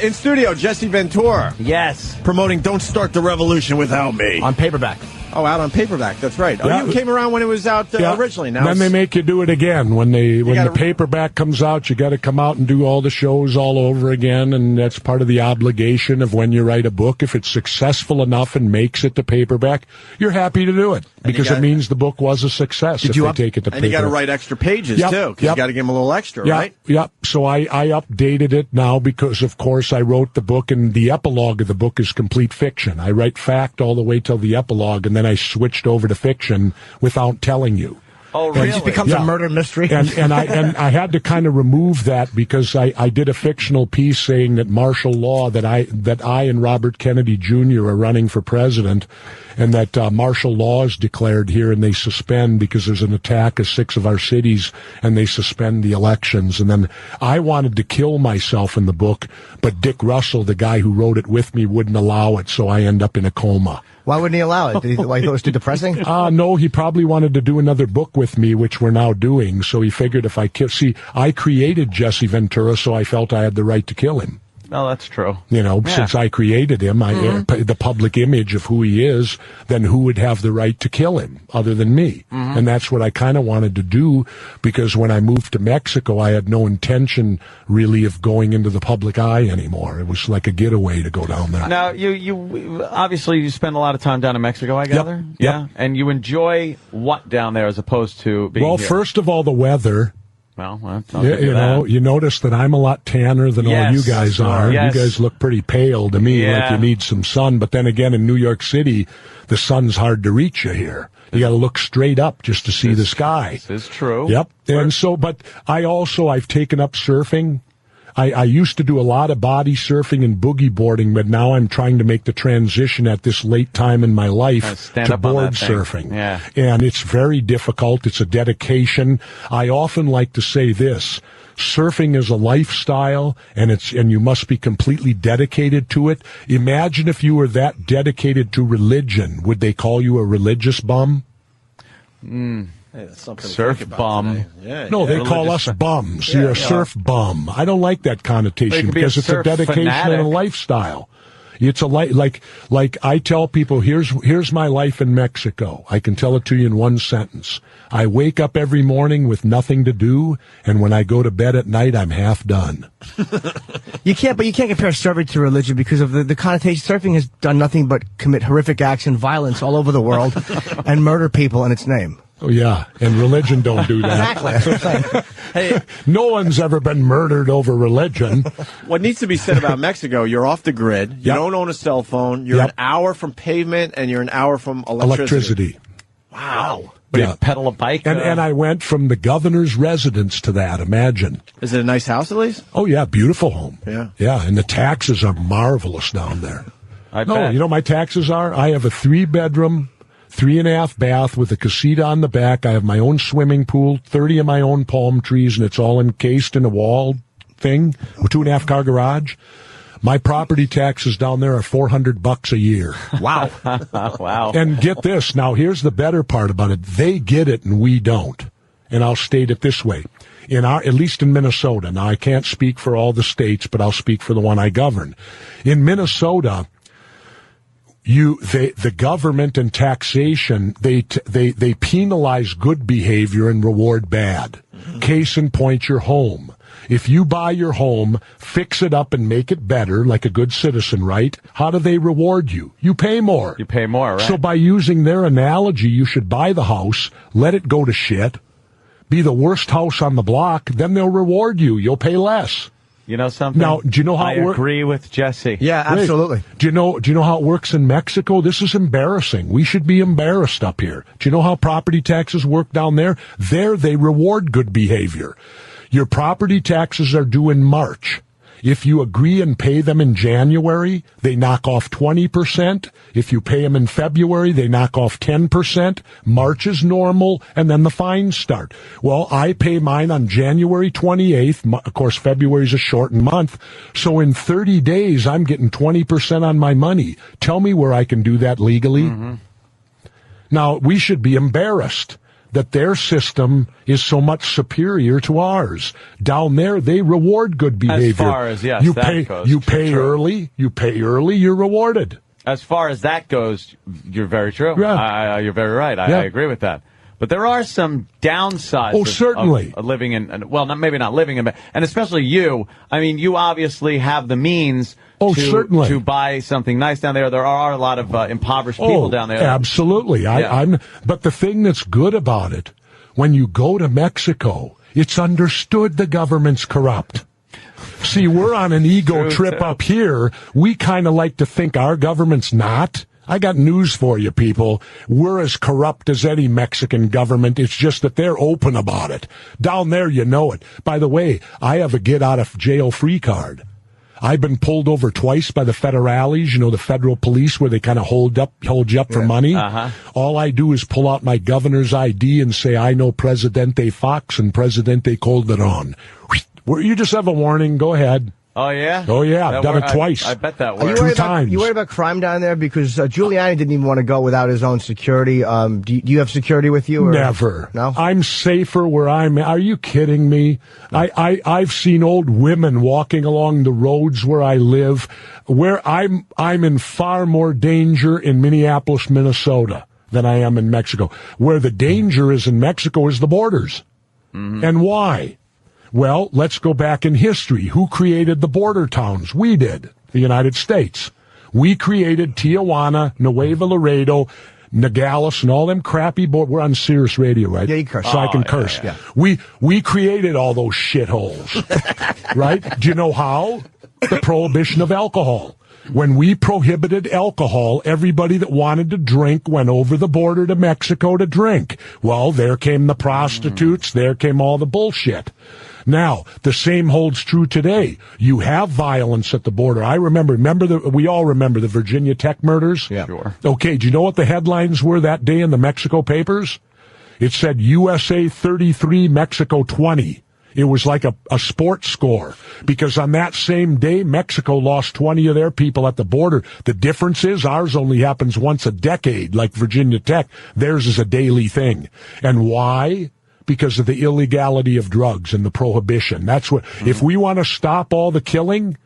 [SPEAKER 1] In studio, Jesse Ventura.
[SPEAKER 2] Yes.
[SPEAKER 1] Promoting Don't Start the Revolution Without Me.
[SPEAKER 4] On paperback.
[SPEAKER 1] Oh, out on paperback. That's right. Oh, you came around when it was out originally. Now
[SPEAKER 16] then they make you do it again. When the paperback comes out, you got to come out and do all the shows all over again, and that's part of the obligation of when you write a book. If it's successful enough and makes it to paperback, you're happy to do it because it means the book was a success. Take it to paperback.
[SPEAKER 1] And you got to write extra pages too, because you got to give them a little extra, right?
[SPEAKER 16] Yep. So I updated it now because, of course, I wrote the book, and the epilogue of the book is complete fiction. I write fact all the way till the epilogue, and then I switched over to fiction without telling you.
[SPEAKER 2] Oh, really?
[SPEAKER 4] It just becomes a murder mystery.
[SPEAKER 16] And I had to kind of remove that because I did a fictional piece saying that martial law, that I and Robert Kennedy Jr. are running for president, and that martial law is declared here, and they suspend because there's an attack of 6 of our cities, and they suspend the elections. And then I wanted to kill myself in the book, but Dick Russell, the guy who wrote it with me, wouldn't allow it, so I end up in a coma.
[SPEAKER 4] Why wouldn't he allow it? Did he thought it was too depressing?
[SPEAKER 16] No, he probably wanted to do another book with me, which we're now doing. So he figured if I I created Jesse Ventura, so I felt I had the right to kill him.
[SPEAKER 2] No, that's true.
[SPEAKER 16] Since I created him, the public image of who he is, then who would have the right to kill him other than me? Mm-hmm. And that's what I kind of wanted to do, because when I moved to Mexico, I had no intention really of going into the public eye anymore. It was like a getaway to go down there.
[SPEAKER 2] Now, you obviously you spend a lot of time down in Mexico, I gather?
[SPEAKER 16] Yep.
[SPEAKER 2] Yeah. And you enjoy what down there as opposed to being here?
[SPEAKER 16] First of all, the weather.
[SPEAKER 2] Well,
[SPEAKER 16] you notice that I'm a lot tanner than all you guys are.
[SPEAKER 2] Yes.
[SPEAKER 16] You guys look pretty pale to me, like you need some sun. But then again, in New York City, the sun's hard to reach you here. You got to look straight up just to see the sky.
[SPEAKER 2] This is true.
[SPEAKER 16] Yep. And so, but I've taken up surfing. I used to do a lot of body surfing and boogie boarding, but now I'm trying to make the transition at this late time in my life to board surfing.
[SPEAKER 2] Yeah.
[SPEAKER 16] And it's very difficult. It's a dedication. I often like to say this. Surfing is a lifestyle, and you must be completely dedicated to it. Imagine if you were that dedicated to religion. Would they call you a religious bum?
[SPEAKER 1] Hey, that's something
[SPEAKER 2] surf bum.
[SPEAKER 16] No, they call us bums. You're a surf bum. I don't like that connotation because it's a dedication and a lifestyle. It's a like I tell people, here's my life in Mexico. I can tell it to you in one sentence. I wake up every morning with nothing to do, and when I go to bed at night, I'm half done.
[SPEAKER 4] You can't compare surfing to religion because of the connotation. Surfing has done nothing but commit horrific acts and violence all over the world and murder people in its name.
[SPEAKER 16] Oh, yeah, and religion don't do that.
[SPEAKER 4] Exactly, that's what I'm saying.
[SPEAKER 1] Hey,
[SPEAKER 16] no one's ever been murdered over religion.
[SPEAKER 1] What needs to be said about Mexico, you're off the grid, you don't own a cell phone, you're an hour from pavement, and you're an hour from electricity.
[SPEAKER 2] Wow. But you pedal a bike?
[SPEAKER 16] And I went from the governor's residence to that, imagine.
[SPEAKER 1] Is it a nice house at least?
[SPEAKER 16] Oh, yeah, beautiful home.
[SPEAKER 1] Yeah.
[SPEAKER 16] Yeah, and the taxes are marvelous down there.
[SPEAKER 2] I bet.
[SPEAKER 16] You know what my taxes are? I have a 3-bedroom, 3.5 bath with a casita on the back. I have my own swimming pool, 30 of my own palm trees, and it's all encased in a wall thing, a 2.5-car garage. My property taxes down there are $400 a year.
[SPEAKER 2] Wow. Wow.
[SPEAKER 16] And get this. Now, here's the better part about it. They get it and we don't. And I'll state it this way. At least in Minnesota. Now, I can't speak for all the states, but I'll speak for the one I govern. In Minnesota, the government and taxation, they penalize good behavior and reward bad. Mm-hmm. Case in point, your home. If you buy your home, fix it up and make it better, like a good citizen, right? How do they reward you? You pay more.
[SPEAKER 2] You pay more, right?
[SPEAKER 16] So by using their analogy, you should buy the house, let it go to shit, be the worst house on the block, then they'll reward you. You'll pay less.
[SPEAKER 2] You know something?
[SPEAKER 16] Now, do you know how
[SPEAKER 2] I agree with Jesse.
[SPEAKER 4] Yeah, absolutely.
[SPEAKER 16] Do you know how it works in Mexico? This is embarrassing. We should be embarrassed up here. Do you know how property taxes work down there? There, they reward good behavior. Your property taxes are due in March. If you agree and pay them in January, they knock off 20%. If you pay them in February, they knock off 10%. March is normal, and then the fines start. Well, I pay mine on January 28th. Of course, February is a shortened month. So in 30 days, I'm getting 20% on my money. Tell me where I can do that legally. Mm-hmm. Now, we should be embarrassed that their system is so much superior to ours. Down there, they reward good behavior.
[SPEAKER 2] As far as, yes,
[SPEAKER 16] you
[SPEAKER 2] that
[SPEAKER 16] pay,
[SPEAKER 2] goes.
[SPEAKER 16] you pay early, you're rewarded.
[SPEAKER 2] As far as that goes, you're very true.
[SPEAKER 16] Yeah.
[SPEAKER 2] You're very right. I agree with that. But there are some downsides
[SPEAKER 16] certainly.
[SPEAKER 2] of living in, well, maybe not living in, and especially you. I mean, you obviously have the means
[SPEAKER 16] certainly.
[SPEAKER 2] to buy something nice down there. There are a lot of impoverished people down there.
[SPEAKER 16] Absolutely. But the thing that's good about it, when you go to Mexico, it's understood the government's corrupt. See, we're on an ego trip up here. We kind of like to think our government's not. I got news for you, people. We're as corrupt as any Mexican government. It's just that they're open about it. Down there, you know it. By the way, I have a get-out-of-jail-free card. I've been pulled over twice by the federales, the federal police, where they kind of hold you up for money.
[SPEAKER 2] Uh-huh.
[SPEAKER 16] All I do is pull out my governor's ID and say, I know Presidente Fox and Presidente Calderon. You just have a warning. Go ahead.
[SPEAKER 2] Oh, yeah?
[SPEAKER 16] Oh, yeah. I've done it twice.
[SPEAKER 2] I bet that
[SPEAKER 4] Are
[SPEAKER 2] works.
[SPEAKER 4] you worried about crime down there? Because Giuliani didn't even want to go without his own security. Do you have security with you? Or?
[SPEAKER 16] Never.
[SPEAKER 4] No?
[SPEAKER 16] I'm safer where I'm at. Are you kidding me? I've seen old women walking along the roads where I live, where I'm in far more danger in Minneapolis, Minnesota than I am in Mexico. Where the danger is in Mexico is the borders. Mm-hmm. And why? Well, let's go back in history. Who created the border towns? We did, the United States. We created Tijuana, Nuevo Laredo, Nogales, and all them crappy we're on Sirius Radio, right?
[SPEAKER 4] Yeah, you curse.
[SPEAKER 16] So I can curse.
[SPEAKER 4] Yeah.
[SPEAKER 16] We created all those shitholes, right? Do you know how? The prohibition of alcohol. When we prohibited alcohol, everybody that wanted to drink went over the border to Mexico to drink. Well, there came the prostitutes, there came all the bullshit. Now, the same holds true today. You have violence at the border. We all remember the Virginia Tech murders?
[SPEAKER 2] Yeah. Sure.
[SPEAKER 16] Okay, do you know what the headlines were that day in the Mexico papers? It said USA 33, Mexico 20. It was like a sports score, because on that same day, Mexico lost 20 of their people at the border. The difference is ours only happens once a decade, like Virginia Tech. Theirs is a daily thing. And why? Because of the illegality of drugs and the prohibition. That's what, if we want to stop all the killing,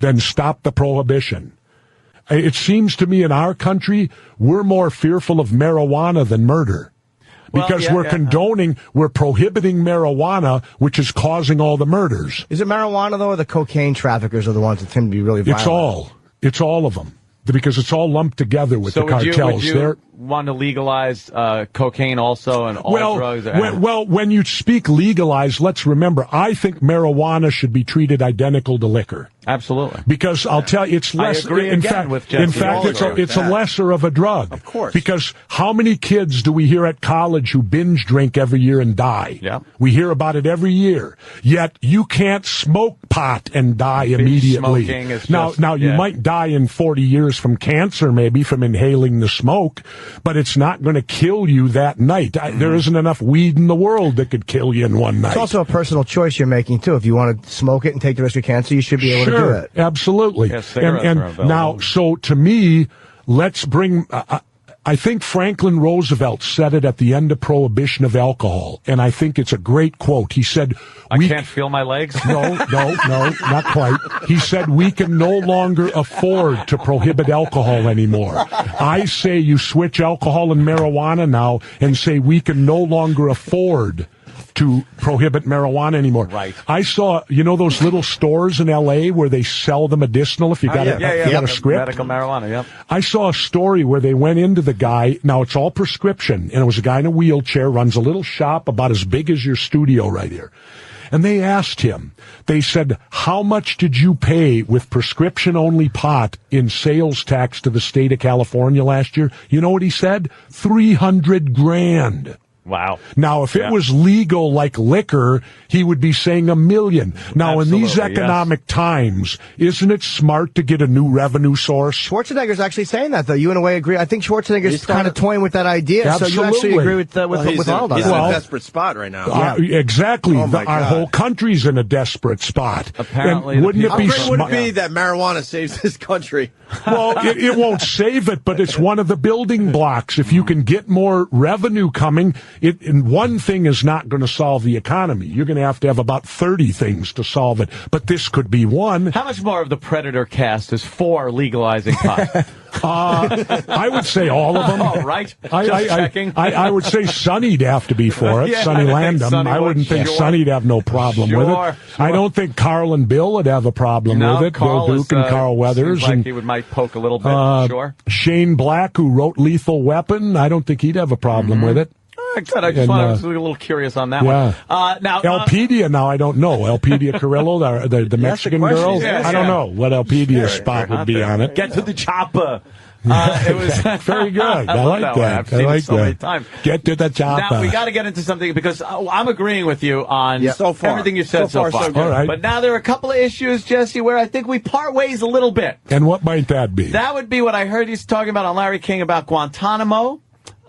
[SPEAKER 16] then stop the prohibition. It seems to me in our country, we're more fearful of marijuana than murder. Because we're prohibiting marijuana, which is causing all the murders.
[SPEAKER 4] Is it marijuana, though, or the cocaine traffickers are the ones that tend to be really violent?
[SPEAKER 16] It's all of them. Because it's all lumped together with the cartels.
[SPEAKER 2] Would you want to legalize cocaine also and all drugs?
[SPEAKER 16] When you speak legalized, let's remember, I think marijuana should be treated identical to liquor.
[SPEAKER 2] Absolutely.
[SPEAKER 16] Because I'll tell you, it's less. In fact, it's a lesser of a drug.
[SPEAKER 1] Of course.
[SPEAKER 16] Because how many kids do we hear at college who binge drink every year and die?
[SPEAKER 2] Yeah.
[SPEAKER 16] We hear about it every year. Yet you can't smoke pot and die immediately.
[SPEAKER 2] Smoking is
[SPEAKER 16] now you might die in 40 years from cancer, maybe from inhaling the smoke, but it's not going to kill you that night. There isn't enough weed in the world that could kill you in one night.
[SPEAKER 4] It's also a personal choice you're making, too. If you want to smoke it and take the risk of cancer, you should be able to do it.
[SPEAKER 16] Absolutely.
[SPEAKER 2] Yeah,
[SPEAKER 16] and now, so to me, let's bring... I think Franklin Roosevelt said it at the end of prohibition of alcohol, and I think it's a great quote. He said...
[SPEAKER 2] I can't feel my legs?
[SPEAKER 16] No, not quite. He said we can no longer afford to prohibit alcohol anymore. I say you switch alcohol and marijuana now and say we can no longer afford to prohibit marijuana anymore.
[SPEAKER 2] Right.
[SPEAKER 16] I saw, those little stores in L.A. where they sell the medicinal if you got a script?
[SPEAKER 2] Medical marijuana, yep.
[SPEAKER 16] I saw a story where they went into the guy, now it's all prescription, and it was a guy in a wheelchair, runs a little shop about as big as your studio right here. And they asked him, they said, how much did you pay with prescription-only pot in sales tax to the state of California last year? You know what he said? $300,000.
[SPEAKER 2] Wow.
[SPEAKER 16] Now, if it was legal like liquor, he would be saying $1 million. Now, in these economic times, isn't it smart to get a new revenue source?
[SPEAKER 4] Schwarzenegger's actually saying that, though. You, in a way, agree. I think Schwarzenegger's kind of toying with that idea.
[SPEAKER 16] Absolutely.
[SPEAKER 4] So you actually agree with Arnold on that.
[SPEAKER 1] He's in a desperate spot right now.
[SPEAKER 16] Exactly. Our whole country's in a desperate spot.
[SPEAKER 2] Apparently.
[SPEAKER 16] Wouldn't it be
[SPEAKER 1] smart? Would it be that marijuana saves this country?
[SPEAKER 16] Well, it won't save it, but it's one of the building blocks. If you can get more revenue coming, and one thing is not going to solve the economy. You're going to have about 30 things to solve it. But this could be one.
[SPEAKER 2] How much more of the Predator cast is for legalizing pot?
[SPEAKER 16] I would say all of them.
[SPEAKER 2] Oh, right.
[SPEAKER 16] I would say Sonny'd have to be for it. Sonny Landham. I wouldn't think Sonny'd have no problem with it. I don't think Carl and Bill would have a problem with it.
[SPEAKER 2] Carl
[SPEAKER 16] Bill Duke and Carl Weathers.
[SPEAKER 2] Seems like he might poke a little bit. Sure.
[SPEAKER 16] Shane Black, who wrote Lethal Weapon, I don't think he'd have a problem with it.
[SPEAKER 2] Good. I just was a little curious on that one. Now,
[SPEAKER 16] Elpidia, now I don't know. Elpidia Carrillo, the Mexican girl. I don't know what Elpidia's spot would be on it.
[SPEAKER 2] Get to the chopper. It was
[SPEAKER 16] very good. I like that.
[SPEAKER 2] I've seen it so many times.
[SPEAKER 16] Get to the chopper.
[SPEAKER 2] Now we got to get into something because I'm agreeing with you on everything you said so far.
[SPEAKER 16] All right.
[SPEAKER 2] But now there are a couple of issues, Jesse, where I think we part ways a little bit.
[SPEAKER 16] And what might that be?
[SPEAKER 2] That would be what I heard he's talking about on Larry King about Guantanamo.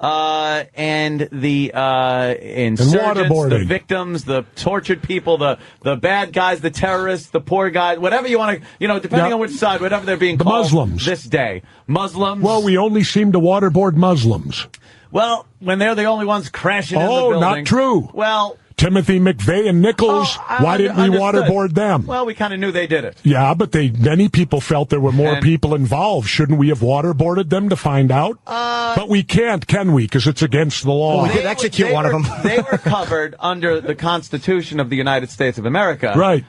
[SPEAKER 2] and the insurgents, the victims, the tortured people, the bad guys, the terrorists, the poor guys, whatever you want to, depending on which side, whatever they're being called.
[SPEAKER 16] Muslims.
[SPEAKER 2] This day. Muslims.
[SPEAKER 16] Well, we only seem to waterboard Muslims.
[SPEAKER 2] Well, when they're the only ones crashing in the building.
[SPEAKER 16] Oh, not true.
[SPEAKER 2] Well,
[SPEAKER 16] Timothy McVeigh and Nichols, why didn't we waterboard them?
[SPEAKER 2] Well, we kind of knew they did it.
[SPEAKER 16] Yeah, but many people felt there were more people involved. Shouldn't we have waterboarded them to find out? But we can't, can we? Because it's against the law.
[SPEAKER 1] Well, we did execute one of them.
[SPEAKER 2] They were covered under the Constitution of the United States of America.
[SPEAKER 16] Right.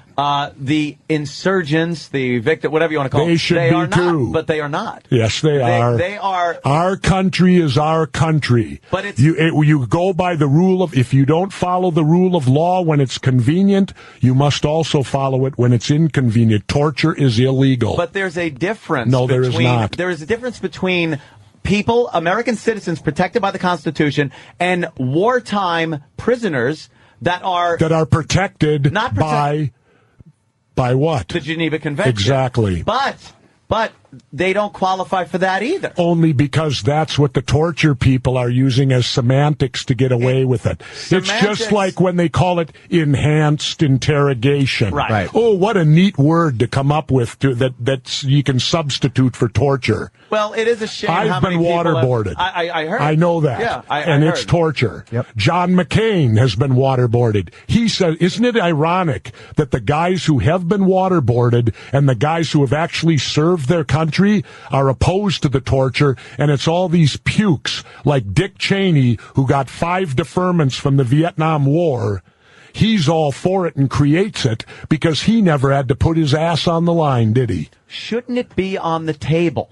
[SPEAKER 2] The insurgents, the victim, whatever you want to call them.
[SPEAKER 16] They should be too.
[SPEAKER 2] But they are not.
[SPEAKER 16] Yes, they are.
[SPEAKER 2] They are.
[SPEAKER 16] Our country is our country.
[SPEAKER 2] But it's,
[SPEAKER 16] you go by the rule of, if you don't follow the rule of law when it's convenient, you must also follow it when it's inconvenient. Torture is illegal.
[SPEAKER 2] But there's a difference.
[SPEAKER 16] No, there is not.
[SPEAKER 2] There is a difference between people, American citizens protected by the Constitution, and wartime prisoners that are
[SPEAKER 16] protected by what?
[SPEAKER 2] The Geneva Convention.
[SPEAKER 16] Exactly.
[SPEAKER 2] But they don't qualify for that either.
[SPEAKER 16] Only because that's what the torture people are using as semantics to get away with it. It's just like when they call it enhanced interrogation.
[SPEAKER 2] Right.
[SPEAKER 16] Oh, what a neat word to come up with that you can substitute for torture.
[SPEAKER 2] Well, it is a shame.
[SPEAKER 16] I've been waterboarded.
[SPEAKER 2] I heard.
[SPEAKER 16] I know that.
[SPEAKER 2] Yeah,
[SPEAKER 16] and
[SPEAKER 2] I
[SPEAKER 16] it's
[SPEAKER 2] heard.
[SPEAKER 16] torture.
[SPEAKER 1] Yep.
[SPEAKER 16] John McCain has been waterboarded. He said, isn't it ironic that the guys who have been waterboarded and the guys who have actually served their country are opposed to the torture, and it's all these pukes like Dick Cheney, who got 5 deferments from the Vietnam War. He's all for it and creates it because he never had to put his ass on the line, did he?
[SPEAKER 2] Shouldn't it be on the table?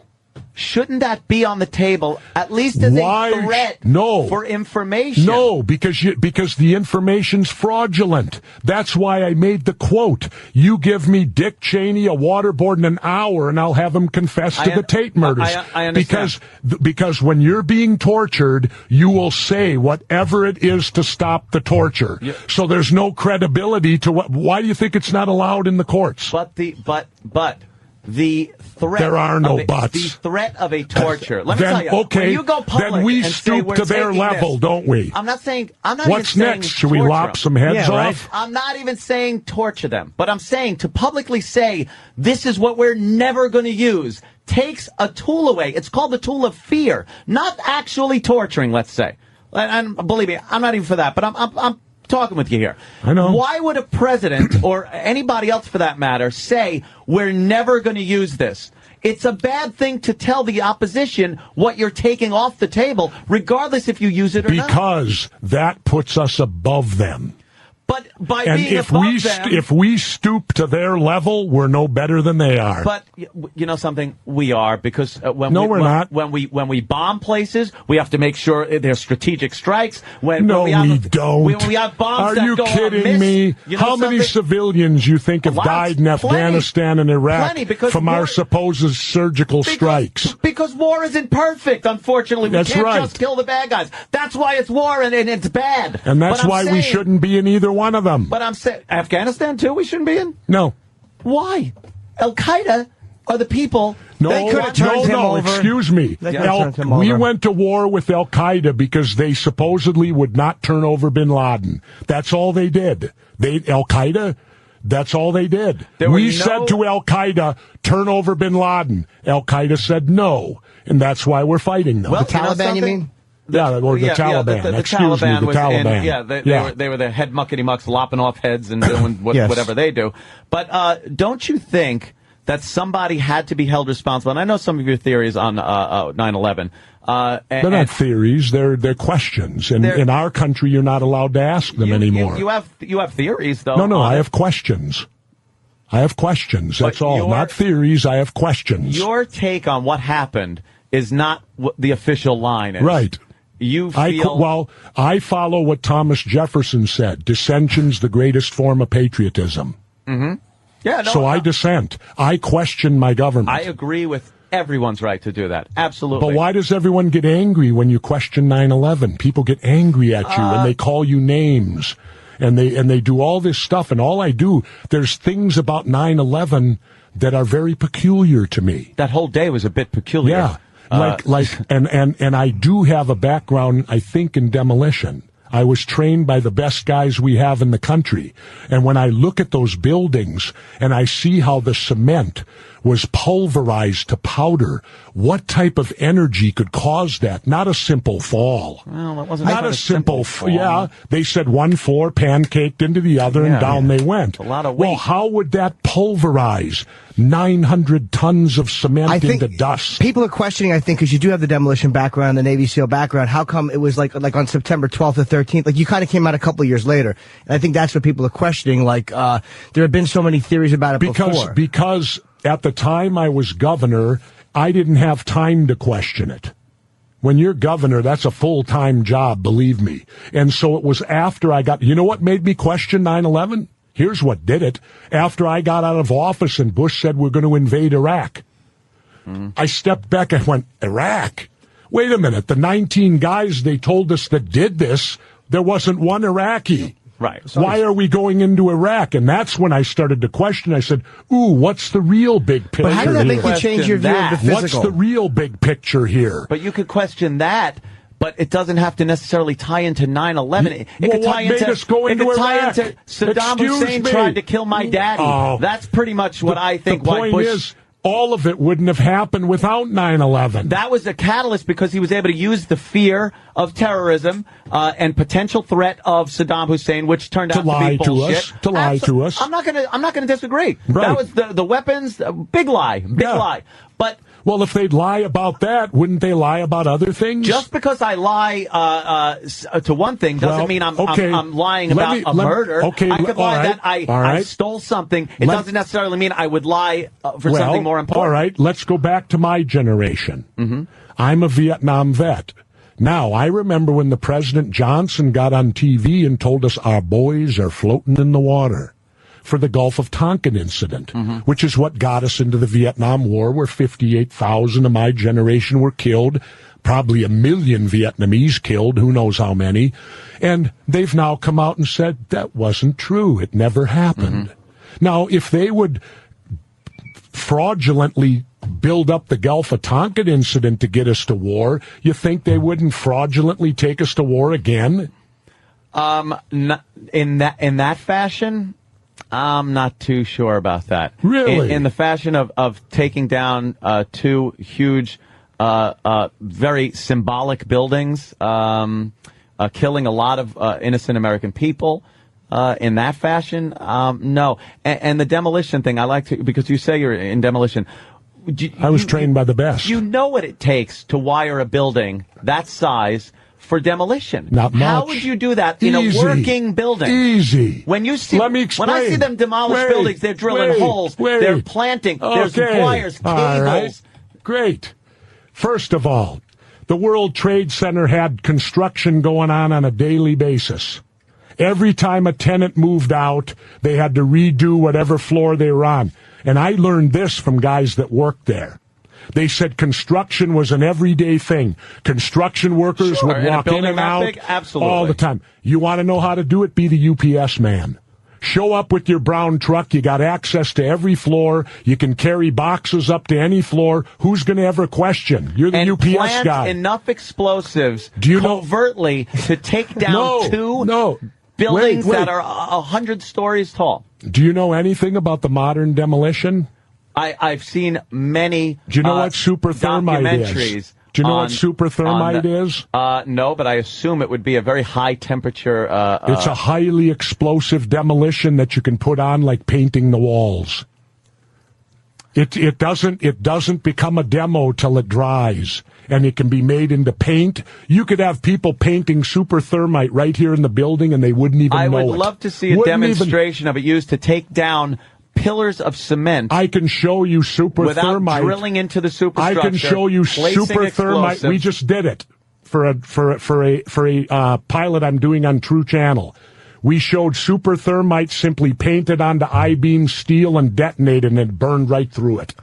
[SPEAKER 2] Shouldn't that be on the table, at least as a threat for information?
[SPEAKER 16] No, because the information's fraudulent. That's why I made the quote. You give me Dick Cheney a waterboard in an hour, and I'll have him confess to the Tate murders.
[SPEAKER 2] I understand.
[SPEAKER 16] Because when you're being tortured, you will say whatever it is to stop the torture.
[SPEAKER 2] Yeah.
[SPEAKER 16] So there's no credibility to what. Why do you think it's not allowed in the courts?
[SPEAKER 2] But the threat.
[SPEAKER 16] There are no buts.
[SPEAKER 2] The threat of a torture. Let me tell you.
[SPEAKER 16] Okay,
[SPEAKER 2] when you go public
[SPEAKER 16] then we
[SPEAKER 2] and
[SPEAKER 16] stoop to their level, don't we?
[SPEAKER 2] I'm not saying.
[SPEAKER 16] What's
[SPEAKER 2] even
[SPEAKER 16] next?
[SPEAKER 2] saying
[SPEAKER 16] Should we lop
[SPEAKER 2] them.
[SPEAKER 16] some heads off?
[SPEAKER 2] I'm not even saying torture them, but I'm saying to publicly say this is what we're never going to use takes a tool away. It's called the tool of fear, not actually torturing. Let's say, and believe me, I'm not even for that. But I'm talking with you here.
[SPEAKER 16] I know.
[SPEAKER 2] Why would a president or anybody else for that matter say we're never going to use this? It's a bad thing to tell the opposition what you're taking off the table, regardless if you use it or not.
[SPEAKER 16] Because that puts us above them.
[SPEAKER 2] But by being above them...
[SPEAKER 16] if we stoop to their level, we're no better than they are.
[SPEAKER 2] But you know something? We are, because
[SPEAKER 16] we're not.
[SPEAKER 2] When we bomb places, we have to make sure they're strategic strikes.
[SPEAKER 16] We don't.
[SPEAKER 2] When we have bombs
[SPEAKER 16] are you
[SPEAKER 2] that go
[SPEAKER 16] kidding me?
[SPEAKER 2] You know
[SPEAKER 16] How many civilians you think have died in Afghanistan and Iraq from our supposed surgical strikes?
[SPEAKER 2] Because war isn't perfect, unfortunately. We can't just kill the bad guys. That's why it's war and it's bad.
[SPEAKER 16] And that's why we shouldn't be in either one of them.
[SPEAKER 2] But I'm saying Afghanistan too. We shouldn't be in.
[SPEAKER 16] No.
[SPEAKER 2] Why? Al Qaeda are the people.
[SPEAKER 16] They could have turned him over. Excuse me. We went to war with Al Qaeda because they supposedly would not turn over Bin Laden. That's all they did. Al Qaeda. That's all they did. We said to Al Qaeda, turn over Bin Laden. Al Qaeda said no, and that's why we're fighting them.
[SPEAKER 1] Well, the Taliban, you mean?
[SPEAKER 16] Or the Taliban.
[SPEAKER 2] The
[SPEAKER 16] Excuse
[SPEAKER 2] Taliban
[SPEAKER 16] me, the Taliban.
[SPEAKER 2] They were the head muckety mucks lopping off heads and doing whatever they do. But don't you think that somebody had to be held responsible? And I know some of your theories on 9/11.
[SPEAKER 16] They're not theories; they're questions. And in our country, you're not allowed to ask them anymore.
[SPEAKER 2] You have theories, though.
[SPEAKER 16] No, I have questions. I have questions. That's all. Not theories. I have questions.
[SPEAKER 2] Your take on what happened is not what the official line is.
[SPEAKER 16] Right.
[SPEAKER 2] You feel...
[SPEAKER 16] I follow what Thomas Jefferson said. Dissension's the greatest form of patriotism.
[SPEAKER 2] Mm-hmm. Yeah.
[SPEAKER 16] I dissent. I question my government.
[SPEAKER 2] I agree with everyone's right to do that. Absolutely.
[SPEAKER 16] But why does everyone get angry when you question 9/11? People get angry at you and they call you names. And they do all this stuff. And all I do, there's things about 9/11 that are very peculiar to me.
[SPEAKER 2] That whole day was a bit peculiar.
[SPEAKER 16] Yeah. And I do have a background, I think, in demolition. I was trained by the best guys we have in the country. And when I look at those buildings and I see how the cement was pulverized to powder, what type of energy could cause that? Not a simple fall.
[SPEAKER 2] Well, it wasn't
[SPEAKER 16] not a simple fall. Yeah, they said one floor pancaked into the other and down they went.
[SPEAKER 2] A lot of weight.
[SPEAKER 16] Well, how would that pulverize 900 tons of cement into dust?
[SPEAKER 4] People are questioning, I think, because you do have the demolition background, the Navy SEAL background. How come it was like on September 12th or 13th? Like, you kind of came out a couple of years later. And I think that's what people are questioning. Like, there have been so many theories about it before.
[SPEAKER 16] Because at the time I was governor, I didn't have time to question it. When you're governor, that's a full-time job, believe me. And so it was after I got... You know what made me question 9/11? Here's what did it. After I got out of office and Bush said we're going to invade Iraq, I stepped back and went, Iraq? Wait a minute. The 19 guys they told us that did this, there wasn't one Iraqi.
[SPEAKER 2] Right.
[SPEAKER 16] Why are we going into Iraq? And that's when I started to question. I said, ooh, what's the real big picture?
[SPEAKER 4] But how did that make you change your view of the physical?
[SPEAKER 16] What's the real big picture here?
[SPEAKER 2] But you could question that, but it doesn't have to necessarily tie into 9/11. It could tie into Saddam Hussein tried to kill my daddy.
[SPEAKER 16] Oh.
[SPEAKER 2] That's pretty much what I think.
[SPEAKER 16] The point is, all of it wouldn't have happened without 9/11.
[SPEAKER 2] That was a catalyst because he was able to use the fear of terrorism and potential threat of Saddam Hussein, which turned out to be bullshit.
[SPEAKER 16] To lie to us.
[SPEAKER 2] I'm not gonna disagree.
[SPEAKER 16] Right.
[SPEAKER 2] That was the weapons, big lie, lie. But
[SPEAKER 16] well, if they'd lie about that, wouldn't they lie about other things?
[SPEAKER 2] Just because I lie to one thing doesn't mean I'm lying about a murder.
[SPEAKER 16] Okay,
[SPEAKER 2] I could lie that I stole something. It doesn't necessarily mean I would lie for something more important.
[SPEAKER 16] All right, let's go back to my generation.
[SPEAKER 2] Mm-hmm.
[SPEAKER 16] I'm a Vietnam vet. Now, I remember when the President Johnson got on TV and told us our boys are floating in the water for the Gulf of Tonkin incident, which is what got us into the Vietnam War, where 58,000 of my generation were killed, probably 1 million Vietnamese killed, who knows how many. And they've now come out and said that wasn't true. It never happened. Now, if they would fraudulently build up the Gulf of Tonkin incident to get us to war, you think they wouldn't fraudulently take us to war again?
[SPEAKER 2] In that fashion, I'm not too sure about that.
[SPEAKER 16] Really?
[SPEAKER 2] In the fashion of taking down two huge, very symbolic buildings, killing a lot of innocent American people, in that fashion, no. And the demolition thing, I like to, because you say you're in demolition.
[SPEAKER 16] I was trained by the best.
[SPEAKER 2] You know what it takes to wire a building that size for demolition.
[SPEAKER 16] Not much.
[SPEAKER 2] How would you do that in a working building?
[SPEAKER 16] Easy.
[SPEAKER 2] When you see,
[SPEAKER 16] let me explain.
[SPEAKER 2] When I see them demolish buildings, they're drilling holes, they're planting, there's wires, cables.
[SPEAKER 16] All right. Great. First of all, the World Trade Center had construction going on a daily basis. Every time a tenant moved out, they had to redo whatever floor they were on. And I learned this from guys that worked there. They said construction was an everyday thing. Construction workers would walk in and out all the time. You want to know how to do it? Be the UPS man. Show up with your brown truck. You got access to every floor. You can carry boxes up to any floor. Who's going to ever question? You're the UPS
[SPEAKER 2] plant
[SPEAKER 16] guy.
[SPEAKER 2] Enough explosives covertly to take down buildings that are 100 stories tall.
[SPEAKER 16] Do you know anything about the modern demolition?
[SPEAKER 2] I've seen many.
[SPEAKER 16] Do you know what super thermite is? Do you know what super thermite is?
[SPEAKER 2] No, but I assume it would be a very high temperature.
[SPEAKER 16] It's a highly explosive demolition that you can put on like painting the walls. It doesn't become a demo till it dries, and it can be made into paint. You could have people painting super thermite right here in the building, and they wouldn't even know it.
[SPEAKER 2] I would love to see a demonstration of it used to take down pillars of cement.
[SPEAKER 16] I can show you super
[SPEAKER 2] without
[SPEAKER 16] thermite.
[SPEAKER 2] Drilling into the superstructure.
[SPEAKER 16] I can show you super thermite. We just did it for a pilot I'm doing on True Channel. We showed super thermite simply painted onto I-beam steel and detonated, and it burned right through it.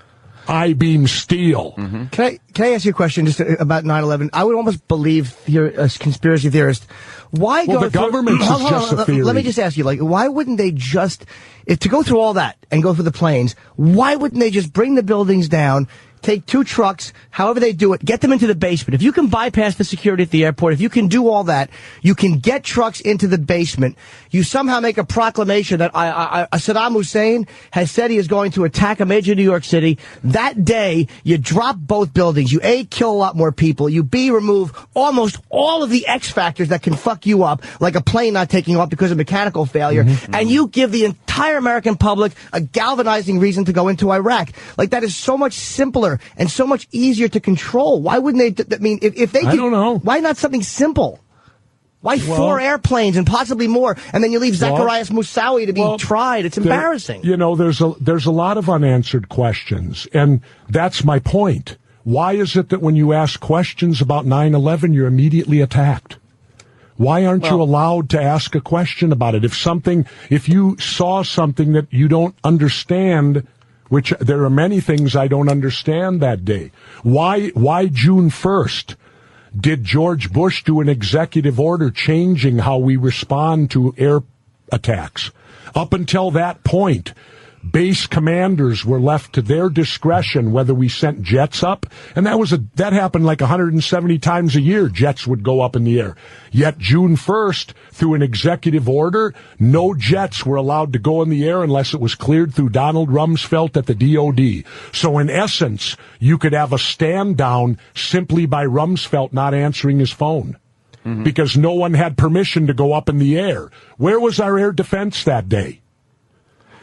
[SPEAKER 16] I-beam steel.
[SPEAKER 4] Mm-hmm. Can I ask you a question just about 9/11? I would almost believe you're a conspiracy theorist. Why go
[SPEAKER 16] the government is just a theory.
[SPEAKER 4] Let me just ask you, why wouldn't they just, to go through all that and go through the planes, why wouldn't they just bring the buildings down, take 2 trucks, however they do it, get them into the basement. If you can bypass the security at the airport, if you can do all that, you can get trucks into the basement. You somehow make a proclamation that Saddam Hussein has said he is going to attack a major New York City. That day, you drop both buildings. You A, kill a lot more people. You B, remove almost all of the X factors that can fuck you up, like a plane not taking off because of mechanical failure. And you give the entire American public a galvanizing reason to go into Iraq. Like, that is so much simpler and so much easier to control. Why wouldn't they? I mean, if they,
[SPEAKER 16] I don't know.
[SPEAKER 4] Why not something simple? Why 4 airplanes and possibly more, and then you leave Zacharias Moussaoui to be tried? It's embarrassing.
[SPEAKER 16] There's a lot of unanswered questions, and that's my point. Why is it that when you ask questions about 9/11, you're immediately attacked? Why aren't you allowed to ask a question about it? If you saw something that you don't understand, which there are many things I don't understand that day. Why June 1st? Did George Bush do an executive order changing how we respond to air attacks? Up until that point, base commanders were left to their discretion whether we sent jets up, and that happened like 170 times a year. Jets would go up in the air. Yet June 1st, through an executive order, no jets were allowed to go in the air unless it was cleared through Donald Rumsfeld at the DOD. So in essence, you could have a stand down simply by Rumsfeld not answering his phone. Because no one had permission to go up in the air. Where was our air defense that day?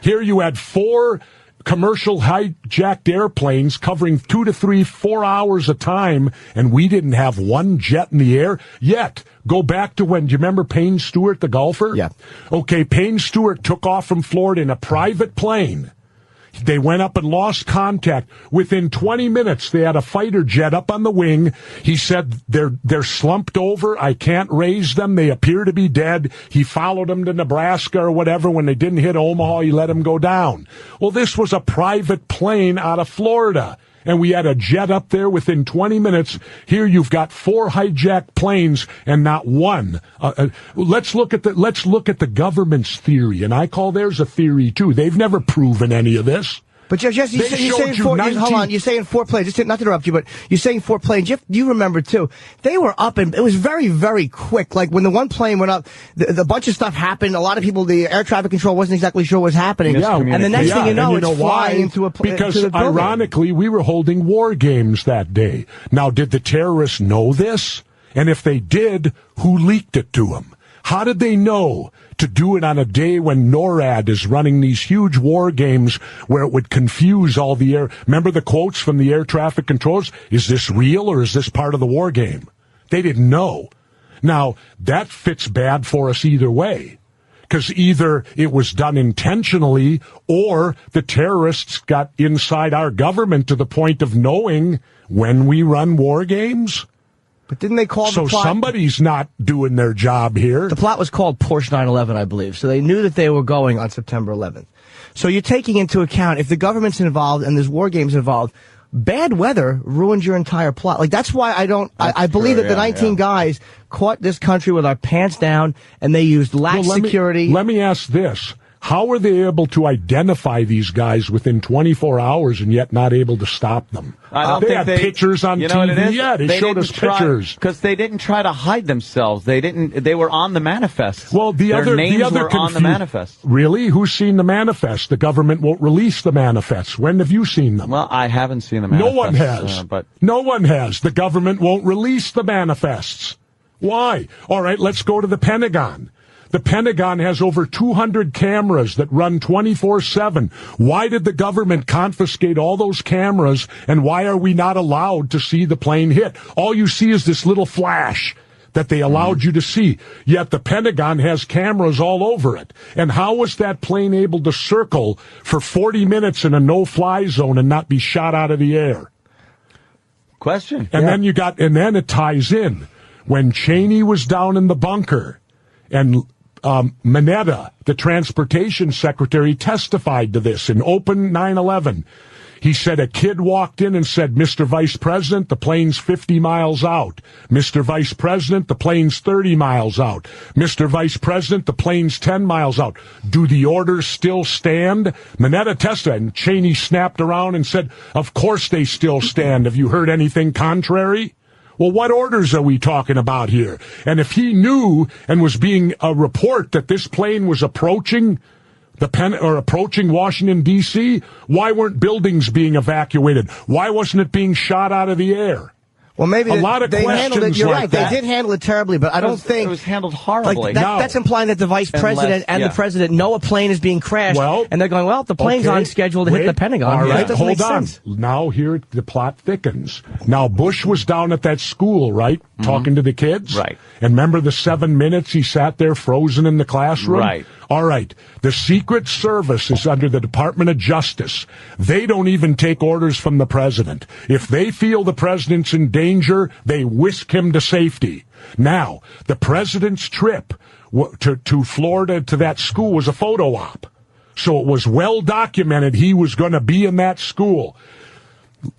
[SPEAKER 16] Here you had 4 commercial hijacked airplanes covering 2 to 3, 4 hours a time, and we didn't have one jet in the air. Yet, go back to do you remember Payne Stewart, the golfer?
[SPEAKER 4] Yeah.
[SPEAKER 16] Okay, Payne Stewart took off from Florida in a private plane. They went up and lost contact. Within 20 minutes, they had a fighter jet up on the wing. He said, they're slumped over. I can't raise them. They appear to be dead. He followed them to Nebraska or whatever. When they didn't hit Omaha, he let them go down. Well, this was a private plane out of Florida. And we had a jet up there within 20 minutes. Here you've got 4 hijacked planes and not one. Let's look at the government's theory, and I call theirs a theory too. They've never proven any of this.
[SPEAKER 4] But Jesse, you're saying 4. Hold on, you're saying 4 planes. Just not to interrupt you, but you're saying 4 planes. You remember too? They were up, and it was very, very quick. Like when the one plane went up, the bunch of stuff happened. A lot of people, the air traffic control wasn't exactly sure what was happening.
[SPEAKER 16] Yeah,
[SPEAKER 4] and the next thing you know, it's flying
[SPEAKER 16] why?
[SPEAKER 4] into a plane.
[SPEAKER 16] Because ironically, we were holding war games that day. Now, did the terrorists know this? And if they did, who leaked it to them? How did they know to do it on a day when NORAD is running these huge war games where it would confuse all the air? Remember the quotes from the air traffic controllers? Is this real or is this part of the war game? They didn't know. Now, that fits bad for us either way. Because either it was done intentionally or the terrorists got inside our government to the point of knowing when we run war games.
[SPEAKER 4] But didn't they call the plot?
[SPEAKER 16] So somebody's not doing their job here.
[SPEAKER 4] The plot was called Porsche 9/11, I believe. So they knew that they were going on September 11th. So you're taking into account, if the government's involved and there's war games involved, bad weather ruins your entire plot. Like, that's why I believe that the 19 guys caught this country with our pants down, and they used lax security.
[SPEAKER 16] Let me ask this. How were they able to identify these guys within 24 hours and yet not able to stop them? They had pictures on TV. Yeah, they showed us pictures.
[SPEAKER 2] Because they didn't try to hide themselves. They were on the manifest.
[SPEAKER 16] Well, their names were on the manifest. Really? Who's seen the manifest? The government won't release the manifests. When have you seen them?
[SPEAKER 2] Well, I haven't seen the manifest.
[SPEAKER 16] No one has. No one has. The government won't release the manifests. Why? All right, let's go to the Pentagon. The Pentagon has over 200 cameras that run 24/7. Why did the government confiscate all those cameras, and why are we not allowed to see the plane hit? All you see is this little flash that they allowed you to see, yet the Pentagon has cameras all over it. And how was that plane able to circle for 40 minutes in a no-fly zone and not be shot out of the air?
[SPEAKER 2] Question.
[SPEAKER 16] And then it ties in. When Cheney was down in the bunker, and Mineta, the transportation secretary, testified to this in Open 9/11. He said a kid walked in and said, Mr. Vice President, the plane's 50 miles out. Mr. Vice President, the plane's 30 miles out. Mr. Vice President, the plane's 10 miles out. Do the orders still stand? Mineta testified, and Cheney snapped around and said, of course they still stand. Have you heard anything contrary? Well, what orders are we talking about here? And if he knew and was being a report that this plane was approaching approaching Washington, D.C., why weren't buildings being evacuated? Why wasn't it being shot out of the air?
[SPEAKER 4] Well, maybe
[SPEAKER 16] a lot of
[SPEAKER 4] they handled it. You're
[SPEAKER 16] like
[SPEAKER 4] right.
[SPEAKER 16] that.
[SPEAKER 4] They did handle it terribly, but I don't think
[SPEAKER 2] it was handled horribly.
[SPEAKER 4] That's implying that the vice president and the president know a plane is being crashed, and they're going, "Well, the plane's on schedule to hit the Pentagon."
[SPEAKER 16] All right,
[SPEAKER 4] hold
[SPEAKER 16] on. Now here the plot thickens. Now Bush was down at that school, right, talking to the kids,
[SPEAKER 2] right?
[SPEAKER 16] And remember the 7 minutes he sat there frozen in the classroom,
[SPEAKER 2] right?
[SPEAKER 16] All right. The Secret Service is under the Department of Justice. They don't even take orders from the president. If they feel the president's in danger, they whisk him to safety. Now, the president's trip to Florida to that school was a photo op. So it was well documented he was going to be in that school.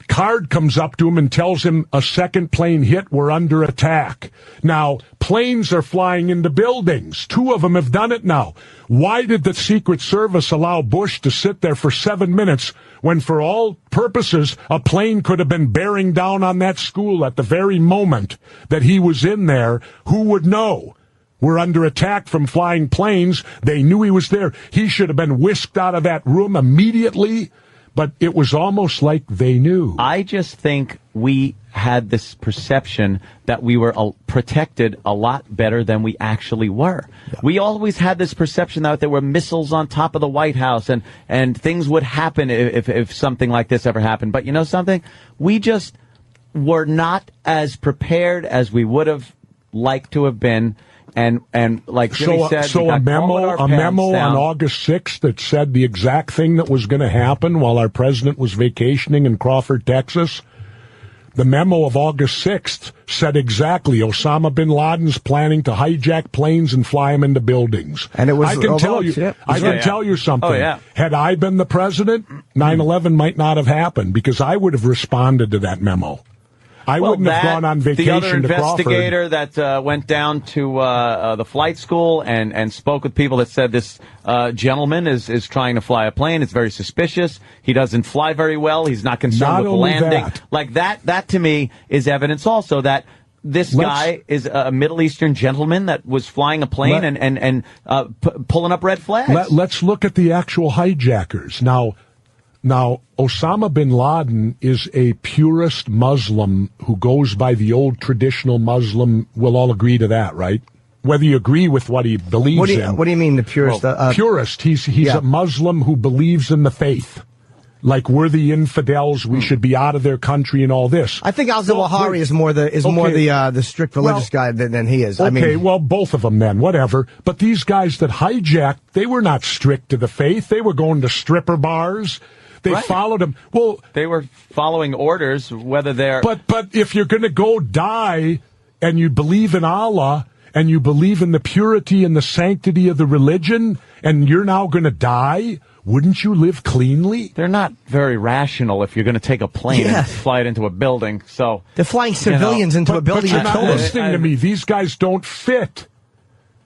[SPEAKER 16] Card comes up to him and tells him a second plane hit, we're under attack. Now, planes are flying into buildings. 2 of them have done it now. Why did the Secret Service allow Bush to sit there for 7 minutes when, for all purposes, a plane could have been bearing down on that school at the very moment that he was in there? Who would know? We're under attack from flying planes. They knew he was there. He should have been whisked out of that room immediately. But it was almost like they knew.
[SPEAKER 2] I just think we had this perception that we were protected a lot better than we actually were. Yeah. We always had this perception that there were missiles on top of the White House and things would happen if something like this ever happened. But you know something? We just were not as prepared as we would have liked to have been. And like Jimmy said,
[SPEAKER 16] so a memo on August 6th that said the exact thing that was going to happen while our president was vacationing in Crawford, Texas. The memo of August 6th said exactly Osama bin Laden's planning to hijack planes and fly them into buildings.
[SPEAKER 4] And it was
[SPEAKER 16] I can tell you something.
[SPEAKER 2] Oh, yeah.
[SPEAKER 16] Had I been the president, 9/11 might not have happened because I would have responded to that memo. I wouldn't have gone on vacation
[SPEAKER 2] the other
[SPEAKER 16] to Crawford.
[SPEAKER 2] investigator that went down to the flight school and spoke with people that said this gentleman is trying to fly a plane. It's very suspicious. He doesn't fly very well. He's not concerned with landing. Like that to me is evidence also that this guy is a Middle Eastern gentleman that was flying a plane and pulling up red flags.
[SPEAKER 16] Let's look at the actual hijackers. Now, Osama bin Laden is a purist Muslim who goes by the old traditional Muslim. We'll all agree to that, right? Whether you agree with what he believes in.
[SPEAKER 4] What do you mean, the purist?
[SPEAKER 16] Purist. He's a Muslim who believes in the faith. Like we're the infidels, we should be out of their country and all this.
[SPEAKER 4] I think al-Zawahiri is more the strict religious guy than he is.
[SPEAKER 16] Okay, well, both of them then, whatever. But these guys that hijacked, they were not strict to the faith. They were going to stripper bars. They followed him. Well,
[SPEAKER 2] they were following orders, whether they're...
[SPEAKER 16] But if you're going to go die and you believe in Allah and you believe in the purity and the sanctity of the religion and you're now going to die, wouldn't you live cleanly?
[SPEAKER 2] They're not very rational if you're going to take a plane and fly it into a building. So
[SPEAKER 4] they're flying civilians into a building.
[SPEAKER 16] But you're not listening to me. These guys don't fit.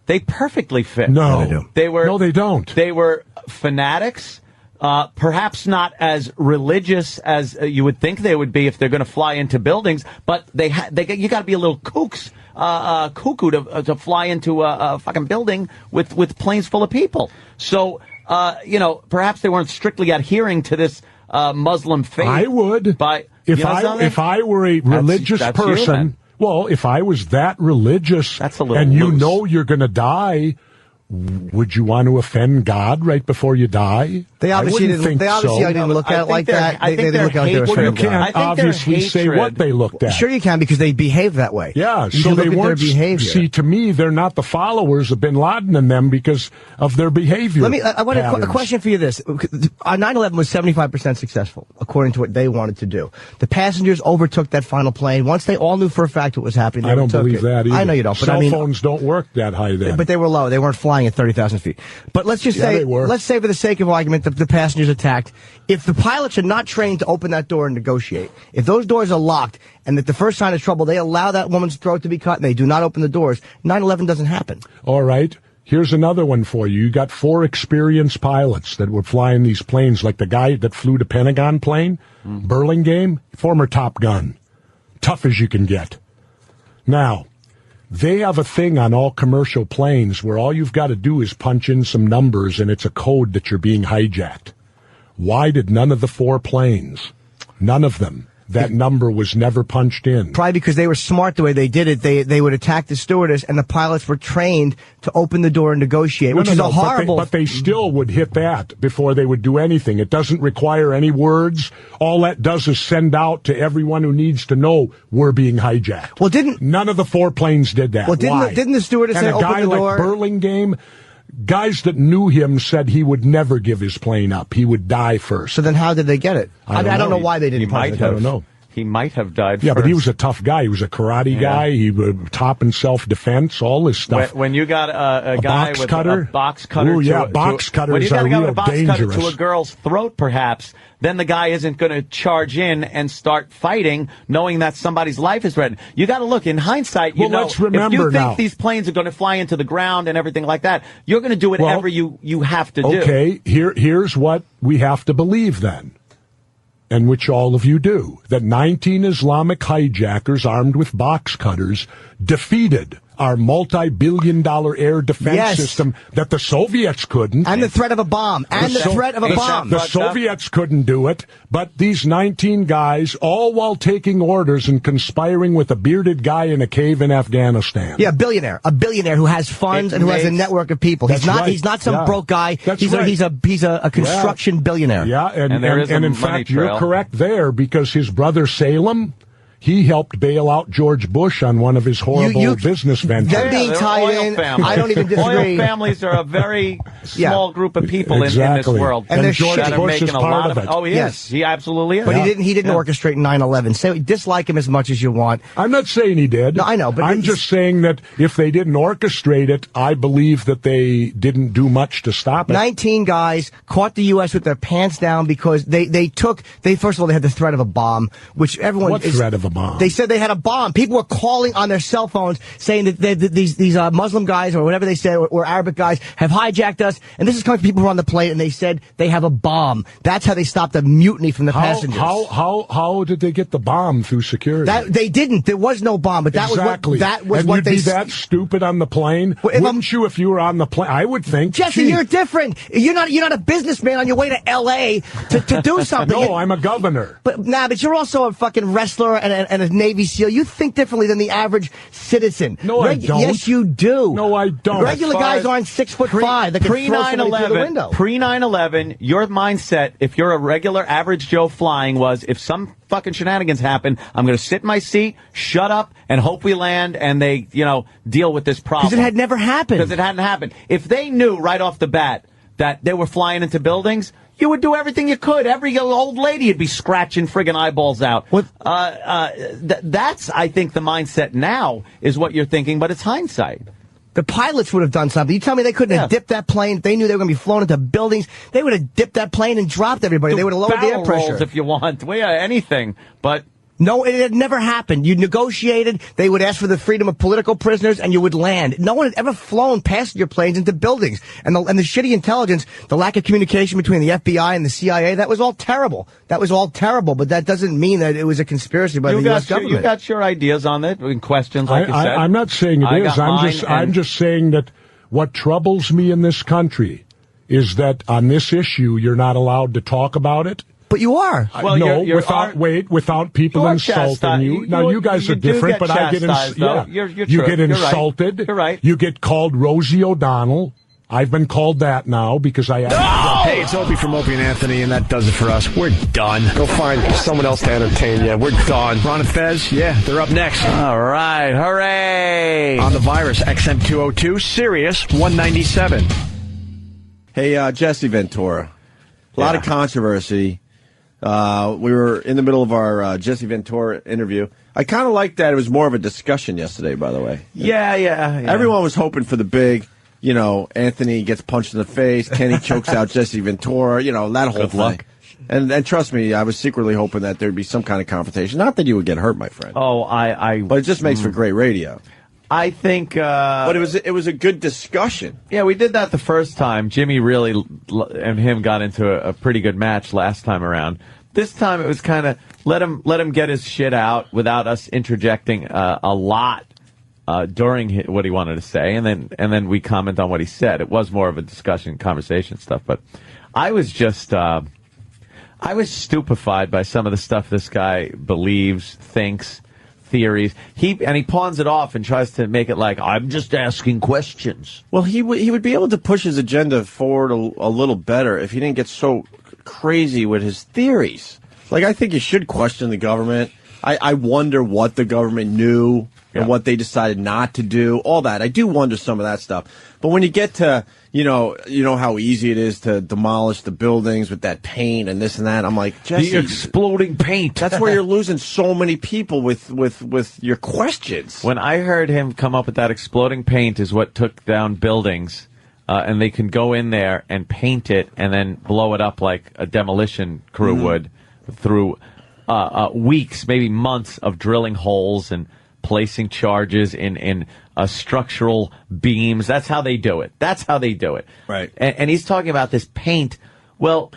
[SPEAKER 2] They perfectly fit.
[SPEAKER 16] No, they do.
[SPEAKER 2] No,
[SPEAKER 16] they don't.
[SPEAKER 2] They were fanatics. Perhaps not as religious as you would think they would be if they're going to fly into buildings, but you got to be a little cuckoo to fly into a fucking building with planes full of people. So, perhaps they weren't strictly adhering to this Muslim faith.
[SPEAKER 16] I would. If I were a religious person, if I was that religious and you're going to die, would you want to offend God right before you die?
[SPEAKER 4] They obviously didn't look at it like that. They didn't look at it.
[SPEAKER 16] You can't obviously say what they looked at.
[SPEAKER 4] Sure you can, because they behave that way.
[SPEAKER 16] Yeah, so they weren't. See, to me, they're not the followers of bin Laden and them because of their behavior.
[SPEAKER 4] I want a question for you. This 9/11 was 75% successful, according to what they wanted to do. The passengers overtook that final plane once they all knew for a fact what was happening.
[SPEAKER 16] I don't believe that either.
[SPEAKER 4] I know you don't. But
[SPEAKER 16] Cell phones don't work that high then.
[SPEAKER 4] But they were low. They weren't flying flying at 30,000 feet. But let's just say, let's say for the sake of argument, the passenger's attacked. If the pilots are not trained to open that door and negotiate, if those doors are locked and that the first sign of trouble, they allow that woman's throat to be cut and they do not open the doors, 9/11 doesn't happen.
[SPEAKER 16] All right. Here's another one for you. You got 4 experienced pilots that were flying these planes, like the guy that flew the Pentagon plane, Burlingame, former Top Gun. Tough as you can get. Now, they have a thing on all commercial planes where all you've got to do is punch in some numbers and it's a code that you're being hijacked. Why did none of the 4 planes, none of them, that number was never punched in?
[SPEAKER 4] Probably because they were smart the way they did it. They would attack the stewardess, and the pilots were trained to open the door and negotiate, which is a horrible...
[SPEAKER 16] But they still would hit that before they would do anything. It doesn't require any words. All that does is send out to everyone who needs to know we're being hijacked.
[SPEAKER 4] Well,
[SPEAKER 16] none of the 4 planes did that.
[SPEAKER 4] Well, didn't the stewardess say open the door?
[SPEAKER 16] And a guy like Burlingame... Guys that knew him said he would never give his plane up. He would die first.
[SPEAKER 4] So then how did they get it? I don't know why they didn't.
[SPEAKER 2] I don't know. He might have died first.
[SPEAKER 16] But he was a tough guy. He was a karate guy. He would top in self-defense, all this stuff.
[SPEAKER 2] When you got a guy
[SPEAKER 16] box
[SPEAKER 2] with
[SPEAKER 16] cutter?
[SPEAKER 2] a box cutter...
[SPEAKER 16] Ooh, yeah, box cutters
[SPEAKER 2] when you got
[SPEAKER 16] are
[SPEAKER 2] a guy with
[SPEAKER 16] real
[SPEAKER 2] a box
[SPEAKER 16] dangerous.
[SPEAKER 2] cutter to a girl's throat, perhaps, then the guy isn't going to charge in and start fighting, knowing that somebody's life is threatened. You got to look, in hindsight, you know,
[SPEAKER 16] let's remember
[SPEAKER 2] if you think
[SPEAKER 16] now.
[SPEAKER 2] these planes are going to fly into the ground and everything like that, you're going to do whatever you have to do.
[SPEAKER 16] Okay, here's what we have to believe then, and which all of you do, that 19 Islamic hijackers armed with box cutters defeated our multi-billion-dollar air defense system that the Soviets couldn't.
[SPEAKER 4] And the threat of a bomb.
[SPEAKER 16] The Soviets couldn't do it, but these 19 guys, all while taking orders and conspiring with a bearded guy in a cave in Afghanistan.
[SPEAKER 4] Yeah, a billionaire who has funds and who has a network of people. He's not some broke guy. He's a construction billionaire.
[SPEAKER 16] Yeah, and in fact, you're correct there, because his brother Salem, he helped bail out George Bush on one of his horrible business ventures.
[SPEAKER 4] Them being tied in, I don't even disagree.
[SPEAKER 2] Oil families are a very small group of people in this world.
[SPEAKER 4] And
[SPEAKER 16] George Bush is part of it.
[SPEAKER 2] Oh, he is. He absolutely is.
[SPEAKER 4] But he didn't orchestrate 9/11. So dislike him as much as you want.
[SPEAKER 16] I'm not saying he did.
[SPEAKER 4] No, I know. But
[SPEAKER 16] I'm just saying that if they didn't orchestrate it, I believe that they didn't do much to stop it.
[SPEAKER 4] 19 guys caught the U.S. with their pants down because they first of all, they had the threat of a bomb, which everyone...
[SPEAKER 16] What threat of a bomb?
[SPEAKER 4] They said they had a bomb. People were calling on their cell phones saying that these Muslim guys or whatever they said or Arabic guys have hijacked us. And this is coming from people who were on the plane, and they said they have a bomb. That's how they stopped the mutiny from the passengers.
[SPEAKER 16] How did they get the bomb through security?
[SPEAKER 4] They didn't. There was no bomb. But that was what
[SPEAKER 16] they. You'd be that stupid on the plane? Wouldn't you if you were on the plane? I would think.
[SPEAKER 4] Jesse, you're different. You're not a businessman on your way to L.A. to do something.
[SPEAKER 16] No, I'm a governor.
[SPEAKER 4] But you're also a fucking wrestler and a Navy SEAL. You think differently than the average citizen.
[SPEAKER 16] No, I don't.
[SPEAKER 4] Yes, you do.
[SPEAKER 16] No, I don't.
[SPEAKER 4] Regular guys aren't 6'5". That can throw somebody through the window.
[SPEAKER 2] Pre-9/11, your mindset, if you're a regular average Joe flying, was if some fucking shenanigans happen, I'm going to sit in my seat, shut up, and hope we land and they, deal with this problem.
[SPEAKER 4] Because it had never happened.
[SPEAKER 2] Because it hadn't happened. If they knew right off the bat that they were flying into buildings, you would do everything you could. Every old lady would be scratching friggin' eyeballs out. That's, I think, the mindset now is what you're thinking, but it's hindsight.
[SPEAKER 4] The pilots would have done something. You tell me they couldn't have dipped that plane. They knew they were going to be flown into buildings. They would have dipped that plane and dropped everybody. They would have lowered the air pressure.
[SPEAKER 2] Rolls if you want. Anything. But...
[SPEAKER 4] No, it had never happened. You negotiated, they would ask for the freedom of political prisoners, and you would land. No one had ever flown passenger planes into buildings. And the shitty intelligence, the lack of communication between the FBI and the CIA, that was all terrible. But that doesn't mean that it was a conspiracy by the U.S. government.
[SPEAKER 2] You got your ideas on it, in questions, like you said.
[SPEAKER 16] I'm not saying it is. I'm just saying that what troubles me in this country is that on this issue, you're not allowed to talk about it.
[SPEAKER 4] But you are.
[SPEAKER 2] Well,
[SPEAKER 16] without people insulting you. Now, you guys are different, but I get insulted.
[SPEAKER 2] You're right.
[SPEAKER 16] You get called Rosie O'Donnell. I've been called that now because I...
[SPEAKER 17] Hey, it's Opie from Opie and Anthony, and that does it for us. We're done. Go find someone else to entertain you. We're done. Ron and Fez, they're up next.
[SPEAKER 2] All right. Hooray!
[SPEAKER 17] On the virus, XM202, Sirius 197.
[SPEAKER 1] Hey, Jesse Ventura. A lot of controversy. We were in the middle of our Jesse Ventura interview. I kind of liked that it was more of a discussion yesterday, by the way.
[SPEAKER 2] Yeah.
[SPEAKER 1] Everyone was hoping for the big, Anthony gets punched in the face, Kenny chokes out Jesse Ventura, that whole thing. Luck. And trust me, I was secretly hoping that there'd be some kind of confrontation. Not that you would get hurt, my friend.
[SPEAKER 2] But
[SPEAKER 1] it just makes for great radio.
[SPEAKER 2] I think,
[SPEAKER 1] but it was a good discussion.
[SPEAKER 2] Yeah, we did that the first time. Jimmy really and him got into a pretty good match last time around. This time it was kind of let him get his shit out without us interjecting a lot during what he wanted to say, and then we comment on what he said. It was more of a discussion, conversation stuff. But I was just I was stupefied by some of the stuff this guy believes, thinks, theories. He pawns it off and tries to make it like, I'm just asking questions.
[SPEAKER 1] Well, he would be able to push his agenda forward a little better if he didn't get so crazy with his theories. Like, I think you should question the government. I wonder what the government knew and what they decided not to do, all that. I do wonder some of that stuff. But when you get to, you know how easy it is to demolish the buildings with that paint and this and that, I'm like, Jesse,
[SPEAKER 2] the exploding paint.
[SPEAKER 1] That's where you're losing so many people with your questions.
[SPEAKER 2] When I heard him come up with that exploding paint is what took down buildings, and they can go in there and paint it and then blow it up like a demolition crew would through weeks, maybe months of drilling holes and placing charges in structural beams. That's how they do it.
[SPEAKER 1] Right.
[SPEAKER 2] And he's talking about this paint. Well,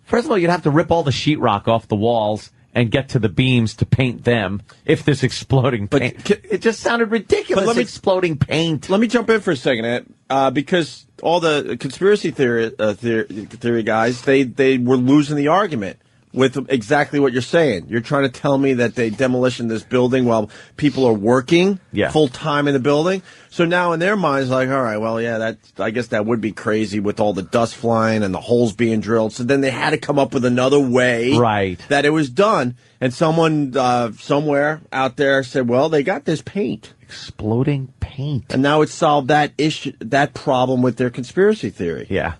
[SPEAKER 2] first of all, you'd have to rip all the sheetrock off the walls and get to the beams to paint them if there's exploding paint. But it just sounded ridiculous, exploding paint.
[SPEAKER 1] Let me jump in for a second, Ed, because all the conspiracy theory guys, they were losing the argument with exactly what you're saying. You're trying to tell me that they demolitioned this building while people are working full time in the building. So now in their minds, like, all right, well, yeah, I guess that would be crazy with all the dust flying and the holes being drilled. So then they had to come up with another way that it was done. And someone somewhere out there said, well, they got this paint.
[SPEAKER 2] Exploding paint.
[SPEAKER 1] And now it's solved that issue, that problem with their conspiracy theory.
[SPEAKER 2] Yeah.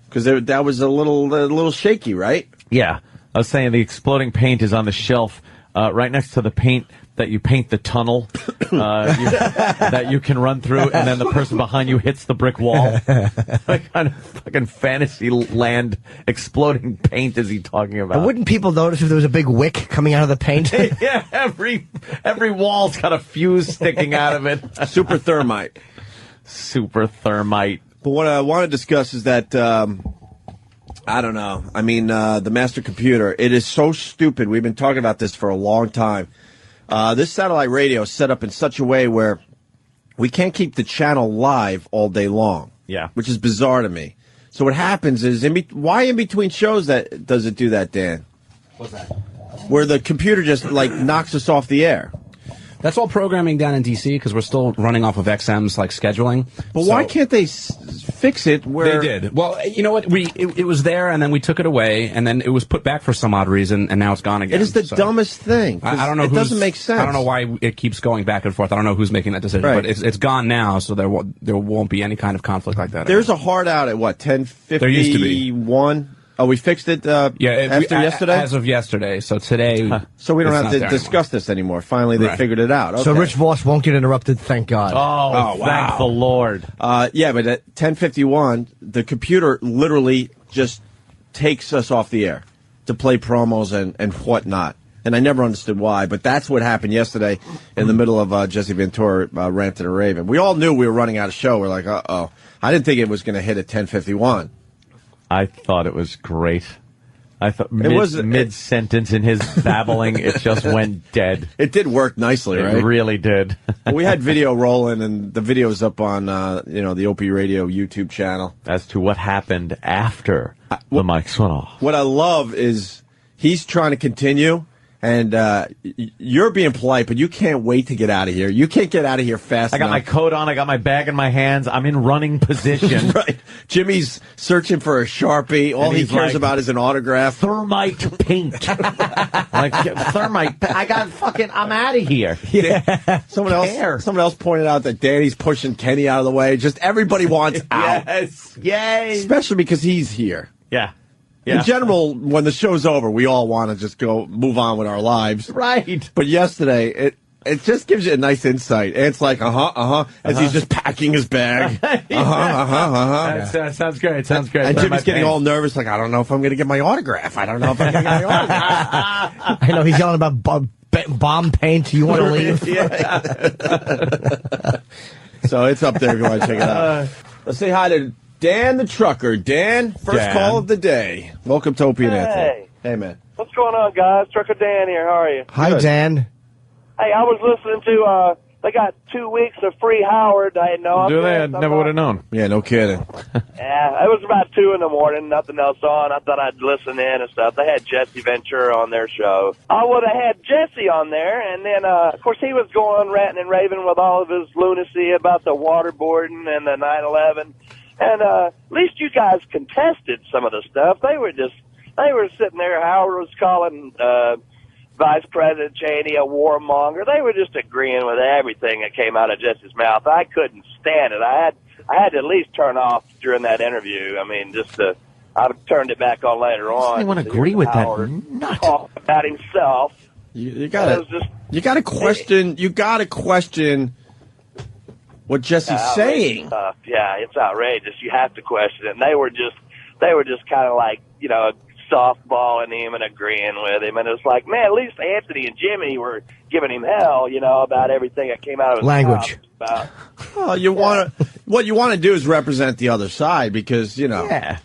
[SPEAKER 1] Because that was a little shaky, right?
[SPEAKER 2] Yeah. I was saying the exploding paint is on the shelf right next to the paint that you paint the tunnel that you can run through, and then the person behind you hits the brick wall. What kind of fucking fantasy land exploding paint is he talking about?
[SPEAKER 4] And wouldn't people notice if there was a big wick coming out of the paint?
[SPEAKER 2] Yeah, every wall's got a fuse sticking out of it.
[SPEAKER 1] Super thermite.
[SPEAKER 2] Super thermite.
[SPEAKER 1] But what I want to discuss is that... I don't know. I mean, the master computer, it is so stupid. We've been talking about this for a long time. This satellite radio is set up in such a way where we can't keep the channel live all day long.
[SPEAKER 2] Yeah.
[SPEAKER 1] Which is bizarre to me. So what happens is, why in between shows does it do that, Dan?
[SPEAKER 19] What's that?
[SPEAKER 1] Where the computer just, knocks us off the air.
[SPEAKER 19] That's all programming down in D.C. because we're still running off of XM's scheduling.
[SPEAKER 1] But why can't they fix it where...
[SPEAKER 19] They did. Well, you know what? It was there, and then we took it away, and then it was put back for some odd reason, and now it's gone again.
[SPEAKER 1] It is the dumbest thing.
[SPEAKER 19] I don't know.
[SPEAKER 1] It doesn't make sense.
[SPEAKER 19] I don't know why it keeps going back and forth. I don't know who's making that decision, but it's gone now, so there won't be any kind of conflict like that.
[SPEAKER 1] There's a hard out at, 10:51?
[SPEAKER 19] There used to be.
[SPEAKER 1] Oh, we fixed it after yesterday?
[SPEAKER 19] As of yesterday. So today...
[SPEAKER 1] So we don't have to discuss this anymore. Finally, they figured it out. Okay.
[SPEAKER 4] So Rich Voss won't get interrupted, thank God.
[SPEAKER 2] Oh, wow. Thank the Lord.
[SPEAKER 1] Yeah, but at 10:51, the computer literally just takes us off the air to play promos and whatnot. And I never understood why, but that's what happened yesterday in the middle of Jesse Ventura ranting and raving. We all knew we were running out of show. We're like, uh-oh. I didn't think it was going to hit at 10:51.
[SPEAKER 2] I thought it was great. I thought mid-sentence in his babbling, it just went dead.
[SPEAKER 1] It did work nicely, right?
[SPEAKER 2] It really did.
[SPEAKER 1] We had video rolling, and the video's up on the Opie Radio YouTube channel.
[SPEAKER 2] As to what happened after the mics went off.
[SPEAKER 1] What I love is he's trying to continue, and you're being polite, but you can't wait to get out of here. You can't get out of here fast enough.
[SPEAKER 2] I got my coat on. I got my bag in my hands. I'm in running position.
[SPEAKER 1] Right. Jimmy's searching for a Sharpie. All he cares about is an autograph.
[SPEAKER 2] Thermite paint. Thermite. I'm out of here.
[SPEAKER 1] Yeah. Someone else pointed out that Danny's pushing Kenny out of the way. Just everybody wants out.
[SPEAKER 2] Yes. Yay.
[SPEAKER 1] Especially because he's here.
[SPEAKER 2] Yeah.
[SPEAKER 1] In general, when the show's over, we all want to just move on with our lives.
[SPEAKER 2] Right.
[SPEAKER 1] But yesterday, It just gives you a nice insight. And it's like, as he's just packing his bag.
[SPEAKER 22] That sounds great. Sounds great.
[SPEAKER 1] And Jimmy's getting all nervous, like, I don't know if I'm going to get my autograph. I don't know if I'm going to get my autograph.
[SPEAKER 4] I know, he's yelling about bomb paint. You want to leave?
[SPEAKER 1] Yeah. So it's up there if you want to check it out. Let's say hi to Dan the trucker. Dan, first call of the day. Welcome to Opie and Anthony. Hey, man.
[SPEAKER 12] What's going on, guys? Trucker Dan here. How are you?
[SPEAKER 4] Hi, Dan.
[SPEAKER 12] Hey, I was listening to, they got 2 weeks of free Howard. I had no
[SPEAKER 22] Do they? I never would have known.
[SPEAKER 1] Yeah, no kidding.
[SPEAKER 12] Yeah, it was about 2 in the morning, nothing else on. I thought I'd listen in and stuff. They had Jesse Ventura on their show. I would have had Jesse on there, and then, of course, he was going ranting and raving with all of his lunacy about the waterboarding and the 9/11. And at least you guys contested some of the stuff. They were sitting there. Howard was calling Vice President Cheney a warmonger. They were just agreeing with everything that came out of Jesse's mouth. I couldn't stand it. I had to at least turn off during that interview. I mean, I turned it back on later on.
[SPEAKER 22] I want to agree with that.
[SPEAKER 12] Talk about himself.
[SPEAKER 1] You gotta question what Jesse's saying.
[SPEAKER 12] Yeah, it's outrageous. You have to question it. And they were just kind of like, softballing him and agreeing with him. And it's like, man, at least Anthony and Jimmy were giving him hell, about everything that came out of his
[SPEAKER 4] language.
[SPEAKER 12] Mouth.
[SPEAKER 1] Well, what you want to do is represent the other side because,
[SPEAKER 22] Yeah.